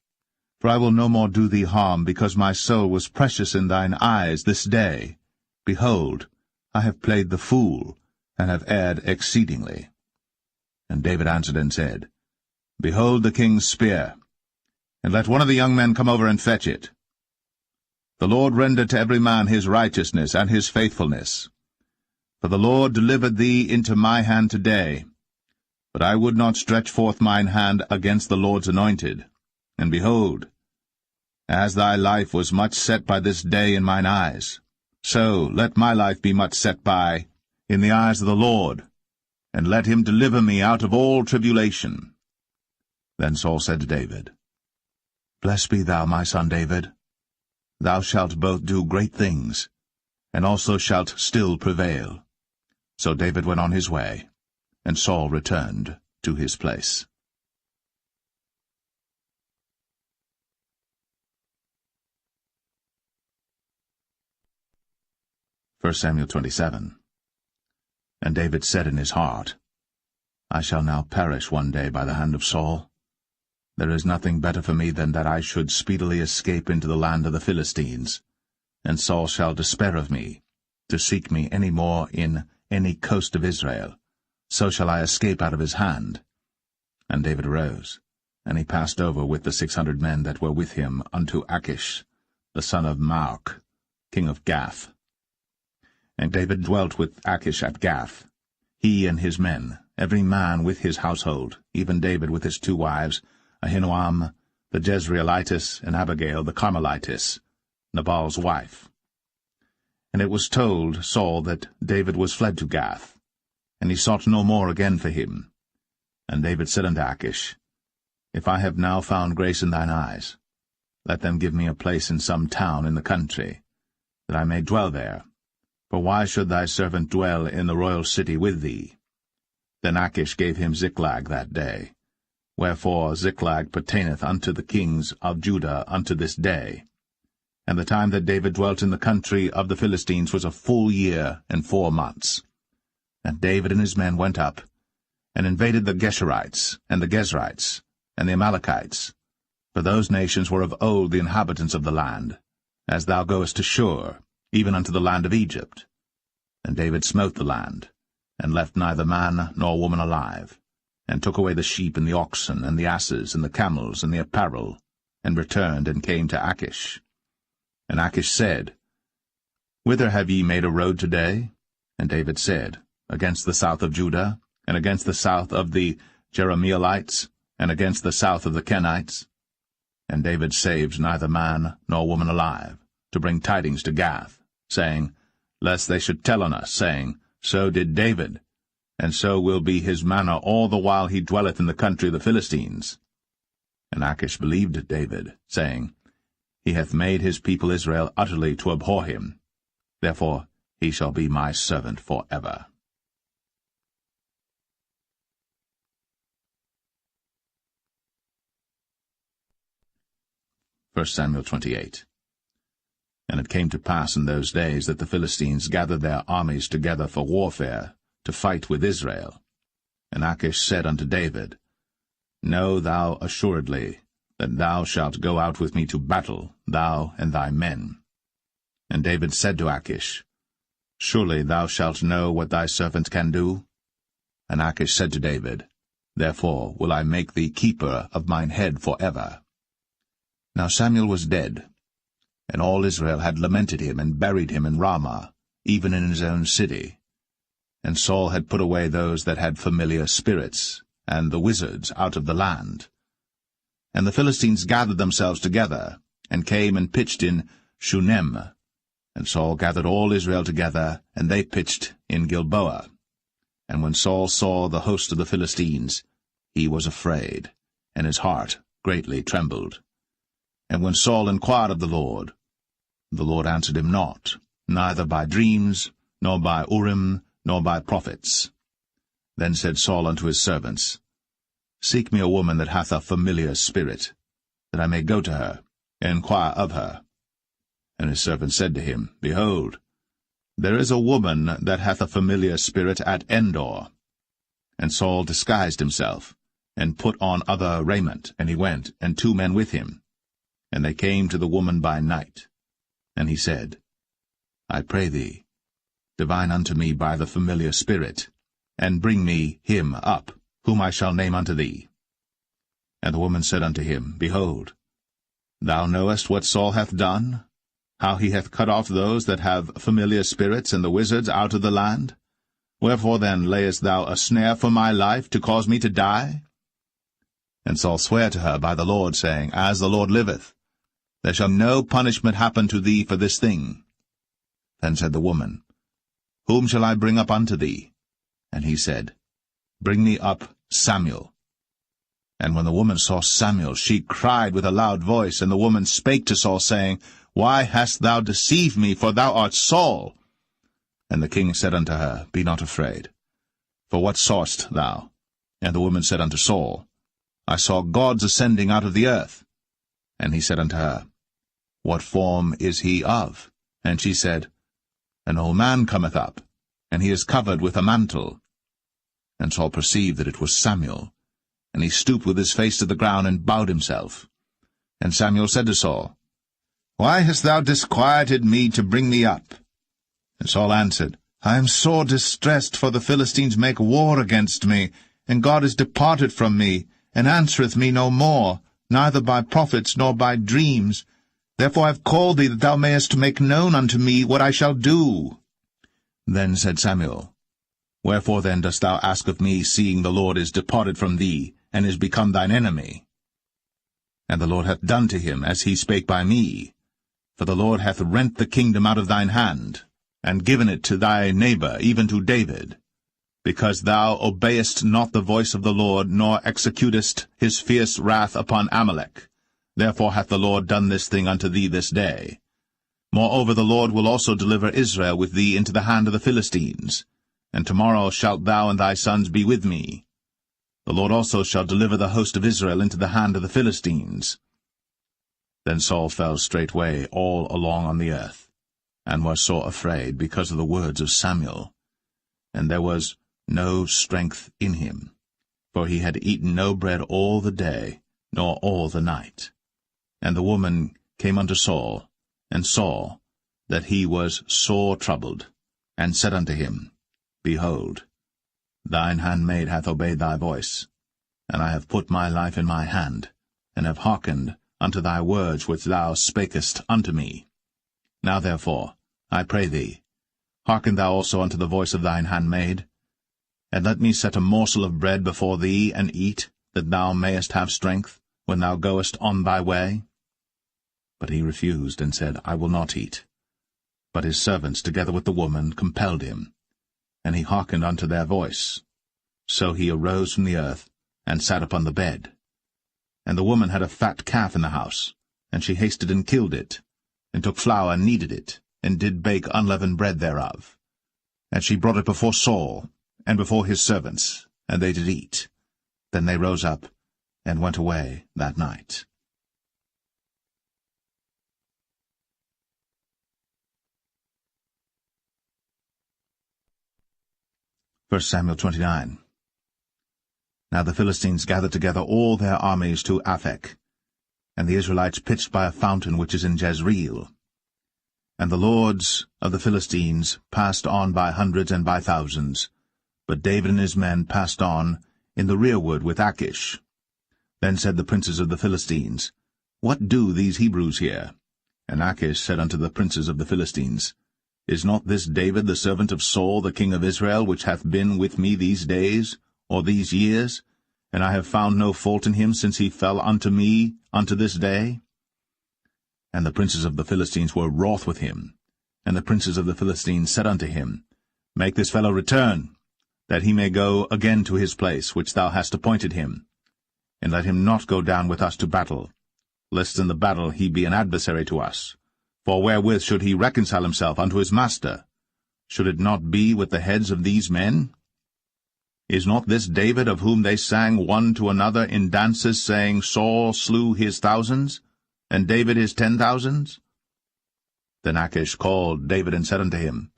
For I will no more do thee harm, because my soul was precious in thine eyes this day. Behold, I have played the fool, and have erred exceedingly. And David answered and said, Behold the king's spear, and let one of the young men come over and fetch it. The Lord render to every man his righteousness and his faithfulness. For the Lord delivered thee into my hand today. But I would not stretch forth mine hand against the Lord's anointed. And behold, as thy life was much set by this day in mine eyes, so let my life be much set by in the eyes of the Lord, and let him deliver me out of all tribulation. Then Saul said to David, Blessed be thou, my son David. Thou shalt both do great things, and also shalt still prevail. So David went on his way, and Saul returned to his place. 1 Samuel 27. And David said in his heart, I shall now perish one day by the hand of Saul. There is nothing better for me than that I should speedily escape into the land of the Philistines, and Saul shall despair of me, to seek me any more in any coast of Israel. So shall I escape out of his hand. And David arose, and he passed over with the 600 men that were with him unto Achish, the son of Maoch, king of Gath. And David dwelt with Achish at Gath, he and his men, every man with his household, even David with his 2 wives, Ahinoam the Jezreelitess, and Abigail the Carmelitess, Nabal's wife. And it was told Saul that David was fled to Gath, and he sought no more again for him. And David said unto Achish, If I have now found grace in thine eyes, let them give me a place in some town in the country, that I may dwell there. For why should thy servant dwell in the royal city with thee? Then Achish gave him Ziklag that day. Wherefore Ziklag pertaineth unto the kings of Judah unto this day. And the time that David dwelt in the country of the Philistines was a full year and 4 months. And David and his men went up, and invaded the Geshurites, and the Gezrites, and the Amalekites, for those nations were of old the inhabitants of the land, as thou goest to Shur, even unto the land of Egypt. And David smote the land, and left neither man nor woman alive, and took away the sheep and the oxen, and the asses, and the camels, and the apparel, and returned and came to Achish. And Achish said, Whither have ye made a road today? And David said, Against the south of Judah, and against the south of the Jerahmeelites, and against the south of the Kenites. And David saved neither man nor woman alive, to bring tidings to Gath, saying, Lest they should tell on us, saying, So did David, and so will be his manner all the while he dwelleth in the country of the Philistines. And Achish believed David, saying, He hath made his people Israel utterly to abhor him. Therefore he shall be my servant for ever. 1 Samuel 28. And it came to pass in those days that the Philistines gathered their armies together for warfare, to fight with Israel. And Achish said unto David, Know thou assuredly that thou shalt go out with me to battle, thou and thy men. And David said to Achish, Surely thou shalt know what thy servant can do? And Achish said to David, Therefore will I make thee keeper of mine head for ever. Now Samuel was dead, and all Israel had lamented him and buried him in Ramah, even in his own city. And Saul had put away those that had familiar spirits, and the wizards out of the land. And the Philistines gathered themselves together, and came and pitched in Shunem. And Saul gathered all Israel together, and they pitched in Gilboa. And when Saul saw the host of the Philistines, he was afraid, and his heart greatly trembled. And when Saul inquired of the Lord answered him not, neither by dreams, nor by Urim, nor by prophets. Then said Saul unto his servants, Seek me a woman that hath a familiar spirit, that I may go to her, and inquire of her. And his servant said to him, Behold, there is a woman that hath a familiar spirit at Endor. And Saul disguised himself, and put on other raiment, and he went, and 2 men with him. And they came to the woman by night. And he said, I pray thee, divine unto me by the familiar spirit, and bring me him up, whom I shall name unto thee. And the woman said unto him, Behold, thou knowest what Saul hath done, how he hath cut off those that have familiar spirits and the wizards out of the land? Wherefore then layest thou a snare for my life, to cause me to die? And Saul sware to her by the Lord, saying, As the Lord liveth, there shall no punishment happen to thee for this thing. Then said the woman, Whom shall I bring up unto thee? And he said, Bring me up Samuel. And when the woman saw Samuel, she cried with a loud voice, and the woman spake to Saul, saying, Why hast thou deceived me, for thou art Saul? And the king said unto her, Be not afraid. For what sawest thou? And the woman said unto Saul, I saw gods ascending out of the earth. And he said unto her, What form is he of? And she said, An old man cometh up, and he is covered with a mantle. And Saul perceived that it was Samuel, and he stooped with his face to the ground, and bowed himself. And Samuel said to Saul, Why hast thou disquieted me to bring me up? And Saul answered, I am sore distressed, for the Philistines make war against me, and God is departed from me, and answereth me no more, neither by prophets nor by dreams. Therefore I have called thee, that thou mayest make known unto me what I shall do. Then said Samuel, Wherefore then dost thou ask of me, seeing the Lord is departed from thee, and is become thine enemy? And the Lord hath done to him as he spake by me. For the Lord hath rent the kingdom out of thine hand, and given it to thy neighbor, even to David, because thou obeyest not the voice of the Lord, nor executest his fierce wrath upon Amalek. Therefore hath the Lord done this thing unto thee this day. Moreover the Lord will also deliver Israel with thee into the hand of the Philistines, and tomorrow shalt thou and thy sons be with me. The Lord also shall deliver the host of Israel into the hand of the Philistines. Then Saul fell straightway all along on the earth, and was sore afraid because of the words of Samuel. And there was no strength in him, for he had eaten no bread all the day, nor all the night. And the woman came unto Saul, and saw that he was sore troubled, and said unto him, Behold, thine handmaid hath obeyed thy voice, and I have put my life in my hand, and have hearkened unto thy words which thou spakest unto me. Now therefore, I pray thee, hearken thou also unto the voice of thine handmaid, and let me set a morsel of bread before thee, and eat, that thou mayest have strength, when thou goest on thy way. But he refused, and said, I will not eat. But his servants, together with the woman, compelled him, and he hearkened unto their voice. So he arose from the earth, and sat upon the bed. And the woman had a fat calf in the house, and she hasted and killed it, and took flour and kneaded it, and did bake unleavened bread thereof. And she brought it before Saul, and before his servants, and they did eat. Then they rose up, and went away that night. 1 Samuel 29. Now the Philistines gathered together all their armies to Aphek, and the Israelites pitched by a fountain which is in Jezreel. And the lords of the Philistines passed on by hundreds and by thousands, but David and his men passed on in the rearward with Achish. Then said the princes of the Philistines, What do these Hebrews here? And Achish said unto the princes of the Philistines, Is not this David the servant of Saul the king of Israel, which hath been with me these days, or these years? And I have found no fault in him since he fell unto me unto this day. And the princes of the Philistines were wroth with him. And the princes of the Philistines said unto him, Make this fellow return, that he may go again to his place, which thou hast appointed him. And let him not go down with us to battle, lest in the battle he be an adversary to us. For wherewith should he reconcile himself unto his master? Should it not be with the heads of these men? Is not this David, of whom they sang one to another in dances, saying, Saul slew his thousands, and David his 10,000s? Then Achish called David and said unto him,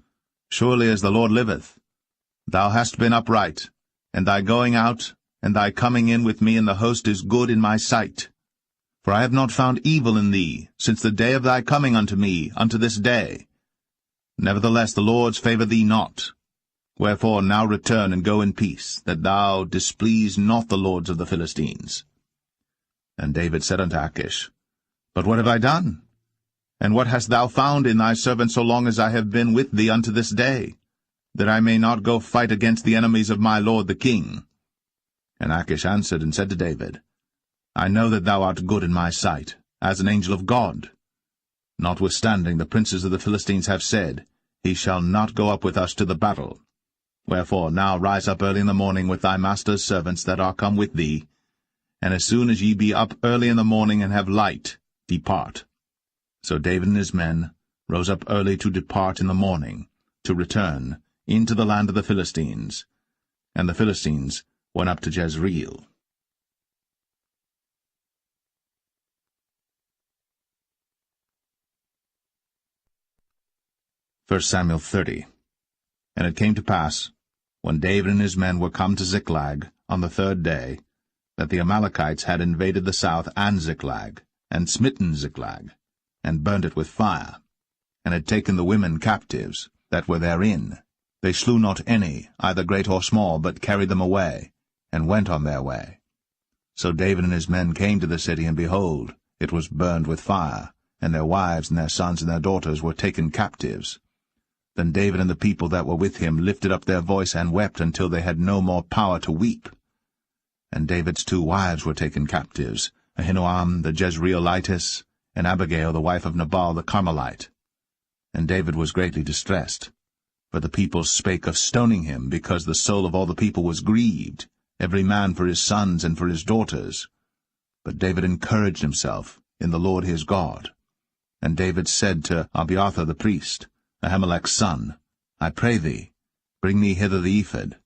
Surely as the Lord liveth, thou hast been upright, and thy going out and thy coming in with me in the host is good in my sight. For I have not found evil in thee, since the day of thy coming unto me, unto this day. Nevertheless the Lord's favour thee not. Wherefore now return and go in peace, that thou displease not the lords of the Philistines. And David said unto Achish, But what have I done? And what hast thou found in thy servant so long as I have been with thee unto this day, that I may not go fight against the enemies of my lord the king? And Achish answered and said to David, I know that thou art good in my sight, as an angel of God. Notwithstanding the princes of the Philistines have said, He shall not go up with us to the battle. Wherefore now rise up early in the morning with thy master's servants that are come with thee, and as soon as ye be up early in the morning and have light, depart. So David and his men rose up early to depart in the morning, to return into the land of the Philistines. And the Philistines went up to Jezreel. 1 Samuel 30. And it came to pass, when David and his men were come to Ziklag on the 3rd day, that the Amalekites had invaded the south and Ziklag, and smitten Ziklag, and burnt it with fire, and had taken the women captives that were therein. They slew not any, either great or small, but carried them away, and went on their way. So David and his men came to the city, and behold, it was burned with fire, and their wives and their sons and their daughters were taken captives. Then David and the people that were with him lifted up their voice and wept until they had no more power to weep. And David's 2 wives were taken captives, Ahinoam the Jezreelitess, and Abigail the wife of Nabal the Carmelite. And David was greatly distressed, for the people spake of stoning him, because the soul of all the people was grieved, every man for his sons and for his daughters. But David encouraged himself in the Lord his God. And David said to Abiathar the priest, Ahimelech's son, I pray thee, bring me hither the ephod.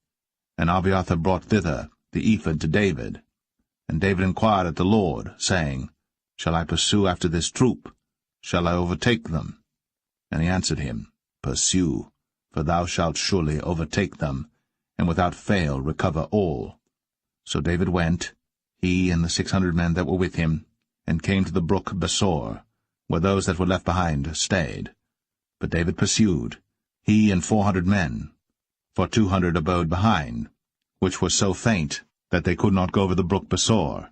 And Abiathar brought thither the ephod to David. And David inquired at the Lord, saying, Shall I pursue after this troop? Shall I overtake them? And he answered him, Pursue, for thou shalt surely overtake them, and without fail recover all. So David went, he and the 600 men that were with him, and came to the brook Besor, where those that were left behind stayed. But David pursued, he and 400 men, for 200 abode behind, which were so faint that they could not go over the brook Besor.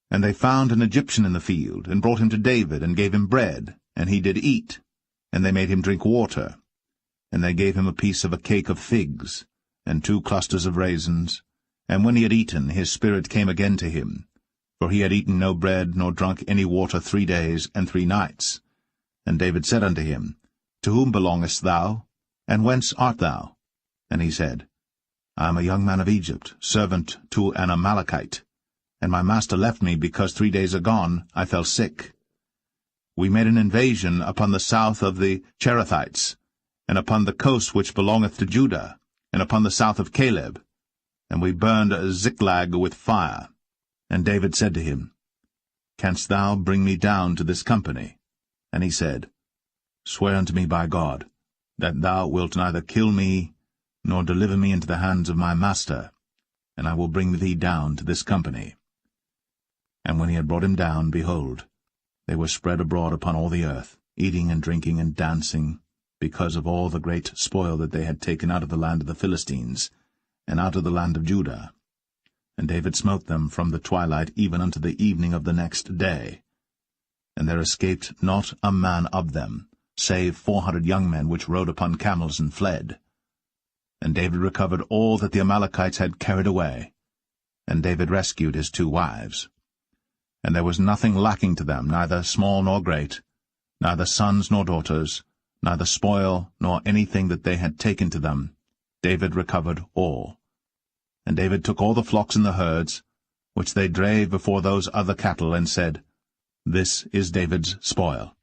And they found an Egyptian in the field, and brought him to David, and gave him bread, and he did eat, and they made him drink water. And they gave him a piece of a cake of figs, and 2 clusters of raisins. And when he had eaten, his spirit came again to him, for he had eaten no bread, nor drunk any water 3 days and 3 nights. And David said unto him, To whom belongest thou, and whence art thou? And he said, I am a young man of Egypt, servant to an Amalekite, and my master left me because 3 days agone I fell sick. We made an invasion upon the south of the Cherethites, and upon the coast which belongeth to Judah, and upon the south of Caleb, and we burned Ziklag with fire. And David said to him, Canst thou bring me down to this company? And he said, Swear unto me by God, that thou wilt neither kill me, nor deliver me into the hands of my master, and I will bring thee down to this company. And when he had brought him down, behold, they were spread abroad upon all the earth, eating and drinking and dancing, because of all the great spoil that they had taken out of the land of the Philistines, and out of the land of Judah. And David smote them from the twilight even unto the evening of the next day. And there escaped not a man of them, save 400 young men which rode upon camels and fled. And David recovered all that the Amalekites had carried away. And David rescued his 2 wives. And there was nothing lacking to them, neither small nor great, neither sons nor daughters, neither spoil nor anything that they had taken to them. David recovered all. And David took all the flocks and the herds, which they drave before those other cattle, and said, This is David's spoil.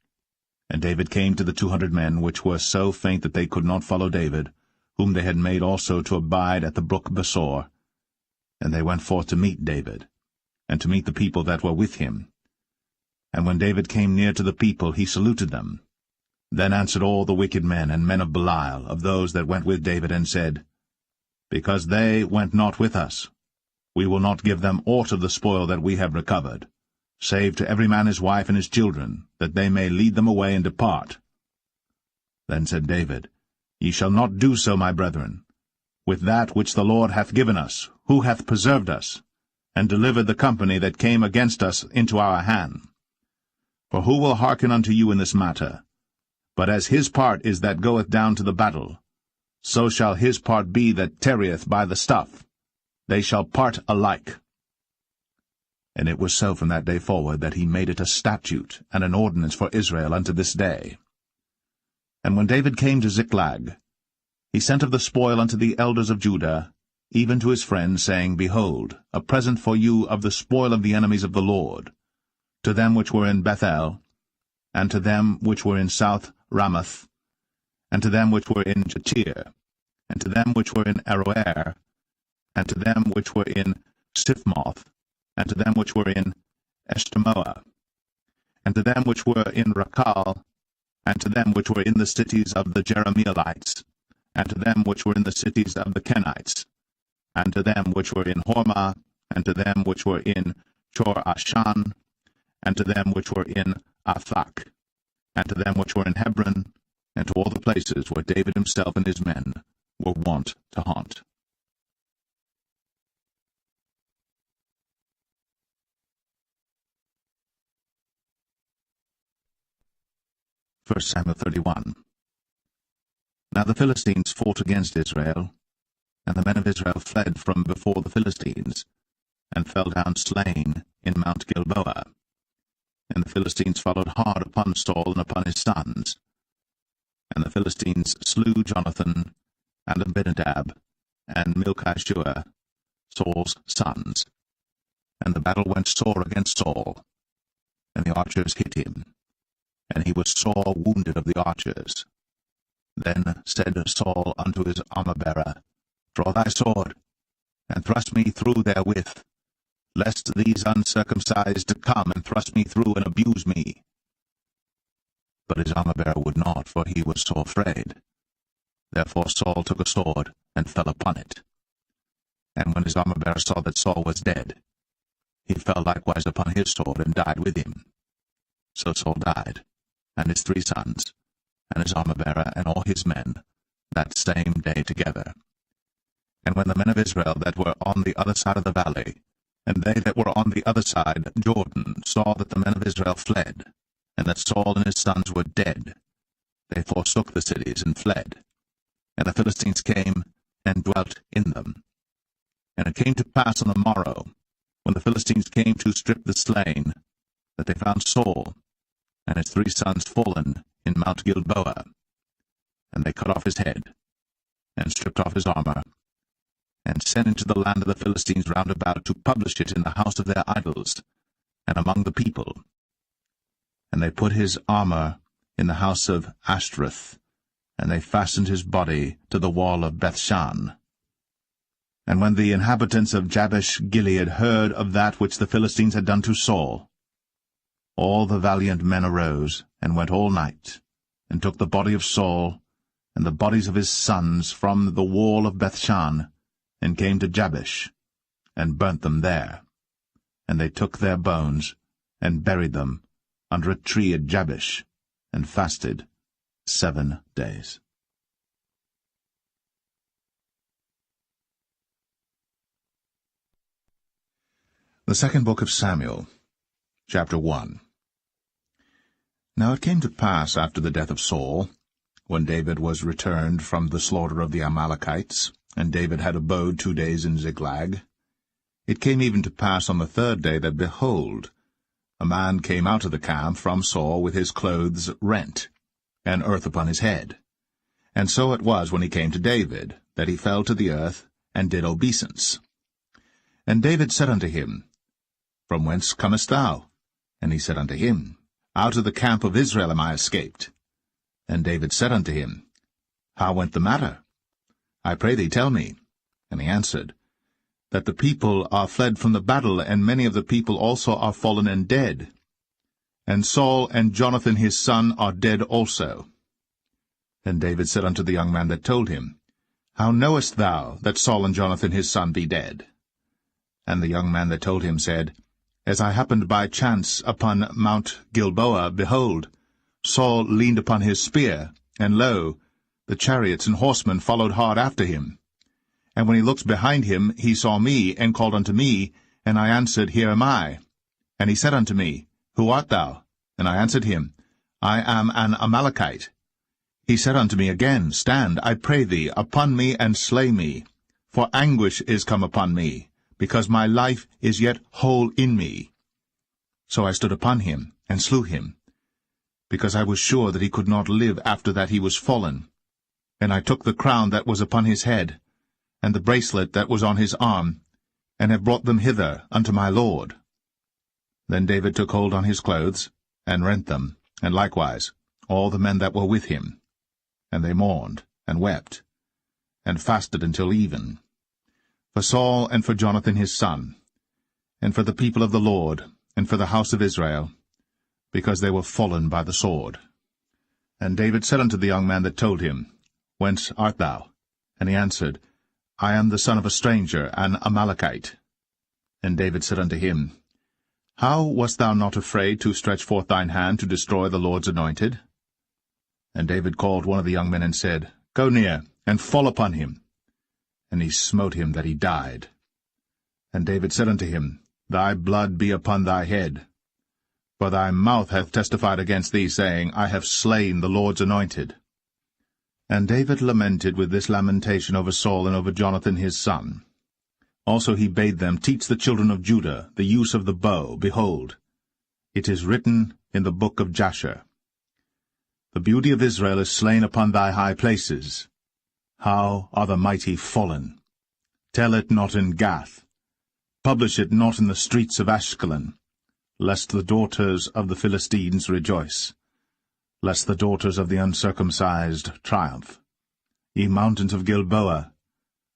And David came to the 200 men, which were so faint that they could not follow David, whom they had made also to abide at the brook Besor. And they went forth to meet David, and to meet the people that were with him. And when David came near to the people, he saluted them. Then answered all the wicked men and men of Belial, of those that went with David, and said, Because they went not with us, we will not give them aught of the spoil that we have recovered, save to every man his wife and his children, that they may lead them away and depart. Then said David, Ye shall not do so, my brethren, with that which the Lord hath given us, who hath preserved us, and delivered the company that came against us into our hand. For who will hearken unto you in this matter? But as his part is that goeth down to the battle, so shall his part be that tarrieth by the stuff. They shall part alike. And it was so from that day forward that he made it a statute and an ordinance for Israel unto this day. And when David came to Ziklag, he sent of the spoil unto the elders of Judah, even to his friends, saying, Behold, a present for you of the spoil of the enemies of the Lord, to them which were in Bethel, and to them which were in South Ramoth, and to them which were in Jatir, and to them which were in Aroer, and to them which were in Siphmoth, and to them which were in Eshtemoa, and to them which were in Rakal, and to them which were in the cities of the Jerahmeelites, and to them which were in the cities of the Kenites, and to them which were in Hormah, and to them which were in Chor-Ashan, and to them which were in Athak, and to them which were in Hebron, and to all the places where David himself and his men were wont to haunt. 1 Samuel 31. Now the Philistines fought against Israel, and the men of Israel fled from before the Philistines, and fell down slain in Mount Gilboa. And the Philistines followed hard upon Saul and upon his sons. And the Philistines slew Jonathan, and Abinadab, and Malchishua, Saul's sons. And the battle went sore against Saul, and the archers hit him, and he was sore wounded of the archers. Then said Saul unto his armor-bearer, Draw thy sword. and thrust me through therewith, lest these uncircumcised come and thrust me through and abuse me. But his armor-bearer would not, for he was sore afraid. Therefore Saul took a sword, and fell upon it. And when his armor-bearer saw that Saul was dead, he fell likewise upon his sword, and died with him. So Saul died, and his 3 sons, and his armor-bearer, and all his men, that same day together. And when the men of Israel that were on the other side of the valley, and they that were on the other side Jordan, saw that the men of Israel fled, and that Saul and his sons were dead, they forsook the cities and fled. And the Philistines came and dwelt in them. And it came to pass on the morrow, when the Philistines came to strip the slain, that they found Saul and his 3 sons fallen in Mount Gilboa. And they cut off his head, and stripped off his armor, and sent into the land of the Philistines round about to publish it in the house of their idols, and among the people. And they put his armor in the house of Ashtoreth, and they fastened his body to the wall of Bethshan. And when the inhabitants of Jabesh-Gilead heard of that which the Philistines had done to Saul, all the valiant men arose, and went all night, and took the body of Saul, and the bodies of his sons from the wall of Bethshan, and came to Jabesh, and burnt them there. And they took their bones, and buried them under a tree at Jabesh, and fasted 7 days. The second book of Samuel, chapter 1. Now it came to pass after the death of Saul, when David was returned from the slaughter of the Amalekites, and David had abode 2 days in Ziklag, it came even to pass on the 3rd day that, behold, a man came out of the camp from Saul with his clothes rent, and earth upon his head. And so it was when he came to David, that he fell to the earth, and did obeisance. And David said unto him, From whence comest thou? And he said unto him, Out of the camp of Israel am I escaped. And David said unto him, How went the matter? I pray thee, tell me. And he answered, That the people are fled from the battle, and many of the people also are fallen and dead. And Saul and Jonathan his son are dead also. Then David said unto the young man that told him, How knowest thou that Saul and Jonathan his son be dead? And the young man that told him said, As I happened by chance upon Mount Gilboa, behold, Saul leaned upon his spear, and lo, the chariots and horsemen followed hard after him. And when he looked behind him, he saw me, and called unto me, and I answered, Here am I. And he said unto me, Who art thou? And I answered him, I am an Amalekite. He said unto me again, Stand, I pray thee, upon me, and slay me. For anguish is come upon me, because my life is yet whole in me. So I stood upon him, and slew him, because I was sure that he could not live after that he was fallen. And I took the crown that was upon his head, and the bracelet that was on his arm, and have brought them hither unto my lord. Then David took hold on his clothes, and rent them, and likewise all the men that were with him. And they mourned, and wept, and fasted until even, for Saul and for Jonathan his son, and for the people of the Lord, and for the house of Israel, because they were fallen by the sword. And David said unto the young man that told him, Whence art thou? And he answered, I am the son of a stranger, an Amalekite. And David said unto him, How wast thou not afraid to stretch forth thine hand to destroy the Lord's anointed? And David called one of the young men and said, Go near, and fall upon him. And he smote him that he died. And David said unto him, Thy blood be upon thy head. For thy mouth hath testified against thee, saying, I have slain the Lord's anointed. And David lamented with this lamentation over Saul and over Jonathan his son. Also he bade them teach the children of Judah the use of the bow. Behold, it is written in the book of Jasher, The beauty of Israel is slain upon thy high places. How are the mighty fallen! Tell it not in Gath. Publish it not in the streets of Ashkelon, lest the daughters of the Philistines rejoice, lest the daughters of the uncircumcised triumph. Ye mountains of Gilboa,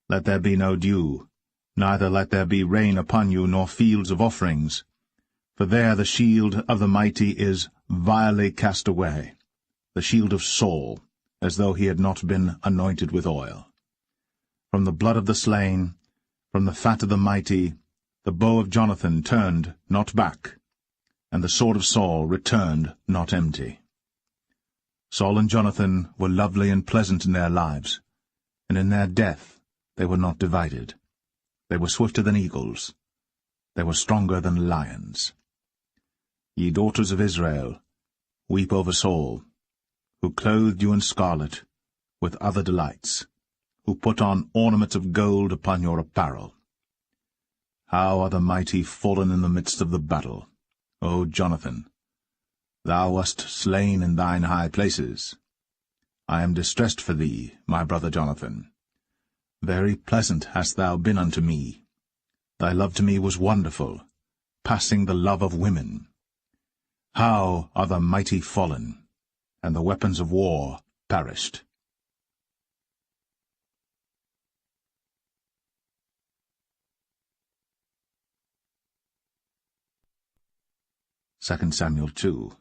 let there be no dew, Neither let there be rain upon you, nor fields of offerings. For there the shield of the mighty is vilely cast away, the shield of Saul, as though he had not been anointed with oil. From the blood of the slain, from the fat of the mighty, the bow of Jonathan turned not back, and the sword of Saul returned not empty. Saul and Jonathan were lovely and pleasant in their lives, and in their death they were not divided. They were swifter than eagles. They were stronger than lions. Ye daughters of Israel, weep over Saul, who clothed you in scarlet, with other delights, who put on ornaments of gold upon your apparel. How are the mighty fallen in the midst of the battle, O Jonathan! Thou wast slain in thine high places. I am distressed for thee, my brother Jonathan. Very pleasant hast thou been unto me. Thy love to me was wonderful, passing the love of women. How are the mighty fallen, and the weapons of war perished! 2 Samuel 2.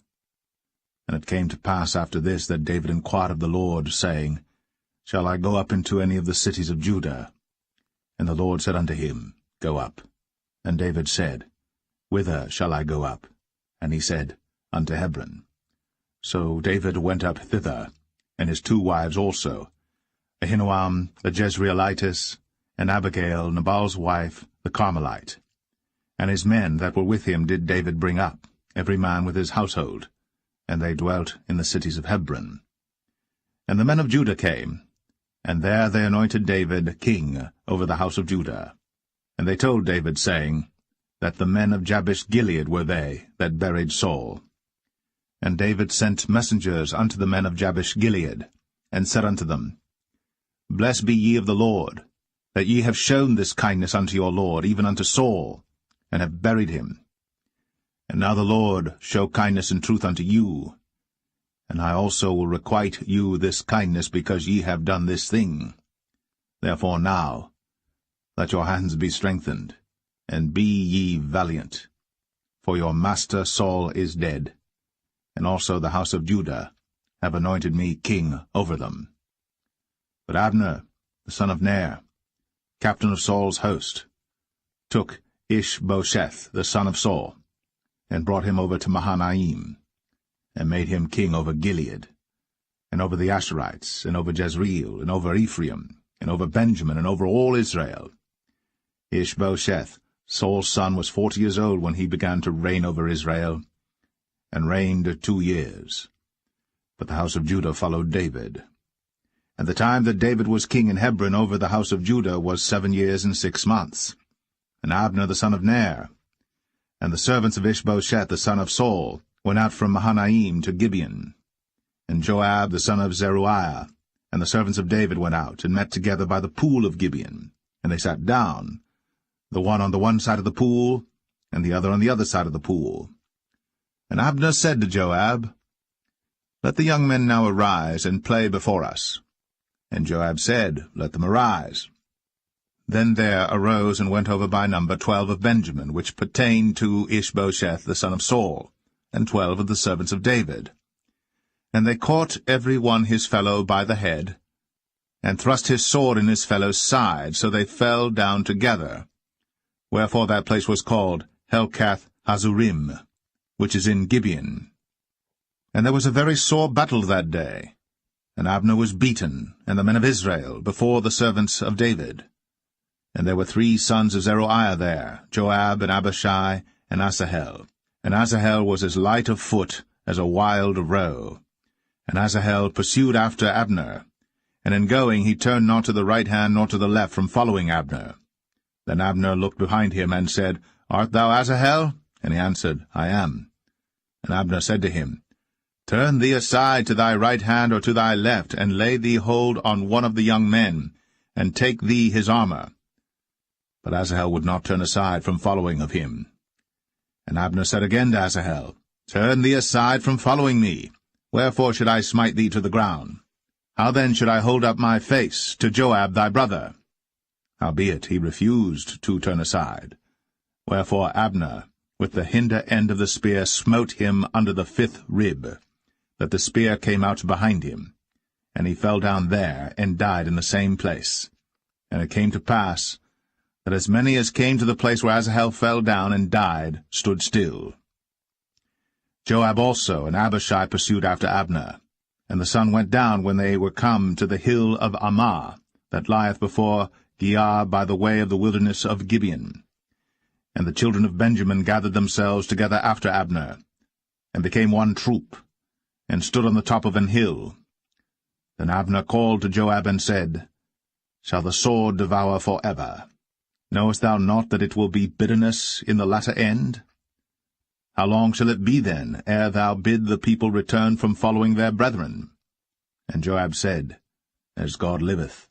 And it came to pass after this that David inquired of the Lord, saying, Shall I go up into any of the cities of Judah? And the Lord said unto him, Go up. And David said, Whither shall I go up? And he said, Unto Hebron. So David went up thither, and his 2 wives also, Ahinoam the Jezreelitess, and Abigail Nabal's wife, the Carmelite. And his men that were with him did David bring up, every man with his household, and they dwelt in the cities of Hebron. And the men of Judah came, and there they anointed David king over the house of Judah. And they told David, saying, that the men of Jabesh-Gilead were they that buried Saul. And David sent messengers unto the men of Jabesh-Gilead, and said unto them, Blessed be ye of the Lord, that ye have shown this kindness unto your Lord, even unto Saul, and have buried him. And now the Lord show kindness and truth unto you, and I also will requite you this kindness, because ye have done this thing. Therefore now let your hands be strengthened, and be ye valiant. For your master Saul is dead, and also the house of Judah have anointed me king over them. But Abner, the son of Ner, captain of Saul's host, took Ishbosheth, the son of Saul, and brought him over to Mahanaim, and made him king over Gilead, and over the Asherites, and over Jezreel, and over Ephraim, and over Benjamin, and over all Israel. Ishbosheth, Saul's son, was 40 years old when he began to reign over Israel, and reigned 2 years. But the house of Judah followed David. And the time that David was king in Hebron over the house of Judah was 7 years and 6 months. And Abner the son of Ner, and the servants of Ishbosheth the son of Saul, went out from Mahanaim to Gibeon. And Joab the son of Zeruiah, and the servants of David went out, and met together by the pool of Gibeon. And they sat down, the one on the one side of the pool, and the other on the other side of the pool. And Abner said to Joab, Let the young men now arise, and play before us. And Joab said, Let them arise. Then there arose and went over by number 12 of Benjamin, which pertained to Ishbosheth the son of Saul, and 12 of the servants of David. And they caught every one his fellow by the head, and thrust his sword in his fellow's side, so they fell down together. Wherefore that place was called Helkath Hazurim, which is in Gibeon. And there was a very sore battle that day, and Abner was beaten, and the men of Israel, before the servants of David. And there were 3 sons of Zeruiah there, Joab, and Abishai, and Asahel. And Asahel was as light of foot as a wild roe. And Asahel pursued after Abner, and in going he turned not to the right hand nor to the left from following Abner. Then Abner looked behind him, and said, Art thou Asahel? And he answered, I am. And Abner said to him, Turn thee aside to thy right hand or to thy left, and lay thee hold on one of the young men, and take thee his armor. But Asahel would not turn aside from following of him. And Abner said again to Asahel, Turn thee aside from following me. Wherefore should I smite thee to the ground? How then should I hold up my face to Joab thy brother? Howbeit he refused to turn aside. Wherefore Abner, with the hinder end of the spear, smote him under the 5th rib, that the spear came out behind him, and he fell down there, and died in the same place. And it came to pass, that as many as came to the place where Asahel fell down and died stood still. Joab also and Abishai pursued after Abner, and the sun went down when they were come to the hill of Ammah, that lieth before Giah by the way of the wilderness of Gibeon. And the children of Benjamin gathered themselves together after Abner, and became one troop, and stood on the top of an hill. Then Abner called to Joab and said, Shall the sword devour for ever? Knowest thou not that it will be bitterness in the latter end? How long shall it be then, ere thou bid the people return from following their brethren? And Joab said, As God liveth,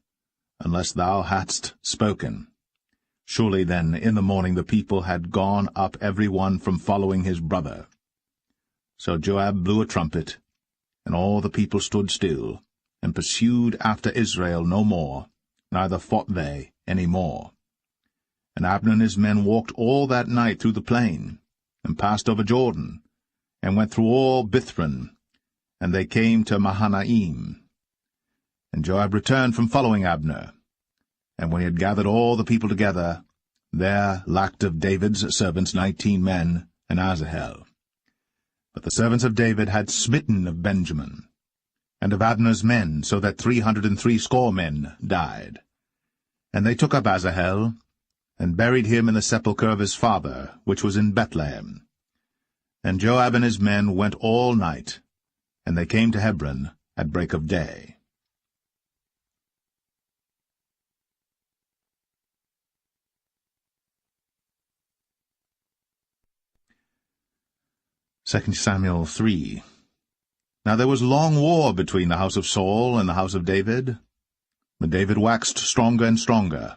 unless thou hadst spoken. Surely then in the morning the people had gone up every one from following his brother. So Joab blew a trumpet, and all the people stood still, and pursued after Israel no more, neither fought they any more. And Abner and his men walked all that night through the plain, and passed over Jordan, and went through all Bithron, and they came to Mahanaim. And Joab returned from following Abner. And when he had gathered all the people together, there lacked of David's servants 19 men, and Asahel. But the servants of David had smitten of Benjamin, and of Abner's men, so that 360 men died. And they took up Asahel, and buried him in the sepulchre of his father, which was in Bethlehem. And Joab and his men went all night, and they came to Hebron at break of day. 2 Samuel 3. Now there was long war between the house of Saul and the house of David. But David waxed stronger and stronger,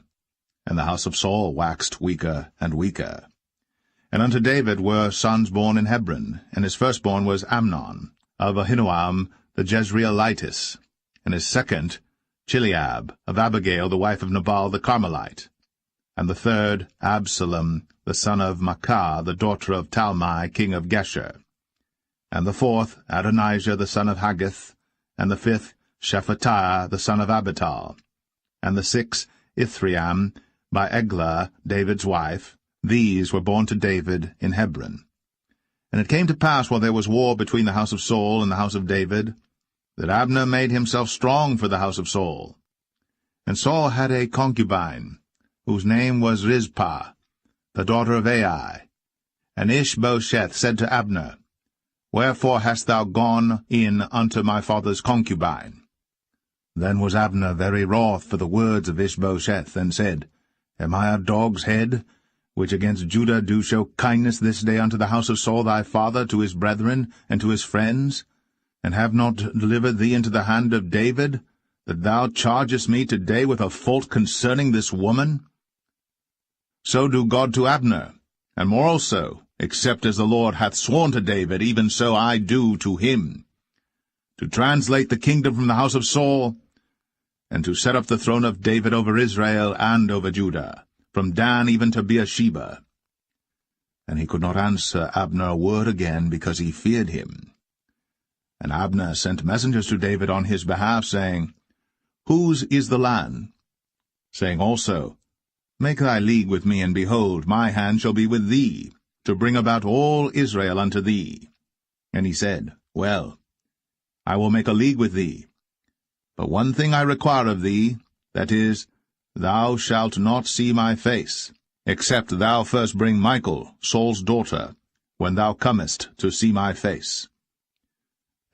and the house of Saul waxed weaker and weaker. And unto David were sons born in Hebron, and his firstborn was Amnon, of Ahinoam the Jezreelitess, and his second Chileab, of Abigail the wife of Nabal the Carmelite, and the third Absalom, the son of Maacah, the daughter of Talmai, king of Geshur, and the fourth Adonijah, the son of Haggith, and the fifth Shephatiah, the son of Abital, and the sixth Ithream, by Eglah, David's wife. These were born to David in Hebron. And it came to pass, while there was war between the house of Saul and the house of David, that Abner made himself strong for the house of Saul. And Saul had a concubine, whose name was Rizpah, the daughter of Ai. And Ishbosheth said to Abner, Wherefore hast thou gone in unto my father's concubine? Then was Abner very wroth for the words of Ishbosheth, and said, Am I a dog's head, which against Judah do show kindness this day unto the house of Saul thy father, to his brethren, and to his friends, and have not delivered thee into the hand of David, that thou chargest me today with a fault concerning this woman? So do God to Abner, and more also, except as the Lord hath sworn to David, even so I do to him, to translate the kingdom from the house of Saul, and to set up the throne of David over Israel and over Judah, from Dan even to Beersheba. And he could not answer Abner a word again, because he feared him. And Abner sent messengers to David on his behalf, saying, Whose is the land? Saying also, Make thy league with me, and behold, my hand shall be with thee, to bring about all Israel unto thee. And he said, Well, I will make a league with thee. But one thing I require of thee, that is, thou shalt not see my face, except thou first bring Michal, Saul's daughter, when thou comest to see my face.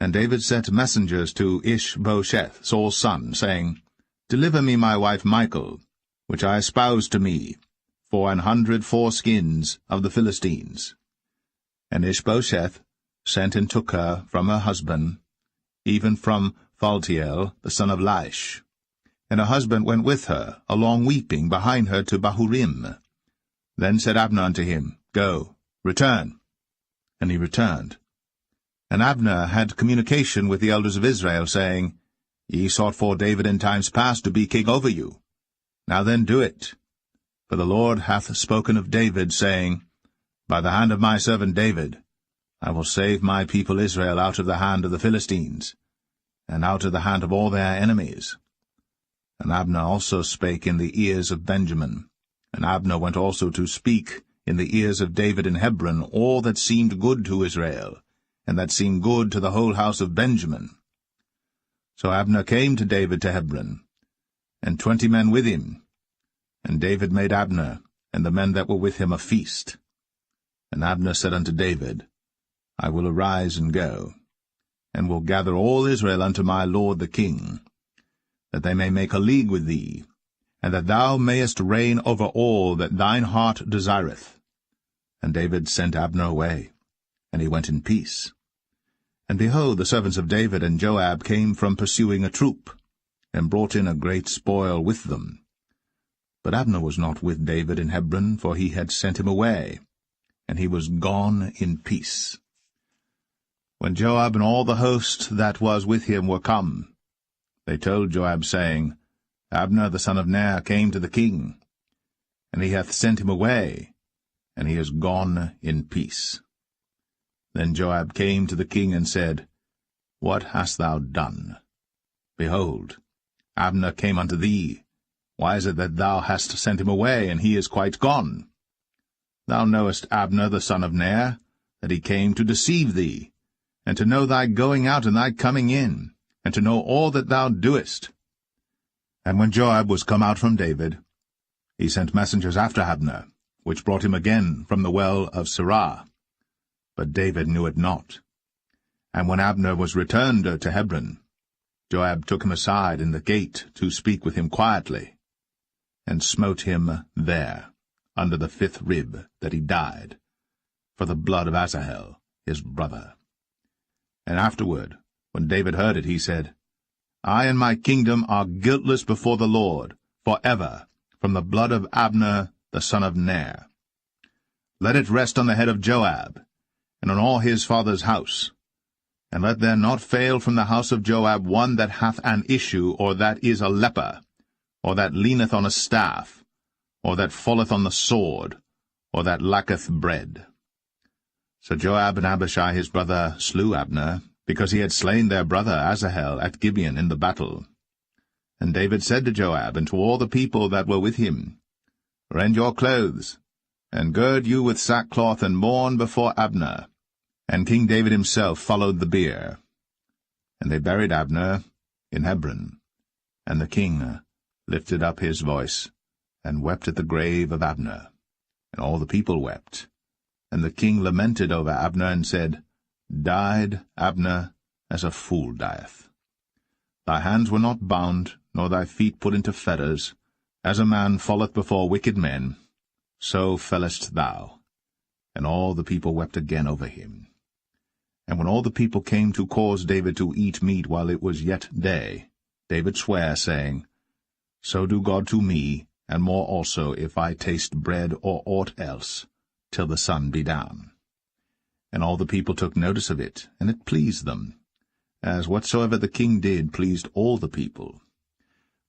And David sent messengers to Ishbosheth, Saul's son, saying, Deliver me my wife Michal, which I espoused to me, for 100 foreskins of the Philistines. And Ishbosheth sent and took her from her husband, even from Phaltiel, the son of Laish. And her husband went with her, along weeping, behind her to Bahurim. Then said Abner unto him, Go, return. And he returned. And Abner had communication with the elders of Israel, saying, Ye sought for David in times past to be king over you. Now then do it. For the Lord hath spoken of David, saying, By the hand of my servant David I will save my people Israel out of the hand of the Philistines, and out of the hand of all their enemies. And Abner also spake in the ears of Benjamin, and Abner went also to speak in the ears of David in Hebron all that seemed good to Israel, and that seemed good to the whole house of Benjamin. So Abner came to David to Hebron, and 20 men with him. And David made Abner and the men that were with him a feast. And Abner said unto David, I will arise and go, and will gather all Israel unto my lord the king, that they may make a league with thee, and that thou mayest reign over all that thine heart desireth. And David sent Abner away, and he went in peace. And behold, the servants of David and Joab came from pursuing a troop, and brought in a great spoil with them. But Abner was not with David in Hebron, for he had sent him away, and he was gone in peace. When Joab and all the host that was with him were come, they told Joab, saying, Abner the son of Ner came to the king, and he hath sent him away, and he is gone in peace. Then Joab came to the king and said, What hast thou done? Behold, Abner came unto thee. Why is it that thou hast sent him away, and he is quite gone? Thou knowest Abner the son of Ner, that he came to deceive thee, and to know thy going out and thy coming in, and to know all that thou doest. And when Joab was come out from David, he sent messengers after Abner, which brought him again from the well of Sirah. But David knew it not. And when Abner was returned to Hebron, Joab took him aside in the gate to speak with him quietly, and smote him there, under the 5th rib, that he died, for the blood of Asahel his brother. And afterward, when David heard it, he said, I and my kingdom are guiltless before the Lord, for ever, from the blood of Abner the son of Ner. Let it rest on the head of Joab, and on all his father's house. And let there not fail from the house of Joab one that hath an issue, or that is a leper, or that leaneth on a staff, or that falleth on the sword, or that lacketh bread. So Joab and Abishai his brother slew Abner, because he had slain their brother Asahel at Gibeon in the battle. And David said to Joab and to all the people that were with him, Rend your clothes, and gird you with sackcloth, and mourn before Abner. And King David himself followed the bier. And they buried Abner in Hebron. And the king lifted up his voice, and wept at the grave of Abner. And all the people wept. And the king lamented over Abner, and said, Died Abner as a fool dieth. Thy hands were not bound, nor thy feet put into fetters. As a man falleth before wicked men, so fellest thou. And all the people wept again over him. And when all the people came to cause David to eat meat while it was yet day, David sware, saying, So do God to me, and more also, if I taste bread or aught else, till the sun be down. And all the people took notice of it, and it pleased them, as whatsoever the king did pleased all the people.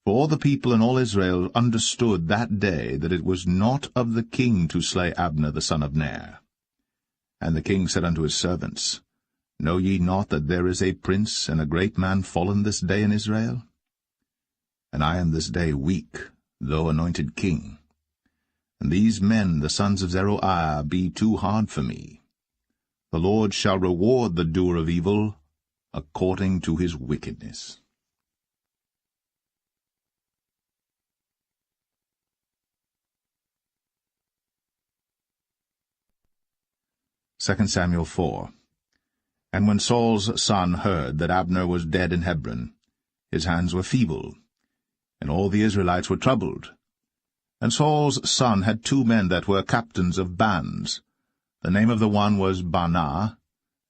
For all the people and all Israel understood that day that it was not of the king to slay Abner the son of Ner. And the king said unto his servants, Know ye not that there is a prince and a great man fallen this day in Israel? And I am this day weak, though anointed king. And these men, the sons of Zeruiah, be too hard for me. The Lord shall reward the doer of evil according to his wickedness. 2 Samuel 4. And when Saul's son heard that Abner was dead in Hebron, his hands were feeble, and all the Israelites were troubled. And Saul's son had 2 men that were captains of bands. The name of the one was Baanah,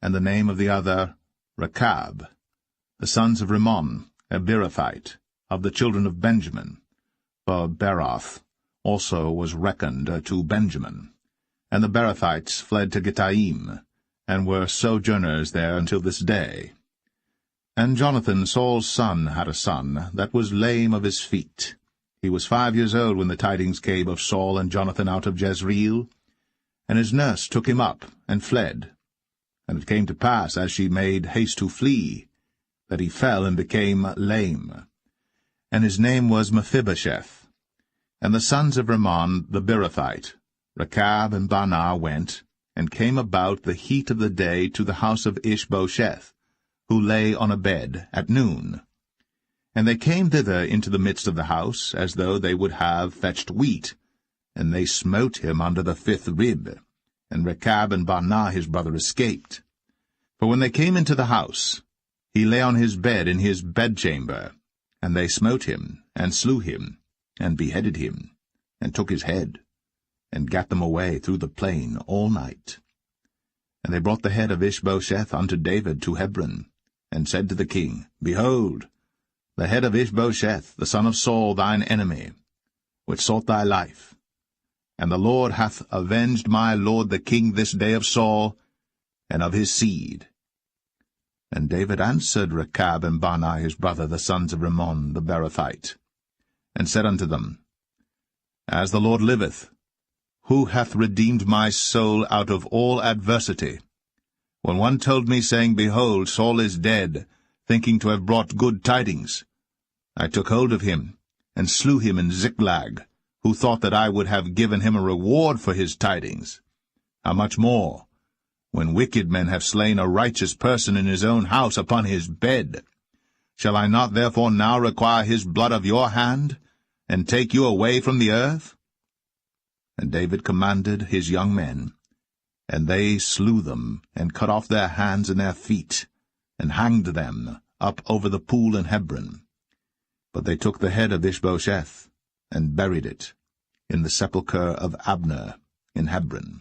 and the name of the other Rechab, the sons of Rimmon, a Beerothite, of the children of Benjamin. For Beeroth also was reckoned to Benjamin. And the Beerothites fled to Gittaim, and were sojourners there until this day. And Jonathan, Saul's son, had a son that was lame of his feet. He was 5 years old when the tidings came of Saul and Jonathan out of Jezreel, and his nurse took him up and fled. And it came to pass, as she made haste to flee, that he fell and became lame. And his name was Mephibosheth. And the sons of Rimmon the Beerothite, Rechab and Baanah, went, and came about the heat of the day to the house of Ishbosheth, who lay on a bed, at noon. And they came thither into the midst of the house, as though they would have fetched wheat, and they smote him under the 5th rib. And Rechab and Baanah his brother escaped. For when they came into the house, he lay on his bed in his bedchamber, and they smote him, and slew him, and beheaded him, and took his head, and gat them away through the plain all night. And they brought the head of Ishbosheth unto David to Hebron, and said to the king, Behold, the head of Ishbosheth, the son of Saul, thine enemy, which sought thy life. And the Lord hath avenged my lord the king this day of Saul, and of his seed. And David answered Rechab and Baanah his brother, the sons of Rimmon the Beerothite, and said unto them, As the Lord liveth, who hath redeemed my soul out of all adversity? When one told me, saying, Behold, Saul is dead, thinking to have brought good tidings, I took hold of him, and slew him in Ziklag, who thought that I would have given him a reward for his tidings. How much more, when wicked men have slain a righteous person in his own house upon his bed? Shall I not therefore now require his blood of your hand, and take you away from the earth? And David commanded his young men, and they slew them, and cut off their hands and their feet, and hanged them up over the pool in Hebron. But they took the head of Ishbosheth, and buried it in the sepulchre of Abner in Hebron.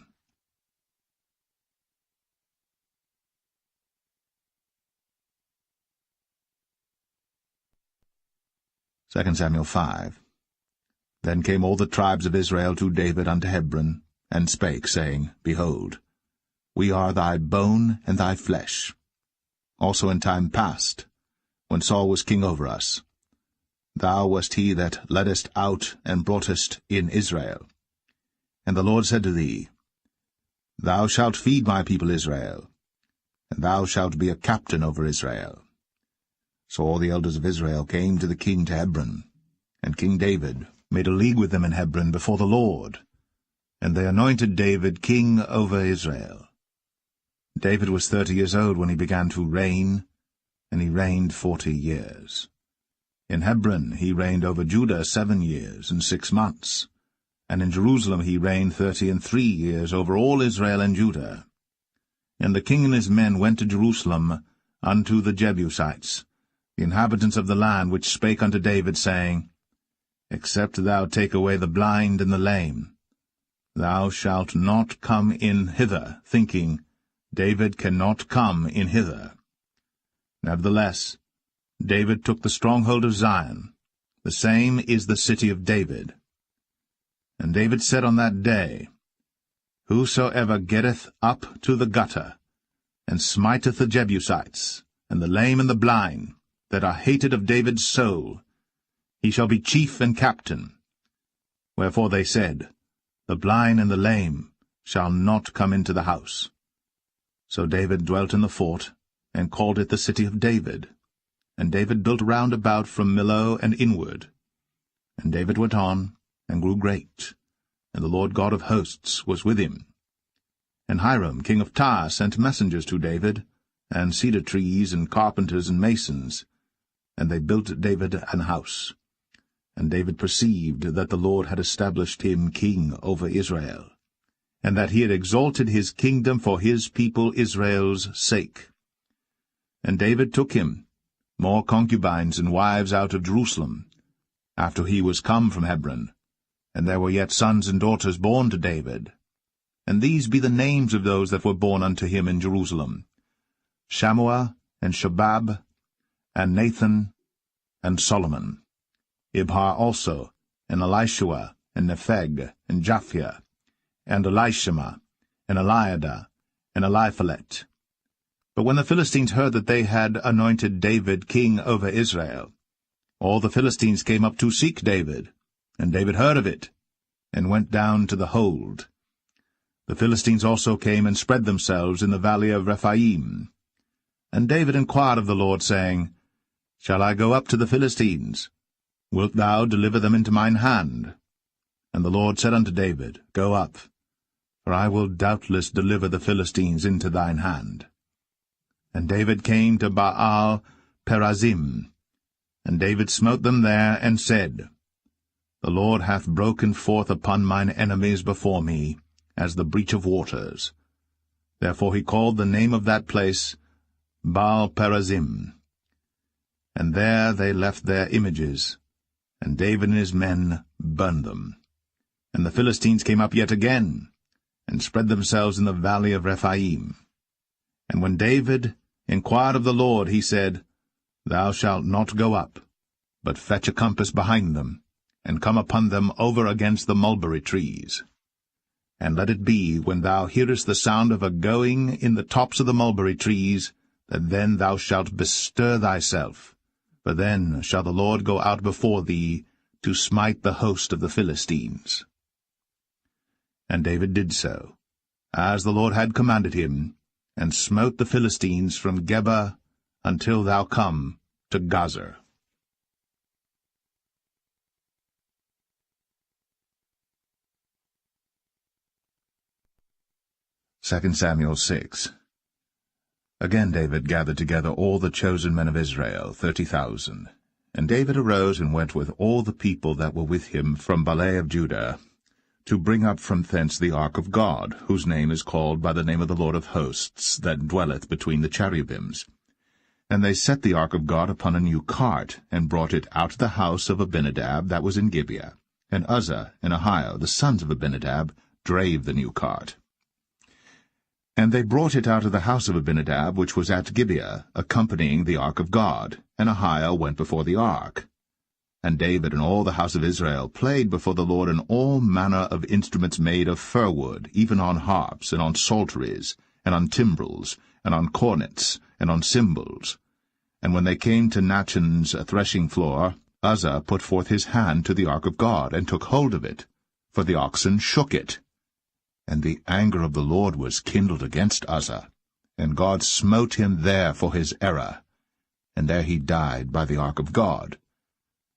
2 Samuel 5. Then came all the tribes of Israel to David unto Hebron, and spake, saying, Behold, we are thy bone and thy flesh. Also in time past, when Saul was king over us, thou wast he that leddest out and broughtest in Israel. And the Lord said to thee, Thou shalt feed my people Israel, and thou shalt be a captain over Israel. So all the elders of Israel came to the king to Hebron, and King David made a league with them in Hebron before the Lord, and they anointed David king over Israel. David was 30 years old when he began to reign, and he reigned 40 years. In Hebron he reigned over Judah 7 years and 6 months, and in Jerusalem he reigned 33 years over all Israel and Judah. And the king and his men went to Jerusalem unto the Jebusites, the inhabitants of the land, which spake unto David, saying, Except thou take away the blind and the lame, thou shalt not come in hither, thinking, David cannot come in hither. Nevertheless, David took the stronghold of Zion, the same is the city of David. And David said on that day, Whosoever getteth up to the gutter, and smiteth the Jebusites, and the lame and the blind, that are hated of David's soul, he shall be chief and captain. Wherefore they said, The blind and the lame shall not come into the house. So David dwelt in the fort, and called it the city of David. And David built round about from Millo and inward. And David went on, and grew great, and the Lord God of hosts was with him. And Hiram king of Tyre sent messengers to David, and cedar trees, and carpenters, and masons, and they built David an house. And David perceived that the Lord had established him king over Israel, and that he had exalted his kingdom for his people Israel's sake. And David took him more concubines and wives out of Jerusalem, after he was come from Hebron, and there were yet sons and daughters born to David. And these be the names of those that were born unto him in Jerusalem, Shammua, and Shobab, and Nathan, and Solomon, Ibhar also, and Elishua, and Nepheg, and Japhia, and Elishama, and Eliada, and Eliphalet. But when the Philistines heard that they had anointed David king over Israel, all the Philistines came up to seek David, And David heard of it, and went down to the hold. The Philistines also came and spread themselves in the valley of Rephaim. And David inquired of the Lord, saying, Shall I go up to the Philistines? Wilt thou deliver them into mine hand? And the Lord said unto David, Go up, for I will doubtless deliver the Philistines into thine hand. And David came to Baal Perazim, and David smote them there, and said, The Lord hath broken forth upon mine enemies before me, as the breach of waters. Therefore he called the name of that place Baal Perazim. And there they left their images, and David and his men burned them. And the Philistines came up yet again, and spread themselves in the valley of Rephaim. And when David inquired of the Lord, he said, Thou shalt not go up, but fetch a compass behind them, and come upon them over against the mulberry trees. And let it be, when thou hearest the sound of a going in the tops of the mulberry trees, that then thou shalt bestir thyself, for then shall the Lord go out before thee to smite the host of the Philistines. And David did so, as the Lord had commanded him, and smote the Philistines from Geba until thou come to Gazer. 2 Samuel 6. Again David gathered together all the chosen men of Israel, 30,000. And David arose and went with all the people that were with him from Baale of Judah, to bring up from thence the ark of God, whose name is called by the name of the Lord of hosts, that dwelleth between the cherubims. And they set the ark of God upon a new cart, and brought it out of the house of Abinadab that was in Gibeah. And Uzzah and Ahio, the sons of Abinadab, drave the new cart. And they brought it out of the house of Abinadab, which was at Gibeah, accompanying the ark of God, and Ahio went before the ark. And David and all the house of Israel played before the Lord in all manner of instruments made of fir wood, even on harps, and on psalteries, and on timbrels, and on cornets, and on cymbals. And when they came to Nachon's threshing floor, Uzzah put forth his hand to the ark of God, and took hold of it, for the oxen shook it. And the anger of the Lord was kindled against Uzzah, and God smote him there for his error. And there he died by the ark of God.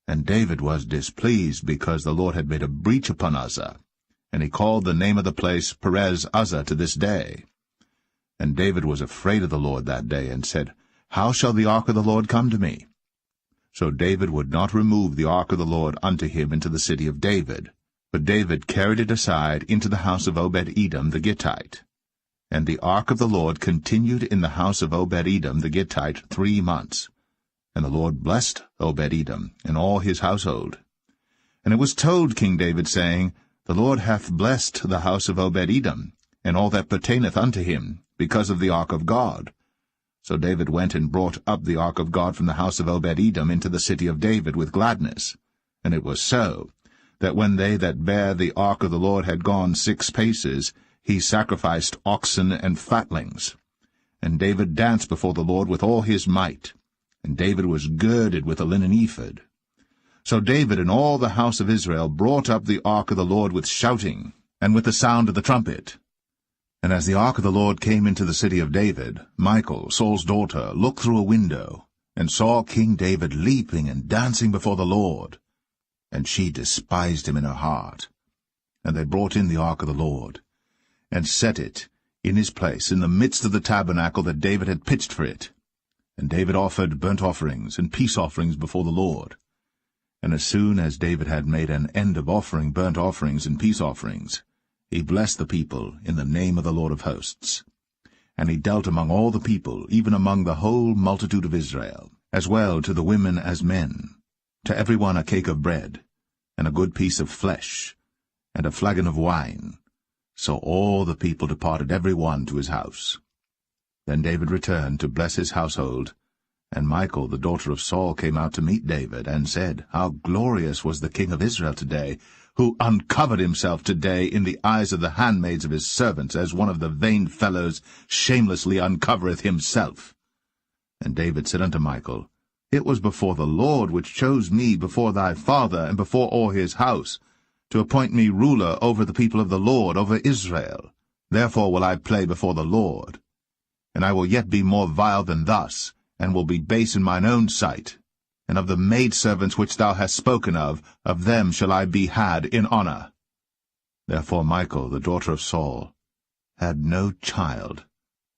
And David was displeased, because the Lord had made a breach upon Uzzah, and he called the name of the place Perez Uzzah to this day. And David was afraid of the Lord that day, and said, How shall the ark of the Lord come to me? So David would not remove the ark of the Lord unto him into the city of David, but David carried it aside into the house of Obed-Edom the Gittite. And the ark of the Lord continued in the house of Obed-Edom the Gittite 3 months. And the Lord blessed Obed-Edom and all his household. And it was told King David, saying, The Lord hath blessed the house of Obed-Edom, and all that pertaineth unto him, because of the ark of God. So David went and brought up the ark of God from the house of Obed-Edom into the city of David with gladness. And it was so, that when they that bare the ark of the Lord had gone 6 paces, he sacrificed oxen and fatlings. And David danced before the Lord with all his might. And David was girded with a linen ephod. So David and all the house of Israel brought up the ark of the Lord with shouting, and with the sound of the trumpet. And as the ark of the Lord came into the city of David, Michal, Saul's daughter, looked through a window, and saw King David leaping and dancing before the Lord. And she despised him in her heart. And they brought in the ark of the Lord, and set it in his place in the midst of the tabernacle that David had pitched for it. And David offered burnt offerings and peace offerings before the Lord. And as soon as David had made an end of offering burnt offerings and peace offerings, he blessed the people in the name of the Lord of hosts. And he dealt among all the people, even among the whole multitude of Israel, as well to the women as men, to every one a cake of bread, and a good piece of flesh, and a flagon of wine. So all the people departed every one to his house. Then David returned to bless his household, and Michal, the daughter of Saul, came out to meet David, and said, How glorious was the king of Israel today, who uncovered himself today in the eyes of the handmaids of his servants, as one of the vain fellows shamelessly uncovereth himself. And David said unto Michal, It was before the Lord which chose me before thy father and before all his house, to appoint me ruler over the people of the Lord, over Israel. Therefore will I play before the Lord. And I will yet be more vile than thus, and will be base in mine own sight. And of the maidservants which thou hast spoken of them shall I be had in honor. Therefore Michal, the daughter of Saul, had no child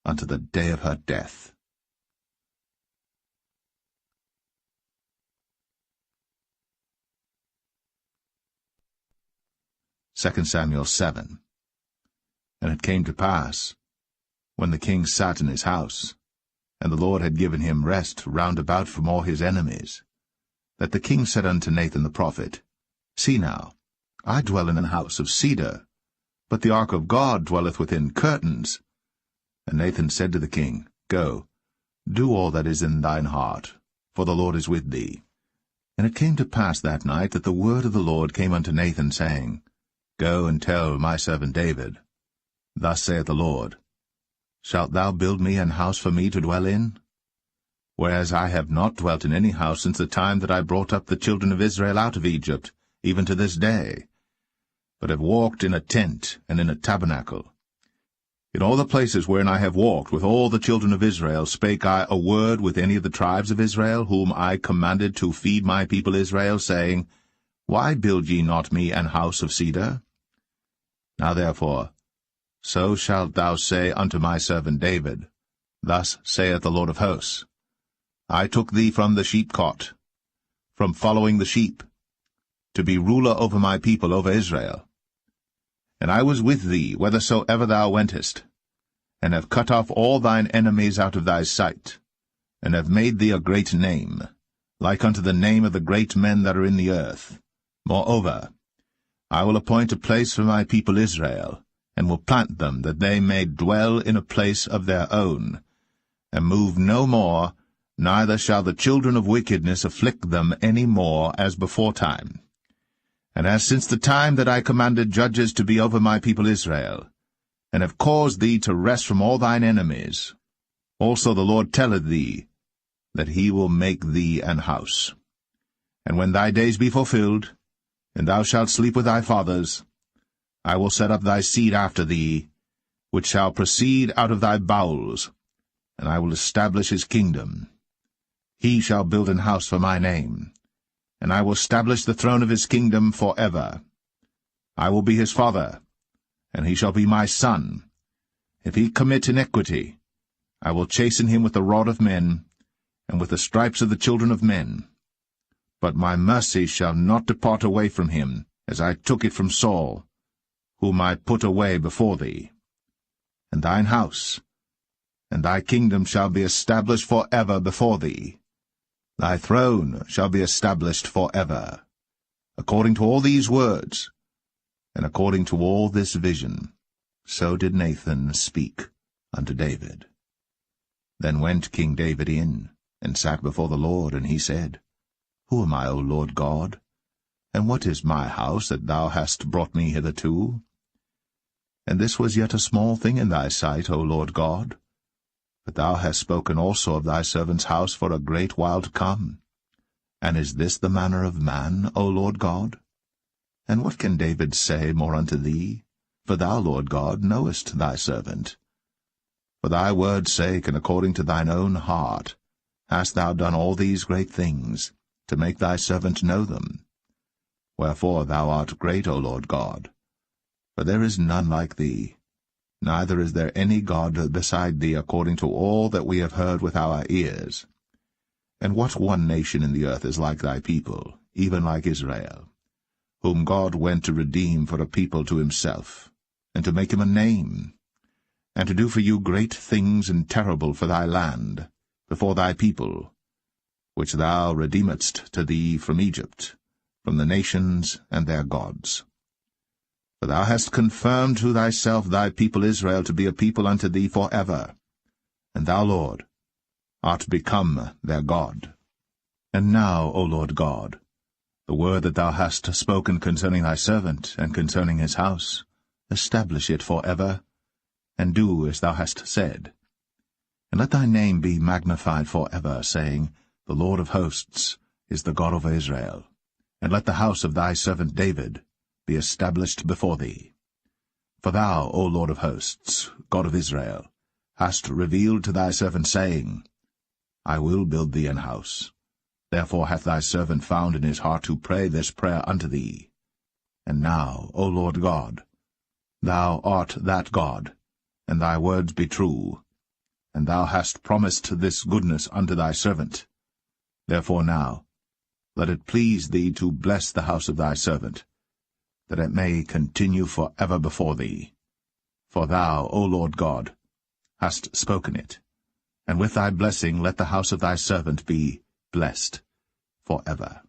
unto the day of her death. 2 Samuel 7. And it came to pass, when the king sat in his house, and the Lord had given him rest round about from all his enemies, that the king said unto Nathan the prophet, See now, I dwell in an house of cedar, but the ark of God dwelleth within curtains. And Nathan said to the king, Go, do all that is in thine heart, for the Lord is with thee. And it came to pass that night that the word of the Lord came unto Nathan, saying, Go and tell my servant David, Thus saith the Lord, Shalt thou build me an house for me to dwell in? Whereas I have not dwelt in any house since the time that I brought up the children of Israel out of Egypt, even to this day, but have walked in a tent and in a tabernacle. In all the places wherein I have walked with all the children of Israel spake I a word with any of the tribes of Israel, whom I commanded to feed my people Israel, saying, Why build ye not me an house of cedar? Now therefore, so shalt thou say unto my servant David, Thus saith the Lord of hosts, I took thee from the sheepcot, from following the sheep, to be ruler over my people, over Israel. And I was with thee whithersoever thou wentest, and have cut off all thine enemies out of thy sight, and have made thee a great name, like unto the name of the great men that are in the earth. Moreover, I will appoint a place for my people Israel, and will plant them, that they may dwell in a place of their own, and move no more, neither shall the children of wickedness afflict them any more as beforetime. And as since the time that I commanded judges to be over my people Israel, and have caused thee to rest from all thine enemies, also the Lord telleth thee, that he will make thee an house. And when thy days be fulfilled, and thou shalt sleep with thy fathers, I will set up thy seed after thee, which shall proceed out of thy bowels, and I will establish his kingdom. He shall build an house for my name, and I will establish the throne of his kingdom for ever. I will be his father, and he shall be my son. If he commit iniquity, I will chasten him with the rod of men, and with the stripes of the children of men. But my mercy shall not depart away from him, as I took it from Saul, whom I put away before thee. And thine house, and thy kingdom shall be established for ever before thee. Thy throne shall be established for ever. According to all these words, and according to all this vision, so did Nathan speak unto David. Then went King David in, and sat before the Lord, and he said, Who am I, O Lord God? And what is my house that thou hast brought me hitherto? And this was yet a small thing in thy sight, O Lord God. But thou hast spoken also of thy servant's house for a great while to come. And is this the manner of man, O Lord God? And what can David say more unto thee? For thou, Lord God, knowest thy servant. For thy word's sake, and according to thine own heart, hast thou done all these great things, to make thy servant know them. Wherefore thou art great, O Lord God. For there is none like thee, neither is there any God beside thee, according to all that we have heard with our ears. And what one nation in the earth is like thy people, even like Israel, whom God went to redeem for a people to himself, and to make him a name, and to do for you great things and terrible for thy land, before thy people, which thou redeemedst to thee from Egypt, from the nations and their gods. For thou hast confirmed to thyself thy people Israel to be a people unto thee for ever, and thou, Lord, art become their God. And now, O Lord God, the word that thou hast spoken concerning thy servant, and concerning his house, establish it for ever, and do as thou hast said. And let thy name be magnified for ever, saying, The Lord of hosts is the God of Israel. And let the house of thy servant David be established before thee. For thou, O Lord of hosts, God of Israel, hast revealed to thy servant, saying, I will build thee an house. Therefore hath thy servant found in his heart to pray this prayer unto thee. And now, O Lord God, thou art that God, and thy words be true, and thou hast promised this goodness unto thy servant. Therefore now, let it please thee to bless the house of thy servant, that it may continue for ever before thee. For thou, O Lord God, hast spoken it, and with thy blessing let the house of thy servant be blessed for ever.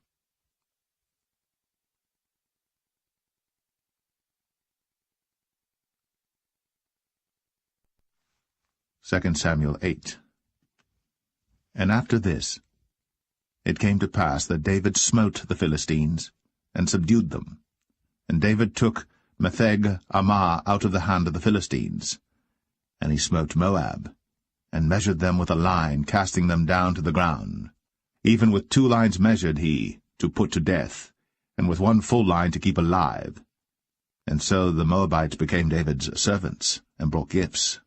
2 Samuel 8. And after this, it came to pass that David smote the Philistines, and subdued them. And David took Metheg Ammah out of the hand of the Philistines. And he smote Moab, and measured them with a line, casting them down to the ground. Even with 2 lines measured he, to put to death, and with 1 full line to keep alive. And so the Moabites became David's servants, and brought gifts.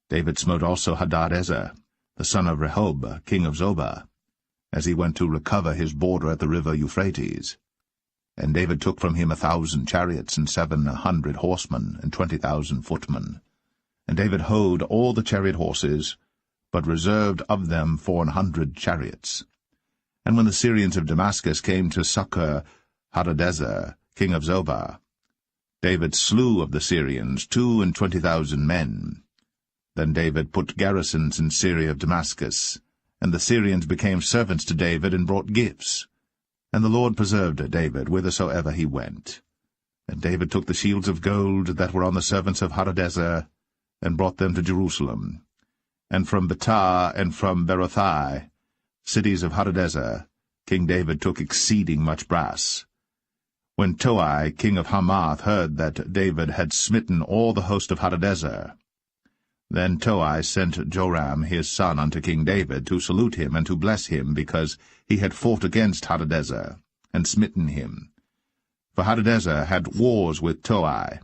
David smote also Hadadezer, the son of Rehob, king of Zobah, as he went to recover his border at the river Euphrates. And David took from him 1,000 chariots, and 700 horsemen, and 20,000 footmen. And David houghed all the chariot horses, but reserved of them 400 chariots. And when the Syrians of Damascus came to succor Hadadezer, king of Zobah, David slew of the Syrians 22,000 men. Then David put garrisons in Syria of Damascus, and the Syrians became servants to David and brought gifts. And the Lord preserved David whithersoever he went. And David took the shields of gold that were on the servants of Hadadezer, and brought them to Jerusalem. And from Betah and from Berothai, cities of Hadadezer, King David took exceeding much brass. When Toi, king of Hamath, heard that David had smitten all the host of Hadadezer, then Toi sent Joram his son unto King David to salute him and to bless him, because he had fought against Hadadezer, and smitten him. For Hadadezer had wars with Toi.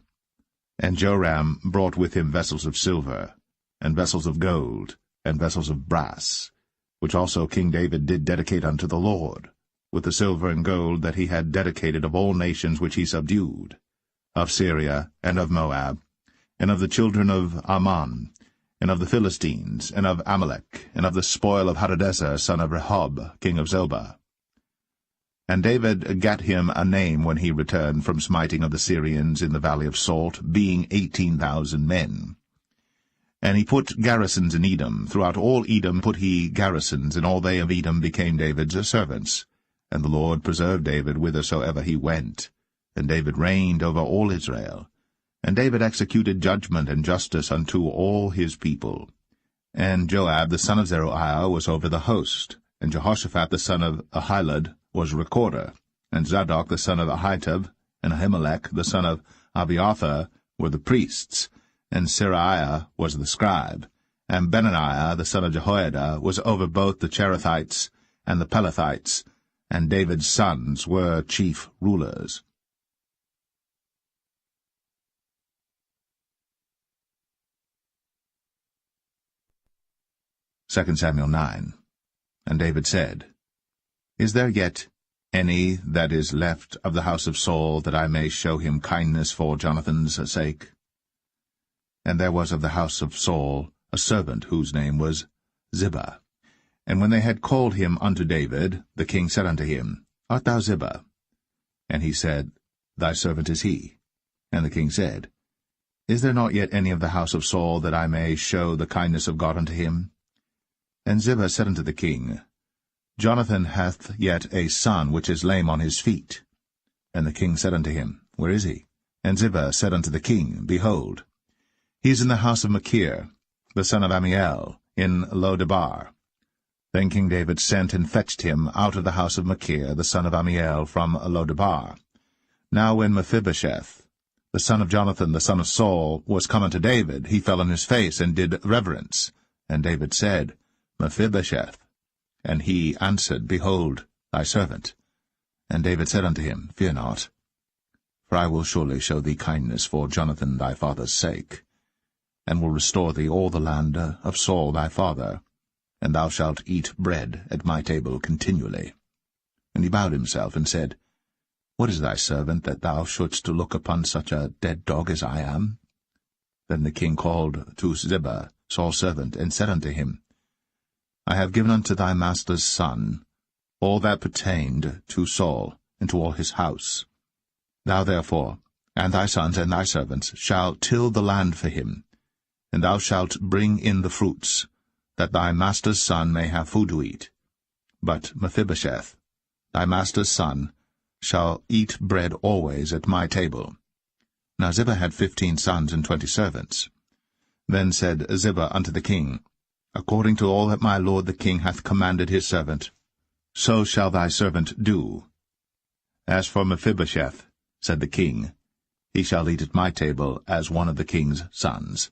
And Joram brought with him vessels of silver, and vessels of gold, and vessels of brass, which also King David did dedicate unto the Lord, with the silver and gold that he had dedicated of all nations which he subdued, of Syria, and of Moab, and of the children of Ammon, and of the Philistines, and of Amalek, and of the spoil of Hadadezer, son of Rehob, king of Zobah. And David gat him a name when he returned from smiting of the Syrians in the valley of Salt, being 18,000 men. And he put garrisons in Edom. Throughout all Edom put he garrisons, and all they of Edom became David's servants. And the Lord preserved David whithersoever he went. And David reigned over all Israel. And David executed judgment and justice unto all his people. And Joab the son of Zeruiah was over the host, and Jehoshaphat the son of Ahilud was recorder, and Zadok the son of Ahitub, and Ahimelech the son of Abiathar were the priests, and Seraiah was the scribe, and Benaniah the son of Jehoiada was over both the Cherethites and the Pelethites, and David's sons were chief rulers. 2 Samuel 9. And David said, Is there yet any that is left of the house of Saul, that I may show him kindness for Jonathan's sake? And there was of the house of Saul a servant whose name was Ziba. And when they had called him unto David, the king said unto him, Art thou Ziba? And he said, Thy servant is he. And the king said, Is there not yet any of the house of Saul, that I may show the kindness of God unto him? And Ziba said unto the king, Jonathan hath yet a son which is lame on his feet. And the king said unto him, Where is he? And Ziba said unto the king, Behold, he is in the house of Machir, the son of Ammiel, in Lo-debar. Then King David sent and fetched him out of the house of Machir, the son of Ammiel, from Lo-debar. Now when Mephibosheth, the son of Jonathan, the son of Saul, was come unto David, he fell on his face, and did reverence. And David said, Mephibosheth. And he answered, Behold, thy servant. And David said unto him, Fear not, for I will surely show thee kindness for Jonathan thy father's sake, and will restore thee all the land of Saul thy father, and thou shalt eat bread at my table continually. And he bowed himself, and said, What is thy servant, that thou shouldst look upon such a dead dog as I am? Then the king called to Ziba, Saul's servant, and said unto him, I have given unto thy master's son all that pertained to Saul, and to all his house. Thou therefore, and thy sons and thy servants, shall till the land for him, and thou shalt bring in the fruits, that thy master's son may have food to eat. But Mephibosheth, thy master's son, shall eat bread always at my table. Now Ziba had 15 sons and 20 servants. Then said Ziba unto the king, According to all that my lord the king hath commanded his servant, so shall thy servant do. As for Mephibosheth, said the king, he shall eat at my table as one of the king's sons.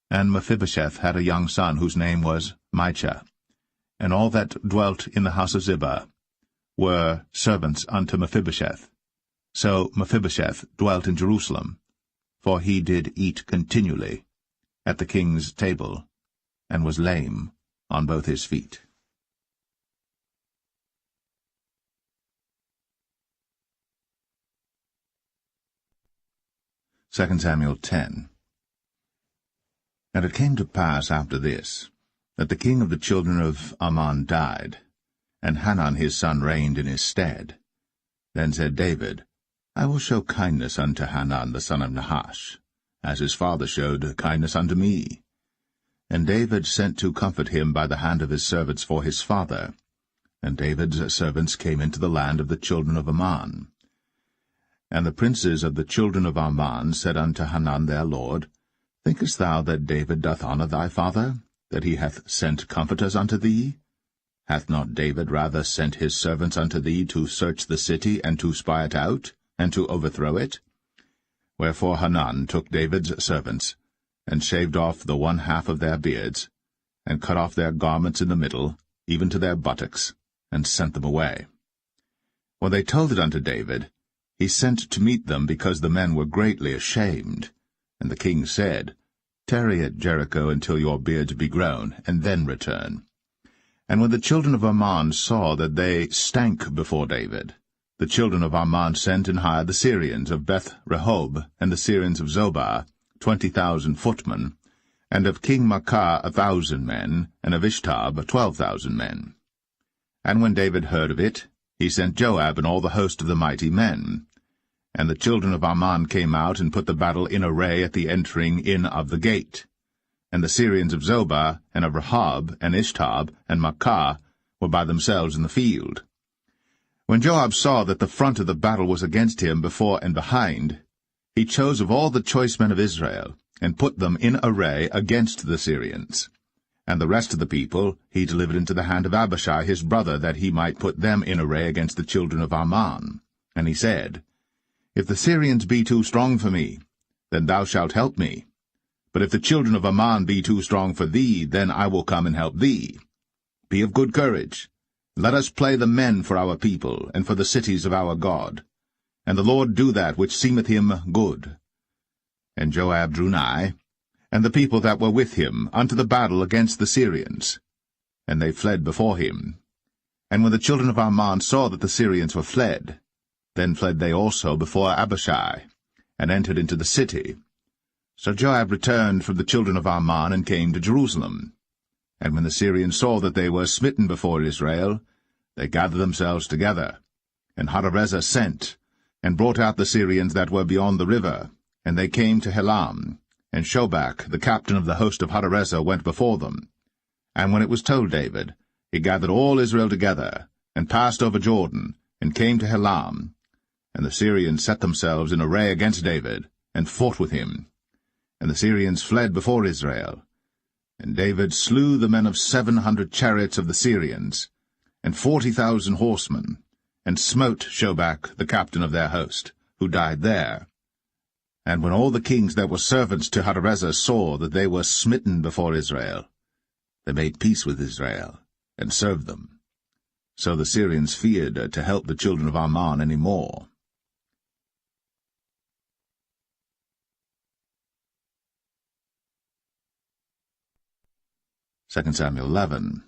And Mephibosheth had a young son whose name was Micah. And all that dwelt in the house of Ziba were servants unto Mephibosheth. So Mephibosheth dwelt in Jerusalem, for he did eat continually at the king's table, and was lame on both his feet. 2 Samuel 10. And it came to pass after this, that the king of the children of Ammon died, and Hanun his son reigned in his stead. Then said David, I will show kindness unto Hanun the son of Nahash, as his father showed kindness unto me. And David sent to comfort him by the hand of his servants for his father. And David's servants came into the land of the children of Ammon. And the princes of the children of Ammon said unto Hanun their lord, Thinkest thou that David doth honour thy father, that he hath sent comforters unto thee? Hath not David rather sent his servants unto thee to search the city, and to spy it out, and to overthrow it? Wherefore Hanun took David's servants, and shaved off the one half of their beards, and cut off their garments in the middle, even to their buttocks, and sent them away. When they told it unto David, he sent to meet them, because the men were greatly ashamed. And the king said, Tarry at Jericho until your beards be grown, and then return. And when the children of Ammon saw that they stank before David, the children of Ammon sent and hired the Syrians of Beth-rehob, and the Syrians of Zobah, 20,000 footmen, and of King Maacah 1,000 men, and of Ishtab 12,000 men. And when David heard of it, he sent Joab and all the host of the mighty men. And the children of Ammon came out and put the battle in array at the entering in of the gate. And the Syrians of Zobah, and of Rehob, and Ishtab, and Maacah were by themselves in the field. When Joab saw that the front of the battle was against him before and behind, he chose of all the choice men of Israel, and put them in array against the Syrians. And the rest of the people he delivered into the hand of Abishai his brother, that he might put them in array against the children of Ammon. And he said, If the Syrians be too strong for me, then thou shalt help me. But if the children of Ammon be too strong for thee, then I will come and help thee. Be of good courage. Let us play the men for our people, and for the cities of our God. And the Lord do that which seemeth him good. And Joab drew nigh, and the people that were with him, unto the battle against the Syrians. And they fled before him. And when the children of Ammon saw that the Syrians were fled, then fled they also before Abishai, and entered into the city. So Joab returned from the children of Ammon, and came to Jerusalem. And when the Syrians saw that they were smitten before Israel, they gathered themselves together. And Hadarezer sent, and brought out the Syrians that were beyond the river, and they came to Helam. And Shobach, the captain of the host of Hadarezer, went before them. And when it was told David, he gathered all Israel together, and passed over Jordan, and came to Helam. And the Syrians set themselves in array against David, and fought with him. And the Syrians fled before Israel. And David slew the men of 700 chariots of the Syrians, and 40,000 horsemen, and smote Shobach, the captain of their host, who died there. And when all the kings that were servants to Hadarezer saw that they were smitten before Israel, they made peace with Israel, and served them. So the Syrians feared to help the children of Ammon any more. Samuel 11.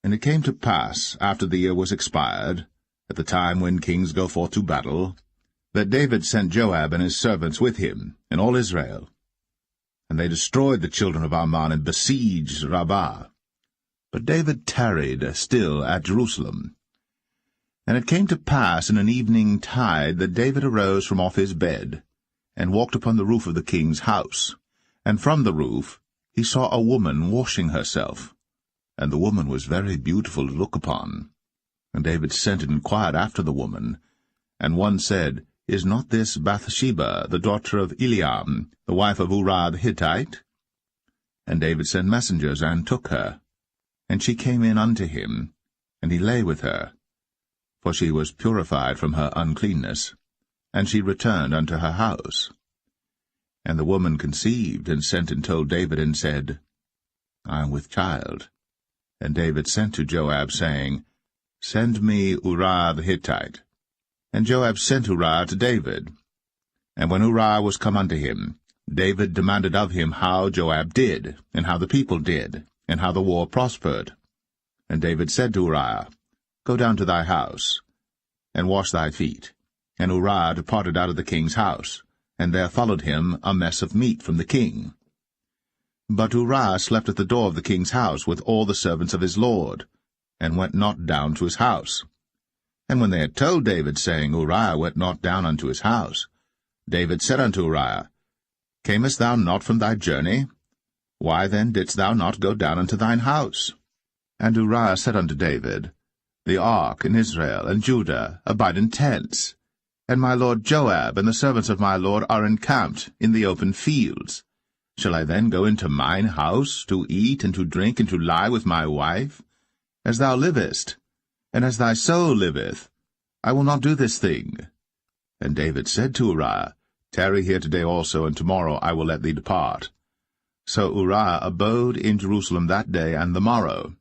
And it came to pass, after the year was expired, at the time when kings go forth to battle, that David sent Joab and his servants with him, and all Israel. And they destroyed the children of Ammon and besieged Rabbah. But David tarried still at Jerusalem. And it came to pass in an evening tide that David arose from off his bed, and walked upon the roof of the king's house. And from the roof he saw a woman washing herself, and the woman was very beautiful to look upon. And David sent and inquired after the woman. And one said, Is not this Bathsheba, the daughter of Eliam, the wife of Uriah the Hittite? And David sent messengers, and took her. And she came in unto him, and he lay with her. For she was purified from her uncleanness, and she returned unto her house. And the woman conceived, and sent and told David, and said, I am with child. And David sent to Joab, saying, Send me Uriah the Hittite. And Joab sent Uriah to David. And when Uriah was come unto him, David demanded of him how Joab did, and how the people did, and how the war prospered. And David said to Uriah, Go down to thy house, and wash thy feet. And Uriah departed out of the king's house, and there followed him a mess of meat from the king. But Uriah slept at the door of the king's house with all the servants of his lord, and went not down to his house. And when they had told David, saying, Uriah went not down unto his house, David said unto Uriah, Camest thou not from thy journey? Why then didst thou not go down unto thine house? And Uriah said unto David, The ark and Israel and Judah abide in tents, and my lord Joab and the servants of my lord are encamped in the open fields. Shall I then go into mine house, to eat and to drink and to lie with my wife? As thou livest, and as thy soul liveth, I will not do this thing. And David said to Uriah, Tarry here today also, and tomorrow I will let thee depart. So Uriah abode in Jerusalem that day and the morrow.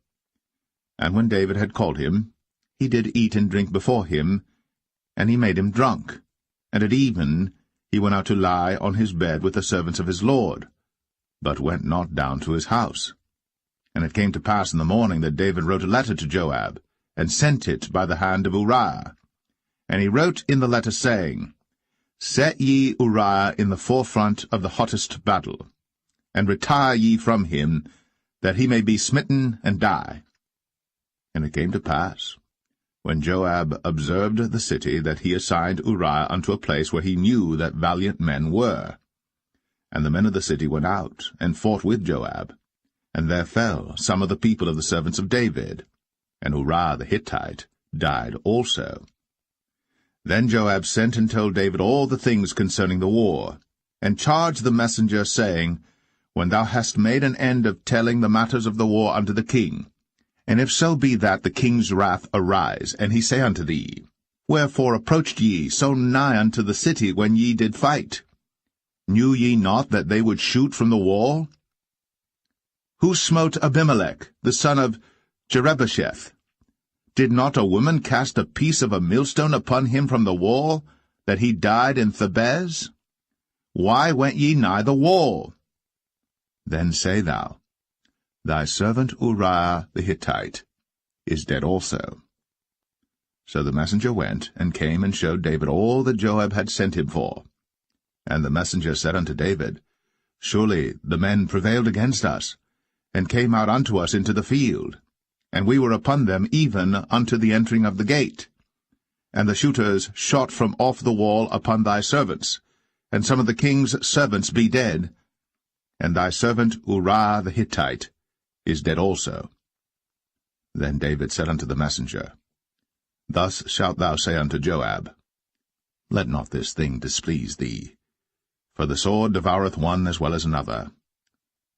And when David had called him, he did eat and drink before him, and he made him drunk. And at even he went out to lie on his bed with the servants of his lord, but went not down to his house. And it came to pass in the morning that David wrote a letter to Joab, and sent it by the hand of Uriah. And he wrote in the letter, saying, Set ye Uriah in the forefront of the hottest battle, and retire ye from him, that he may be smitten and die. And it came to pass, when Joab observed the city, that he assigned Uriah unto a place where he knew that valiant men were. And the men of the city went out, and fought with Joab. And there fell some of the people of the servants of David, and Uriah the Hittite died also. Then Joab sent and told David all the things concerning the war, and charged the messenger, saying, When thou hast made an end of telling the matters of the war unto the king, and if so be that the king's wrath arise, and he say unto thee, Wherefore approached ye so nigh unto the city when ye did fight? Knew ye not that they would shoot from the wall? Who smote Abimelech, the son of Jerubbesheth? Did not a woman cast a piece of a millstone upon him from the wall, that he died in Thebez? Why went ye nigh the wall? Then say thou, Thy servant Uriah the Hittite is dead also. So the messenger went, and came and showed David all that Joab had sent him for. And the messenger said unto David, Surely the men prevailed against us, and came out unto us into the field, and we were upon them even unto the entering of the gate. And the shooters shot from off the wall upon thy servants, and some of the king's servants be dead, and thy servant Uriah the Hittite is dead also. Then David said unto the messenger, Thus shalt thou say unto Joab, Let not this thing displease thee, for the sword devoureth one as well as another.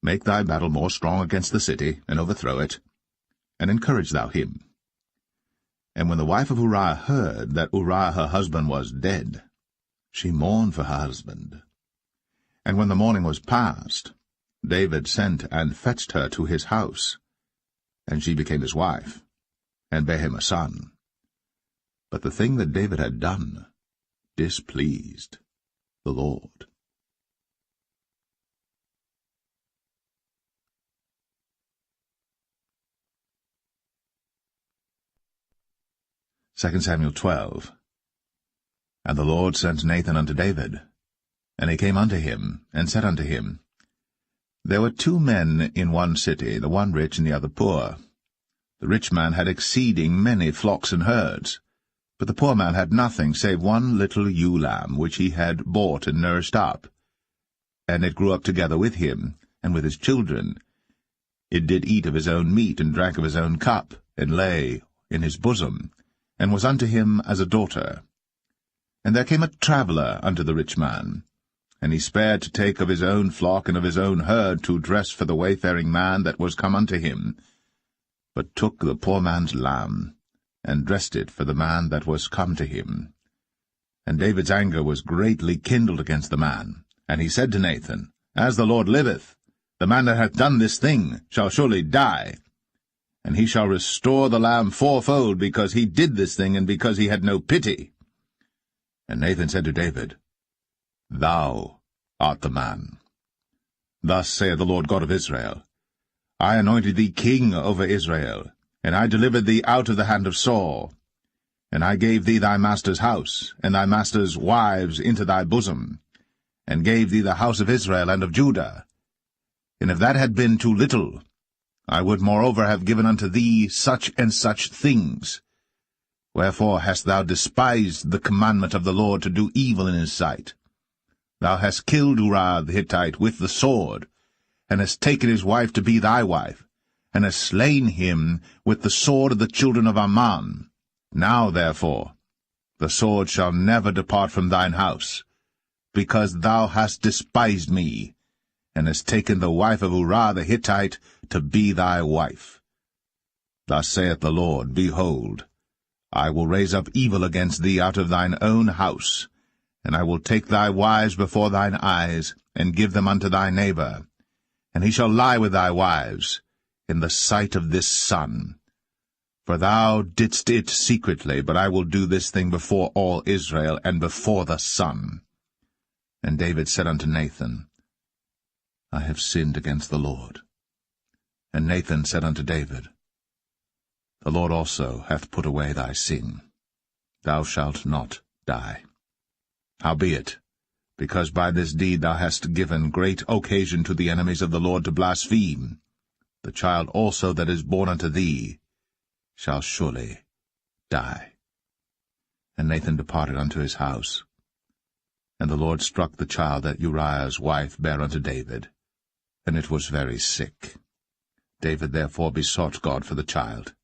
Make thy battle more strong against the city, and overthrow it, and encourage thou him. And when the wife of Uriah heard that Uriah her husband was dead, she mourned for her husband. And when the morning was past, David sent and fetched her to his house, and she became his wife. and bare him a son. But the thing that David had done displeased the Lord. 2 Samuel 12. And the Lord sent Nathan unto David. And he came unto him, and said unto him, There were 2 men in one city, the one rich and the other poor. The rich man had exceeding many flocks and herds, but the poor man had nothing save one little ewe lamb, which he had bought and nursed up. And it grew up together with him, and with his children. It did eat of his own meat, and drank of his own cup, and lay in his bosom, and was unto him as a daughter. And there came a traveller unto the rich man, and he spared to take of his own flock and of his own herd to dress for the wayfaring man that was come unto him, but took the poor man's lamb, and dressed it for the man that was come to him. And David's anger was greatly kindled against the man, and he said to Nathan, As the Lord liveth, the man that hath done this thing shall surely die, and he shall restore the lamb 4-fold, because he did this thing, and because he had no pity. And Nathan said to David, Thou art the man. Thus saith the Lord God of Israel, I anointed thee king over Israel, and I delivered thee out of the hand of Saul. And I gave thee thy master's house, and thy master's wives into thy bosom, and gave thee the house of Israel and of Judah. And if that had been too little, I would moreover have given unto thee such and such things. Wherefore hast thou despised the commandment of the Lord to do evil in his sight? Thou hast killed Uriah the Hittite with the sword, and hast taken his wife to be thy wife, and hast slain him with the sword of the children of Ammon. Now, therefore, the sword shall never depart from thine house, because thou hast despised me, and hast taken the wife of Uriah the Hittite to be thy wife. Thus saith the Lord, Behold, I will raise up evil against thee out of thine own house, and I will take thy wives before thine eyes, and give them unto thy neighbor, and he shall lie with thy wives in the sight of this sun. For thou didst it secretly, but I will do this thing before all Israel, and before the sun. And David said unto Nathan, I have sinned against the Lord. And Nathan said unto David, The Lord also hath put away thy sin. Thou shalt not die. Howbeit, because by this deed thou hast given great occasion to the enemies of the Lord to blaspheme, the child also that is born unto thee shall surely die. And Nathan departed unto his house. And the Lord struck the child that Uriah's wife bare unto David, and it was very sick. David therefore besought God for the child.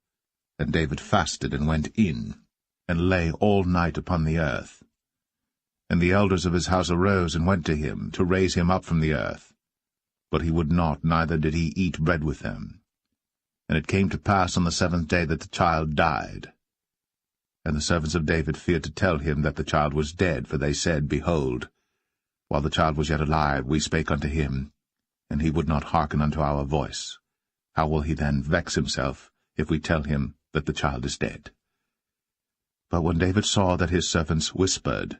And David fasted, and went in, and lay all night upon the earth. And the elders of his house arose, and went to him, to raise him up from the earth. But he would not, neither did he eat bread with them. And it came to pass on the 7th day that the child died. And the servants of David feared to tell him that the child was dead, for they said, Behold, while the child was yet alive, we spake unto him, and he would not hearken unto our voice. How will he then vex himself, if we tell him that the child is dead? But when David saw that his servants whispered,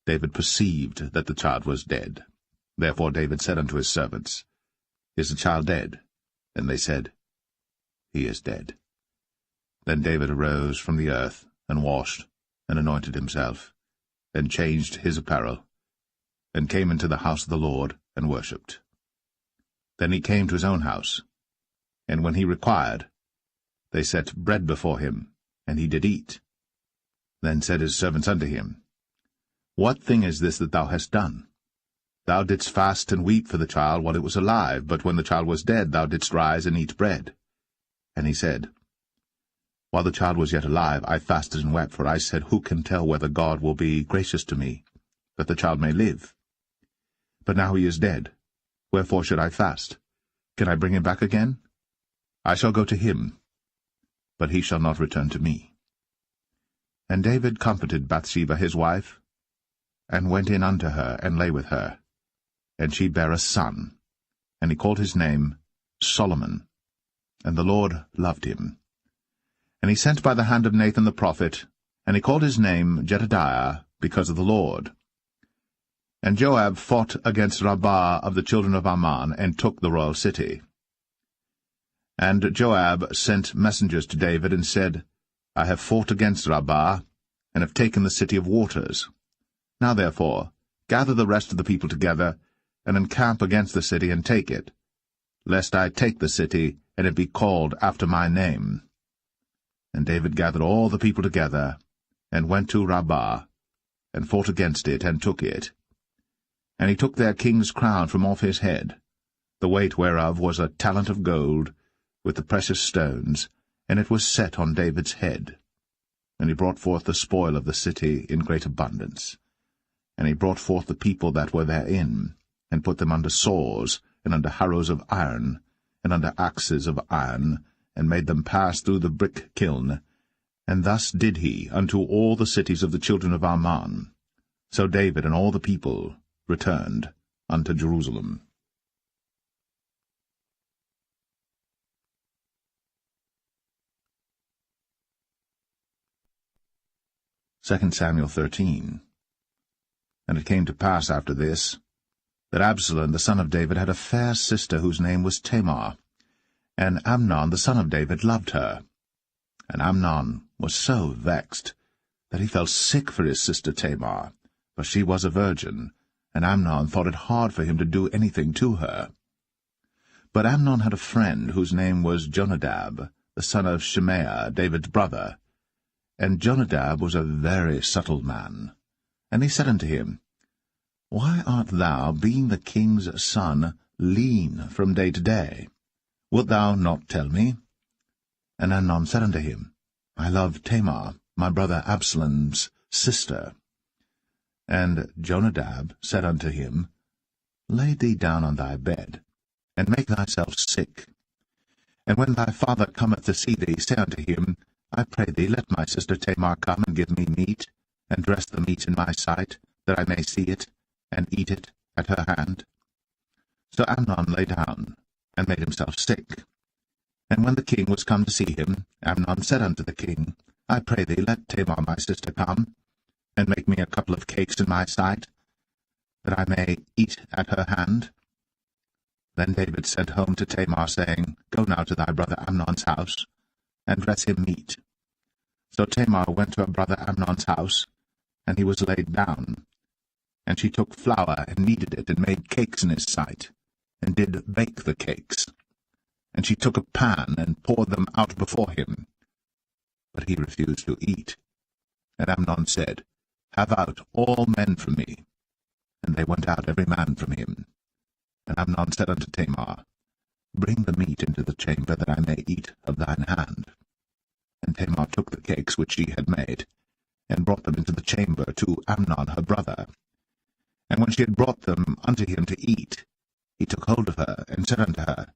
David perceived that the child was dead. Therefore David said unto his servants, Is the child dead? And they said, He is dead. Then David arose from the earth, and washed, and anointed himself, and changed his apparel, and came into the house of the Lord, and worshipped. Then he came to his own house, and when he required, they set bread before him, and he did eat. Then said his servants unto him, What thing is this that thou hast done? Thou didst fast and weep for the child while it was alive, but when the child was dead thou didst rise and eat bread. And he said, While the child was yet alive, I fasted and wept, for I said, Who can tell whether God will be gracious to me, that the child may live? But now he is dead. Wherefore should I fast? Can I bring him back again? I shall go to him, but he shall not return to me. And David comforted Bathsheba his wife, and went in unto her, and lay with her. And she bare a son, and he called his name Solomon. And the Lord loved him. And he sent by the hand of Nathan the prophet, and he called his name Jedediah, because of the Lord. And Joab fought against Rabbah of the children of Ammon, and took the royal city. And Joab sent messengers to David, and said, I have fought against Rabbah, and have taken the city of waters. Now therefore, gather the rest of the people together, and encamp against the city, and take it, lest I take the city, and it be called after my name. And David gathered all the people together, and went to Rabbah, and fought against it, and took it. And he took their king's crown from off his head, the weight whereof was a talent of gold, with the precious stones, and it was set on David's head. And he brought forth the spoil of the city in great abundance. And he brought forth the people that were therein, and put them under saws, and under harrows of iron, and under axes of iron, and made them pass through the brick kiln. And thus did he unto all the cities of the children of Ammon. So David and all the people returned unto Jerusalem. 2 Samuel 13. And it came to pass after this, that Absalom the son of David had a fair sister whose name was Tamar, and Amnon the son of David loved her. And Amnon was so vexed that he fell sick for his sister Tamar, for she was a virgin, and Amnon thought it hard for him to do anything to her. But Amnon had a friend whose name was Jonadab, the son of Shimea, David's brother. And Jonadab was a very subtle man. And he said unto him, Why art thou, being the king's son, lean from day to day? Wilt thou not tell me? And Amnon said unto him, I love Tamar, my brother Absalom's sister. And Jonadab said unto him, Lay thee down on thy bed, and make thyself sick. And when thy father cometh to see thee, say unto him, I pray thee, let my sister Tamar come and give me meat, and dress the meat in my sight, that I may see it, and eat it at her hand. So Amnon lay down, and made himself sick. And when the king was come to see him, Amnon said unto the king, I pray thee, let Tamar my sister come, and make me a couple of cakes in my sight, that I may eat at her hand. Then David sent home to Tamar, saying, Go now to thy brother Amnon's house, and dress him meat. So Tamar went to her brother Amnon's house, and he was laid down. And she took flour, and kneaded it, and made cakes in his sight, and did bake the cakes. And she took a pan, and poured them out before him. But he refused to eat. And Amnon said, Have out all men from me. And they went out every man from him. And Amnon said unto Tamar, Bring the meat into the chamber, that I may eat of thine hand. And Tamar took the cakes which she had made, and brought them into the chamber to Amnon her brother. And when she had brought them unto him to eat, he took hold of her, and said unto her,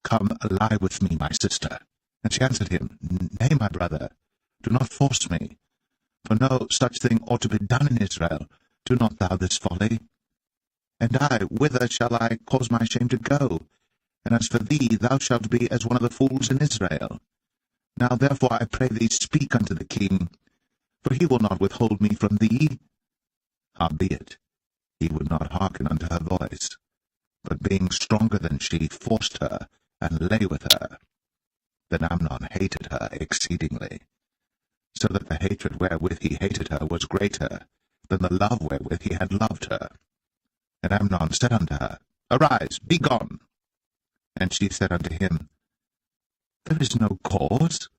Come, lie with me, my sister. And she answered him, Nay, my brother, do not force me, for no such thing ought to be done in Israel. Do not thou this folly. And I, whither shall I cause my shame to go? And as for thee, thou shalt be as one of the fools in Israel. Now therefore I pray thee, speak unto the king, for he will not withhold me from thee. Howbeit, he would not hearken unto her voice, but being stronger than she, forced her, and lay with her. Then Amnon hated her exceedingly, so that the hatred wherewith he hated her was greater than the love wherewith he had loved her. And Amnon said unto her, Arise, be gone. And she said unto him, There is no cause.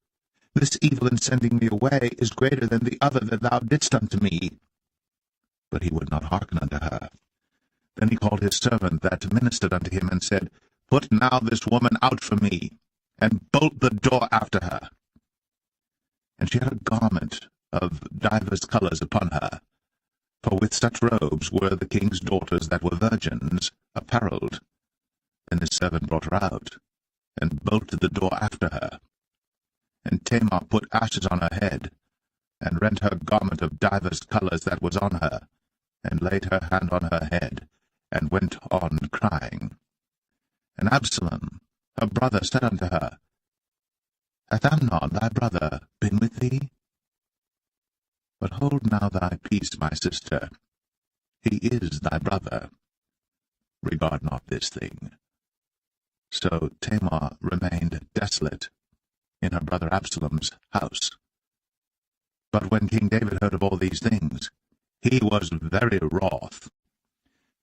This evil in sending me away is greater than the other that thou didst unto me. But he would not hearken unto her. Then he called his servant that ministered unto him, and said, Put now this woman out from me, and bolt the door after her. And she had a garment of divers colours upon her, for with such robes were the king's daughters that were virgins apparelled. Then his servant brought her out, and bolted the door after her. And Tamar put ashes on her head, and rent her garment of divers colours that was on her, and laid her hand on her head, and went on crying. And Absalom, her brother, said unto her, Hath Amnon thy brother been with thee? But hold now thy peace, my sister. He is thy brother. Regard not this thing. So Tamar remained desolate in her brother Absalom's house. But when King David heard of all these things, he was very wroth.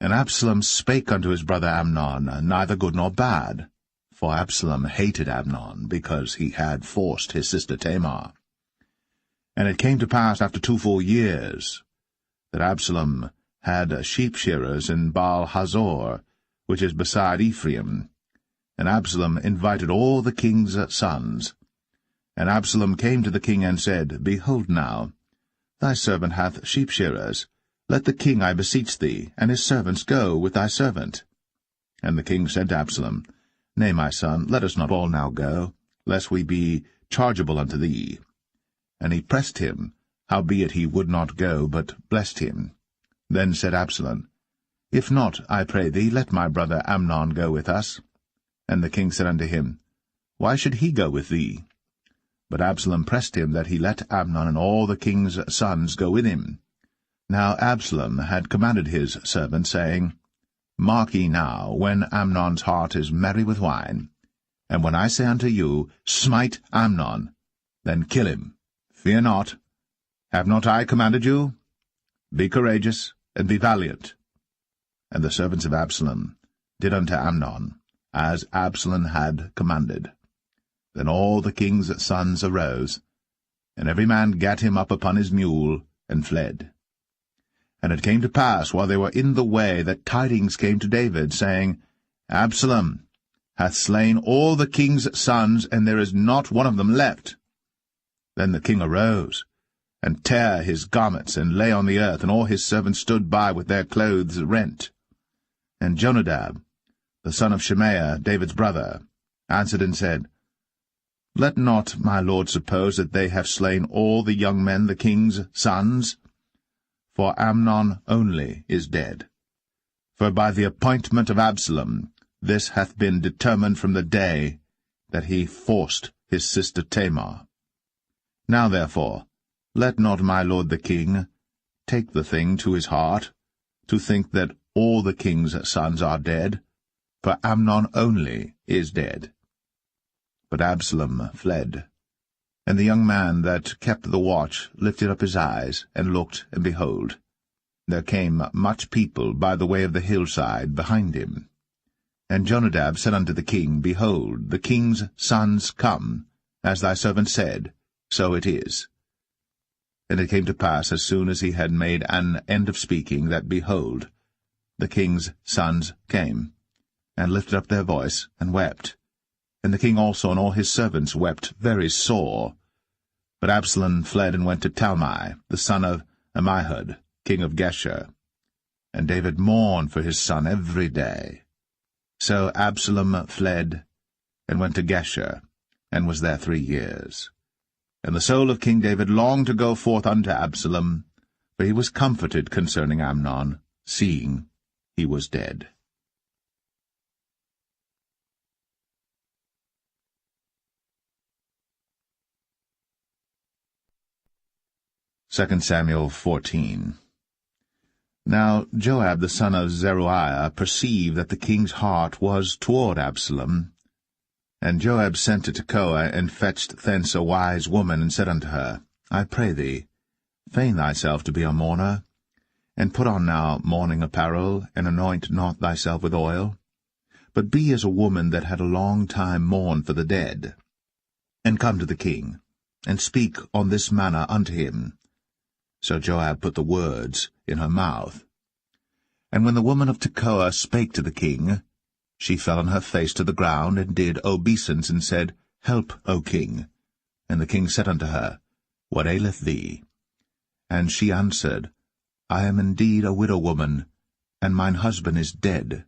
And Absalom spake unto his brother Amnon, neither good nor bad, for Absalom hated Amnon, because he had forced his sister Tamar. And it came to pass after 2 full years that Absalom had sheep-shearers in Baal-Hazor, which is beside Ephraim. And Absalom invited all the king's sons. And Absalom came to the king and said, Behold now, thy servant hath sheep-shearers. Let the king, I beseech thee, and his servants go with thy servant. And the king said to Absalom, Nay, my son, let us not all now go, lest we be chargeable unto thee. And he pressed him, howbeit he would not go, but blessed him. Then said Absalom, If not, I pray thee, let my brother Amnon go with us. And the king said unto him, Why should he go with thee? But Absalom pressed him that he let Amnon and all the king's sons go with him. Now Absalom had commanded his servant, saying, Mark ye now, when Amnon's heart is merry with wine, and when I say unto you, Smite Amnon, then kill him. Fear not. Have not I commanded you? Be courageous, and be valiant. And the servants of Absalom did unto Amnon, as Absalom had commanded. Then all the king's sons arose, and every man gat him up upon his mule, and fled. And it came to pass, while they were in the way, that tidings came to David, saying, Absalom hath slain all the king's sons, and there is not one of them left. Then the king arose, and tare his garments, and lay on the earth, and all his servants stood by with their clothes rent. And Jonadab, the son of Shimea, David's brother, answered and said, Let not my lord suppose that they have slain all the young men, the king's sons, for Amnon only is dead. For by the appointment of Absalom this hath been determined from the day that he forced his sister Tamar. Now therefore, let not my lord the king take the thing to his heart, to think that all the king's sons are dead, for Amnon only is dead. But Absalom fled. And the young man that kept the watch lifted up his eyes, and looked, and behold, there came much people by the way of the hillside behind him. And Jonadab said unto the king, Behold, the king's sons come, as thy servant said, so it is. And it came to pass, as soon as he had made an end of speaking, that, behold, the king's sons came, and lifted up their voice, and wept. And the king also and all his servants wept very sore. But Absalom fled and went to Talmai, the son of Ammihud, king of Geshur. And David mourned for his son every day. So Absalom fled, and went to Geshur, and was there 3 years. And the soul of King David longed to go forth unto Absalom, for he was comforted concerning Amnon, seeing he was dead. 2 Samuel 14. Now Joab the son of Zeruiah perceived that the king's heart was toward Absalom. And Joab sent to Tekoa, and fetched thence a wise woman, and said unto her, I pray thee, feign thyself to be a mourner, and put on now mourning apparel, and anoint not thyself with oil, but be as a woman that had a long time mourned for the dead. And come to the king, and speak on this manner unto him. So Joab put the words in her mouth. And when the woman of Tekoa spake to the king, she fell on her face to the ground, and did obeisance, and said, Help, O king. And the king said unto her, What aileth thee? And she answered, I am indeed a widow woman, and mine husband is dead.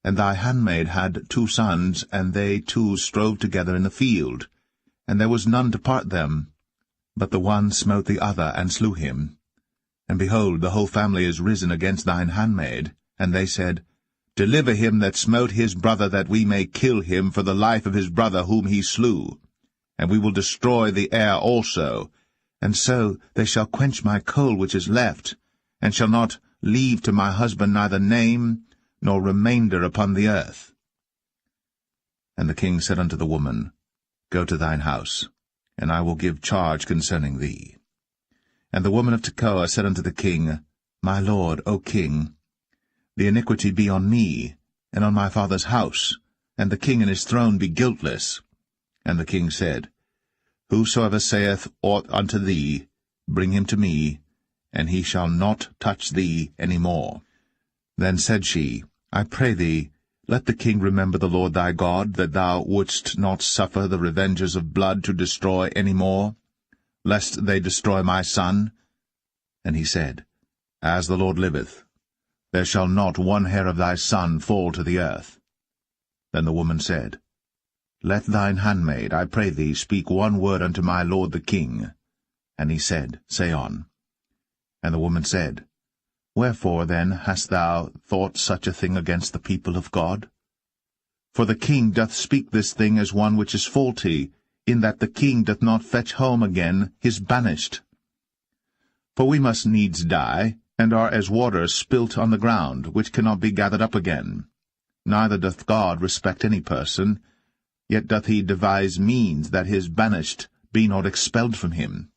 And thy handmaid had 2 sons, and they 2 strove together in the field, and there was none to part them. But the one smote the other, and slew him. And behold, the whole family is risen against thine handmaid. And they said, Deliver him that smote his brother, that we may kill him for the life of his brother whom he slew. and we will destroy the heir also, and so they shall quench my coal which is left, and shall not leave to my husband neither name nor remainder upon the earth. And the king said unto the woman, Go to thine house, and I will give charge concerning thee. And the woman of Tekoa said unto the king, My lord, O king, the iniquity be on me, and on my father's house, and the king and his throne be guiltless. And the king said, Whosoever saith aught unto thee, bring him to me, and he shall not touch thee any more. Then said she, I pray thee, let the king remember the Lord thy God, that thou wouldst not suffer the revengers of blood to destroy any more, lest they destroy my son. And he said, As the Lord liveth, there shall not one hair of thy son fall to the earth. Then the woman said, Let thine handmaid, I pray thee, speak one word unto my lord the king. And he said, Say on. And the woman said, Wherefore then hast thou thought such a thing against the people of God? For the king doth speak this thing as one which is faulty, in that the king doth not fetch home again his banished. For we must needs die, and are as water spilt on the ground, which cannot be gathered up again. Neither doth God respect any person, yet doth he devise means that his banished be not expelled from him.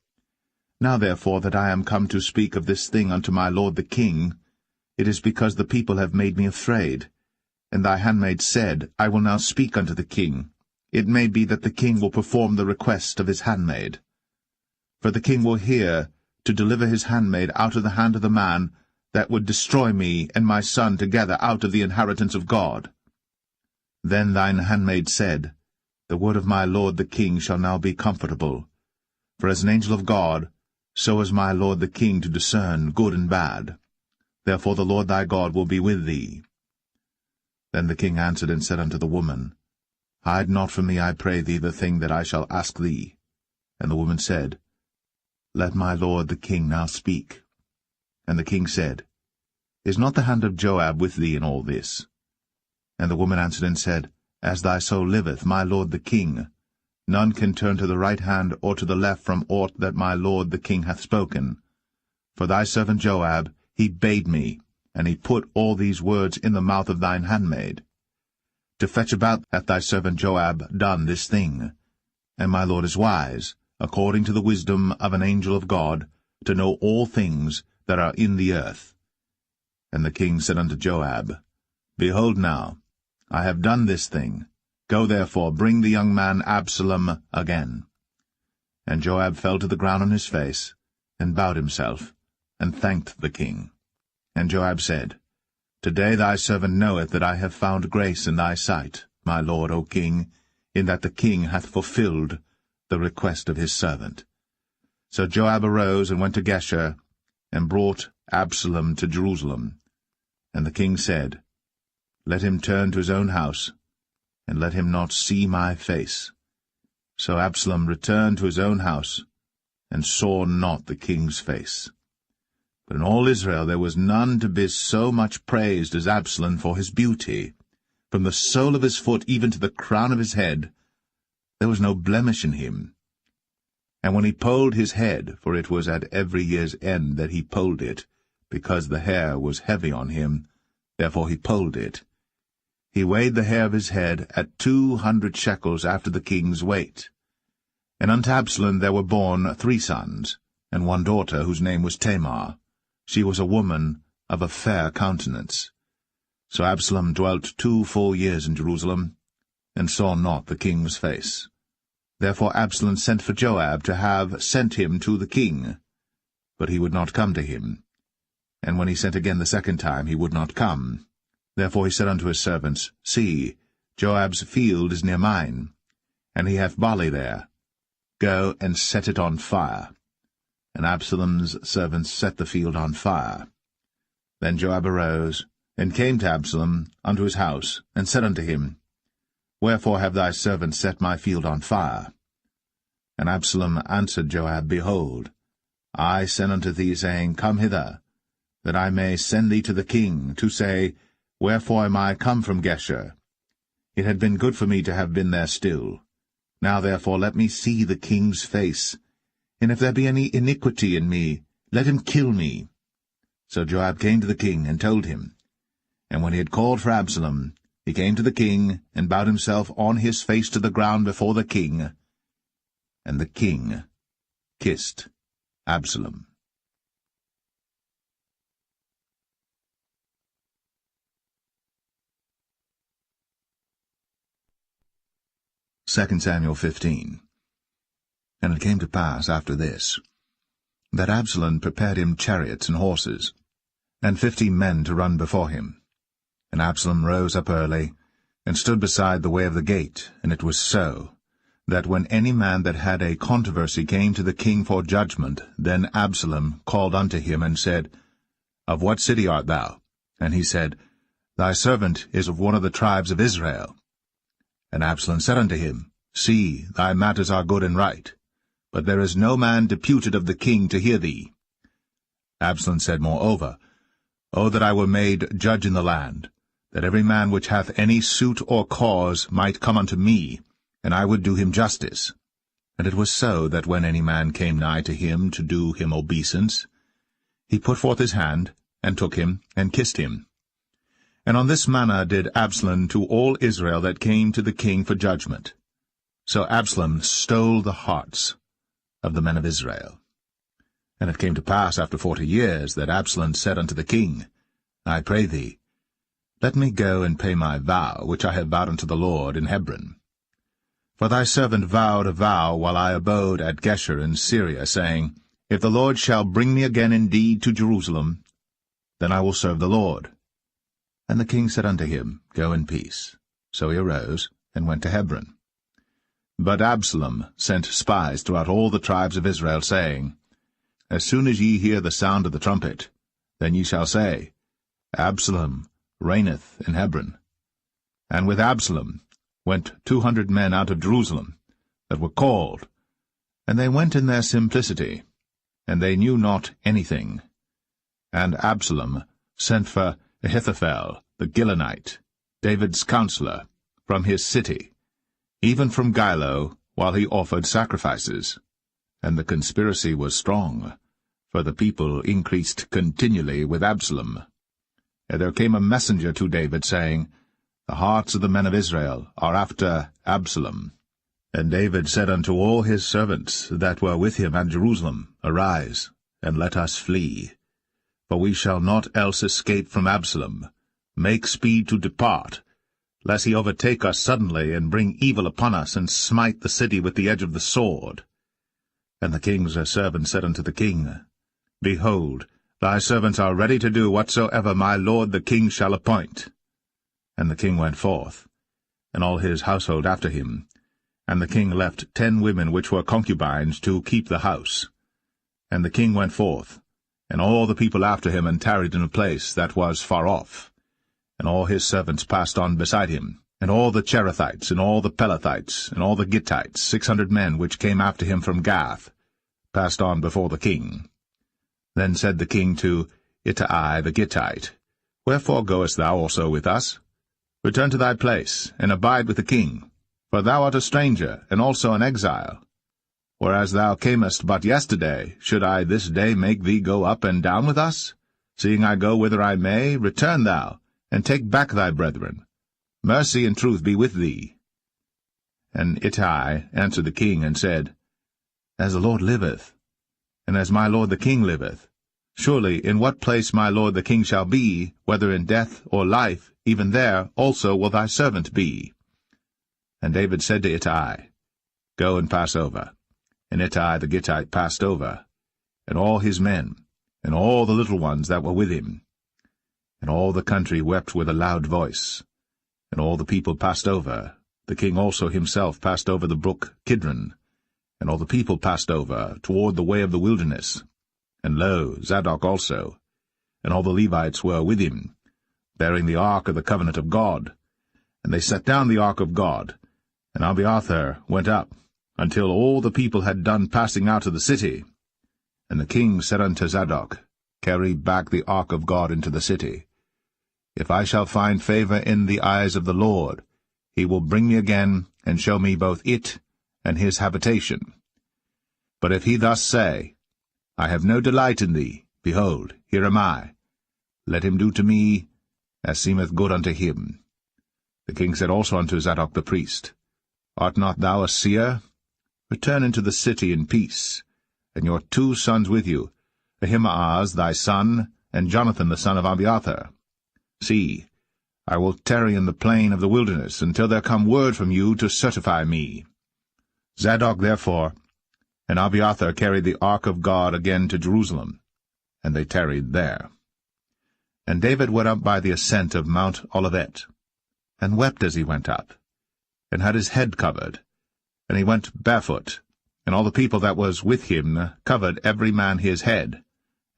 Now therefore that I am come to speak of this thing unto my lord the king, it is because the people have made me afraid. And thy handmaid said, I will now speak unto the king. It may be that the king will perform the request of his handmaid. For the king will hear to deliver his handmaid out of the hand of the man that would destroy me and my son together out of the inheritance of God. Then thine handmaid said, The word of my lord the king shall now be comfortable. For as an angel of God, so is my lord the king to discern good and bad. Therefore the Lord thy God will be with thee. Then the king answered and said unto the woman, Hide not from me, I pray thee, the thing that I shall ask thee. And the woman said, Let my lord the king now speak. And the king said, Is not the hand of Joab with thee in all this? And the woman answered and said, As thy soul liveth, my lord the king, none can turn to the right hand or to the left from aught that my lord the king hath spoken. For thy servant Joab, he bade me, and he put all these words in the mouth of thine handmaid. To fetch about hath thy servant Joab done this thing. And my lord is wise, according to the wisdom of an angel of God, to know all things that are in the earth. And the king said unto Joab, Behold now, I have done this thing. Go therefore, bring the young man Absalom again. And Joab fell to the ground on his face, and bowed himself, and thanked the king. And Joab said, Today thy servant knoweth that I have found grace in thy sight, my lord, O king, in that the king hath fulfilled the request of his servant. So Joab arose and went to Geshur, and brought Absalom to Jerusalem. And the king said, Let him turn to his own house, and let him not see my face. So Absalom returned to his own house, and saw not the king's face. But in all Israel there was none to be so much praised as Absalom for his beauty. From the sole of his foot even to the crown of his head, there was no blemish in him. And when he polled his head, for it was at every year's end that he polled it, because the hair was heavy on him, therefore he polled it, he weighed the hair of his head at 200 shekels after the king's weight. And unto Absalom there were born 3 sons, and 1 daughter, whose name was Tamar. She was a woman of a fair countenance. So Absalom dwelt 2 full years in Jerusalem, and saw not the king's face. Therefore Absalom sent for Joab to have sent him to the king. But he would not come to him. And when he sent again the second time, he would not come. Therefore he said unto his servants, See, Joab's field is near mine, and he hath barley there. Go and set it on fire. And Absalom's servants set the field on fire. Then Joab arose, and came to Absalom unto his house, and said unto him, Wherefore have thy servants set my field on fire? And Absalom answered Joab, Behold, I sent unto thee, saying, Come hither, that I may send thee to the king, to say, Wherefore am I come from Geshur? It had been good for me to have been there still. Now therefore let me see the king's face, and if there be any iniquity in me, let him kill me. So Joab came to the king, and told him. And when he had called for Absalom, he came to the king, and bowed himself on his face to the ground before the king. And the king kissed Absalom. 2 Samuel 15. And it came to pass after this, that Absalom prepared him chariots and horses, and 50 men to run before him. And Absalom rose up early, and stood beside the way of the gate. And it was so, that when any man that had a controversy came to the king for judgment, then Absalom called unto him, and said, Of what city art thou? And he said, Thy servant is of one of the tribes of Israel. And Absalom said unto him, See, thy matters are good and right, but there is no man deputed of the king to hear thee. Absalom said moreover, O that I were made judge in the land, that every man which hath any suit or cause might come unto me, and I would do him justice. And it was so, that when any man came nigh to him to do him obeisance, he put forth his hand, and took him, and kissed him. And on this manner did Absalom to all Israel that came to the king for judgment. So Absalom stole the hearts of the men of Israel. And it came to pass after 40 years, that Absalom said unto the king, I pray thee, let me go and pay my vow, which I have vowed unto the Lord in Hebron. For thy servant vowed a vow while I abode at Geshur in Syria, saying, If the Lord shall bring me again indeed to Jerusalem, then I will serve the Lord. And the king said unto him, Go in peace. So he arose, and went to Hebron. But Absalom sent spies throughout all the tribes of Israel, saying, As soon as ye hear the sound of the trumpet, then ye shall say, Absalom reigneth in Hebron. And with Absalom went 200 men out of Jerusalem, that were called, and they went in their simplicity, and they knew not anything. And Absalom sent for Ahithophel the Gilonite, David's counselor, from his city, even from Gilo, while he offered sacrifices. And the conspiracy was strong, for the people increased continually with Absalom. And there came a messenger to David, saying, The hearts of the men of Israel are after Absalom. And David said unto all his servants that were with him at Jerusalem, Arise, and let us flee. For we shall not else escape from Absalom. Make speed to depart, lest he overtake us suddenly, and bring evil upon us, and smite the city with the edge of the sword. And the king's servant said unto the king, Behold, thy servants are ready to do whatsoever my lord the king shall appoint. And the king went forth, and all his household after him. And the king left 10 women which were concubines to keep the house. And the king went forth, and all the people after him, and tarried in a place that was far off. And all his servants passed on beside him, and all the Cherethites, and all the Pelethites, and all the Gittites, 600 men which came after him from Gath, passed on before the king. Then said the king to Ittai the Gittite, Wherefore goest thou also with us? Return to thy place, and abide with the king, for thou art a stranger, and also an exile. Whereas thou camest but yesterday, should I this day make thee go up and down with us? Seeing I go whither I may, return thou, and take back thy brethren. Mercy and truth be with thee. And Ittai answered the king, and said, As the Lord liveth, and as my lord the king liveth, surely in what place my lord the king shall be, whether in death or life, even there also will thy servant be. And David said to Ittai, Go and pass over. And Ittai the Gittite passed over, and all his men, and all the little ones that were with him. And all the country wept with a loud voice. And all the people passed over. The king also himself passed over the brook Kidron. And all the people passed over toward the way of the wilderness. And lo, Zadok also, and all the Levites were with him, bearing the ark of the covenant of God. And they set down the ark of God, and Abiathar went up, until all the people had done passing out of the city. And the king said unto Zadok, Carry back the ark of God into the city. If I shall find favor in the eyes of the Lord, he will bring me again, and show me both it and his habitation. But if he thus say, I have no delight in thee, behold, here am I. Let him do to me as seemeth good unto him. The king said also unto Zadok the priest, Art not thou a seer? Return into the city in peace, and your 2 sons with you, Ahimaaz thy son, and Jonathan the son of Abiathar. See, I will tarry in the plain of the wilderness until there come word from you to certify me. Zadok therefore and Abiathar carried the ark of God again to Jerusalem, and they tarried there. And David went up by the ascent of Mount Olivet, and wept as he went up, and had his head covered, and he went barefoot, and all the people that was with him covered every man his head,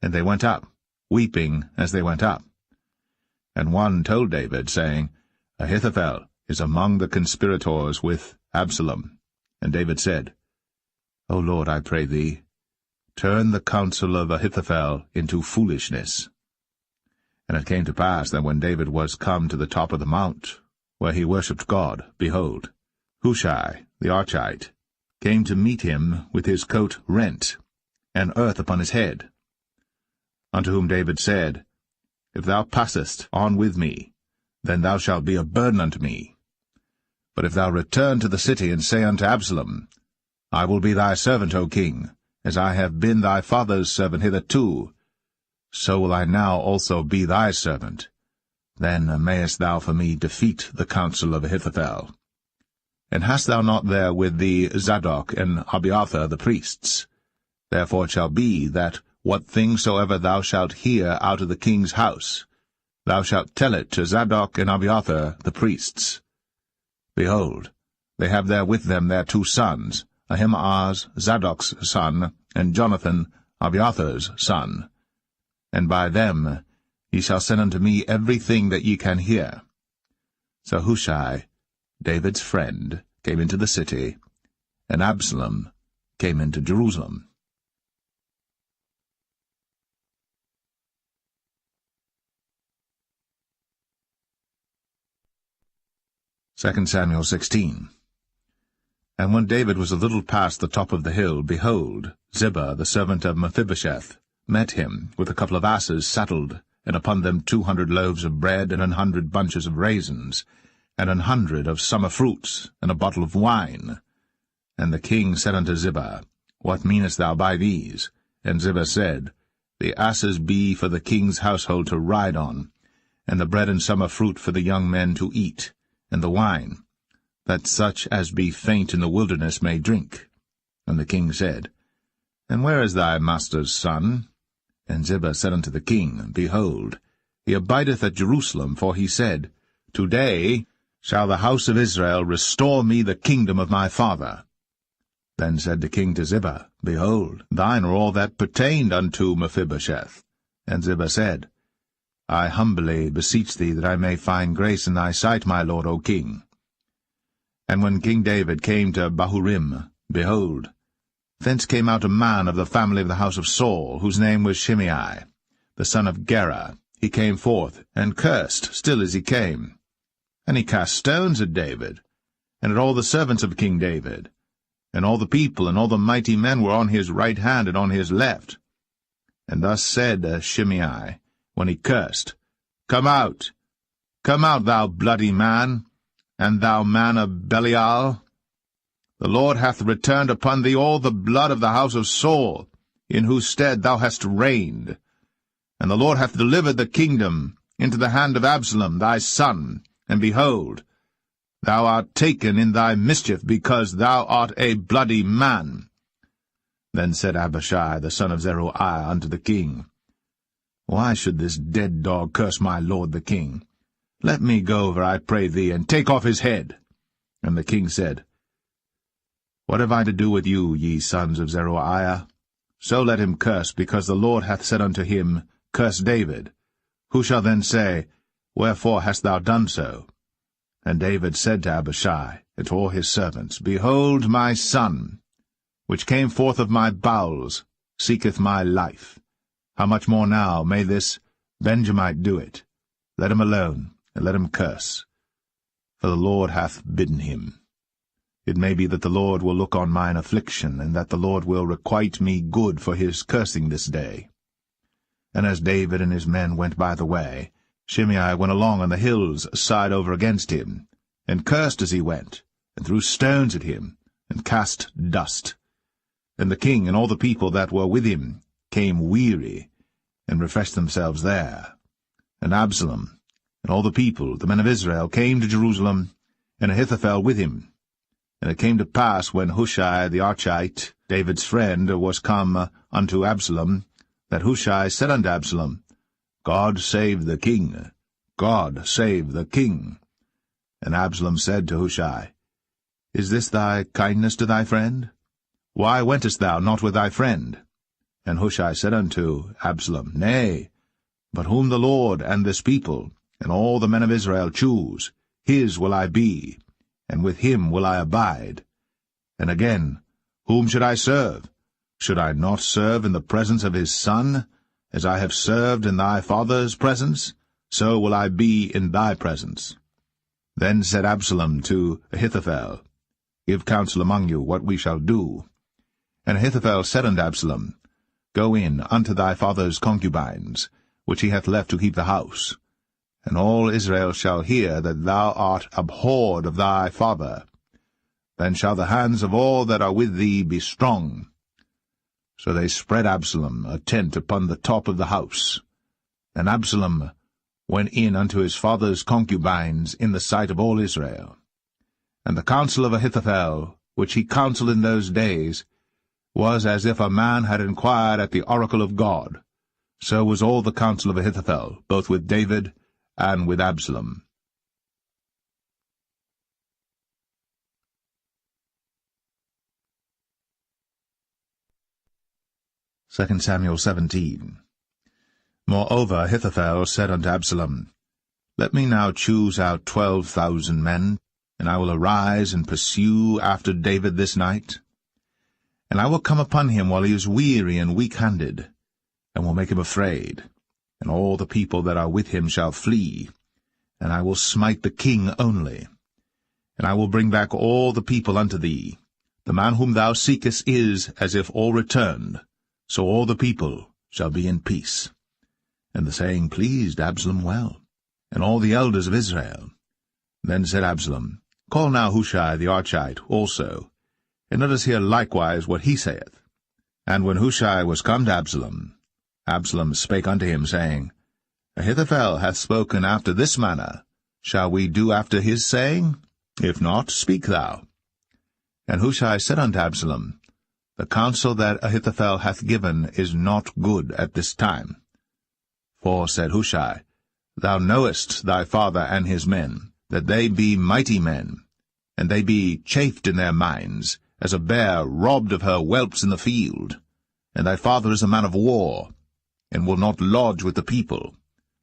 and they went up, weeping as they went up. And one told David, saying, Ahithophel is among the conspirators with Absalom. And David said, O Lord, I pray thee, turn the counsel of Ahithophel into foolishness. And it came to pass that when David was come to the top of the mount, where he worshipped God, behold, Hushai the Archite came to meet him with his coat rent, and earth upon his head. Unto whom David said, If thou passest on with me, then thou shalt be a burden unto me. But if thou return to the city, and say unto Absalom, I will be thy servant, O king, as I have been thy father's servant hitherto, so will I now also be thy servant. Then mayest thou for me defeat the counsel of Ahithophel. And hast thou not there with thee Zadok and Abiathar the priests? Therefore it shall be that what thing soever thou shalt hear out of the king's house, thou shalt tell it to Zadok and Abiathar the priests. Behold, they have there with them their 2 sons, Ahimaaz Zadok's son, and Jonathan Abiathar's son. And by them ye shall send unto me everything that ye can hear. So Hushai, David's friend, came into the city, and Absalom came into Jerusalem. 2 Samuel 16. And when David was a little past the top of the hill, behold, Ziba, the servant of Mephibosheth, met him with a couple of asses saddled, and upon them 200 loaves of bread, and 100 bunches of raisins, and 100 of summer fruits, and a bottle of wine. And the king said unto Ziba, What meanest thou by these? And Ziba said, The asses be for the king's household to ride on, and the bread and summer fruit for the young men to eat, and the wine, that such as be faint in the wilderness may drink. And the king said, And where is thy master's son? And Ziba said unto the king, Behold, he abideth at Jerusalem, for he said, Today shall the house of Israel restore me the kingdom of my father. Then said the king to Ziba, Behold, thine are all that pertained unto Mephibosheth. And Ziba said, I humbly beseech thee that I may find grace in thy sight, my lord, O king. And when King David came to Bahurim, behold, thence came out a man of the family of the house of Saul, whose name was Shimei, the son of Gera. He came forth, and cursed still as he came. And he cast stones at David, and at all the servants of King David. And all the people and all the mighty men were on his right hand and on his left. And thus said Shimei, when he cursed, Come out, thou bloody man, and thou man of Belial. The Lord hath returned upon thee all the blood of the house of Saul, in whose stead thou hast reigned. And the Lord hath delivered the kingdom into the hand of Absalom thy son, and behold, thou art taken in thy mischief, because thou art a bloody man. Then said Abishai the son of Zeruiah unto the king, Why should this dead dog curse my lord the king? Let me go over, I pray thee, and take off his head. And the king said, What have I to do with you, ye sons of Zeruiah? So let him curse, because the Lord hath said unto him, Curse David. Who shall then say, Wherefore hast thou done so? And David said to Abishai and to all his servants, Behold, my son, which came forth of my bowels, seeketh my life. How much more now may this Benjamite do it? Let him alone, and let him curse, for the Lord hath bidden him. It may be that the Lord will look on mine affliction, and that the Lord will requite me good for his cursing this day. And as David and his men went by the way, Shimei went along on the hills side over against him, and cursed as he went, and threw stones at him, and cast dust. And the king and all the people that were with him came weary, and refreshed themselves there. And Absalom and all the people, the men of Israel, came to Jerusalem, and Ahithophel with him. And it came to pass, when Hushai the Archite, David's friend, was come unto Absalom, that Hushai said unto Absalom, God save the king! God save the king! And Absalom said to Hushai, Is this thy kindness to thy friend? Why wentest thou not with thy friend? And Hushai said unto Absalom, Nay, but whom the Lord and this people, and all the men of Israel choose, his will I be, and with him will I abide. And again, whom should I serve? Should I not serve in the presence of his son? As I have served in thy father's presence, so will I be in thy presence. Then said Absalom to Ahithophel, Give counsel among you what we shall do. And Ahithophel said unto Absalom, Go in unto thy father's concubines, which he hath left to keep the house. And all Israel shall hear that thou art abhorred of thy father. Then shall the hands of all that are with thee be strong. So they spread Absalom a tent upon the top of the house. And Absalom went in unto his father's concubines in the sight of all Israel. And the counsel of Ahithophel, which he counselled in those days, was as if a man had inquired at the oracle of God. So was all the counsel of Ahithophel, both with David and with Absalom. 2 Samuel 17. Moreover Ahithophel said unto Absalom, Let me now choose out 12,000 men, and I will arise and pursue after David this night. And I will come upon him while he is weary and weak-handed, and will make him afraid, and all the people that are with him shall flee, and I will smite the king only. And I will bring back all the people unto thee. The man whom thou seekest is as if all returned, so all the people shall be in peace. And the saying pleased Absalom well, and all the elders of Israel. Then said Absalom, Call now Hushai the Archite also, and let us hear likewise what he saith. And when Hushai was come to Absalom, Absalom spake unto him, saying, Ahithophel hath spoken after this manner. Shall we do after his saying? If not, speak thou. And Hushai said unto Absalom, The counsel that Ahithophel hath given is not good at this time. For, said Hushai, Thou knowest thy father and his men, that they be mighty men, and they be chafed in their minds, as a bear robbed of her whelps in the field. And thy father is a man of war, and will not lodge with the people.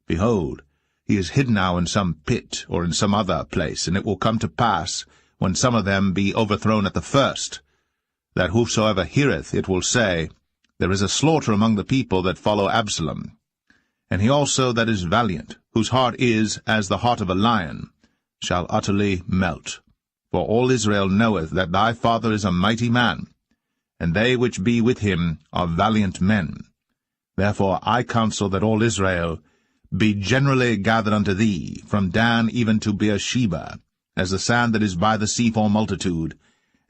Behold, he is hid now in some pit, or in some other place, and it will come to pass, when some of them be overthrown at the first, that whosoever heareth it will say, There is a slaughter among the people that follow Absalom. And he also that is valiant, whose heart is as the heart of a lion, shall utterly melt. For all Israel knoweth that thy father is a mighty man, and they which be with him are valiant men. Therefore I counsel that all Israel be generally gathered unto thee, from Dan even to Beersheba, as the sand that is by the sea for multitude,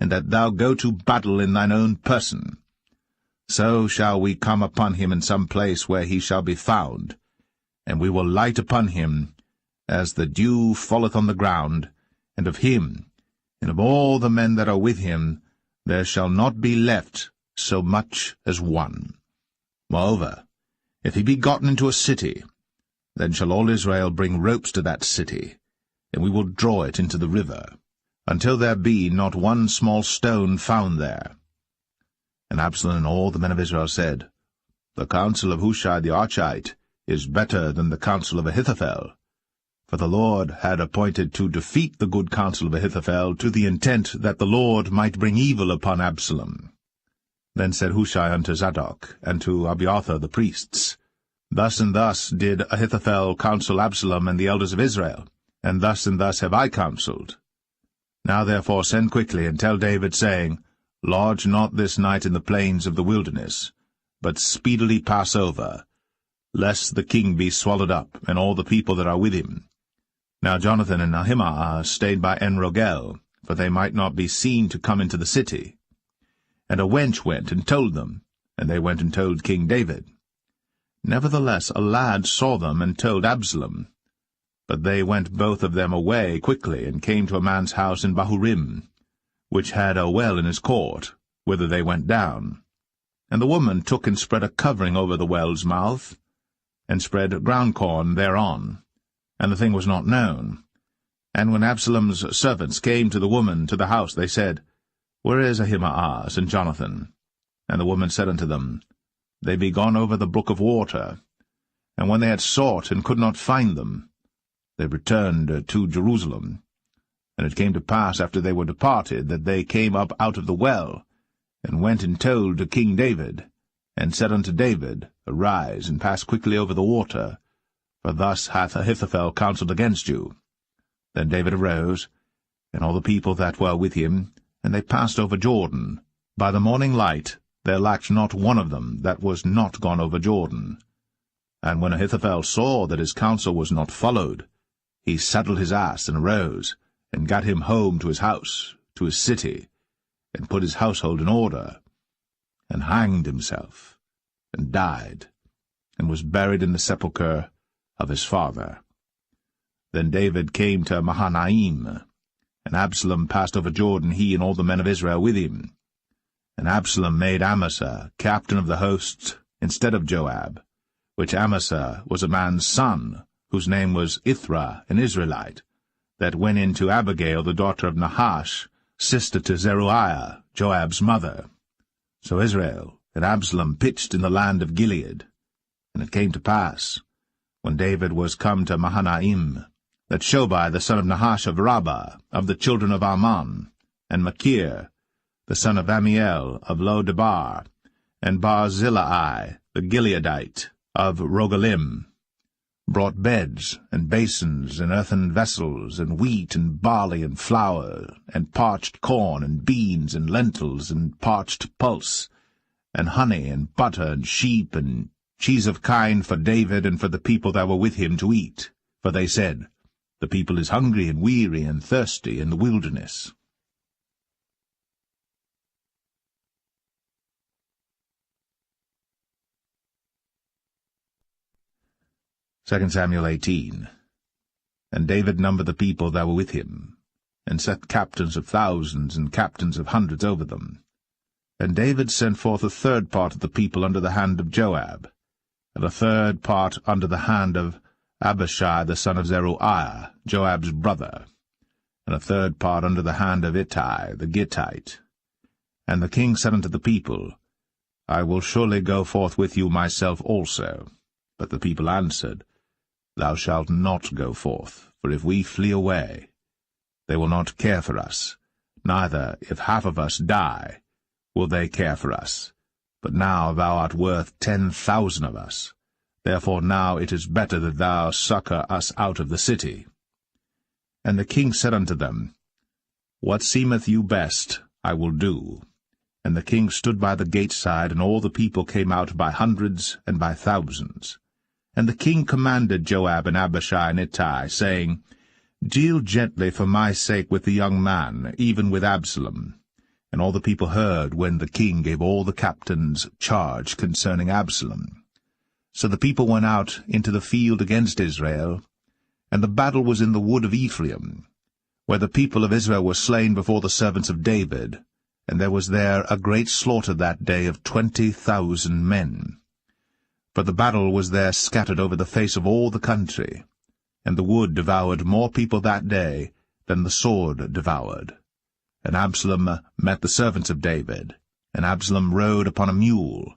and that thou go to battle in thine own person. So shall we come upon him in some place where he shall be found, and we will light upon him, as the dew falleth on the ground, and of him, and of all the men that are with him, there shall not be left so much as one. Moreover, if he be gotten into a city, then shall all Israel bring ropes to that city, and we will draw it into the river, until there be not one small stone found there. And Absalom and all the men of Israel said, The counsel of Hushai the Archite is better than the counsel of Ahithophel. For the Lord had appointed to defeat the good counsel of Ahithophel, to the intent that the Lord might bring evil upon Absalom. Then said Hushai unto Zadok, and to Abiathar the priests, Thus and thus did Ahithophel counsel Absalom and the elders of Israel, and thus have I counselled. Now therefore send quickly, and tell David, saying, Lodge not this night in the plains of the wilderness, but speedily pass over, lest the king be swallowed up, and all the people that are with him. Now Jonathan and Ahimaaz stayed by En-rogel, for they might not be seen to come into the city. And a wench went and told them, and they went and told King David. Nevertheless a lad saw them and told Absalom. But they went both of them away quickly, and came to a man's house in Bahurim, which had a well in his court, whither they went down. And the woman took and spread a covering over the well's mouth, and spread ground corn thereon, and the thing was not known. And when Absalom's servants came to the woman to the house, they said, Where is Ahimaaz and Jonathan? And the woman said unto them, They be gone over the brook of water. And when they had sought and could not find them, they returned to Jerusalem. And it came to pass, after they were departed, that they came up out of the well, and went and told to King David, and said unto David, Arise, and pass quickly over the water, for thus hath Ahithophel counselled against you. Then David arose, and all the people that were with him, and they passed over Jordan. By the morning light there lacked not one of them that was not gone over Jordan. And when Ahithophel saw that his counsel was not followed, he saddled his ass, and arose, and gat him home to his house, to his city, and put his household in order, and hanged himself, and died, and was buried in the sepulchre of his father. Then David came to Mahanaim, and Absalom passed over Jordan, he and all the men of Israel with him. And Absalom made Amasa captain of the hosts instead of Joab, which Amasa was a man's son, whose name was Ithra, an Israelite, that went in to Abigail the daughter of Nahash, sister to Zeruiah, Joab's mother. So Israel and Absalom pitched in the land of Gilead. And it came to pass, when David was come to Mahanaim, that Shobai the son of Nahash of Rabbah, of the children of Ammon, and Machir the son of Amiel of Lo-debar, and Barzillai the Gileadite of Rogelim, brought beds, and basins, and earthen vessels, and wheat, and barley, and flour, and parched corn, and beans, and lentils, and parched pulse, and honey, and butter, and sheep, and cheese of kine for David and for the people that were with him to eat. For they said, The people is hungry, and weary, and thirsty in the wilderness. 2 Samuel 18. And David numbered the people that were with him, and set captains of thousands and captains of hundreds over them. And David sent forth a third part of the people under the hand of Joab, and a third part under the hand of Abishai the son of Zeruiah, Joab's brother, and a third part under the hand of Ittai the Gittite. And the king said unto the people, I will surely go forth with you myself also. But the people answered, Thou shalt not go forth, for if we flee away, they will not care for us, neither, if half of us die, will they care for us. But now thou art worth 10,000 of us. Therefore now it is better that thou succour us out of the city. And the king said unto them, What seemeth you best, I will do. And the king stood by the gate side, and all the people came out by hundreds and by thousands. And the king commanded Joab and Abishai and Ittai, saying, Deal gently for my sake with the young man, even with Absalom. And all the people heard when the king gave all the captains charge concerning Absalom. So the people went out into the field against Israel, and the battle was in the wood of Ephraim, where the people of Israel were slain before the servants of David, and there was there a great slaughter that day of 20,000 men. For the battle was there scattered over the face of all the country, and the wood devoured more people that day than the sword devoured. And Absalom met the servants of David, and Absalom rode upon a mule,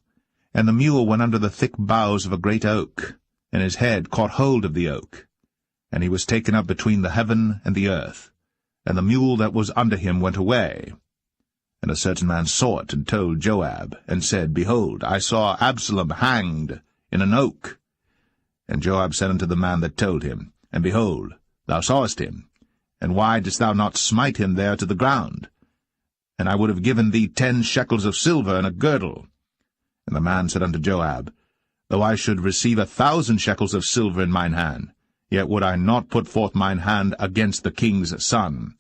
and the mule went under the thick boughs of a great oak, and his head caught hold of the oak, and he was taken up between the heaven and the earth, and the mule that was under him went away. And a certain man saw it, and told Joab, and said, Behold, I saw Absalom hanged in an oak. And Joab said unto the man that told him, And behold, thou sawest him, And why didst thou not smite him there to the ground? And I would have given thee 10 shekels of silver and a girdle. And the man said unto Joab, Though I should receive 1,000 shekels of silver in mine hand, yet would I not put forth mine hand against the king's son.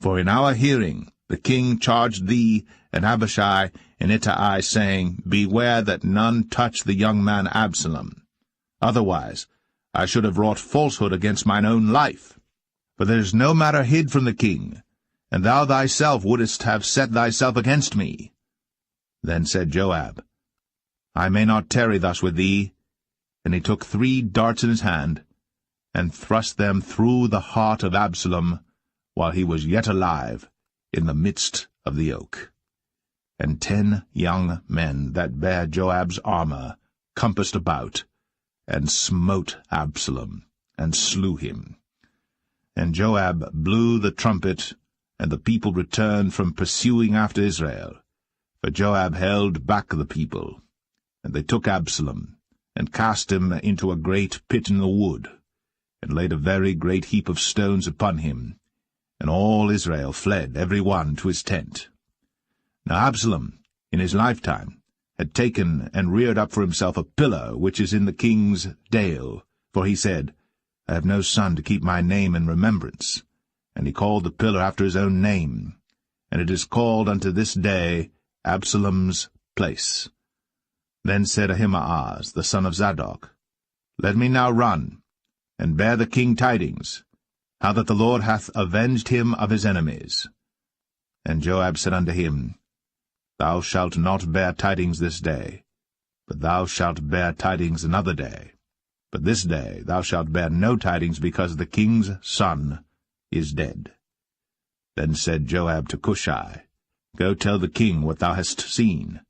For in our hearing the king charged thee and Abishai and Ittai, saying, Beware that none touch the young man Absalom. Otherwise I should have wrought falsehood against mine own life. For there is no matter hid from the king, and thou thyself wouldest have set thyself against me. Then said Joab, I may not tarry thus with thee. And he took 3 darts in his hand, and thrust them through the heart of Absalom, while he was yet alive, in the midst of the oak. And 10 young men that bare Joab's armor compassed about, and smote Absalom, and slew him. And Joab blew the trumpet, and the people returned from pursuing after Israel. For Joab held back the people. And they took Absalom, and cast him into a great pit in the wood, and laid a very great heap of stones upon him. And all Israel fled, every one to his tent. Now Absalom, in his lifetime, had taken and reared up for himself a pillar which is in the king's dale, for he said, I have no son to keep my name in remembrance. And he called the pillar after his own name, and it is called unto this day Absalom's place. Then said Ahimaaz, the son of Zadok, Let me now run, and bear the king tidings, how that the Lord hath avenged him of his enemies. And Joab said unto him, Thou shalt not bear tidings this day, but thou shalt bear tidings another day. But this day thou shalt bear no tidings, because the king's son is dead. Then said Joab to Cushai, Go tell the king what thou hast seen.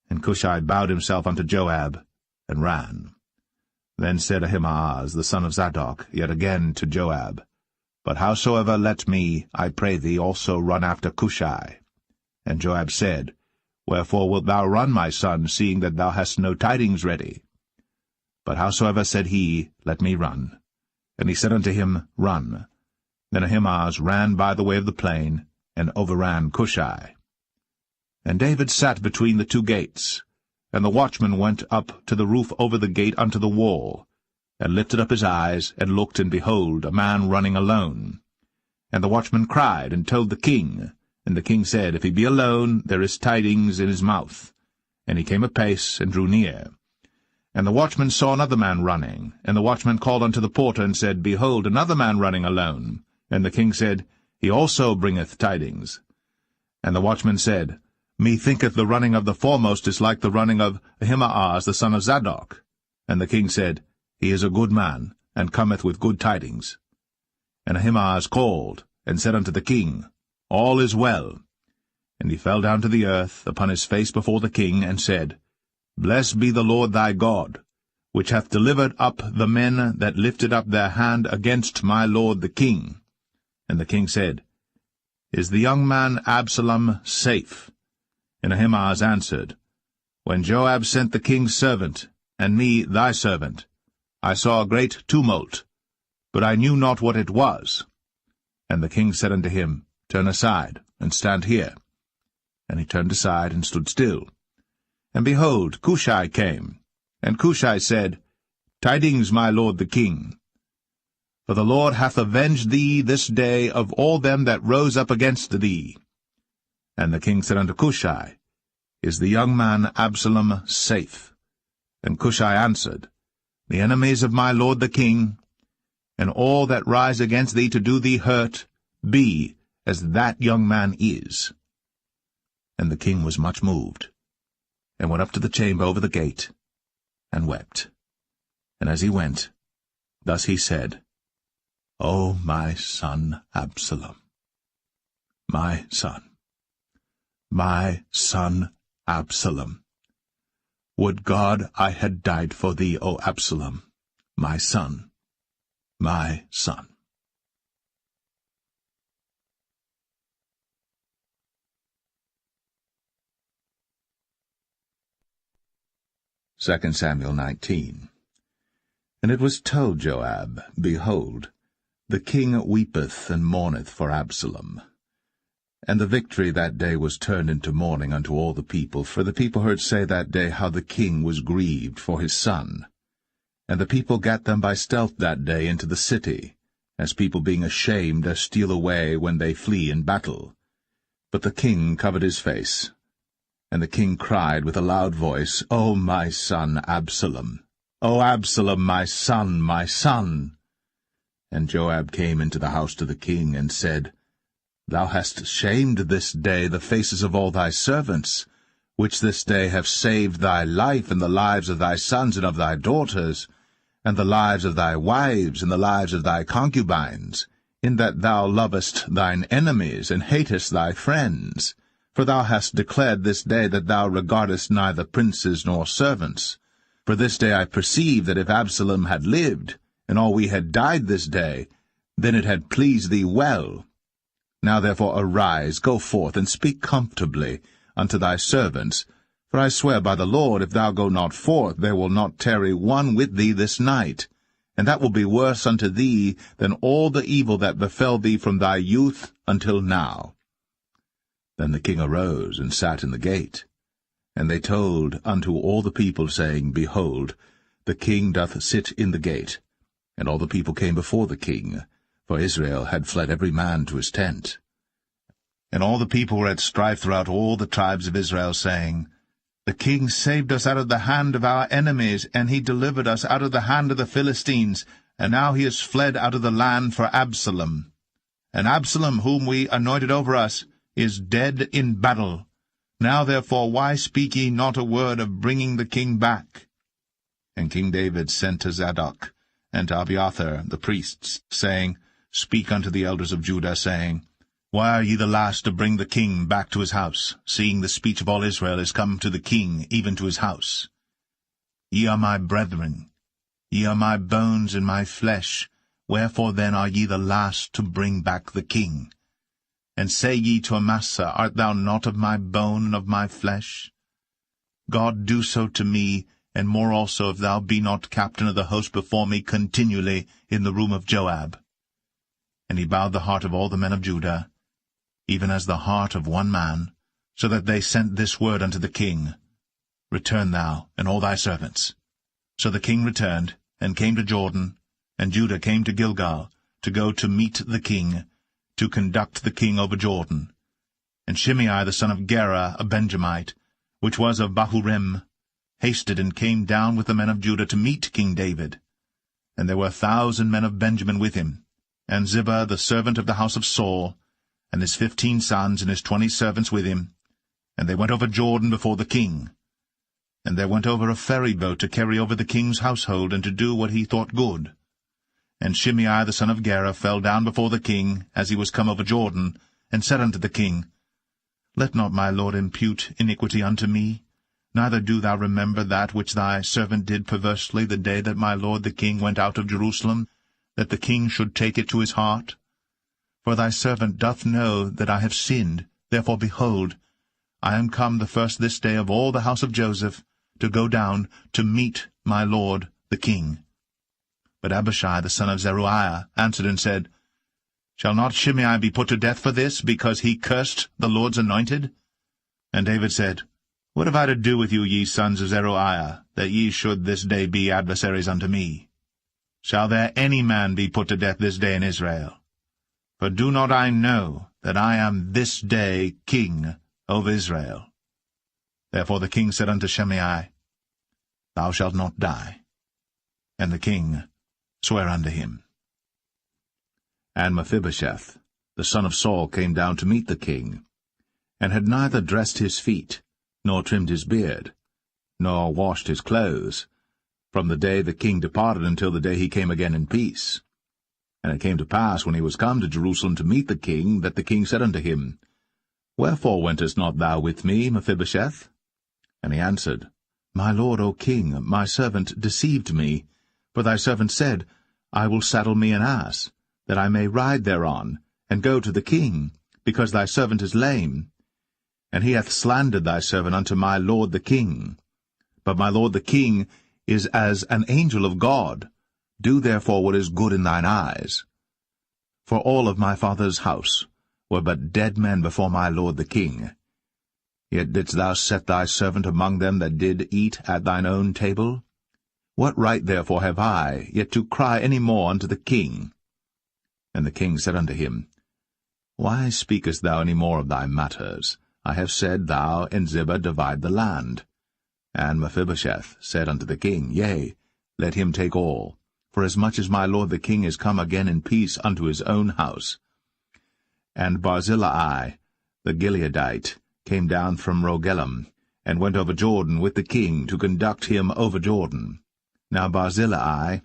And Cushai bowed himself unto Joab, and ran. Then said Ahimaaz, the son of Zadok, yet again to Joab, But howsoever let me, I pray thee, also run after Cushai. And Joab said, Wherefore wilt thou run, my son, seeing that thou hast no tidings ready? But howsoever said he, Let me run. And he said unto him, Run. Then Ahimaaz ran by the way of the plain, and overran Cushai. And David sat between the 2 gates, and the watchman went up to the roof over the gate unto the wall, and lifted up his eyes, and looked, and behold, a man running alone. And the watchman cried, and told the king. And the king said, If he be alone, there is tidings in his mouth. And he came apace, and drew near. And the watchman saw another man running. And the watchman called unto the porter, and said, Behold, another man running alone. And the king said, He also bringeth tidings. And the watchman said, Methinketh the running of the foremost is like the running of Ahimaaz the son of Zadok. And the king said, He is a good man, and cometh with good tidings. And Ahimaaz called, and said unto the king, All is well. And he fell down to the earth upon his face before the king, and said, Blessed be the Lord thy God, which hath delivered up the men that lifted up their hand against my lord the king. And the king said, Is the young man Absalom safe? And Ahimaaz answered, When Joab sent the king's servant, and me thy servant, I saw a great tumult, but I knew not what it was. And the king said unto him, Turn aside, and stand here. And he turned aside, and stood still. And behold, Cushai came. And Cushai said, Tidings, my lord the king. For the Lord hath avenged thee this day of all them that rose up against thee. And the king said unto Cushai, Is the young man Absalom safe? And Cushai answered, The enemies of my lord the king, and all that rise against thee to do thee hurt, be as that young man is. And the king was much moved, and went up to the chamber over the gate, and wept. And as he went, thus he said, O my son Absalom, my son Absalom, would God I had died for thee, O Absalom, my son, my son. 2 Samuel 19. And it was told Joab, Behold, The king weepeth and mourneth for Absalom. And the victory that day was turned into mourning unto all the people, for the people heard say that day how the king was grieved for his son. And the people gat them by stealth that day into the city, as people being ashamed steal away when they flee in battle. But the king covered his face. And the king cried with a loud voice, O my son Absalom! O Absalom, my son, my son! And Joab came into the house to the king, and said, Thou hast shamed this day the faces of all thy servants, which this day have saved thy life and the lives of thy sons and of thy daughters, and the lives of thy wives and the lives of thy concubines, in that thou lovest thine enemies and hatest thy friends. For thou hast declared this day that thou regardest neither princes nor servants. For this day I perceive that if Absalom had lived, and all we had died this day, then it had pleased thee well. Now therefore arise, go forth, and speak comfortably unto thy servants. For I swear by the Lord, if thou go not forth, there will not tarry one with thee this night, and that will be worse unto thee than all the evil that befell thee from thy youth until now. Then the king arose and sat in the gate. And they told unto all the people, saying, Behold, the king doth sit in the gate. And all the people came before the king, for Israel had fled every man to his tent. And all the people were at strife throughout all the tribes of Israel, saying, The king saved us out of the hand of our enemies, and he delivered us out of the hand of the Philistines, and now he is fled out of the land for Absalom. And Absalom, whom we anointed over us, is dead in battle. Now therefore why speak ye not a word of bringing the king back? And King David sent to Zadok and to Abiathar the priests, saying, Speak unto the elders of Judah, saying, Why are ye the last to bring the king back to his house, seeing the speech of all Israel is come to the king, even to his house? Ye are my brethren, ye are my bones and my flesh, wherefore then are ye the last to bring back the king? And say ye to Amasa, Art thou not of my bone and of my flesh? God do so to me, and more also, if thou be not captain of the host before me continually in the room of Joab. And he bowed the heart of all the men of Judah, even as the heart of one man, so that they sent this word unto the king, Return thou, and all thy servants. So the king returned, and came to Jordan, and Judah came to Gilgal, to go to meet the king, to conduct the king over Jordan. And Shimei the son of Gera, a Benjamite, which was of Bahurim, hasted and came down with the men of Judah to meet King David. And there were 1,000 men of Benjamin with him, and Ziba the servant of the house of Saul, and his 15 sons and his 20 servants with him. And they went over Jordan before the king. And there went over a ferry boat to carry over the king's household, and to do what he thought good. And Shimei the son of Gera fell down before the king, as he was come over Jordan, and said unto the king, Let not my lord impute iniquity unto me, neither do thou remember that which thy servant did perversely the day that my lord the king went out of Jerusalem, that the king should take it to his heart. For thy servant doth know that I have sinned, therefore, behold, I am come the first this day of all the house of Joseph, to go down to meet my lord the king. But Abishai the son of Zeruiah answered and said, Shall not Shimei be put to death for this, because he cursed the Lord's anointed? And David said, What have I to do with you, ye sons of Zeruiah, that ye should this day be adversaries unto me? Shall there any man be put to death this day in Israel? For do not I know that I am this day king over Israel? Therefore the king said unto Shimei, Thou shalt not die. And the king sware unto him. And Mephibosheth, the son of Saul, came down to meet the king, and had neither dressed his feet, nor trimmed his beard, nor washed his clothes, from the day the king departed until the day he came again in peace. And it came to pass, when he was come to Jerusalem to meet the king, that the king said unto him, Wherefore wentest not thou with me, Mephibosheth? And he answered, My lord, O king, my servant deceived me. For thy servant said, I will saddle me an ass, that I may ride thereon, and go to the king, because thy servant is lame. And he hath slandered thy servant unto my lord the king. But my lord the king is as an angel of God. Do therefore what is good in thine eyes. For all of my father's house were but dead men before my lord the king. Yet didst thou set thy servant among them that did eat at thine own table? What right therefore have I yet to cry any more unto the king? And the king said unto him, Why speakest thou any more of thy matters? I have said, Thou and Ziba divide the land. And Mephibosheth said unto the king, Yea, let him take all, forasmuch as my lord the king is come again in peace unto his own house. And Barzillai the Gileadite came down from Rogelim, and went over Jordan with the king to conduct him over Jordan. Now Barzillai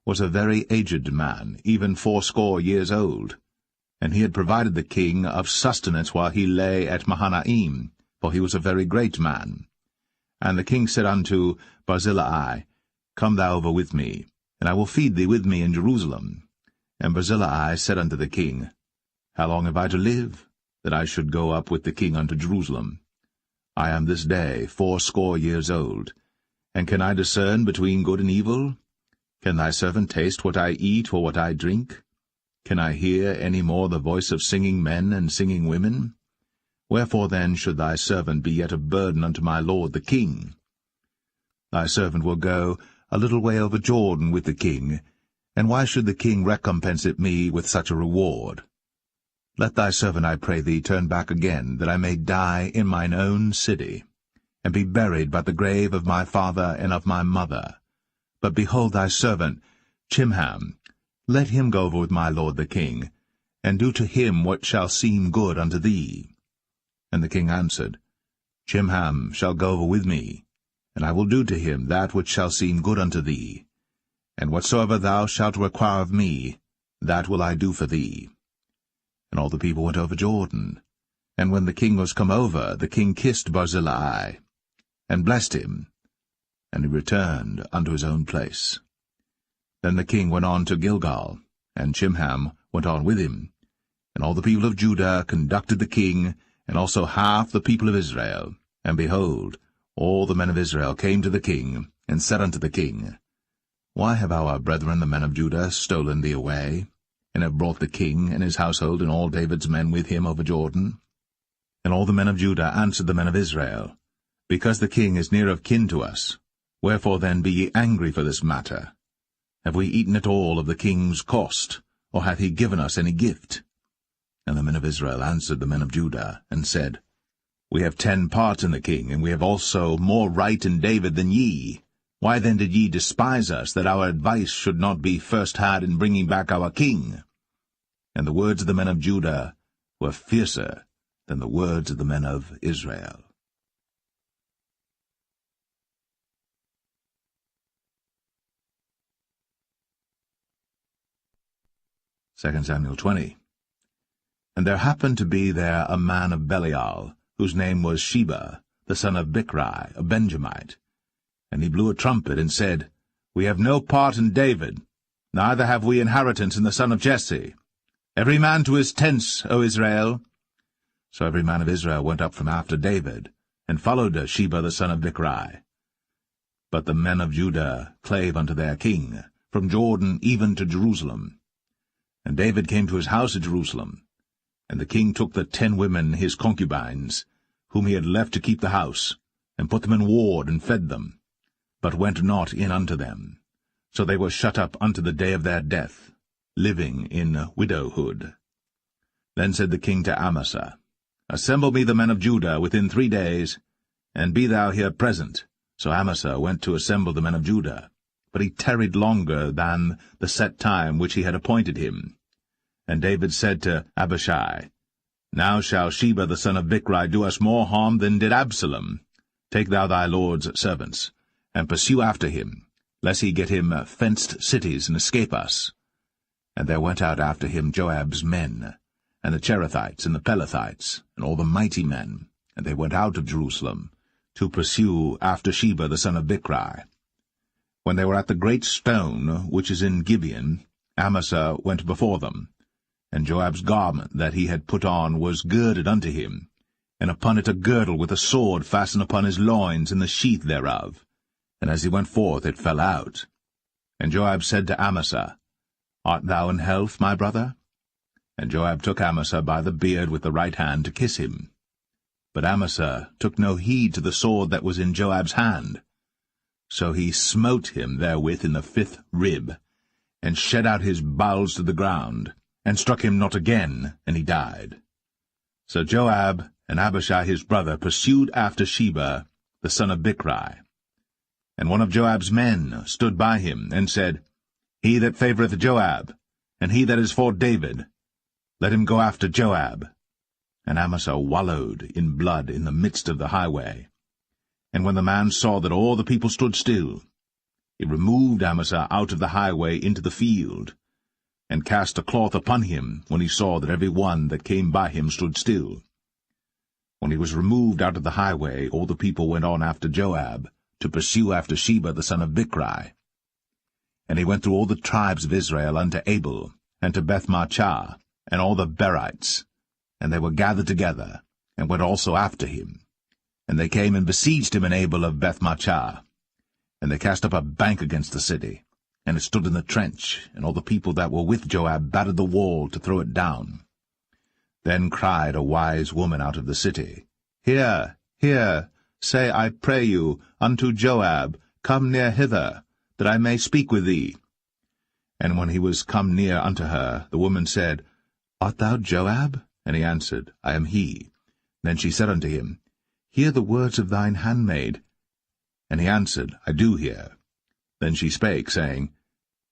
was a very aged man, even 80 years old, and he had provided the king of sustenance while he lay at Mahanaim, for he was a very great man. And the king said unto Barzillai, Come thou over with me, and I will feed thee with me in Jerusalem. And Barzillai said unto the king, How long have I to live, that I should go up with the king unto Jerusalem? I am this day 80 years old, and can I discern between good and evil? Can thy servant taste what I eat or what I drink? Can I hear any more the voice of singing men and singing women? Wherefore then should thy servant be yet a burden unto my lord the king? Thy servant will go a little way over Jordan with the king, and why should the king recompense it me with such a reward? Let thy servant, I pray thee, turn back again, that I may die in mine own city, and be buried by the grave of my father and of my mother. But behold thy servant, Chimham, let him go over with my lord the king, and do to him what shall seem good unto thee. And the king answered, Chimham shall go over with me, and I will do to him that which shall seem good unto thee. And whatsoever thou shalt require of me, that will I do for thee. And all the people went over Jordan. And when the king was come over, the king kissed Barzillai, and blessed him, and he returned unto his own place. Then the king went on to Gilgal, and Chimham went on with him. And all the people of Judah conducted the king, and also half the people of Israel. And behold, all the men of Israel came to the king, and said unto the king, Why have our brethren the men of Judah stolen thee away, and have brought the king and his household and all David's men with him over Jordan? And all the men of Judah answered the men of Israel, Because the king is near of kin to us. Wherefore then be ye angry for this matter? Have we eaten at all of the king's cost, or hath he given us any gift? And the men of Israel answered the men of Judah, and said, We have 10 parts in the king, and we have also more right in David than ye. Why then did ye despise us, that our advice should not be first had in bringing back our king? And the words of the men of Judah were fiercer than the words of the men of Israel. 2 Samuel 20. And there happened to be there a man of Belial, whose name was Sheba, the son of Bichri, a Benjamite. And he blew a trumpet, and said, We have no part in David, neither have we inheritance in the son of Jesse. Every man to his tents, O Israel. So every man of Israel went up from after David, and followed Sheba the son of Bichri. But the men of Judah clave unto their king, from Jordan even to Jerusalem. And David came to his house at Jerusalem. And the king took the 10 women his concubines, whom he had left to keep the house, and put them in ward, and fed them, but went not in unto them. So they were shut up unto the day of their death, living in widowhood. Then said the king to Amasa, Assemble me the men of Judah within 3 days, and be thou here present. So Amasa went to assemble the men of Judah, but he tarried longer than the set time which he had appointed him. And David said to Abishai, Now shall Sheba the son of Bichri do us more harm than did Absalom. Take thou thy lord's servants, and pursue after him, lest he get him fenced cities and escape us. And there went out after him Joab's men, and the Cherethites and the Pelethites, and all the mighty men, and they went out of Jerusalem, to pursue after Sheba the son of Bichri. When they were at the great stone which is in Gibeon, Amasa went before them, and Joab's garment that he had put on was girded unto him, and upon it a girdle with a sword fastened upon his loins in the sheath thereof. And as he went forth it fell out. And Joab said to Amasa, Art thou in health, my brother? And Joab took Amasa by the beard with the right hand to kiss him. But Amasa took no heed to the sword that was in Joab's hand. So he smote him therewith in the 5th rib, and shed out his bowels to the ground, and struck him not again, and he died. So Joab and Abishai his brother pursued after Sheba, the son of Bichri. And one of Joab's men stood by him, and said, He that favoureth Joab, and he that is for David, let him go after Joab. And Amasa wallowed in blood in the midst of the highway. And when the man saw that all the people stood still, he removed Amasa out of the highway into the field, and cast a cloth upon him when he saw that every one that came by him stood still. When he was removed out of the highway, all the people went on after Joab, to pursue after Sheba the son of Bichri. And he went through all the tribes of Israel unto Abel, and to Bethmachah, and all the Berites, and they were gathered together, and went also after him. And they came and besieged him in Abel of Bethmachah. And they cast up a bank against the city, and it stood in the trench, and all the people that were with Joab battered the wall to throw it down. Then cried a wise woman out of the city, Hear, hear, say, I pray you, unto Joab, Come near hither, that I may speak with thee. And when he was come near unto her, the woman said, Art thou Joab? And he answered, I am he. Then she said unto him, Hear the words of thine handmaid. And he answered, I do hear. Then she spake, saying,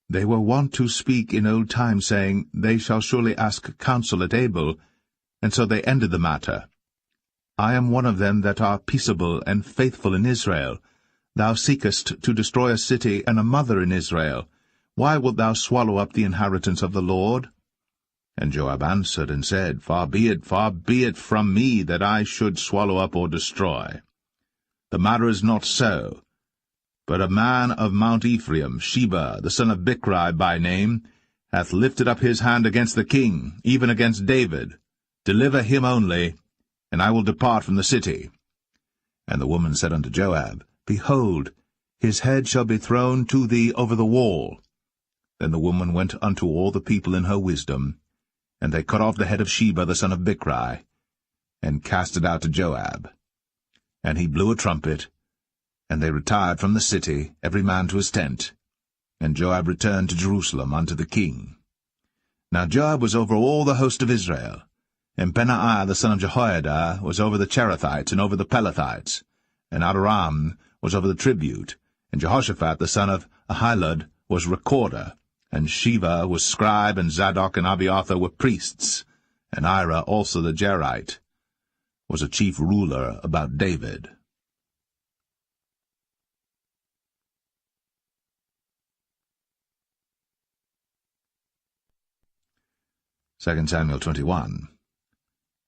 They were wont to speak in old times, saying, They shall surely ask counsel at Abel. And so they ended the matter. I am one of them that are peaceable and faithful in Israel. Thou seekest to destroy a city and a mother in Israel. Why wilt thou swallow up the inheritance of the Lord? And Joab answered and said, far be it from me that I should swallow up or destroy. The matter is not so. But a man of Mount Ephraim, Sheba, the son of Bichri by name, hath lifted up his hand against the king, even against David. Deliver him only, and I will depart from the city. And the woman said unto Joab, Behold, his head shall be thrown to thee over the wall. Then the woman went unto all the people in her wisdom, and they cut off the head of Sheba the son of Bichri, and cast it out to Joab. And he blew a trumpet, and they retired from the city, every man to his tent. And Joab returned to Jerusalem unto the king. Now Joab was over all the host of Israel, and Benaiah the son of Jehoiada was over the Cherethites and over the Pelethites, and Adoram was over the tribute, and Jehoshaphat the son of Ahilud was recorder, and Sheva was scribe, and Zadok and Abiathar were priests, and Ira also the Jerite was a chief ruler about David. Second Samuel 21.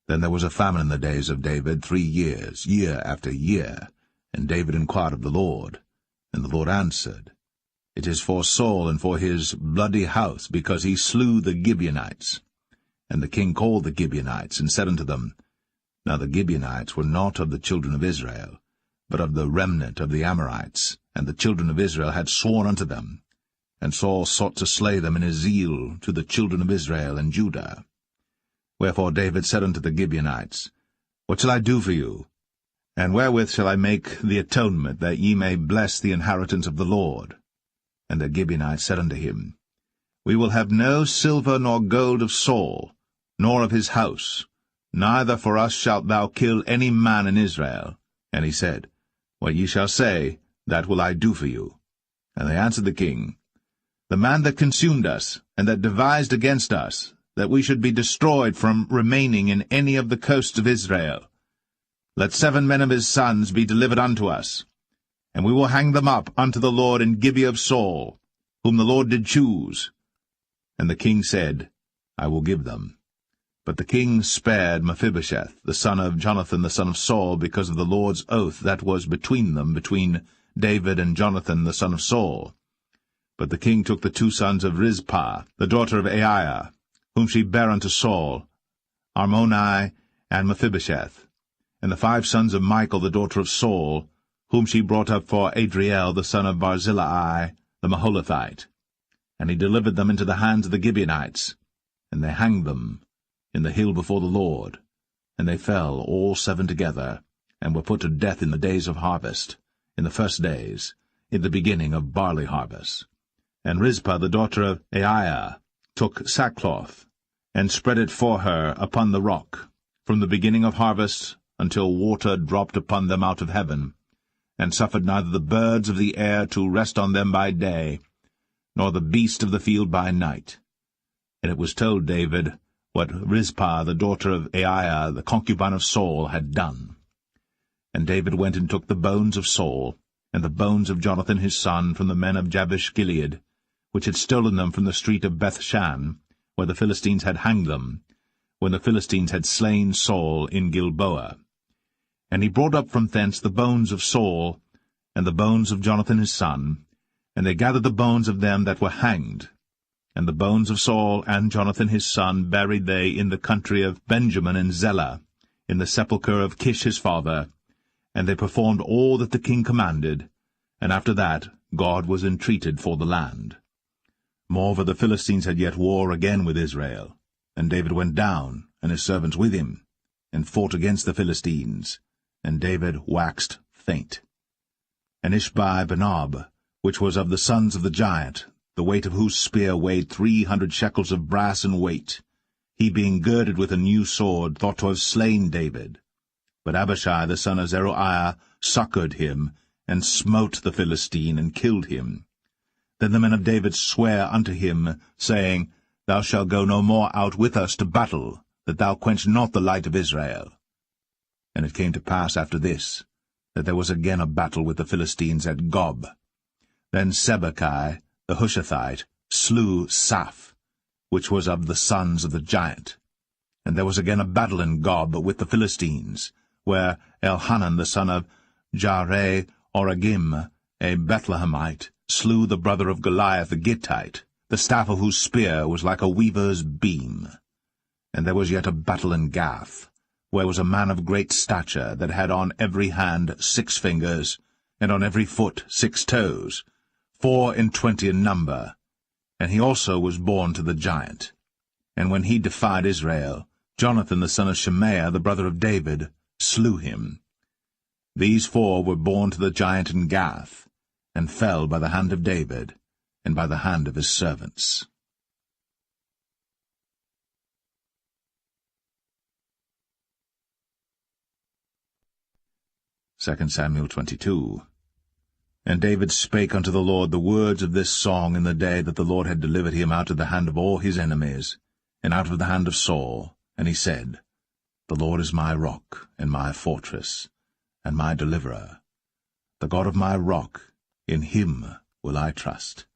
Then there was a famine in the days of David 3 years, year after year. And David inquired of the Lord. And the Lord answered, It is for Saul and for his bloody house, because he slew the Gibeonites. And the king called the Gibeonites, and said unto them, Now the Gibeonites were not of the children of Israel, but of the remnant of the Amorites, and the children of Israel had sworn unto them. And Saul sought to slay them in his zeal to the children of Israel and Judah. Wherefore David said unto the Gibeonites, What shall I do for you? And wherewith shall I make the atonement, that ye may bless the inheritance of the Lord? And the Gibeonites said unto him, We will have no silver nor gold of Saul, nor of his house, neither for us shalt thou kill any man in Israel. And he said, What ye shall say, that will I do for you. And they answered the king, The man that consumed us, and that devised against us, that we should be destroyed from remaining in any of the coasts of Israel, let 7 men of his sons be delivered unto us, and we will hang them up unto the Lord in Gibeah of Saul, whom the Lord did choose. And the king said, I will give them. But the king spared Mephibosheth, the son of Jonathan the son of Saul, because of the Lord's oath that was between them, between David and Jonathan the son of Saul. But the king took the 2 sons of Rizpah, the daughter of Aiah, whom she bare unto Saul, Armoni and Mephibosheth, and the 5 sons of Michal the daughter of Saul, whom she brought up for Adriel the son of Barzillai the Maholathite. And he delivered them into the hands of the Gibeonites, and they hanged them in the hill before the Lord. And they fell all 7 together, and were put to death in the days of harvest, in the first days, in the beginning of barley harvest. And Rizpah the daughter of Aiah took sackcloth, and spread it for her upon the rock, from the beginning of harvest until water dropped upon them out of heaven, and suffered neither the birds of the air to rest on them by day, nor the beast of the field by night. And it was told David what Rizpah the daughter of Aiah, the concubine of Saul, had done. And David went and took the bones of Saul, and the bones of Jonathan his son, from the men of Jabesh-Gilead, which had stolen them from the street of Bethshan, where the Philistines had hanged them, when the Philistines had slain Saul in Gilboa. And he brought up from thence the bones of Saul, and the bones of Jonathan his son, and they gathered the bones of them that were hanged. And the bones of Saul and Jonathan his son buried they in the country of Benjamin in Zelle, in the sepulchre of Kish his father. And they performed all that the king commanded, and after that God was entreated for the land. Moreover, the Philistines had yet war again with Israel, and David went down, and his servants with him, and fought against the Philistines, and David waxed faint. And Ishbi-Benob, which was of the sons of the giant, the weight of whose spear weighed 300 shekels of brass in weight, he being girded with a new sword, thought to have slain David. But Abishai the son of Zeruiah succoured him, and smote the Philistine, and killed him. Then the men of David sware unto him, saying, Thou shalt go no more out with us to battle, that thou quench not the light of Israel. And it came to pass after this, that there was again a battle with the Philistines at Gob. Then Sibbechai the Hushathite slew Saph, which was of the sons of the giant. And there was again a battle in Gob with the Philistines, where Elhanan the son of Jaare-Oregim, a Bethlehemite, slew the brother of Goliath the Gittite, the staff of whose spear was like a weaver's beam. And there was yet a battle in Gath, where was a man of great stature, that had on every hand 6 fingers, and on every foot 6 toes, 24 in number. And he also was born to the giant. And when he defied Israel, Jonathan the son of Shemaiah, the brother of David, slew him. These 4 were born to the giant in Gath, and fell by the hand of David, and by the hand of his servants. 2 Samuel 22. And David spake unto the Lord the words of this song in the day that the Lord had delivered him out of the hand of all his enemies, and out of the hand of Saul. And he said, The Lord is my rock, and my fortress, and my deliverer. The God of my rock, in him will I trust.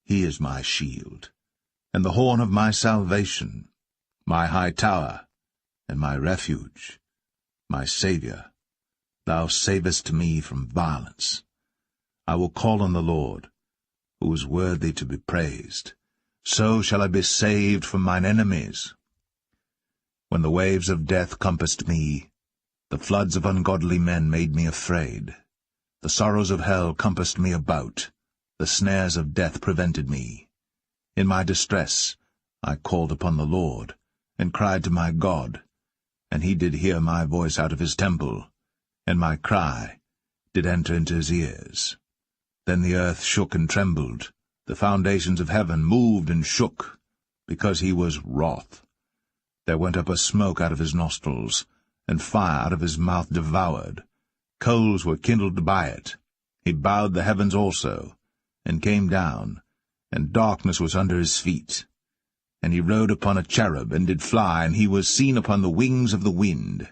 He is my shield, and the horn of my salvation, my high tower, and my refuge, my Saviour. Thou savest me from violence. I will call on the Lord, who is worthy to be praised. So shall I be saved from mine enemies. When the waves of death compassed me, the floods of ungodly men made me afraid. The sorrows of hell compassed me about, the snares of death prevented me. In my distress I called upon the Lord, and cried to my God, and he did hear my voice out of his temple, and my cry did enter into his ears. Then the earth shook and trembled, the foundations of heaven moved and shook, because he was wroth. There went up a smoke out of his nostrils, and fire out of his mouth devoured. Coals were kindled by it. He bowed the heavens also, and came down, and darkness was under his feet. And he rode upon a cherub, and did fly, and he was seen upon the wings of the wind.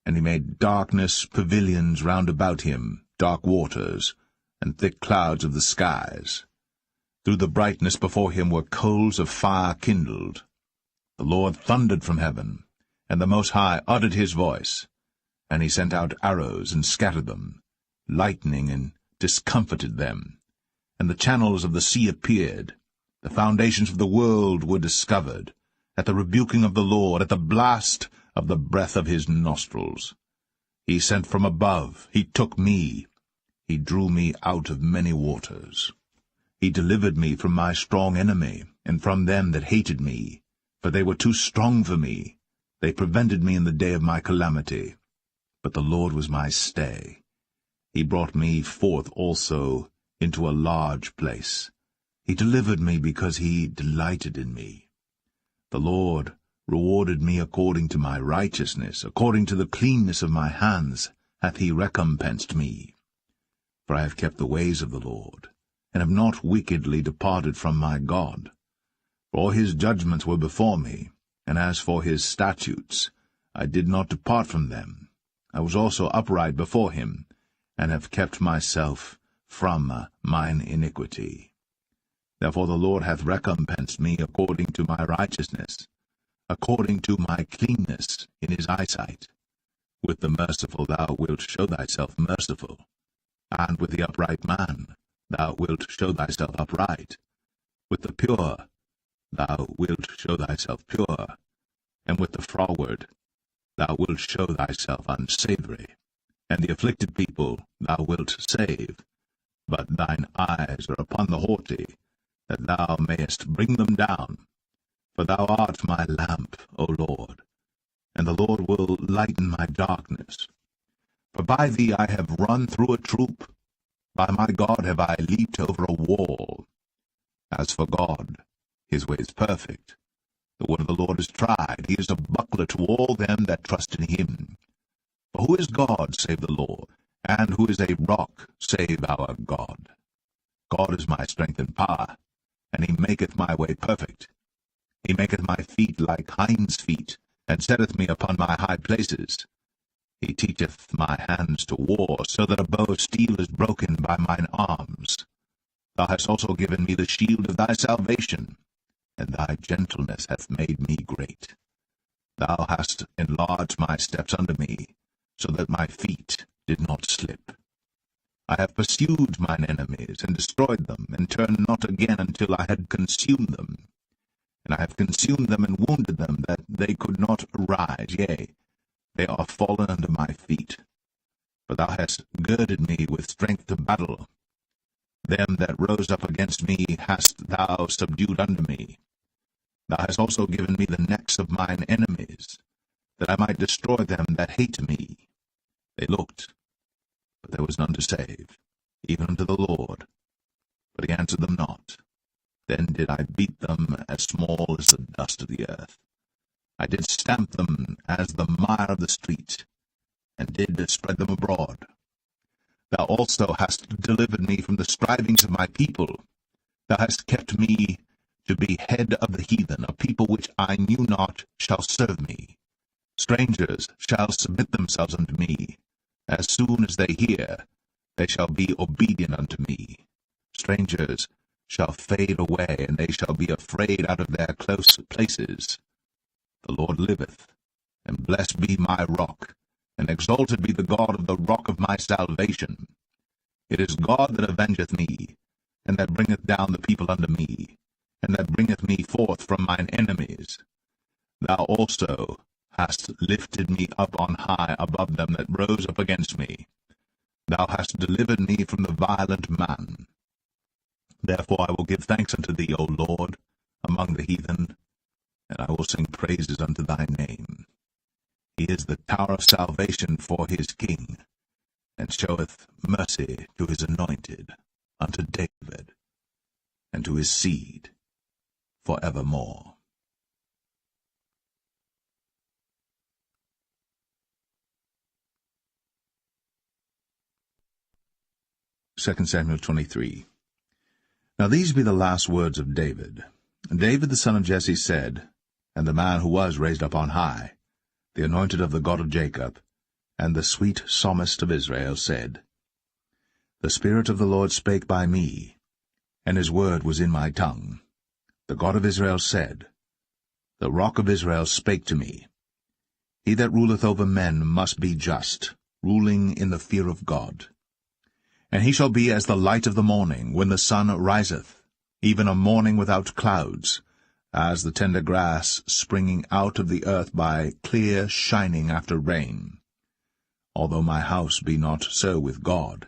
And he made darkness pavilions round about him, dark waters, and thick clouds of the skies. Through the brightness before him were coals of fire kindled. The Lord thundered from heaven, and the Most High uttered his voice. And he sent out arrows, and scattered them, lightning, and discomfited them. And the channels of the sea appeared. The foundations of the world were discovered, at the rebuking of the Lord, at the blast of the breath of his nostrils. He sent from above, he took me, he drew me out of many waters. He delivered me from my strong enemy, and from them that hated me. For they were too strong for me. They prevented me in the day of my calamity. But the Lord was my stay. He brought me forth also into a large place. He delivered me because he delighted in me. The Lord rewarded me according to my righteousness, according to the cleanness of my hands hath he recompensed me. For I have kept the ways of the Lord, and have not wickedly departed from my God. For all his judgments were before me, and as for his statutes, I did not depart from them. I was also upright before him, and have kept myself from mine iniquity. Therefore the Lord hath recompensed me according to my righteousness, according to my cleanness in his eyesight. With the merciful thou wilt show thyself merciful, and with the upright man thou wilt show thyself upright. With the pure thou wilt show thyself pure, and with the froward thou wilt show thyself unsavoury. And the afflicted people thou wilt save, but thine eyes are upon the haughty, that thou mayest bring them down. For thou art my lamp, O Lord, and the Lord will lighten my darkness. For by thee I have run through a troop, by my God have I leaped over a wall. As for God, his way is perfect. The word of the Lord is tried. He is a buckler to all them that trust in him. For who is God save the Lord? And who is a rock save our God? God is my strength and power, and he maketh my way perfect. He maketh my feet like hinds' feet, and setteth me upon my high places. He teacheth my hands to war, so that a bow of steel is broken by mine arms. Thou hast also given me the shield of thy salvation, and thy gentleness hath made me great. Thou hast enlarged my steps under me, so that my feet did not slip. I have pursued mine enemies, and destroyed them, and turned not again until I had consumed them. And I have consumed them and wounded them, that they could not arise. Yea, they are fallen under my feet. For thou hast girded me with strength to battle. Them that rose up against me hast thou subdued under me. Thou hast also given me the necks of mine enemies, that I might destroy them that hate me. They looked, but there was none to save, even unto the Lord. But he answered them not. Then did I beat them as small as the dust of the earth. I did stamp them as the mire of the street, and did spread them abroad. Thou also hast delivered me from the strivings of my people. Thou hast kept me to be head of the heathen. A people which I knew not shall serve me. Strangers shall submit themselves unto me. As soon as they hear, they shall be obedient unto me. Strangers shall fade away, and they shall be afraid out of their close places. The Lord liveth, and blessed be my rock, and exalted be the God of the rock of my salvation. It is God that avengeth me, and that bringeth down the people unto me, and that bringeth me forth from mine enemies. Thou also hast lifted me up on high above them that rose up against me. Thou hast delivered me from the violent man. Therefore I will give thanks unto thee, O Lord, among the heathen, and I will sing praises unto thy name. He is the tower of salvation for his king, and showeth mercy to his anointed, unto David, and to his seed for evermore. Second Samuel 23. Now these be the last words of David. And David the son of Jesse said, and the man who was raised up on high, the anointed of the God of Jacob, and the sweet psalmist of Israel, said, The Spirit of the Lord spake by me, and his word was in my tongue. The God of Israel said, The Rock of Israel spake to me. He that ruleth over men must be just, ruling in the fear of God. And he shall be as the light of the morning, when the sun riseth, even a morning without clouds, as the tender grass springing out of the earth by clear shining after rain. Although my house be not so with God,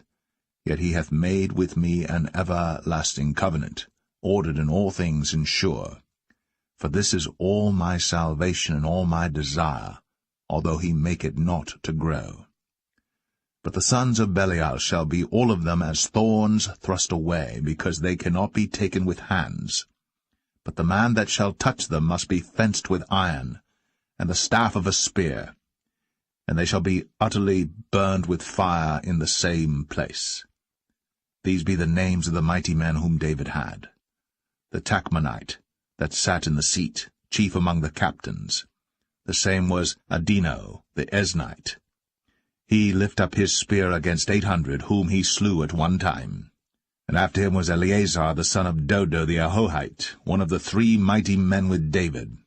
yet he hath made with me an everlasting covenant, ordered in all things and sure. For this is all my salvation and all my desire, although he make it not to grow. But the sons of Belial shall be all of them as thorns thrust away, because they cannot be taken with hands. But the man that shall touch them must be fenced with iron, and the staff of a spear, and they shall be utterly burned with fire in the same place. These be the names of the mighty men whom David had. The Tachmonite, that sat in the seat, chief among the captains. The same was Adino, the Esnite. He lift up his spear against 800, whom he slew at one time. And after him was Eleazar the son of Dodo the Ahohite, one of the 3 mighty men with David,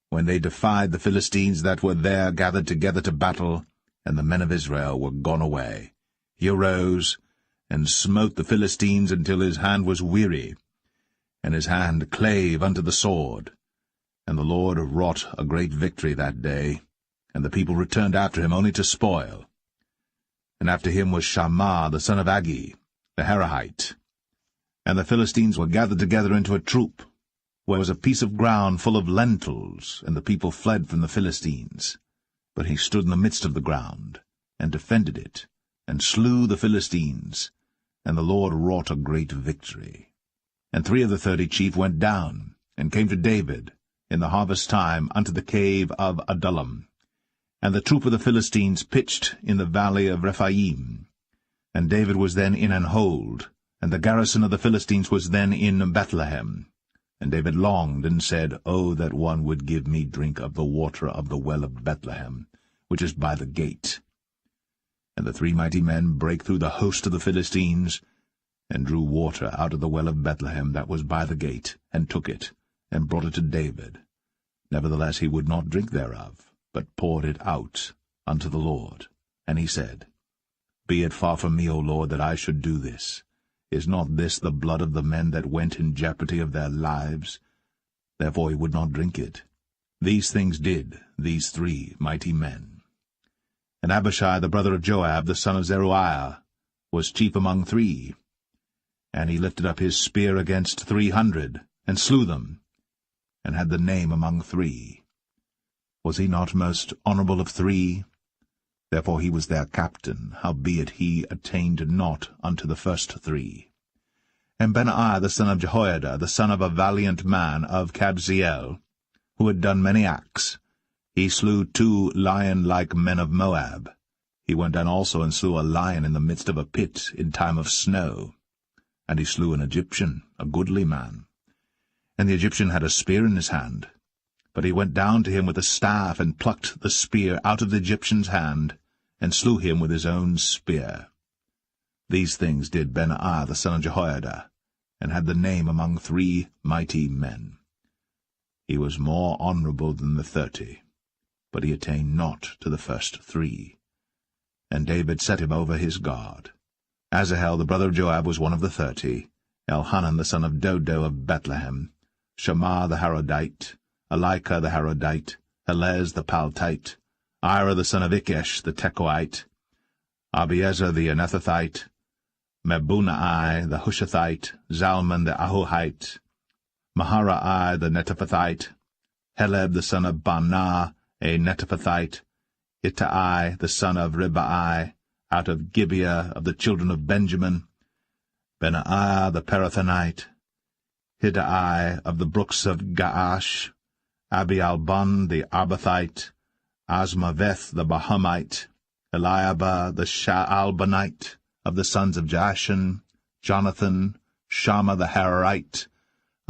when they defied the Philistines that were there gathered together to battle, and the men of Israel were gone away. He arose, and smote the Philistines until his hand was weary, and his hand clave unto the sword. And the Lord wrought a great victory that day, and the people returned after him only to spoil. And after him was Shammah the son of Agi, the Harahite. And the Philistines were gathered together into a troop, where was a piece of ground full of lentils, and the people fled from the Philistines. But he stood in the midst of the ground, and defended it, and slew the Philistines, and the Lord wrought a great victory. And 3 of the 30 chief went down, and came to David, in the harvest time, unto the cave of Adullam. And the troop of the Philistines pitched in the valley of Rephaim. And David was then in an hold, and the garrison of the Philistines was then in Bethlehem. And David longed, and said, O that one would give me drink of the water of the well of Bethlehem, which is by the gate. And the 3 mighty men brake through the host of the Philistines, and drew water out of the well of Bethlehem that was by the gate, and took it, and brought it to David. Nevertheless he would not drink thereof, but poured it out unto the Lord. And he said, Be it far from me, O Lord, that I should do this. Is not this the blood of the men that went in jeopardy of their lives? Therefore he would not drink it. These things did these 3 mighty men. And Abishai the brother of Joab, the son of Zeruiah, was chief among 3. And he lifted up his spear against 300, and slew them, and had the name among 3. Was he not most honorable of 3? Therefore he was their captain, howbeit he attained not unto the first 3. And Benaiah the son of Jehoiada, the son of a valiant man of Kabzeel, who had done many acts, he slew 2 lion-like men of Moab. He went down also and slew a lion in the midst of a pit in time of snow. And he slew an Egyptian, a goodly man. And the Egyptian had a spear in his hand. But he went down to him with a staff, and plucked the spear out of the Egyptian's hand, and slew him with his own spear. These things did Benaiah the son of Jehoiada, and had the name among 3 mighty men. He was more honorable than the 30, but he attained not to the first 3. And David set him over his guard. Asahel the brother of Joab was one of the 30, Elhanan the son of Dodo of Bethlehem, Shammah the Harodite, Elika the Harodite, Helez the Paltite, Ira the son of Ikesh the Tekoite, Abiezer the Anethathite, Mebunai the Hushathite, Zalman the Ahohite, Maharai the Netophathite, Heleb the son of Baanah a Netophathite, Ittai the son of Ribai, out of Gibeah of the children of Benjamin, Benaiah the Parathonite, Hiddai of the brooks of Gaash, Abialbon the Arbathite, Asmaveth the Bahamite, Eliabah the Shaalbanite, of the sons of Jashan, Jonathan, Shammah the Hararite,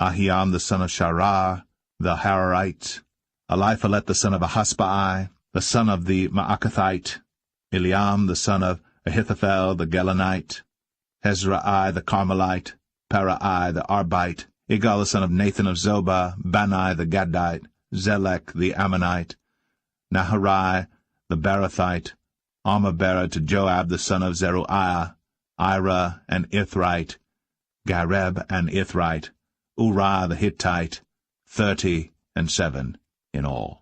Ahiam the son of Sharah, the Hararite, Eliphalet the son of Ahasbai, the son of the Maacathite, Eliam the son of Ahithophel the Gelonite, Hezrai the Carmelite, Parai the Arbite, Igal the son of Nathan of Zobah, Bani the Gadite, Zelek the Ammonite, Naharai the Barathite, Armabera to Joab the son of Zeruiah, Ira and Ithrite, Gareb and Ithrite, Uriah the Hittite, 37 in all.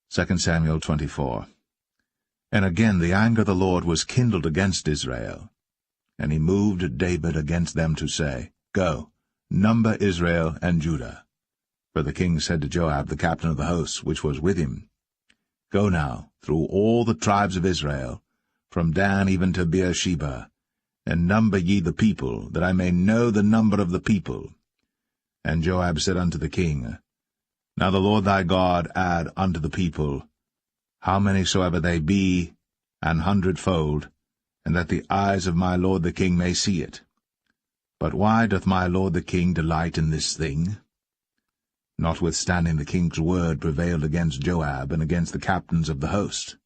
Second Samuel 24. And again the anger of the Lord was kindled against Israel. And he moved David against them to say, Go, number Israel and Judah. For the king said to Joab, the captain of the hosts, which was with him, Go now through all the tribes of Israel, from Dan even to Beersheba, and number ye the people, that I may know the number of the people. And Joab said unto the king, Now the Lord thy God add unto the people, how many soever they be, 100-fold, and that the eyes of my lord the king may see it. But why doth my lord the king delight in this thing? Notwithstanding the king's word prevailed against Joab and against the captains of the host.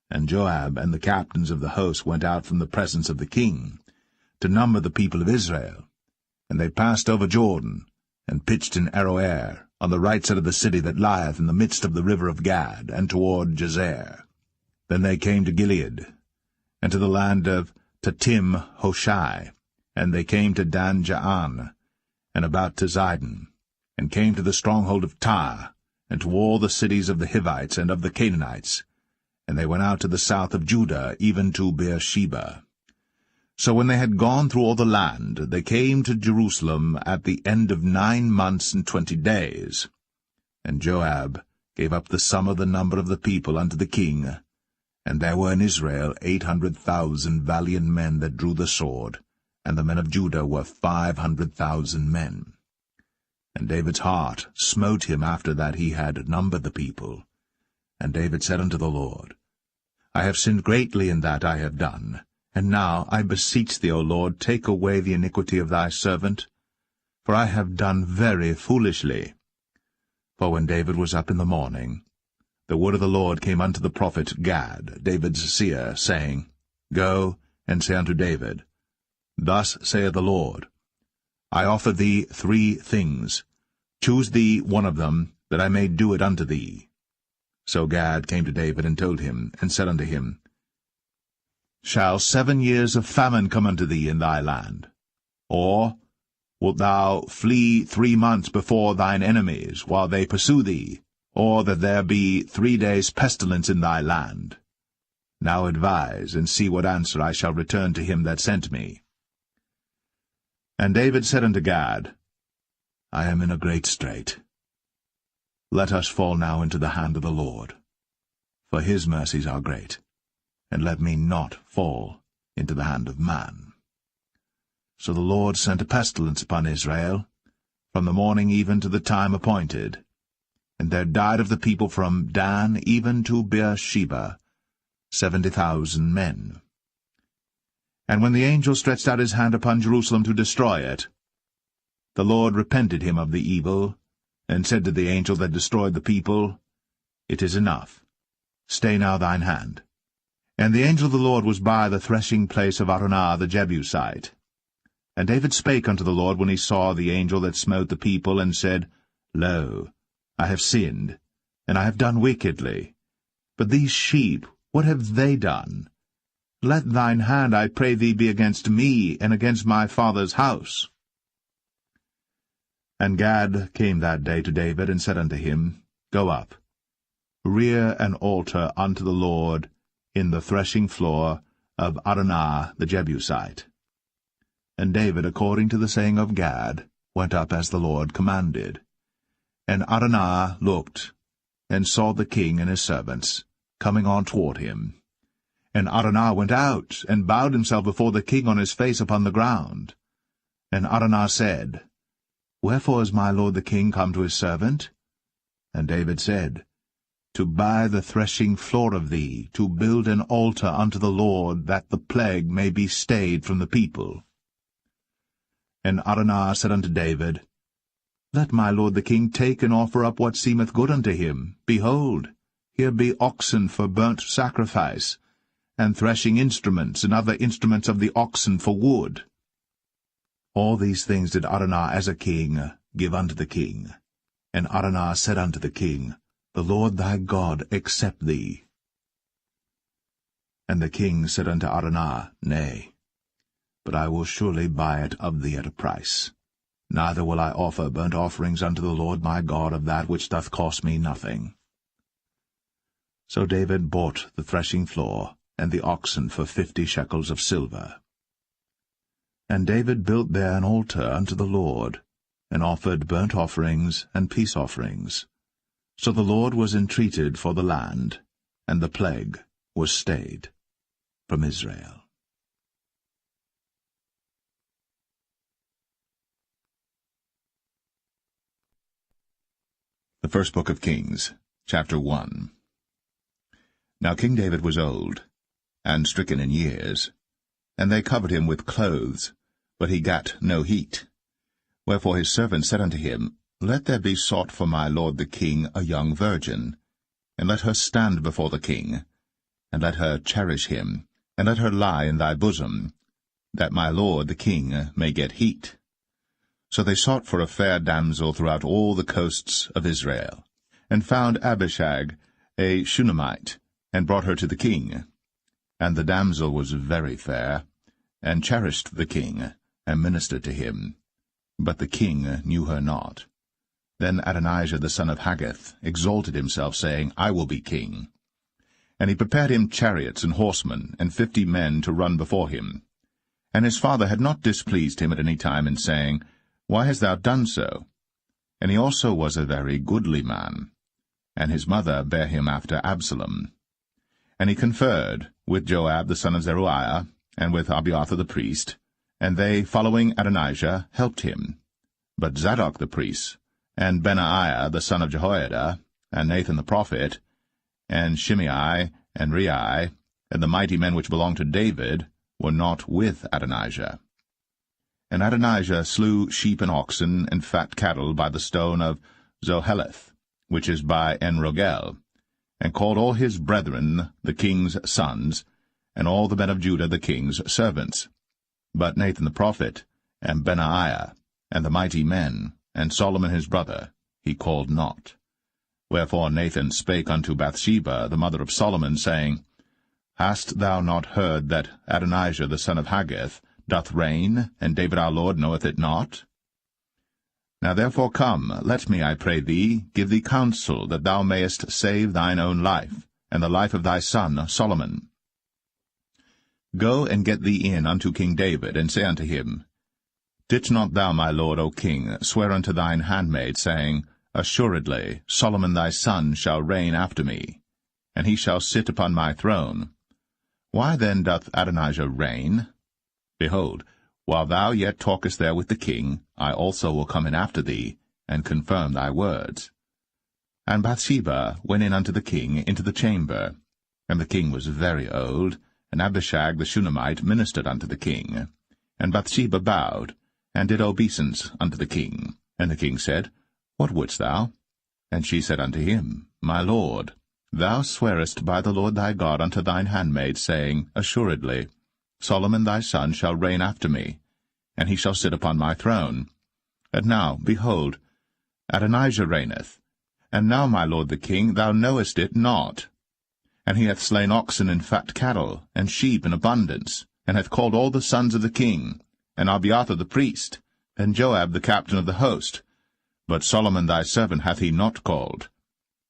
And Joab and the captains of the host went out from the presence of the king, to number the people of Israel. And they passed over Jordan, and pitched in Aroer, on the right side of the city that lieth in the midst of the river of Gad, and toward Jazer. Then they came to Gilead, and to the land of Tatim Hoshai, and they came to Dan Jaan, and about to Zidon, and came to the stronghold of Tyre, and to all the cities of the Hivites and of the Canaanites, and they went out to the south of Judah, even to Beersheba. So when they had gone through all the land, they came to Jerusalem at the end of 9 months and 20 days. And Joab gave up the sum of the number of the people unto the king, and there were in Israel 800,000 valiant men that drew the sword, and the men of Judah were 500,000 men. And David's heart smote him after that he had numbered the people. And David said unto the Lord, I have sinned greatly in that I have done. And now, I beseech thee, O Lord, take away the iniquity of thy servant, for I have done very foolishly. For when David was up in the morning, the word of the Lord came unto the prophet Gad, David's seer, saying, Go and say unto David, Thus saith the Lord, I offer thee 3 things. Choose thee one of them, that I may do it unto thee. So Gad came to David and told him, and said unto him, Shall 7 years of famine come unto thee in thy land? Or wilt thou flee 3 months before thine enemies, while they pursue thee? Or that there be 3 days' pestilence in thy land? Now advise, and see what answer I shall return to him that sent me. And David said unto Gad, I am in a great strait. Let us fall now into the hand of the Lord, for his mercies are great, and let me not fall into the hand of man. So the Lord sent a pestilence upon Israel, from the morning even to the time appointed. And there died of the people from Dan even to Beersheba 70,000 men. And when the angel stretched out his hand upon Jerusalem to destroy it, the Lord repented him of the evil, and said to the angel that destroyed the people, It is enough. Stay now thine hand. And the angel of the Lord was by the threshing place of Araunah the Jebusite. And David spake unto the Lord when he saw the angel that smote the people, and said, Lo, I have sinned, and I have done wickedly. But these sheep, what have they done? Let thine hand, I pray thee, be against me, and against my father's house. And Gad came that day to David, and said unto him, Go up, rear an altar unto the Lord in the threshing floor of Araunah the Jebusite. And David, according to the saying of Gad, went up as the Lord commanded. And Araunah looked, and saw the king and his servants coming on toward him. And Araunah went out, and bowed himself before the king on his face upon the ground. And Araunah said, Wherefore is my lord the king come to his servant? And David said, To buy the threshing floor of thee, to build an altar unto the Lord, that the plague may be stayed from the people. And Araunah said unto David, Let my lord the king take and offer up what seemeth good unto him. Behold, here be oxen for burnt sacrifice, and threshing instruments, and other instruments of the oxen for wood. All these things did Araunah as a king give unto the king. And Araunah said unto the king, The Lord thy God accept thee. And the king said unto Araunah, Nay, but I will surely buy it of thee at a price. Neither will I offer burnt offerings unto the Lord my God of that which doth cost me nothing. So David bought the threshing floor and the oxen for 50 shekels of silver. And David built there an altar unto the Lord, and offered burnt offerings and peace offerings. So the Lord was entreated for the land, and the plague was stayed from Israel. The First Book of Kings, chapter 1. Now King David was old, and stricken in years, and they covered him with clothes, but he gat no heat. Wherefore his servants said unto him, Let there be sought for my lord the king a young virgin, and let her stand before the king, and let her cherish him, and let her lie in thy bosom, that my lord the king may get heat. So they sought for a fair damsel throughout all the coasts of Israel, and found Abishag, a Shunammite, and brought her to the king. And the damsel was very fair, and cherished the king, and ministered to him. But the king knew her not. Then Adonijah the son of Haggith exalted himself, saying, I will be king. And he prepared him chariots and horsemen, and 50 men to run before him. And his father had not displeased him at any time in saying, Why hast thou done so? And he also was a very goodly man. And his mother bare him after Absalom. And he conferred with Joab the son of Zeruiah, and with Abiathar the priest, and they, following Adonijah, helped him. But Zadok the priest, and Benaiah the son of Jehoiada, and Nathan the prophet, and Shimei, and Rei, and the mighty men which belonged to David, were not with Adonijah. And Adonijah slew sheep and oxen and fat cattle by the stone of Zoheleth, which is by En-Rogel, and called all his brethren the king's sons, and all the men of Judah the king's servants. But Nathan the prophet, and Benaiah, and the mighty men, and Solomon his brother, he called not. Wherefore Nathan spake unto Bathsheba, the mother of Solomon, saying, Hast thou not heard that Adonijah the son of Haggith doth reign, and David our Lord knoweth it not? Now therefore come, let me, I pray thee, give thee counsel, that thou mayest save thine own life, and the life of thy son Solomon. Go and get thee in unto King David, and say unto him, Didst not thou, my lord, O king, swear unto thine handmaid, saying, Assuredly Solomon thy son shall reign after me, and he shall sit upon my throne. Why then doth Adonijah reign? Behold, while thou yet talkest there with the king, I also will come in after thee, and confirm thy words. And Bathsheba went in unto the king into the chamber, and the king was very old, and Abishag the Shunammite ministered unto the king. And Bathsheba bowed, and did obeisance unto the king. And the king said, What wouldst thou? And she said unto him, My lord, thou swearest by the Lord thy God unto thine handmaid, saying, Assuredly Solomon thy son shall reign after me, and he shall sit upon my throne. And now, behold, Adonijah reigneth, and now, my lord the king, thou knowest it not. And he hath slain oxen and fat cattle, and sheep in abundance, and hath called all the sons of the king, and Abiathar the priest, and Joab the captain of the host. But Solomon thy servant hath he not called.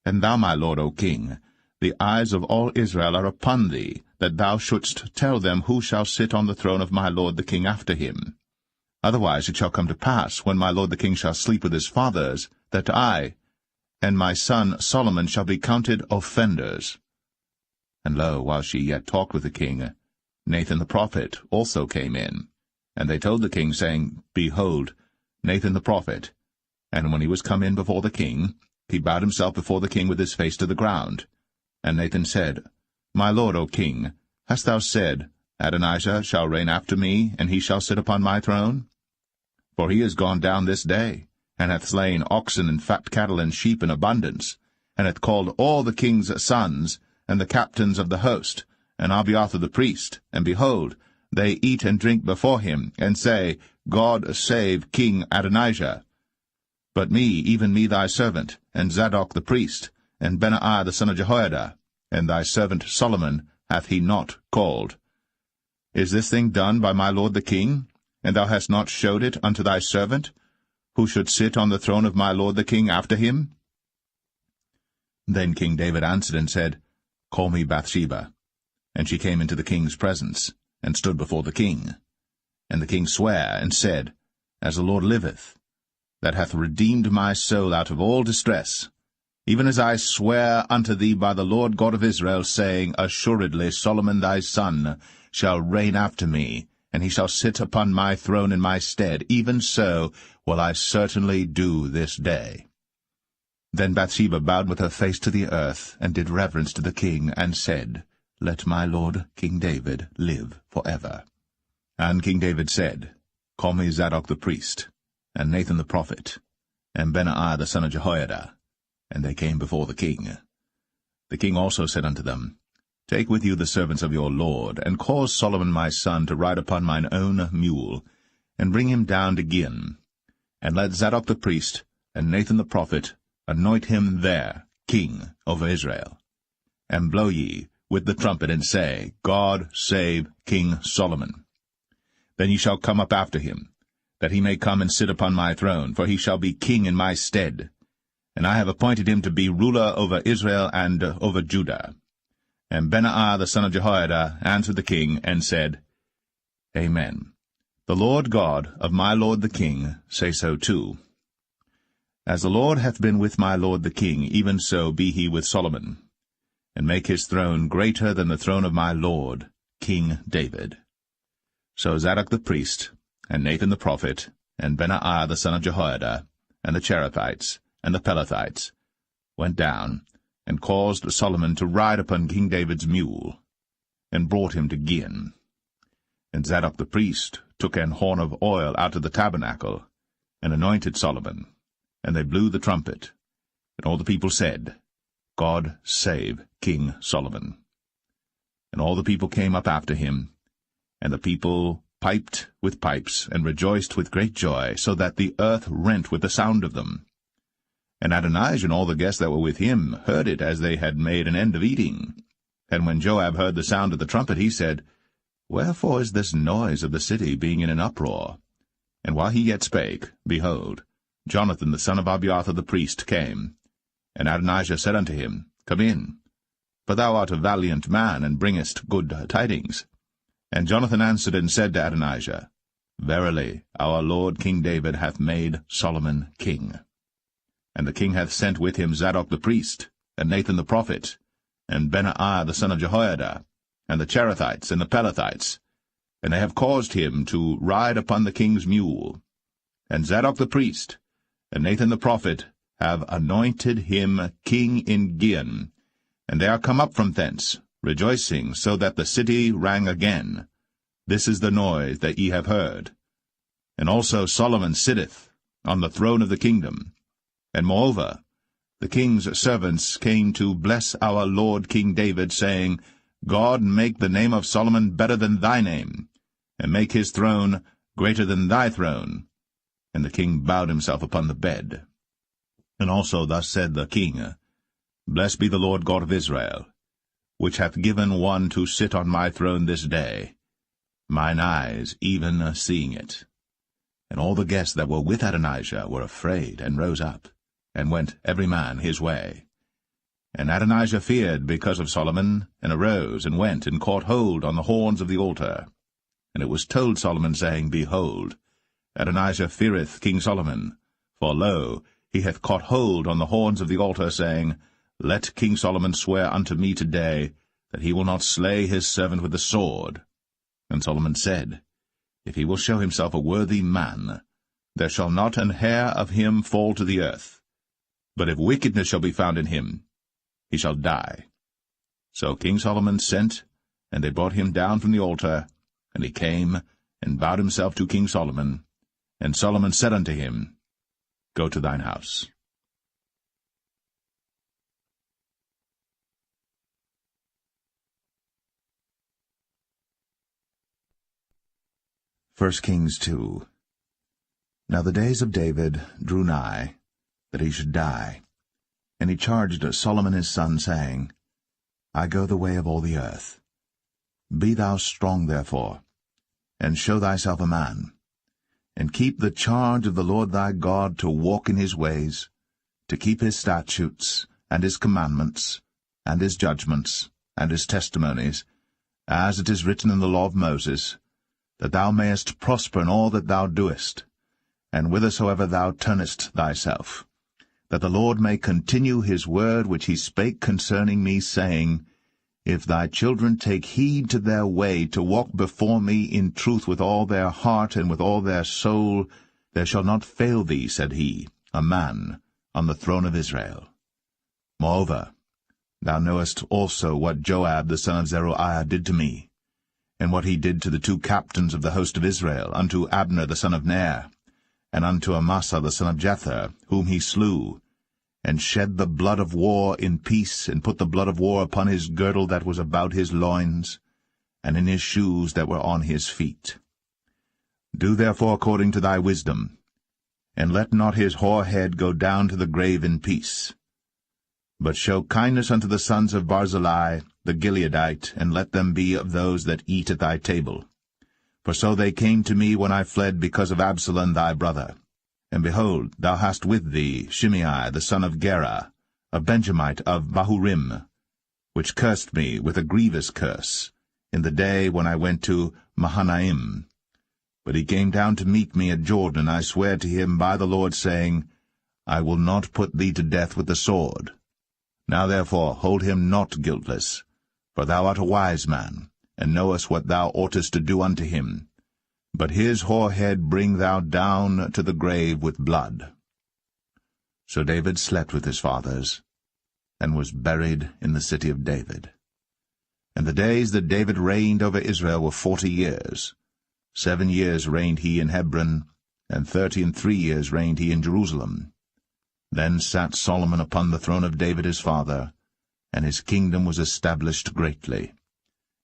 And thou, my lord, O king, the eyes of all Israel are upon thee, that thou shouldst tell them who shall sit on the throne of my lord the king after him. Otherwise it shall come to pass, when my lord the king shall sleep with his fathers, that I and my son Solomon shall be counted offenders. And lo, while she yet talked with the king, Nathan the prophet also came in. And they told the king, saying, Behold, Nathan the prophet. And when he was come in before the king, he bowed himself before the king with his face to the ground. And Nathan said, My lord, O king, hast thou said, Adonijah shall reign after me, and he shall sit upon my throne? For he is gone down this day, and hath slain oxen and fat cattle and sheep in abundance, and hath called all the king's sons, and the captains of the host, and Abiathar the priest, and behold, they eat and drink before him, and say, God save King Adonijah. But me, even me thy servant, and Zadok the priest, and Benaiah the son of Jehoiada, and thy servant Solomon hath he not called. Is this thing done by my lord the king, and thou hast not showed it unto thy servant, who should sit on the throne of my lord the king after him? Then King David answered and said, Call me Bathsheba. And she came into the king's presence, and stood before the king. And the king sware, and said, As the Lord liveth, that hath redeemed my soul out of all distress, even as I swear unto thee by the Lord God of Israel, saying, Assuredly Solomon thy son shall reign after me, and he shall sit upon my throne in my stead, even so will I certainly do this day. Then Bathsheba bowed with her face to the earth, and did reverence to the king, and said, Let my lord King David live for ever. And King David said, Call me Zadok the priest, and Nathan the prophet, and Benaiah the son of Jehoiada. And they came before the king. The king also said unto them, Take with you the servants of your lord, and cause Solomon my son to ride upon mine own mule, and bring him down to Gin. And let Zadok the priest, and Nathan the prophet, anoint him there king over Israel. And blow ye with the trumpet, and say, God save King Solomon. Then ye shall come up after him, that he may come and sit upon my throne, for he shall be king in my stead. And I have appointed him to be ruler over Israel and over Judah. And Benaiah the son of Jehoiada answered the king, and said, Amen. The Lord God of my lord the king say so too. As the Lord hath been with my lord the king, even so be he with Solomon, and make his throne greater than the throne of my lord, King David. So Zadok the priest, and Nathan the prophet, and Benaiah the son of Jehoiada, and the Cherethites, and the Pelethites, went down, and caused Solomon to ride upon King David's mule, and brought him to Gin. And Zadok the priest took an horn of oil out of the tabernacle, and anointed Solomon, and they blew the trumpet. And all the people said, God save King Solomon. And all the people came up after him, and the people piped with pipes, and rejoiced with great joy, so that the earth rent with the sound of them. And Adonijah and all the guests that were with him heard it as they had made an end of eating. And when Joab heard the sound of the trumpet, he said, Wherefore is this noise of the city being in an uproar? And while he yet spake, behold, Jonathan the son of Abiathar the priest came. And Adonijah said unto him, Come in, for thou art a valiant man, and bringest good tidings. And Jonathan answered and said to Adonijah, Verily, our lord King David hath made Solomon king. And the king hath sent with him Zadok the priest, and Nathan the prophet, and Benaiah the son of Jehoiada, and the Cherethites and the Pelethites, and they have caused him to ride upon the king's mule. And Zadok the priest, and Nathan the prophet, have anointed him king in Gin, and they are come up from thence, rejoicing, so that the city rang again. This is the noise that ye have heard. And also Solomon sitteth on the throne of the kingdom. And moreover, the king's servants came to bless our lord King David, saying, God make the name of Solomon better than thy name, and make his throne greater than thy throne. And the king bowed himself upon the bed. And also thus said the king, Blessed be the Lord God of Israel, which hath given one to sit on my throne this day, mine eyes even seeing it. And all the guests that were with Adonijah were afraid, and rose up, and went every man his way. And Adonijah feared because of Solomon, and arose, and went, and caught hold on the horns of the altar. And it was told Solomon, saying, Behold, Adonijah feareth King Solomon, for, lo, he hath caught hold on the horns of the altar, saying, Let King Solomon swear unto me today, that he will not slay his servant with the sword. And Solomon said, If he will show himself a worthy man, there shall not an hair of him fall to the earth. But if wickedness shall be found in him, he shall die. So King Solomon sent, and they brought him down from the altar, and he came, and bowed himself to King Solomon. And Solomon said unto him, Go to thine house. 1 Kings 2. Now the days of David drew nigh, that he should die. And he charged Solomon his son, saying, I go the way of all the earth. Be thou strong therefore, and show thyself a man, and keep the charge of the Lord thy God, to walk in his ways, to keep his statutes, and his commandments, and his judgments, and his testimonies, as it is written in the law of Moses, that thou mayest prosper in all that thou doest, and whithersoever thou turnest thyself, that the Lord may continue his word which he spake concerning me, saying, If thy children take heed to their way, to walk before me in truth with all their heart and with all their soul, there shall not fail thee, said he, a man on the throne of Israel. Moreover, thou knowest also what Joab the son of Zeruiah did to me, and what he did to the 2 captains of the host of Israel, unto Abner the son of Ner, and unto Amasa the son of Jether, whom he slew, and shed the blood of war in peace, and put the blood of war upon his girdle that was about his loins, and in his shoes that were on his feet. Do therefore according to thy wisdom, and let not his hoar head go down to the grave in peace. But show kindness unto the sons of Barzillai the Gileadite, and let them be of those that eat at thy table. For so they came to me when I fled because of Absalom thy brother. And behold, thou hast with thee Shimei the son of Gera, a Benjamite of Bahurim, which cursed me with a grievous curse, in the day when I went to Mahanaim. But he came down to meet me at Jordan, and I swear to him by the Lord, saying, I will not put thee to death with the sword. Now therefore hold him not guiltless, for thou art a wise man, and knowest what thou oughtest to do unto him. But his hoar head bring thou down to the grave with blood. So David slept with his fathers, and was buried in the city of David. And the days that David reigned over Israel were 40 years. 7 years reigned he in Hebron, and 33 years reigned he in Jerusalem. Then sat Solomon upon the throne of David his father, and his kingdom was established greatly.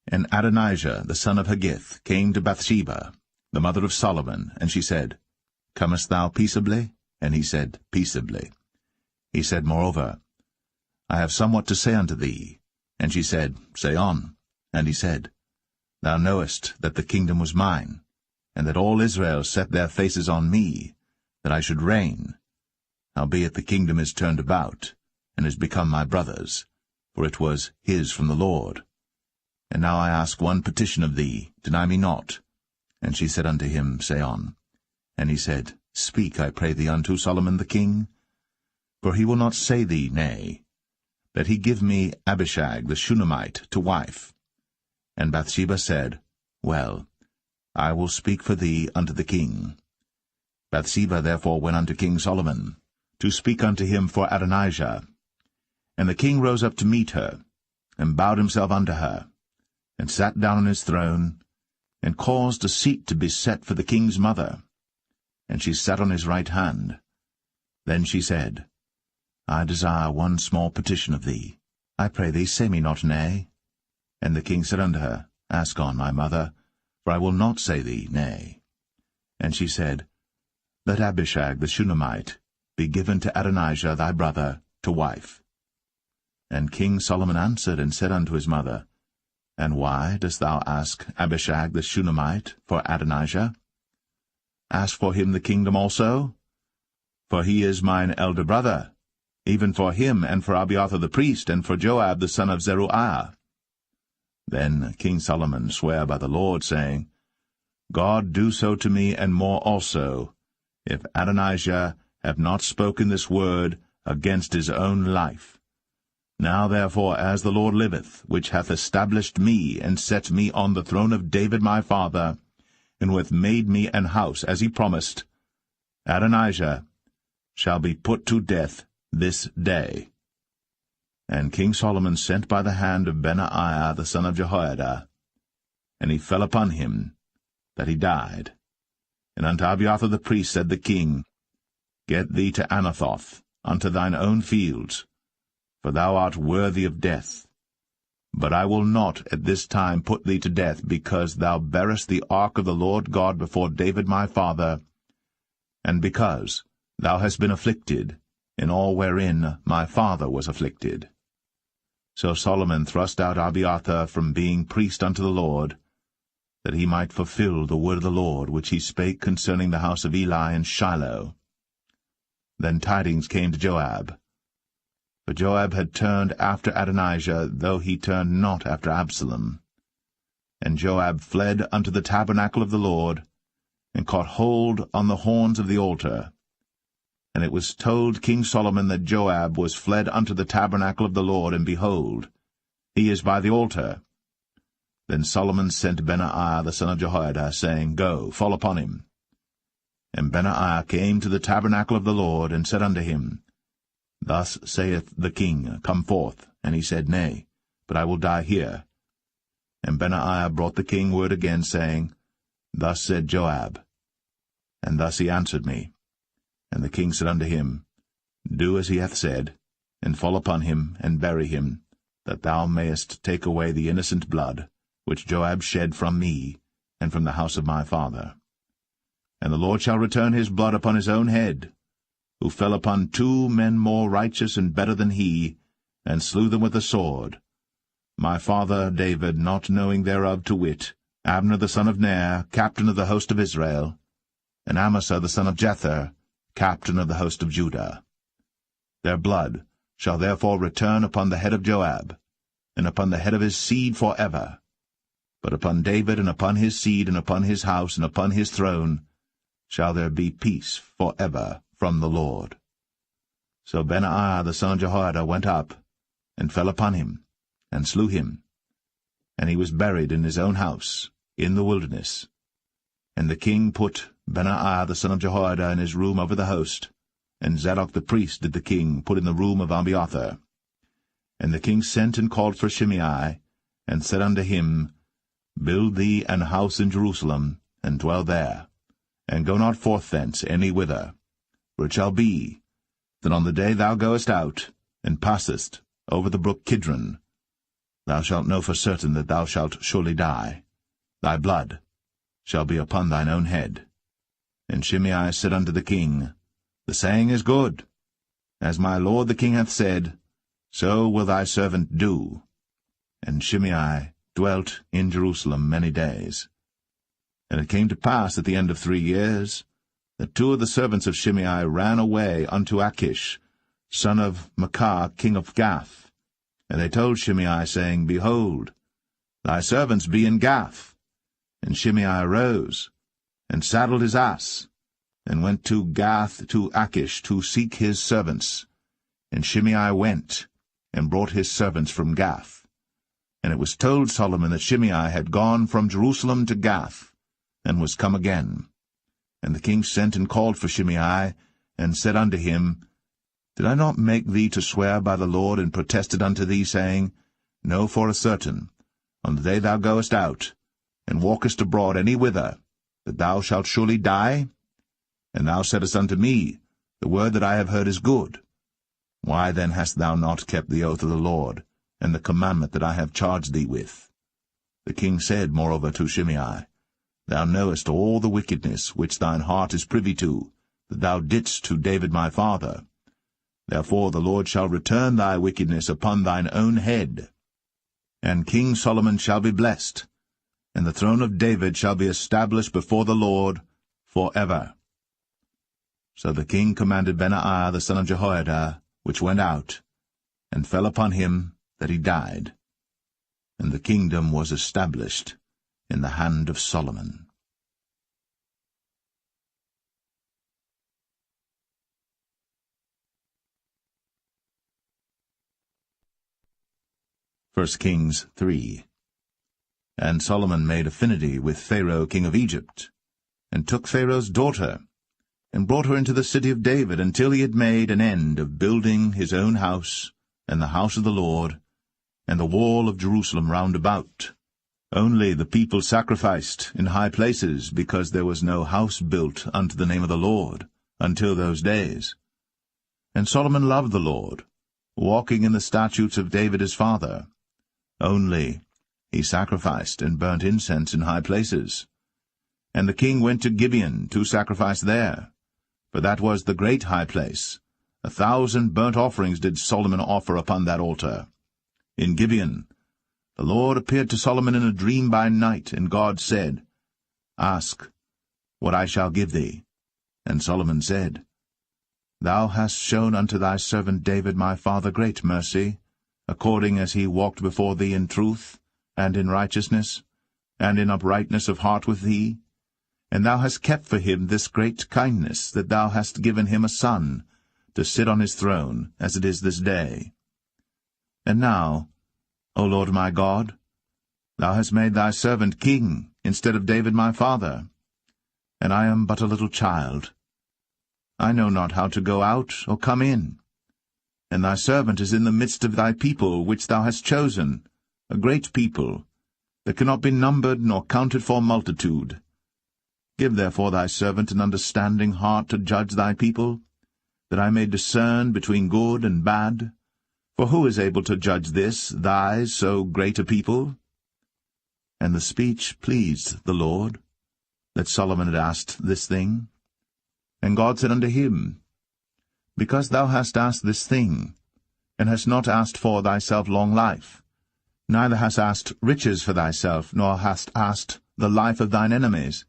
And Adonijah the son of Haggith came to Bathsheba, the mother of Solomon, and she said, Comest thou peaceably? And he said, Peaceably. He said, Moreover, I have somewhat to say unto thee. And she said, Say on. And he said, Thou knowest that the kingdom was mine, and that all Israel set their faces on me, that I should reign. Howbeit the kingdom is turned about, and is become my brother's, for it was his from the Lord. And now I ask one petition of thee, deny me not. And she said unto him, Say on. And he said, Speak, I pray thee, unto Solomon the king. For he will not say thee nay, that he give me Abishag the Shunammite to wife. And Bathsheba said, Well, I will speak for thee unto the king. Bathsheba therefore went unto King Solomon, to speak unto him for Adonijah. And the king rose up to meet her, and bowed himself unto her, and sat down on his throne, and caused a seat to be set for the king's mother. And she sat on his right hand. Then she said, I desire one small petition of thee. I pray thee, say me not nay. And the king said unto her, Ask on, my mother, for I will not say thee nay. And she said, Let Abishag the Shunammite be given to Adonijah thy brother to wife. And King Solomon answered and said unto his mother, And why dost thou ask Abishag the Shunammite for Adonijah? Ask for him the kingdom also? For he is mine elder brother, even for him, and for Abiathar the priest, and for Joab the son of Zeruiah. Then King Solomon sware by the Lord, saying, God do so to me, and more also, if Adonijah have not spoken this word against his own life. Now therefore, as the Lord liveth, which hath established me, and set me on the throne of David my father, and who hath made me an house, as he promised, Adonijah shall be put to death this day. And King Solomon sent by the hand of Benaiah the son of Jehoiada, and he fell upon him, that he died. And unto Abiathar the priest said the king, Get thee to Anathoth, unto thine own fields, for thou art worthy of death. But I will not at this time put thee to death, because thou bearest the ark of the Lord God before David my father, and because thou hast been afflicted in all wherein my father was afflicted. So Solomon thrust out Abiathar from being priest unto the Lord, that he might fulfill the word of the Lord, which he spake concerning the house of Eli in Shiloh. Then tidings came to Joab, For Joab had turned after Adonijah, though he turned not after Absalom. And Joab fled unto the tabernacle of the Lord, and caught hold on the horns of the altar. And it was told King Solomon that Joab was fled unto the tabernacle of the Lord, and behold, he is by the altar. Then Solomon sent Benaiah the son of Jehoiada, saying, Go, fall upon him. And Benaiah came to the tabernacle of the Lord, and said unto him, Thus saith the king, Come forth. And he said, Nay, but I will die here. And Benaiah brought the king word again, saying, Thus said Joab. And thus he answered me. And the king said unto him, Do as he hath said, and fall upon him, and bury him, that thou mayest take away the innocent blood, which Joab shed from me, and from the house of my father. And the Lord shall return his blood upon his own head, who fell upon 2 men more righteous and better than he, and slew them with the sword. My father David, not knowing thereof, to wit, Abner the son of Ner, captain of the host of Israel, and Amasa the son of Jether, captain of the host of Judah. Their blood shall therefore return upon the head of Joab, and upon the head of his seed for ever. But upon David, and upon his seed, and upon his house, and upon his throne, shall there be peace for ever from the Lord. So Benaiah the son of Jehoiada went up, and fell upon him, and slew him. And he was buried in his own house, in the wilderness. And the king put Benaiah the son of Jehoiada in his room over the host, and Zadok the priest did the king put in the room of Abiathar. And the king sent and called for Shimei, and said unto him, Build thee an house in Jerusalem, and dwell there, and go not forth thence any whither. For it shall be, that on the day thou goest out, and passest over the brook Kidron, thou shalt know for certain that thou shalt surely die. Thy blood shall be upon thine own head. And Shimei said unto the king, The saying is good. As my lord the king hath said, so will thy servant do. And Shimei dwelt in Jerusalem many days. And it came to pass at the end of 3 years, that 2 of the servants of Shimei ran away unto Achish, son of Maachah, king of Gath. And they told Shimei, saying, Behold, thy servants be in Gath. And Shimei arose, and saddled his ass, and went to Gath to Achish to seek his servants. And Shimei went, and brought his servants from Gath. And it was told Solomon that Shimei had gone from Jerusalem to Gath, and was come again. And the king sent and called for Shimei, and said unto him, Did I not make thee to swear by the Lord, and protested unto thee, saying, Know for a certain, on the day thou goest out, and walkest abroad any whither, that thou shalt surely die? And thou saidst unto me, The word that I have heard is good. Why then hast thou not kept the oath of the Lord, and the commandment that I have charged thee with? The king said moreover to Shimei, Thou knowest all the wickedness which thine heart is privy to, that thou didst to David my father. Therefore the Lord shall return thy wickedness upon thine own head. And King Solomon shall be blessed, and the throne of David shall be established before the Lord for ever. So the king commanded Benaiah the son of Jehoiada, which went out, and fell upon him that he died. And the kingdom was established in the hand of Solomon. First Kings 3. And Solomon made affinity with Pharaoh king of Egypt, and took Pharaoh's daughter, and brought her into the city of David, until he had made an end of building his own house, and the house of the Lord, and the wall of Jerusalem round about. Only the people sacrificed in high places, because there was no house built unto the name of the Lord, until those days. And Solomon loved the Lord, walking in the statutes of David his father. Only he sacrificed and burnt incense in high places. And the king went to Gibeon to sacrifice there, for that was the great high place. 1,000 burnt offerings did Solomon offer upon that altar. In Gibeon the Lord appeared to Solomon in a dream by night, and God said, Ask what I shall give thee. And Solomon said, Thou hast shown unto thy servant David my father great mercy, according as he walked before thee in truth, and in righteousness, and in uprightness of heart with thee. And thou hast kept for him this great kindness, that thou hast given him a son, to sit on his throne, as it is this day. And now, O Lord my God, thou hast made thy servant king, instead of David my father. And I am but a little child. I know not how to go out or come in. And thy servant is in the midst of thy people, which thou hast chosen, a great people, that cannot be numbered nor counted for multitude. Give therefore thy servant an understanding heart to judge thy people, that I may discern between good and bad. For who is able to judge this, thy so great a people? And the speech pleased the Lord, that Solomon had asked this thing. And God said unto him, Because thou hast asked this thing, and hast not asked for thyself long life, neither hast asked riches for thyself, nor hast asked the life of thine enemies,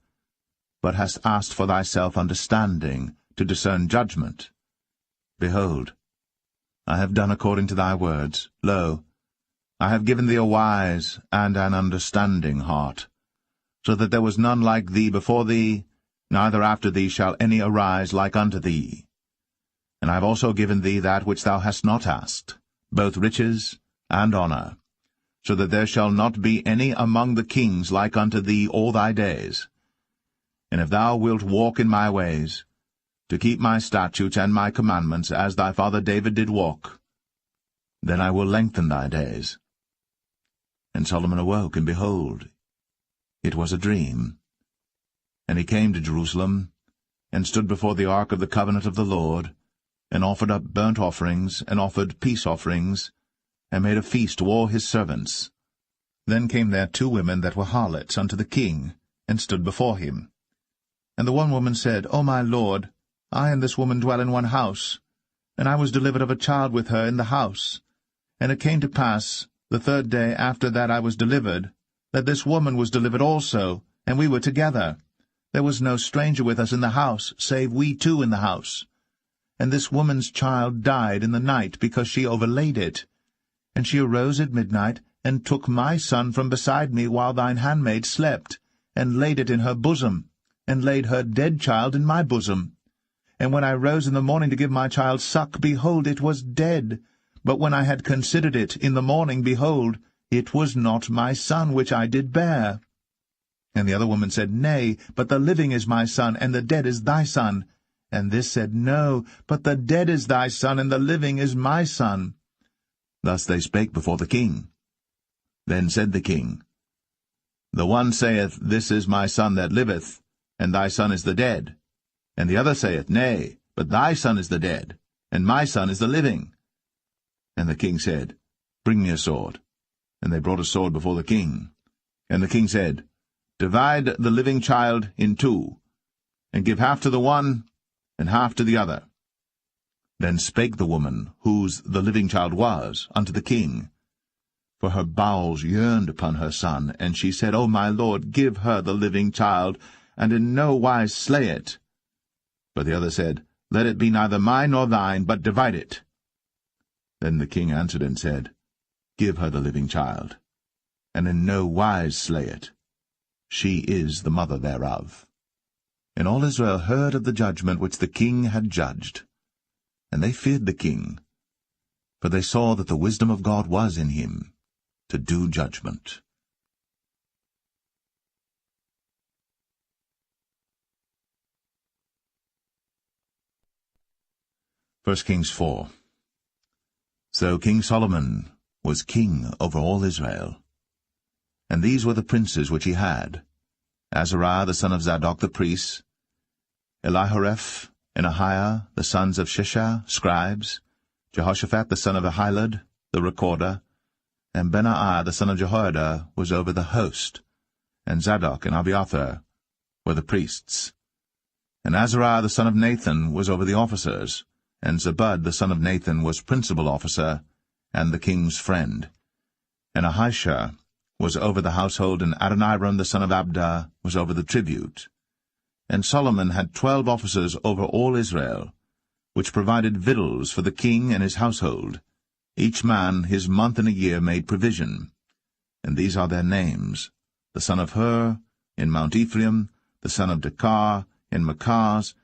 but hast asked for thyself understanding, to discern judgment. Behold, I have done according to thy words. Lo, I have given thee a wise and an understanding heart, so that there was none like thee before thee, neither after thee shall any arise like unto thee. And I have also given thee that which thou hast not asked, both riches and honour, so that there shall not be any among the kings like unto thee all thy days. And if thou wilt walk in my ways, to keep my statutes and my commandments, as thy father David did walk, then I will lengthen thy days. And Solomon awoke, and behold, it was a dream. And he came to Jerusalem, and stood before the ark of the covenant of the Lord, and offered up burnt offerings, and offered peace offerings, and made a feast to all his servants. Then came there 2 women that were harlots unto the king, and stood before him. And the one woman said, O my lord, I and this woman dwell in one house, and I was delivered of a child with her in the house. And it came to pass, the 3rd day after that I was delivered, that this woman was delivered also, and we were together. There was no stranger with us in the house, save we 2 in the house. And this woman's child died in the night, because she overlaid it. And she arose at midnight, and took my son from beside me while thine handmaid slept, and laid it in her bosom, and laid her dead child in my bosom. And when I rose in the morning to give my child suck, behold, it was dead. But when I had considered it in the morning, behold, it was not my son which I did bear. And the other woman said, Nay, but the living is my son, and the dead is thy son. And this said, No, but the dead is thy son, and the living is my son. Thus they spake before the king. Then said the king, The one saith, This is my son that liveth, and thy son is the dead. And the other saith, Nay, but thy son is the dead, and my son is the living. And the king said, Bring me a sword. And they brought a sword before the king. And the king said, Divide the living child in 2, and give half to the one, and half to the other. Then spake the woman, whose the living child was, unto the king. For her bowels yearned upon her son, and she said, O my lord, give her the living child, and in no wise slay it. But the other said, Let it be neither mine nor thine, but divide it. Then the king answered and said, Give her the living child, and in no wise slay it. She is the mother thereof. And all Israel heard of the judgment which the king had judged. And they feared the king, for they saw that the wisdom of God was in him, to do judgment. 1 Kings 4. So King Solomon was king over all Israel. And these were the princes which he had: Azariah the son of Zadok the priest, Elihoreph and Ahiah the sons of Shishah, scribes, Jehoshaphat the son of Ahilud, the recorder, and Benaiah the son of Jehoiada was over the host, and Zadok and Abiathar were the priests. And Azariah the son of Nathan was over the officers, and Zabud the son of Nathan was principal officer, and the king's friend. And Ahishah was over the household, and Adoniram the son of Abda was over the tribute. And Solomon had 12 officers over all Israel, which provided victuals for the king and his household. Each man his month in a year made provision. And these are their names: the son of Hur, in Mount Ephraim, the son of Dekar, in Makaz,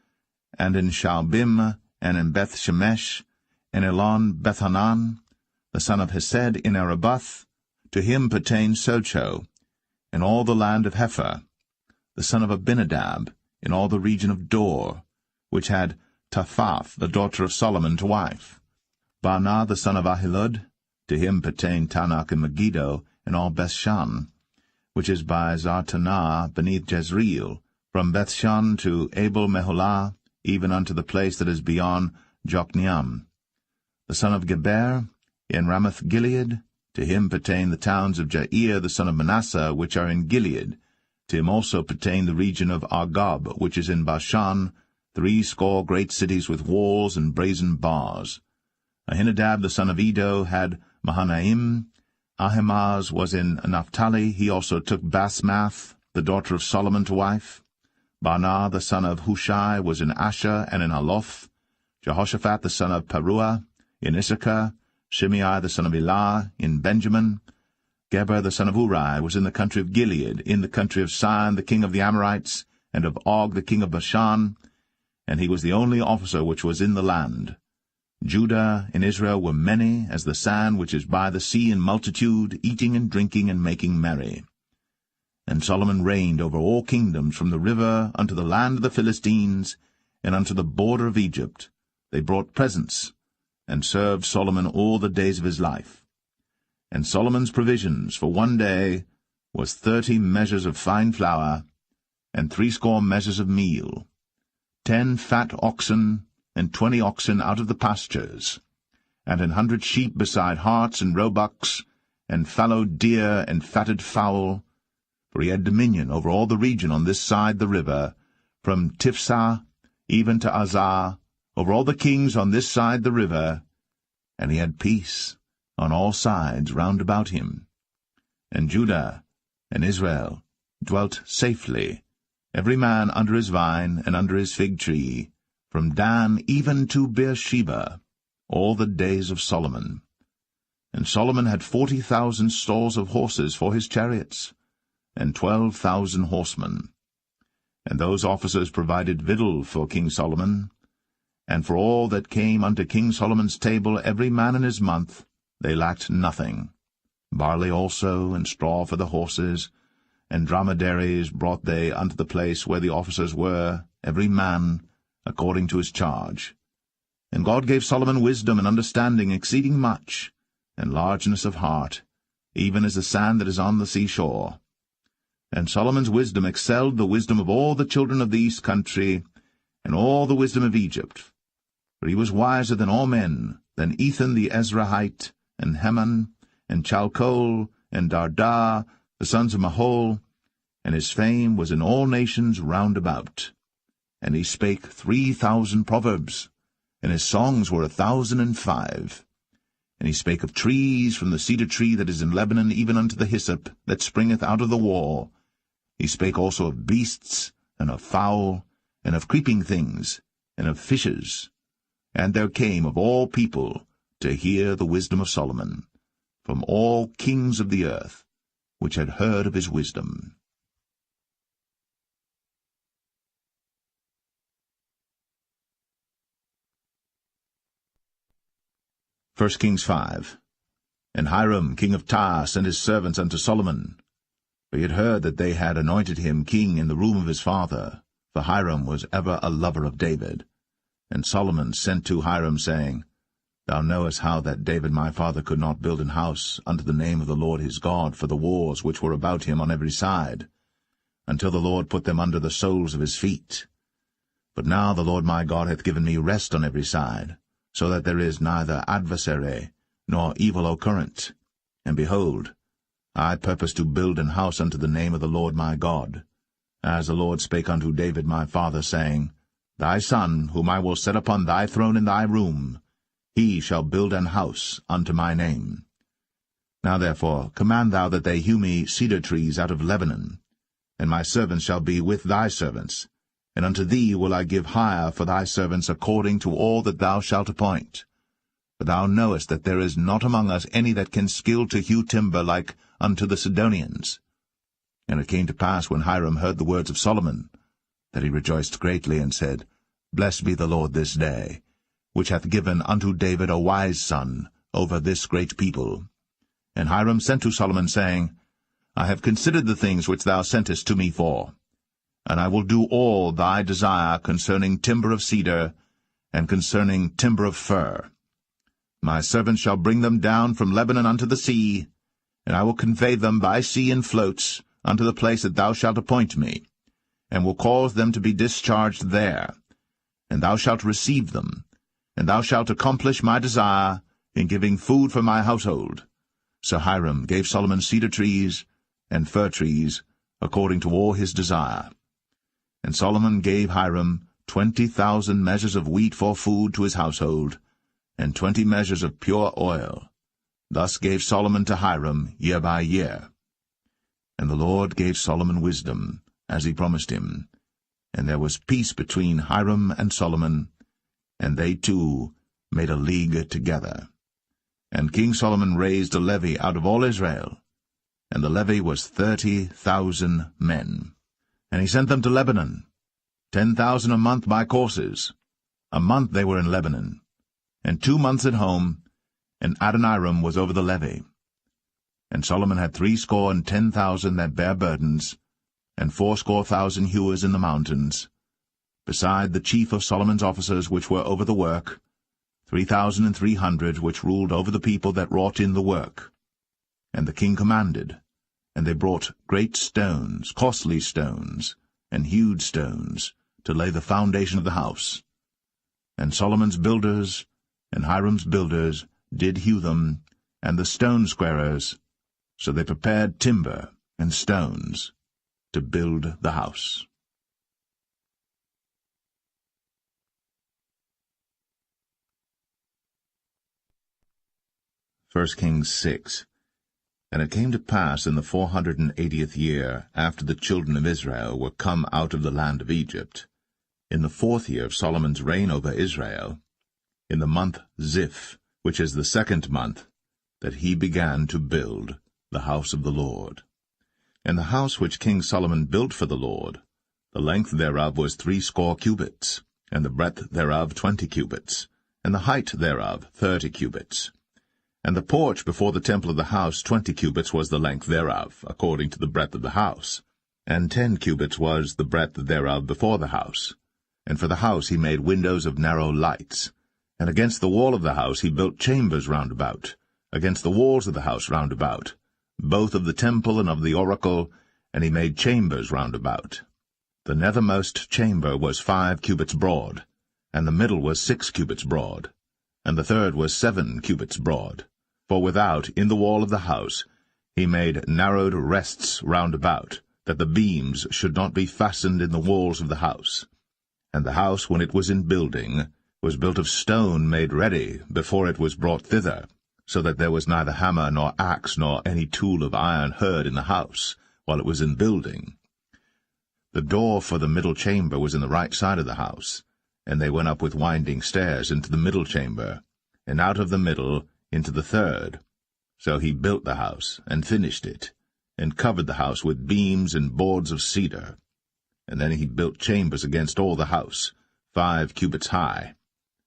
and in Shaalbim, and in Beth-Shemesh, and Elon Bethanan, the son of Hesed, in Arabath. To him pertained Socho, in all the land of Hepher, the son of Abinadab, in all the region of Dor, which had Taphath, the daughter of Solomon, to wife. Baanah, the son of Ahilud, to him pertained Tanakh and Megiddo, in all Bethshan, which is by Zartanah beneath Jezreel, from Bethshan to Abel-Meholah, even unto the place that is beyond Jokneam. The son of Geber, in Ramoth-Gilead, to him pertain the towns of Jair, the son of Manasseh, which are in Gilead. To him also pertain the region of Argob, which is in Bashan, 80 great cities with walls and brazen bars. Ahinadab, the son of Edo, had Mahanaim. Ahimaaz was in Naphtali. He also took Basmath, the daughter of Solomon, to wife. Baanah, the son of Hushai, was in Asher and in Aloth. Jehoshaphat, the son of Paruah, in Issachar. Shimei, the son of Elah, in Benjamin. Geber, the son of Uri, was in the country of Gilead, in the country of Sihon, the king of the Amorites, and of Og, the king of Bashan, and he was the only officer which was in the land. Judah and Israel were many, as the sand which is by the sea in multitude, eating and drinking and making merry. And Solomon reigned over all kingdoms, from the river unto the land of the Philistines, and unto the border of Egypt. They brought presents, and served Solomon all the days of his life. And Solomon's provisions for one day was 30 measures of fine flour, and 80 measures of meal, 10 fat oxen, and 20 oxen out of the pastures, and 100 sheep beside harts and roebucks, and fallow deer and fatted fowl, for he had dominion over all the region on this side the river, from Tiphsah even to Azar, over all the kings on this side the river, and he had peace on all sides round about him. And Judah and Israel dwelt safely, every man under his vine and under his fig tree, from Dan even to Beersheba, all the days of Solomon. And Solomon had 40,000 stalls of horses for his chariots, and 12,000 horsemen. And those officers provided victual for King Solomon, and for all that came unto King Solomon's table, every man in his month, they lacked nothing. Barley also, and straw for the horses, and dromedaries brought they unto the place where the officers were, every man according to his charge. And God gave Solomon wisdom and understanding exceeding much, and largeness of heart, even as the sand that is on the seashore. And Solomon's wisdom excelled the wisdom of all the children of the east country, and all the wisdom of Egypt. For he was wiser than all men, than Ethan the Ezrahite, and Heman, and Chalcol, and Darda, the sons of Mahol, and his fame was in all nations round about. And he spake 3,000 proverbs, and his songs were 1,005. And he spake of trees, from the cedar tree that is in Lebanon, even unto the hyssop that springeth out of the wall. He spake also of beasts, and of fowl, and of creeping things, and of fishes. And there came of all people to hear the wisdom of Solomon, from all kings of the earth, which had heard of his wisdom. 1 Kings 5. And Hiram king of Tyre sent his servants unto Solomon, for he had heard that they had anointed him king in the room of his father, for Hiram was ever a lover of David. And Solomon sent to Hiram, saying, Thou knowest how that David my father could not build an house unto the name of the Lord his God for the wars which were about him on every side, until the Lord put them under the soles of his feet. But now the Lord my God hath given me rest on every side, so that there is neither adversary nor evil occurrent. And behold, I purpose to build an house unto the name of the Lord my God, as the Lord spake unto David my father, saying, Thy son, whom I will set upon thy throne in thy room, he shall build an house unto my name. Now therefore command thou that they hew me cedar trees out of Lebanon, and my servants shall be with thy servants, and unto thee will I give hire for thy servants according to all that thou shalt appoint. For thou knowest that there is not among us any that can skill to hew timber like unto the Sidonians. And it came to pass, when Hiram heard the words of Solomon, that he rejoiced greatly, and said, Blessed be the Lord this day, which hath given unto David a wise son over this great people. And Hiram sent to Solomon, saying, I have considered the things which thou sentest to me for, and I will do all thy desire concerning timber of cedar, and concerning timber of fir. My servants shall bring them down from Lebanon unto the sea, and I will convey them by sea in floats unto the place that thou shalt appoint me, and will cause them to be discharged there. And thou shalt receive them, and thou shalt accomplish my desire in giving food for my household. So Hiram gave Solomon cedar trees and fir trees, according to all his desire. And Solomon gave Hiram 20,000 measures of wheat for food to his household, and 20 measures of pure oil. Thus gave Solomon to Hiram year by year. And the Lord gave Solomon wisdom, as he promised him. And there was peace between Hiram and Solomon, and they two made a league together. And King Solomon raised a levy out of all Israel, and the levy was 30,000 men. And he sent them to Lebanon, 10,000 a month by courses. A month they were in Lebanon, and 2 months at home, and Adoniram was over the levy. And Solomon had 70,000 that bare burdens, and 80,000 hewers in the mountains, beside the chief of Solomon's officers which were over the work, 3,300 which ruled over the people that wrought in the work. And the king commanded, and they brought great stones, costly stones, and hewed stones, to lay the foundation of the house. And Solomon's builders and Hiram's builders did hew them, and the stone squarers, so they prepared timber and stones to build the house. 1 Kings 6. And it came to pass in the 480th year, after the children of Israel were come out of the land of Egypt, in the 4th year of Solomon's reign over Israel, in the month Ziph, which is the 2nd month, that he began to build the house of the Lord. And the house which King Solomon built for the Lord, the length thereof was 80 cubits, and the breadth thereof 20 cubits, and the height thereof 30 cubits. And the porch before the temple of the house 20 cubits was the length thereof, according to the breadth of the house, and 10 cubits was the breadth thereof before the house. And for the house he made windows of narrow lights. And against the wall of the house he built chambers round about, against the walls of the house round about, both of the temple and of the oracle, and he made chambers round about. The nethermost chamber was 5 cubits broad, and the middle was 6 cubits broad, and the third was 7 cubits broad. For without, in the wall of the house, he made narrowed rests round about, that the beams should not be fastened in the walls of the house. And the house, when it was in building, was built of stone made ready before it was brought thither, so that there was neither hammer nor axe nor any tool of iron heard in the house, while it was in building. The door for the middle chamber was in the right side of the house, and they went up with winding stairs into the middle chamber, and out of the middle into the third. So he built the house, and finished it, and covered the house with beams and boards of cedar. And then he built chambers against all the house, 5 cubits high,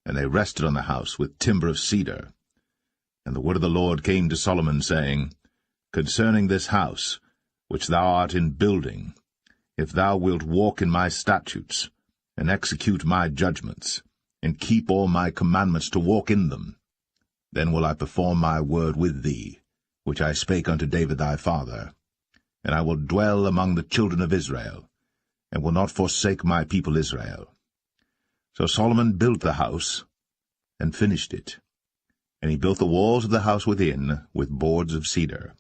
and they rested on the house with timber of cedar. And the word of the Lord came to Solomon, saying, Concerning this house, which thou art in building, if thou wilt walk in my statutes, and execute my judgments, and keep all my commandments to walk in them, then will I perform my word with thee, which I spake unto David thy father, and I will dwell among the children of Israel, and will not forsake my people Israel. So Solomon built the house, and finished it. And he built the walls of the house within with boards of cedar,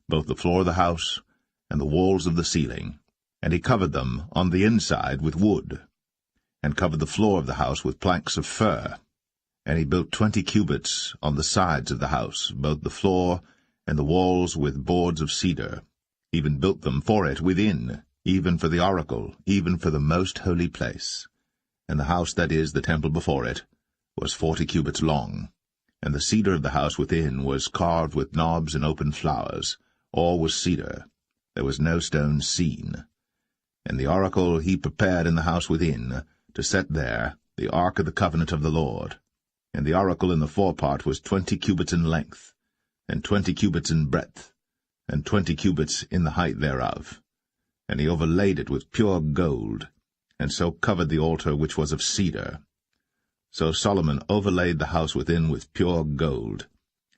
both the floor of the house and the walls of the ceiling, and he covered them on the inside with wood, and covered the floor of the house with planks of fir. And he built 20 cubits on the sides of the house, both the floor and the walls with boards of cedar, even built them for it within, even for the oracle, even for the most holy place. And the house, that is, the temple before it, was 40 cubits long. And the cedar of the house within was carved with knobs and open flowers. All was cedar. There was no stone seen. And the oracle he prepared in the house within, to set there the ark of the covenant of the Lord. And the oracle in the forepart was 20 cubits in length, and 20 cubits in breadth, and 20 cubits in the height thereof. And he overlaid it with pure gold, and so covered the altar which was of cedar. So Solomon overlaid the house within with pure gold,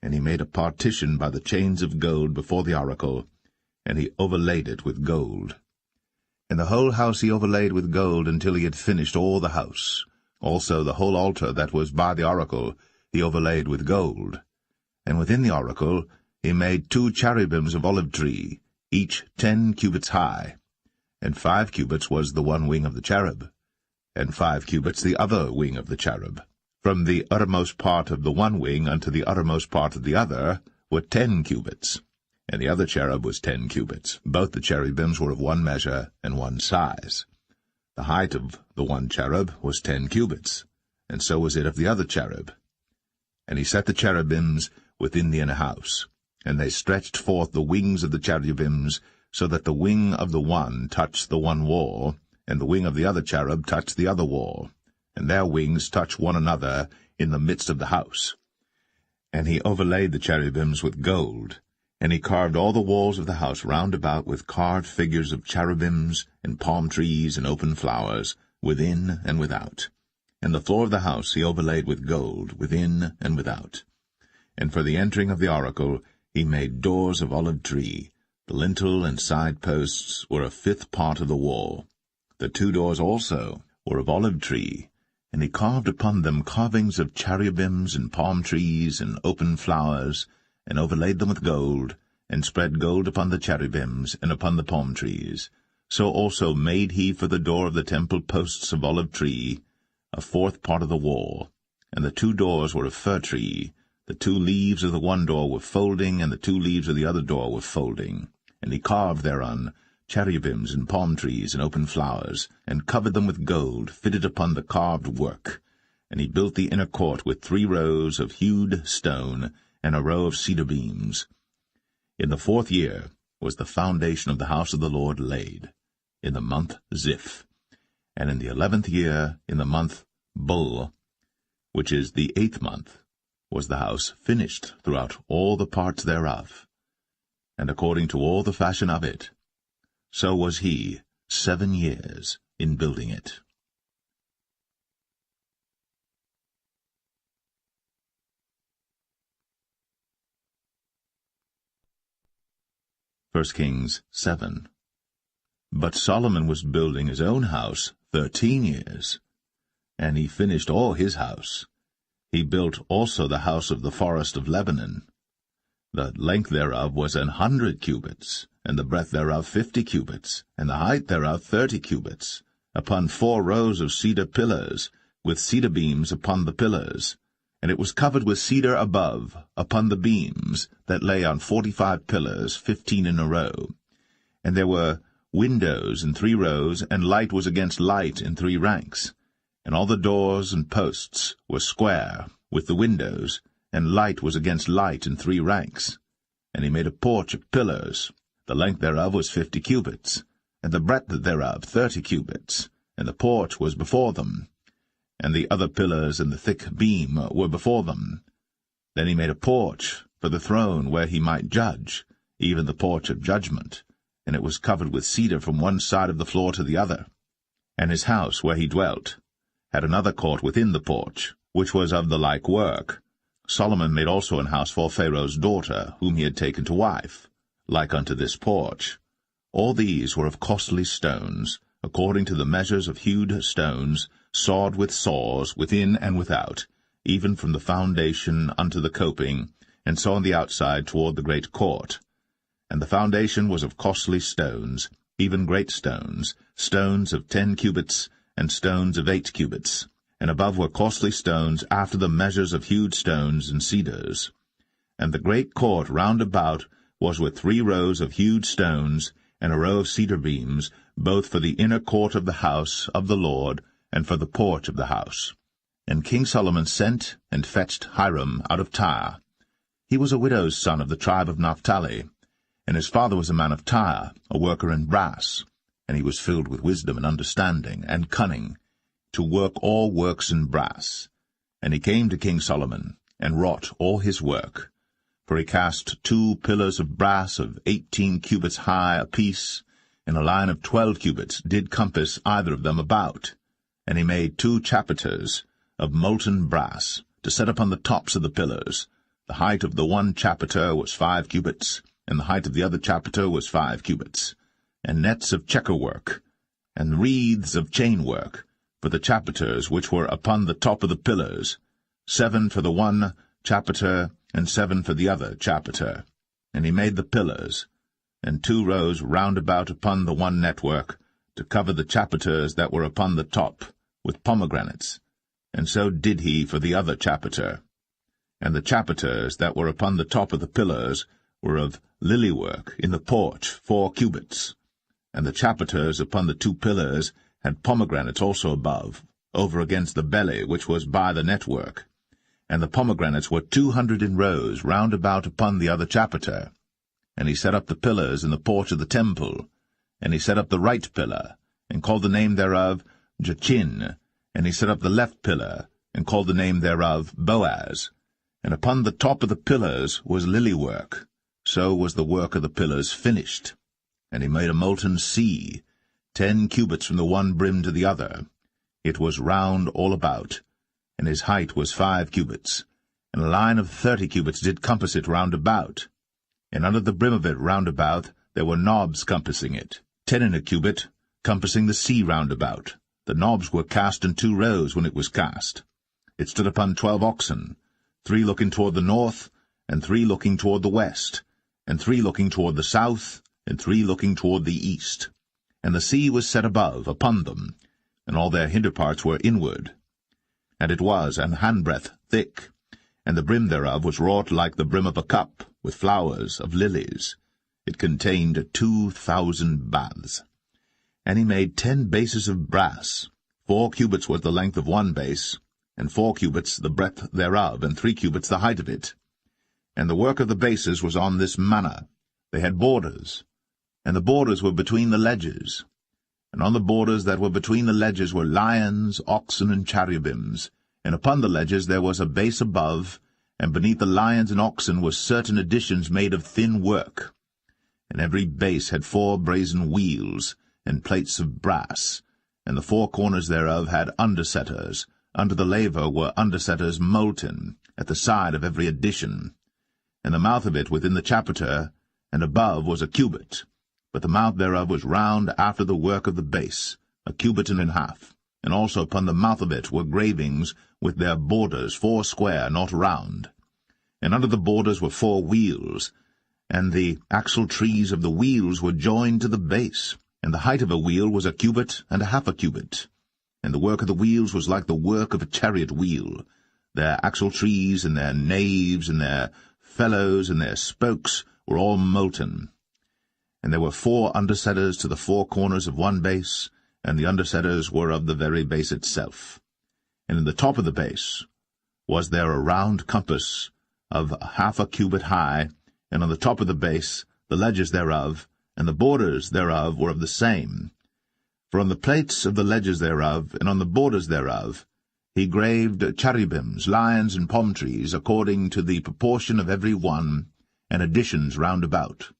and he made a partition by the chains of gold before the oracle, and he overlaid it with gold. And the whole house he overlaid with gold until he had finished all the house. Also the whole altar that was by the oracle he overlaid with gold. And within the oracle he made 2 cherubims of olive tree, each 10 cubits high. And 5 cubits was the one wing of the cherub, and 5 cubits the other wing of the cherub. From the uttermost part of the one wing unto the uttermost part of the other were 10 cubits. And the other cherub was 10 cubits. Both the cherubims were of one measure and one size. The height of the one cherub was 10 cubits, and so was it of the other cherub. And he set the cherubims within the inner house, and they stretched forth the wings of the cherubims, so that the wing of the one touched the one wall, and the wing of the other cherub touched the other wall, and their wings touched one another in the midst of the house. And he overlaid the cherubims with gold, and he carved all the walls of the house round about with carved figures of cherubims, and palm trees, and open flowers, within and without. And the floor of the house he overlaid with gold, within and without. And for the entering of the oracle he made doors of olive tree. The lintel and side posts were a 5th part of the wall. The 2 doors also were of olive tree, and he carved upon them carvings of cherubims and palm trees and open flowers, and overlaid them with gold, and spread gold upon the cherubims and upon the palm trees. So also made he for the door of the temple posts of olive tree, a 4th part of the wall. And the 2 doors were of fir tree. The 2 leaves of the one door were folding, and the 2 leaves of the other door were folding. And he carved thereon cherubims and palm trees and open flowers, and covered them with gold, fitted upon the carved work. And he built the inner court with 3 rows of hewed stone, and a row of cedar beams. In the 4th year was the foundation of the house of the Lord laid, in the month Ziph. And in the 11th year, in the month Bul, which is the 8th month, was the house finished throughout all the parts thereof. And according to all the fashion of it, so was he 7 years in building it. 1 Kings 7. But Solomon was building his own house 13 years, and he finished all his house. He built also the house of the forest of Lebanon. The length thereof was 100 cubits, and the breadth thereof 50 cubits, and the height thereof 30 cubits, upon 4 rows of cedar pillars, with cedar beams upon the pillars. And it was covered with cedar above, upon the beams, that lay on 45 pillars, 15 in a row. And there were windows in 3 rows, and light was against light in 3 ranks. And all the doors and posts were square, with the windows, and light was against light in 3 ranks. And he made a porch of pillars. The length thereof was 50 cubits, and the breadth thereof 30 cubits, and the porch was before them. And the other pillars and the thick beam were before them. Then he made a porch for the throne where he might judge, even the porch of judgment, and it was covered with cedar from one side of the floor to the other. And his house where he dwelt had another court within the porch, which was of the like work. Solomon made also an house for Pharaoh's daughter, whom he had taken to wife, like unto this porch. All these were of costly stones, according to the measures of hewed stones, sawed with saws, within and without, even from the foundation unto the coping, and so on the outside toward the great court. And the foundation was of costly stones, even great stones, stones of 10 cubits, and stones of 8 cubits. And above were costly stones after the measures of hewed stones and cedars. And the great court round about was with 3 rows of hewed stones, and a row of cedar beams, both for the inner court of the house of the Lord, and for the porch of the house. And King Solomon sent and fetched Hiram out of Tyre. He was a widow's son of the tribe of Naphtali, and his father was a man of Tyre, a worker in brass, and he was filled with wisdom and understanding and cunning, to work all works in brass. And he came to King Solomon, and wrought all his work. For he cast 2 pillars of brass of 18 cubits high apiece, and a line of 12 cubits did compass either of them about. And he made 2 chapiters of molten brass, to set upon the tops of the pillars. The height of the one chapiter was 5 cubits, and the height of the other chapiter was 5 cubits. And nets of checker work, and wreaths of chain work, for the chapiters which were upon the top of the pillars, 7 for the one chapiter, and 7 for the other chapiter. And he made the pillars, and 2 rows round about upon the one network, to cover the chapiters that were upon the top, with pomegranates. And so did he for the other chapiter. And the chapiters that were upon the top of the pillars were of lily work in the porch 4 cubits. And the chapiters upon the 2 pillars had pomegranates also above, over against the belly which was by the network. And the pomegranates were 200 in rows round about upon the other chapiter. And he set up the pillars in the porch of the temple. And he set up the right pillar, and called the name thereof Jachin. And he set up the left pillar, and called the name thereof Boaz. And upon the top of the pillars was lily work. So was the work of the pillars finished. And he made a molten sea, 10 cubits from the one brim to the other. It was round all about, and his height was 5 cubits. And a line of 30 cubits did compass it round about. And under the brim of it round about there were knobs compassing it, 10 in a cubit, compassing the sea round about. The knobs were cast in 2 rows when it was cast. It stood upon 12 oxen, 3 looking toward the north, and 3 looking toward the west, and 3 looking toward the south, and 3 looking toward the east. And the sea was set above upon them, and all their hinder parts were inward. And it was an handbreadth thick, and the brim thereof was wrought like the brim of a cup, with flowers of lilies. It contained 2,000 baths. And he made 10 bases of brass. 4 cubits was the length of one base, and 4 cubits the breadth thereof, and 3 cubits the height of it. And the work of the bases was on this manner. They had borders, and the borders were between the ledges. And on the borders that were between the ledges were lions, oxen, and cherubims. And upon the ledges there was a base above, and beneath the lions and oxen were certain additions made of thin work. And every base had 4 brazen wheels, and plates of brass, and the 4 corners thereof had undersetters. Under the laver were undersetters molten, at the side of every addition. And the mouth of it within the chapiter, and above was a cubit, but the mouth thereof was round after the work of the base, a cubit and an half. And also upon the mouth of it were gravings with their borders 4 square, not round. And under the borders were 4 wheels, and the axle trees of the wheels were joined to the base. And the height of a wheel was a cubit and a half a cubit. And the work of the wheels was like the work of a chariot wheel. Their axle trees and their naves and their felloes and their spokes were all molten. And there were 4 undersetters to the 4 corners of one base, and the undersetters were of the very base itself. And in the top of the base was there a round compass of half a cubit high, and on the top of the base the ledges thereof, and the borders thereof were of the same. For on the plates of the ledges thereof, and on the borders thereof, he graved cherubims, lions, and palm trees, according to the proportion of every one, and additions round about.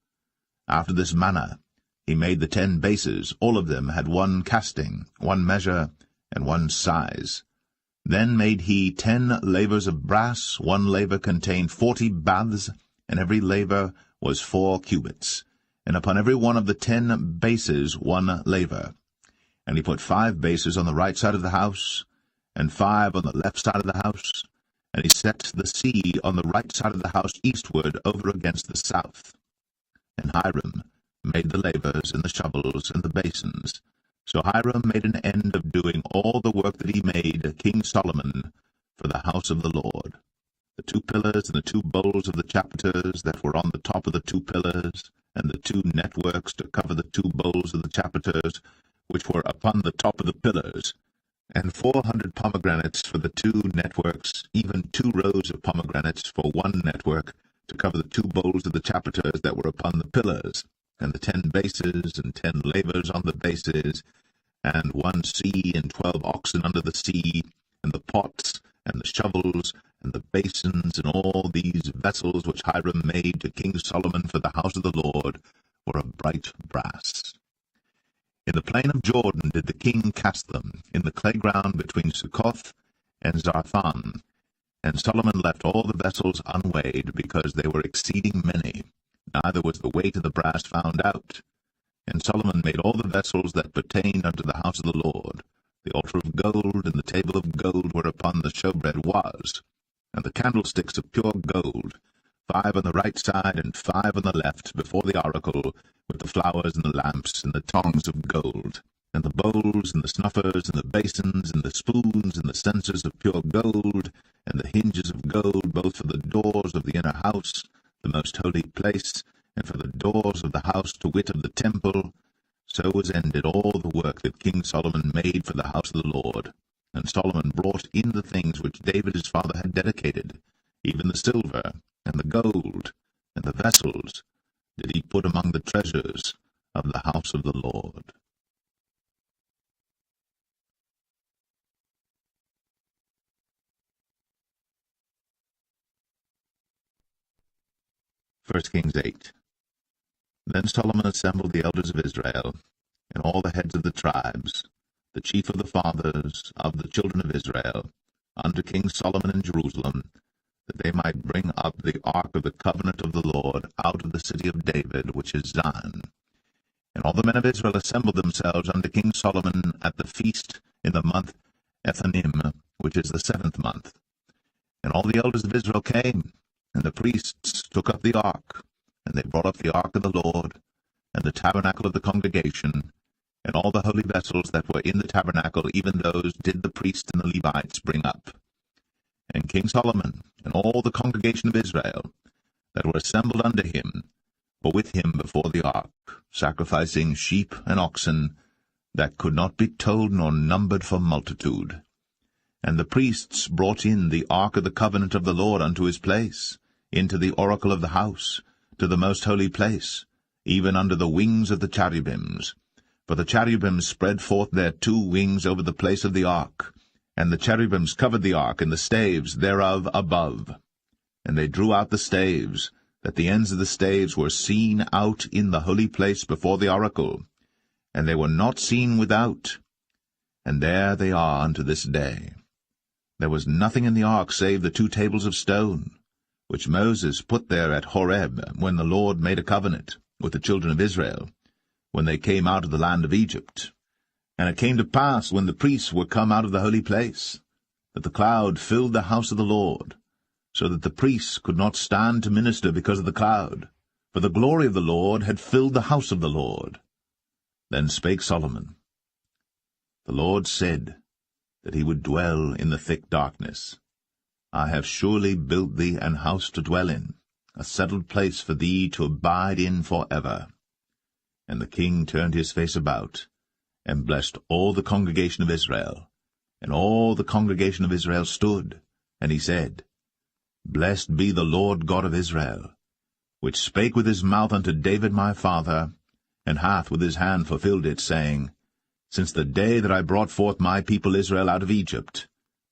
After this manner he made the 10 bases. All of them had 1 casting, 1 measure, and 1 size. Then made he 10 lavers of brass. 1 laver contained 40 baths, and every laver was 4 cubits. And upon every one of the 10 bases 1 laver. And he put 5 bases on the right side of the house, and 5 on the left side of the house. And he set the sea on the right side of the house eastward over against the south. And Hiram made the lavers, and the shovels, and the basins. So Hiram made an end of doing all the work that he made King Solomon for the house of the Lord. The 2 pillars and the 2 bowls of the chapiters that were on the top of the 2 pillars, and the 2 networks to cover the 2 bowls of the chapiters, which were upon the top of the pillars, and 400 pomegranates for the 2 networks, even 2 rows of pomegranates for 1 network, to cover the 2 bowls of the chapiters that were upon the pillars, and the 10 bases, and 10 lavers on the bases, and 1 sea, and 12 oxen under the sea, and the pots, and the shovels, and the basins, and all these vessels which Hiram made to King Solomon for the house of the Lord, were of bright brass. In the plain of Jordan did the king cast them, in the clay ground between Succoth and Zarthan. And Solomon left all the vessels unweighed, because they were exceeding many, neither was the weight of the brass found out. And Solomon made all the vessels that pertained unto the house of the Lord, the altar of gold, and the table of gold whereupon the showbread was, and the candlesticks of pure gold, 5 on the right side, and 5 on the left, before the oracle, with the flowers and the lamps, and the tongs of gold, and the bowls, and the snuffers, and the basins, and the spoons, and the censers of pure gold, and the hinges of gold, both for the doors of the inner house, the most holy place, and for the doors of the house, to wit, of the temple. So was ended all the work that King Solomon made for the house of the Lord. And Solomon brought in the things which David his father had dedicated, even the silver, and the gold, and the vessels, did he put among the treasures of the house of the Lord. 1 Kings 8. Then Solomon assembled the elders of Israel, and all the heads of the tribes, the chief of the fathers of the children of Israel, unto King Solomon in Jerusalem, that they might bring up the ark of the covenant of the Lord out of the city of David, which is Zion. And all the men of Israel assembled themselves unto King Solomon at the feast in the month Ethanim, which is the 7th month. And all the elders of Israel came, and the priests took up the ark, and they brought up the ark of the Lord, and the tabernacle of the congregation, and all the holy vessels that were in the tabernacle, even those did the priests and the Levites bring up. And King Solomon, and all the congregation of Israel, that were assembled unto him, were with him before the ark, sacrificing sheep and oxen, that could not be told nor numbered for multitude. And the priests brought in the ark of the covenant of the Lord unto his place, into the oracle of the house, to the most holy place, even under the wings of the cherubims. For the cherubims spread forth their 2 wings over the place of the ark, and the cherubims covered the ark and the staves thereof above. And they drew out the staves, that the ends of the staves were seen out in the holy place before the oracle, and they were not seen without. And there they are unto this day. There was nothing in the ark save the 2 tables of stone, which Moses put there at Horeb, when the Lord made a covenant with the children of Israel, when they came out of the land of Egypt. And it came to pass, when the priests were come out of the holy place, that the cloud filled the house of the Lord, so that the priests could not stand to minister because of the cloud, for the glory of the Lord had filled the house of the Lord. Then spake Solomon, The Lord said that he would dwell in the thick darkness. I have surely built thee an house to dwell in, a settled place for thee to abide in for ever. And the king turned his face about, and blessed all the congregation of Israel. And all the congregation of Israel stood, and he said, Blessed be the Lord God of Israel, which spake with his mouth unto David my father, and hath with his hand fulfilled it, saying, Since the day that I brought forth my people Israel out of Egypt,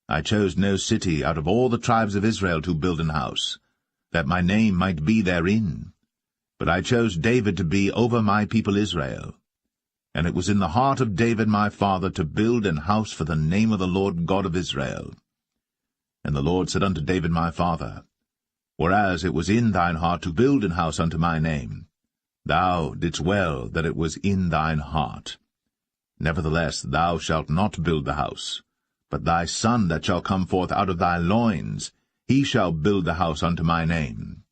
I chose no city out of all the tribes of Israel to build an house, that my name might be therein. But I chose David to be over my people Israel. And it was in the heart of David my father to build an house for the name of the Lord God of Israel. And the Lord said unto David my father, Whereas it was in thine heart to build an house unto my name, thou didst well that it was in thine heart. Nevertheless thou shalt not build the house, but thy son that shall come forth out of thy loins, he shall build the house unto my name.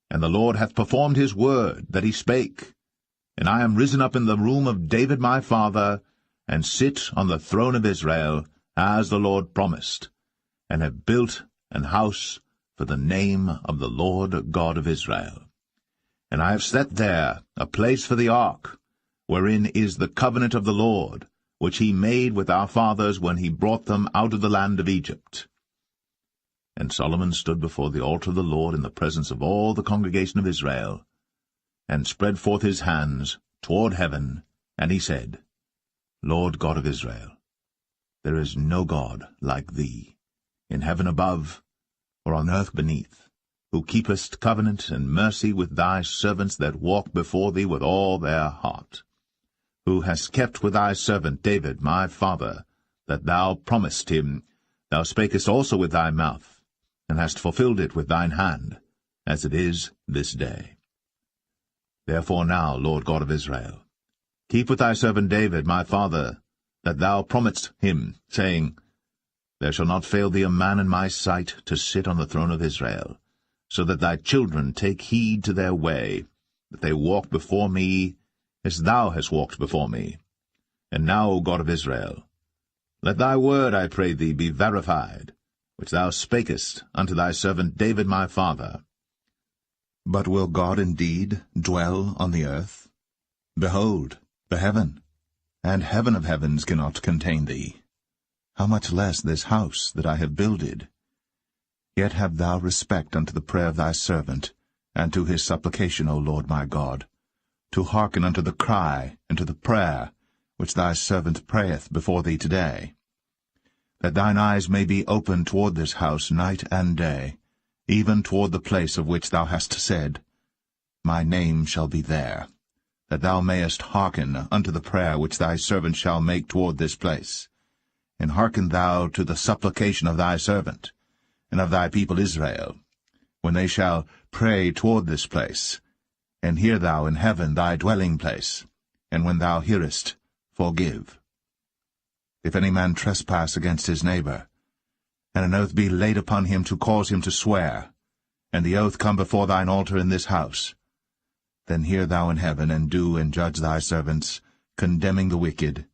And the Lord hath performed his word that he spake, and I am risen up in the room of David my father, and sit on the throne of Israel, as the Lord promised, and have built an house for the name of the Lord God of Israel. And I have set there a place for the ark, wherein is the covenant of the Lord, which he made with our fathers when he brought them out of the land of Egypt. And Solomon stood before the altar of the Lord in the presence of all the congregation of Israel, and spread forth his hands toward heaven, and he said, Lord God of Israel, there is no God like thee, in heaven above, or on earth beneath, who keepest covenant and mercy with thy servants that walk before thee with all their heart, who hast kept with thy servant David my father, that thou promised him, thou spakest also with thy mouth, and hast fulfilled it with thine hand, as it is this day. Therefore now, Lord God of Israel, keep with thy servant David my father, that thou promised him, saying, There shall not fail thee a man in my sight to sit on the throne of Israel, so that thy children take heed to their way, that they walk before me as thou hast walked before me. And now, O God of Israel, let thy word, I pray thee, be verified, which thou spakest unto thy servant David my father. But will God indeed dwell on the earth? Behold, the heaven, and heaven of heavens cannot contain thee. How much less this house that I have builded? Yet have thou respect unto the prayer of thy servant, and to his supplication, O Lord my God, to hearken unto the cry and to the prayer which thy servant prayeth before thee today, that thine eyes may be open toward this house night and day, even toward the place of which thou hast said, My name shall be there, that thou mayest hearken unto the prayer which thy servant shall make toward this place. And hearken thou to the supplication of thy servant, and of thy people Israel, when they shall pray toward this place. And hear thou in heaven thy dwelling place, and when thou hearest, forgive. If any man trespass against his neighbor, and an oath be laid upon him to cause him to swear, and the oath come before thine altar in this house, then hear thou in heaven, and do and judge thy servants, condemning the wicked,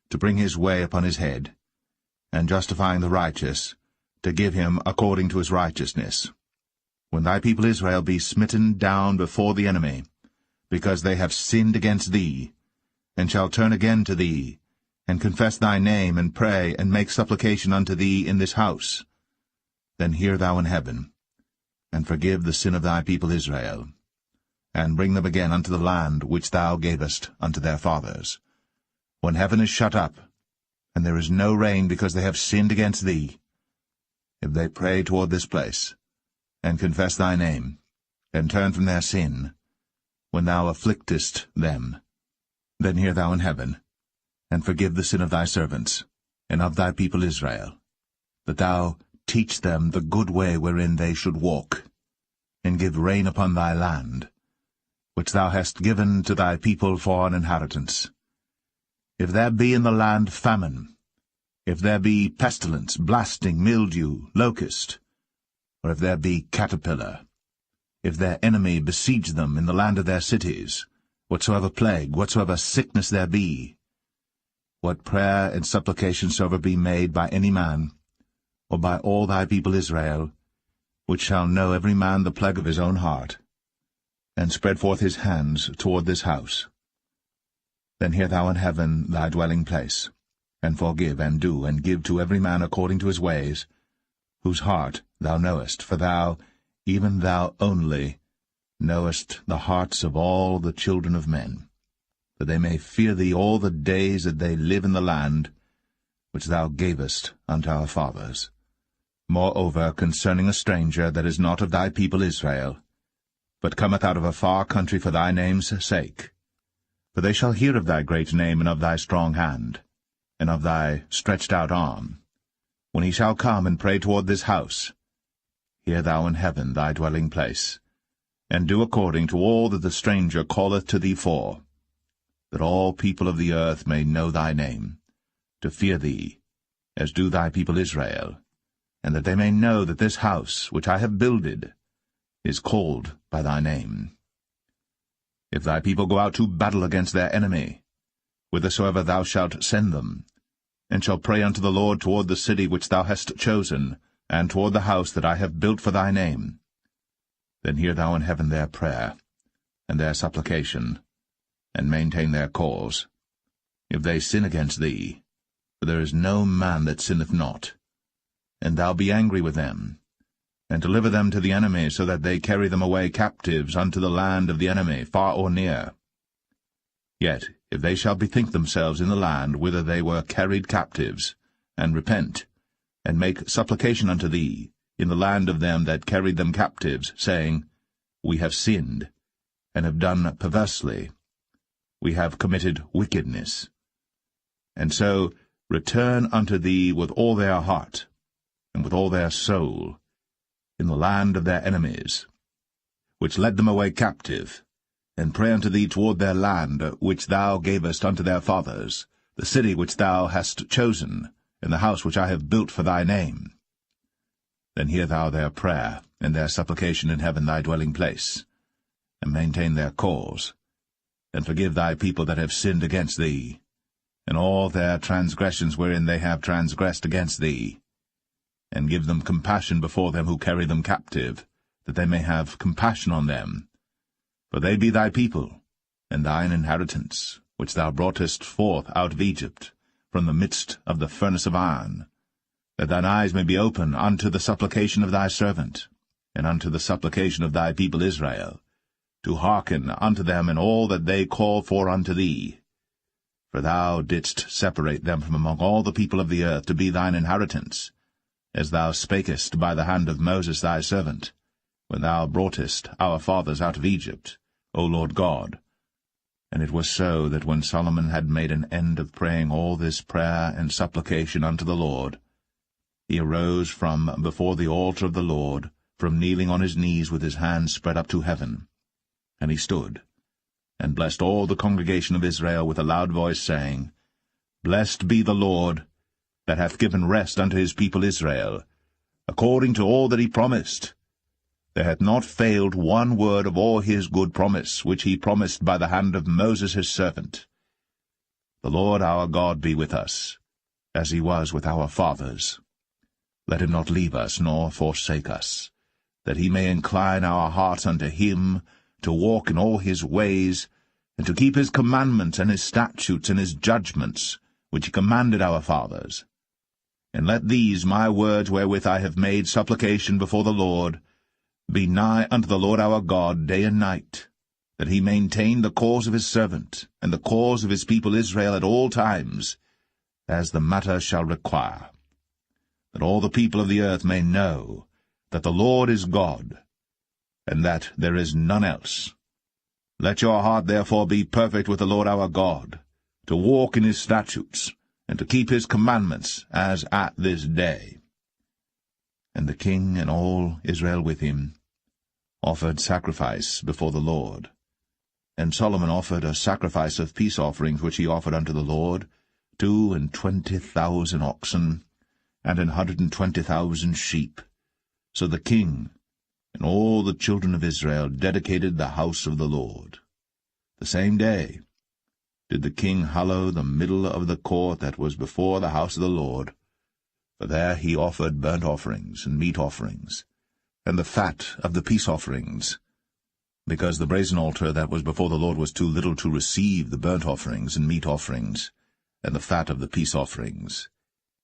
to bring his way upon his head, and justifying the righteous, to give him according to his righteousness. When thy people Israel be smitten down before the enemy, because they have sinned against thee, and shall turn again to thee, and confess thy name, and pray, and make supplication unto thee in this house, then hear thou in heaven, and forgive the sin of thy people Israel, and bring them again unto the land which thou gavest unto their fathers. When heaven is shut up, and there is no rain because they have sinned against thee, if they pray toward this place, and confess thy name, and turn from their sin, when thou afflictest them, then hear thou in heaven, and forgive the sin of thy servants, and of thy people Israel, that thou teach them the good way wherein they should walk, and give rain upon thy land, which thou hast given to thy people for an inheritance. If there be in the land famine, if there be pestilence, blasting, mildew, locust, or if there be caterpillar, if their enemy besiege them in the land of their cities, whatsoever plague, whatsoever sickness there be, what prayer and supplication soever be made by any man, or by all thy people Israel, which shall know every man the plague of his own heart, and spread forth his hands toward this house, then hear thou in heaven thy dwelling place, and forgive, and do, and give to every man according to his ways, whose heart thou knowest, for thou, even thou only, knowest the hearts of all the children of men, that they may fear thee all the days that they live in the land which thou gavest unto our fathers. Moreover, concerning a stranger that is not of thy people Israel, but cometh out of a far country for thy name's sake, for they shall hear of thy great name, and of thy strong hand, and of thy stretched out arm, when he shall come and pray toward this house, hear thou in heaven thy dwelling place, and do according to all that the stranger calleth to thee for, that all people of the earth may know thy name, to fear thee, as do thy people Israel, and that they may know that this house which I have builded is called by thy name. If thy people go out to battle against their enemy, whithersoever thou shalt send them, and shall pray unto the Lord toward the city which thou hast chosen, and toward the house that I have built for thy name, then hear thou in heaven their prayer, and their supplication, and maintain their cause, if they sin against thee, for there is no man that sinneth not, and thou be angry with them, and deliver them to the enemy, so that they carry them away captives unto the land of the enemy, far or near. Yet if they shall bethink themselves in the land whither they were carried captives, and repent, and make supplication unto thee in the land of them that carried them captives, saying, We have sinned, and have done perversely, we have committed wickedness, and so return unto thee with all their heart, and with all their soul, in the land of their enemies, which led them away captive, and pray unto thee toward their land, which thou gavest unto their fathers, the city which thou hast chosen, and the house which I have built for thy name. Then hear thou their prayer, and their supplication in heaven thy dwelling place, and maintain their cause, and forgive thy people that have sinned against thee, and all their transgressions wherein they have transgressed against thee, and give them compassion before them who carry them captive, that they may have compassion on them. For they be thy people, and thine inheritance, which thou broughtest forth out of Egypt, from the midst of the furnace of iron, that thine eyes may be open unto the supplication of thy servant, and unto the supplication of thy people Israel, to hearken unto them in all that they call for unto thee. For thou didst separate them from among all the people of the earth to be thine inheritance, as thou spakest by the hand of Moses thy servant, when thou broughtest our fathers out of Egypt, O Lord God. And it was so that when Solomon had made an end of praying all this prayer and supplication unto the Lord, he arose from before the altar of the Lord, from kneeling on his knees with his hands spread up to heaven. And he stood, and blessed all the congregation of Israel with a loud voice, saying, Blessed be the Lord, that hath given rest unto his people Israel, according to all that he promised. There hath not failed one word of all his good promise, which he promised by the hand of Moses his servant. The Lord our God be with us, as he was with our fathers. Let him not leave us, nor forsake us, that he may incline our hearts unto him, to walk in all his ways, and to keep his commandments and his statutes and his judgments, which he commanded our fathers. And let these my words wherewith I have made supplication before the Lord be nigh unto the Lord our God day and night, that he maintain the cause of his servant, and the cause of his people Israel at all times, as the matter shall require, that all the people of the earth may know that the Lord is God, and that there is none else. Let your heart therefore be perfect with the Lord our God, to walk in his statutes, and to keep his commandments, as at this day. And the king and all Israel with him offered sacrifice before the Lord. And Solomon offered a sacrifice of peace offerings which he offered unto the Lord, 22,000 oxen, and 120,000 sheep. So the king and all the children of Israel dedicated the house of the Lord. The same day did the king hallow the middle of the court that was before the house of the Lord, for there he offered burnt offerings and meat offerings, and the fat of the peace offerings, because the brazen altar that was before the Lord was too little to receive the burnt offerings and meat offerings, and the fat of the peace offerings.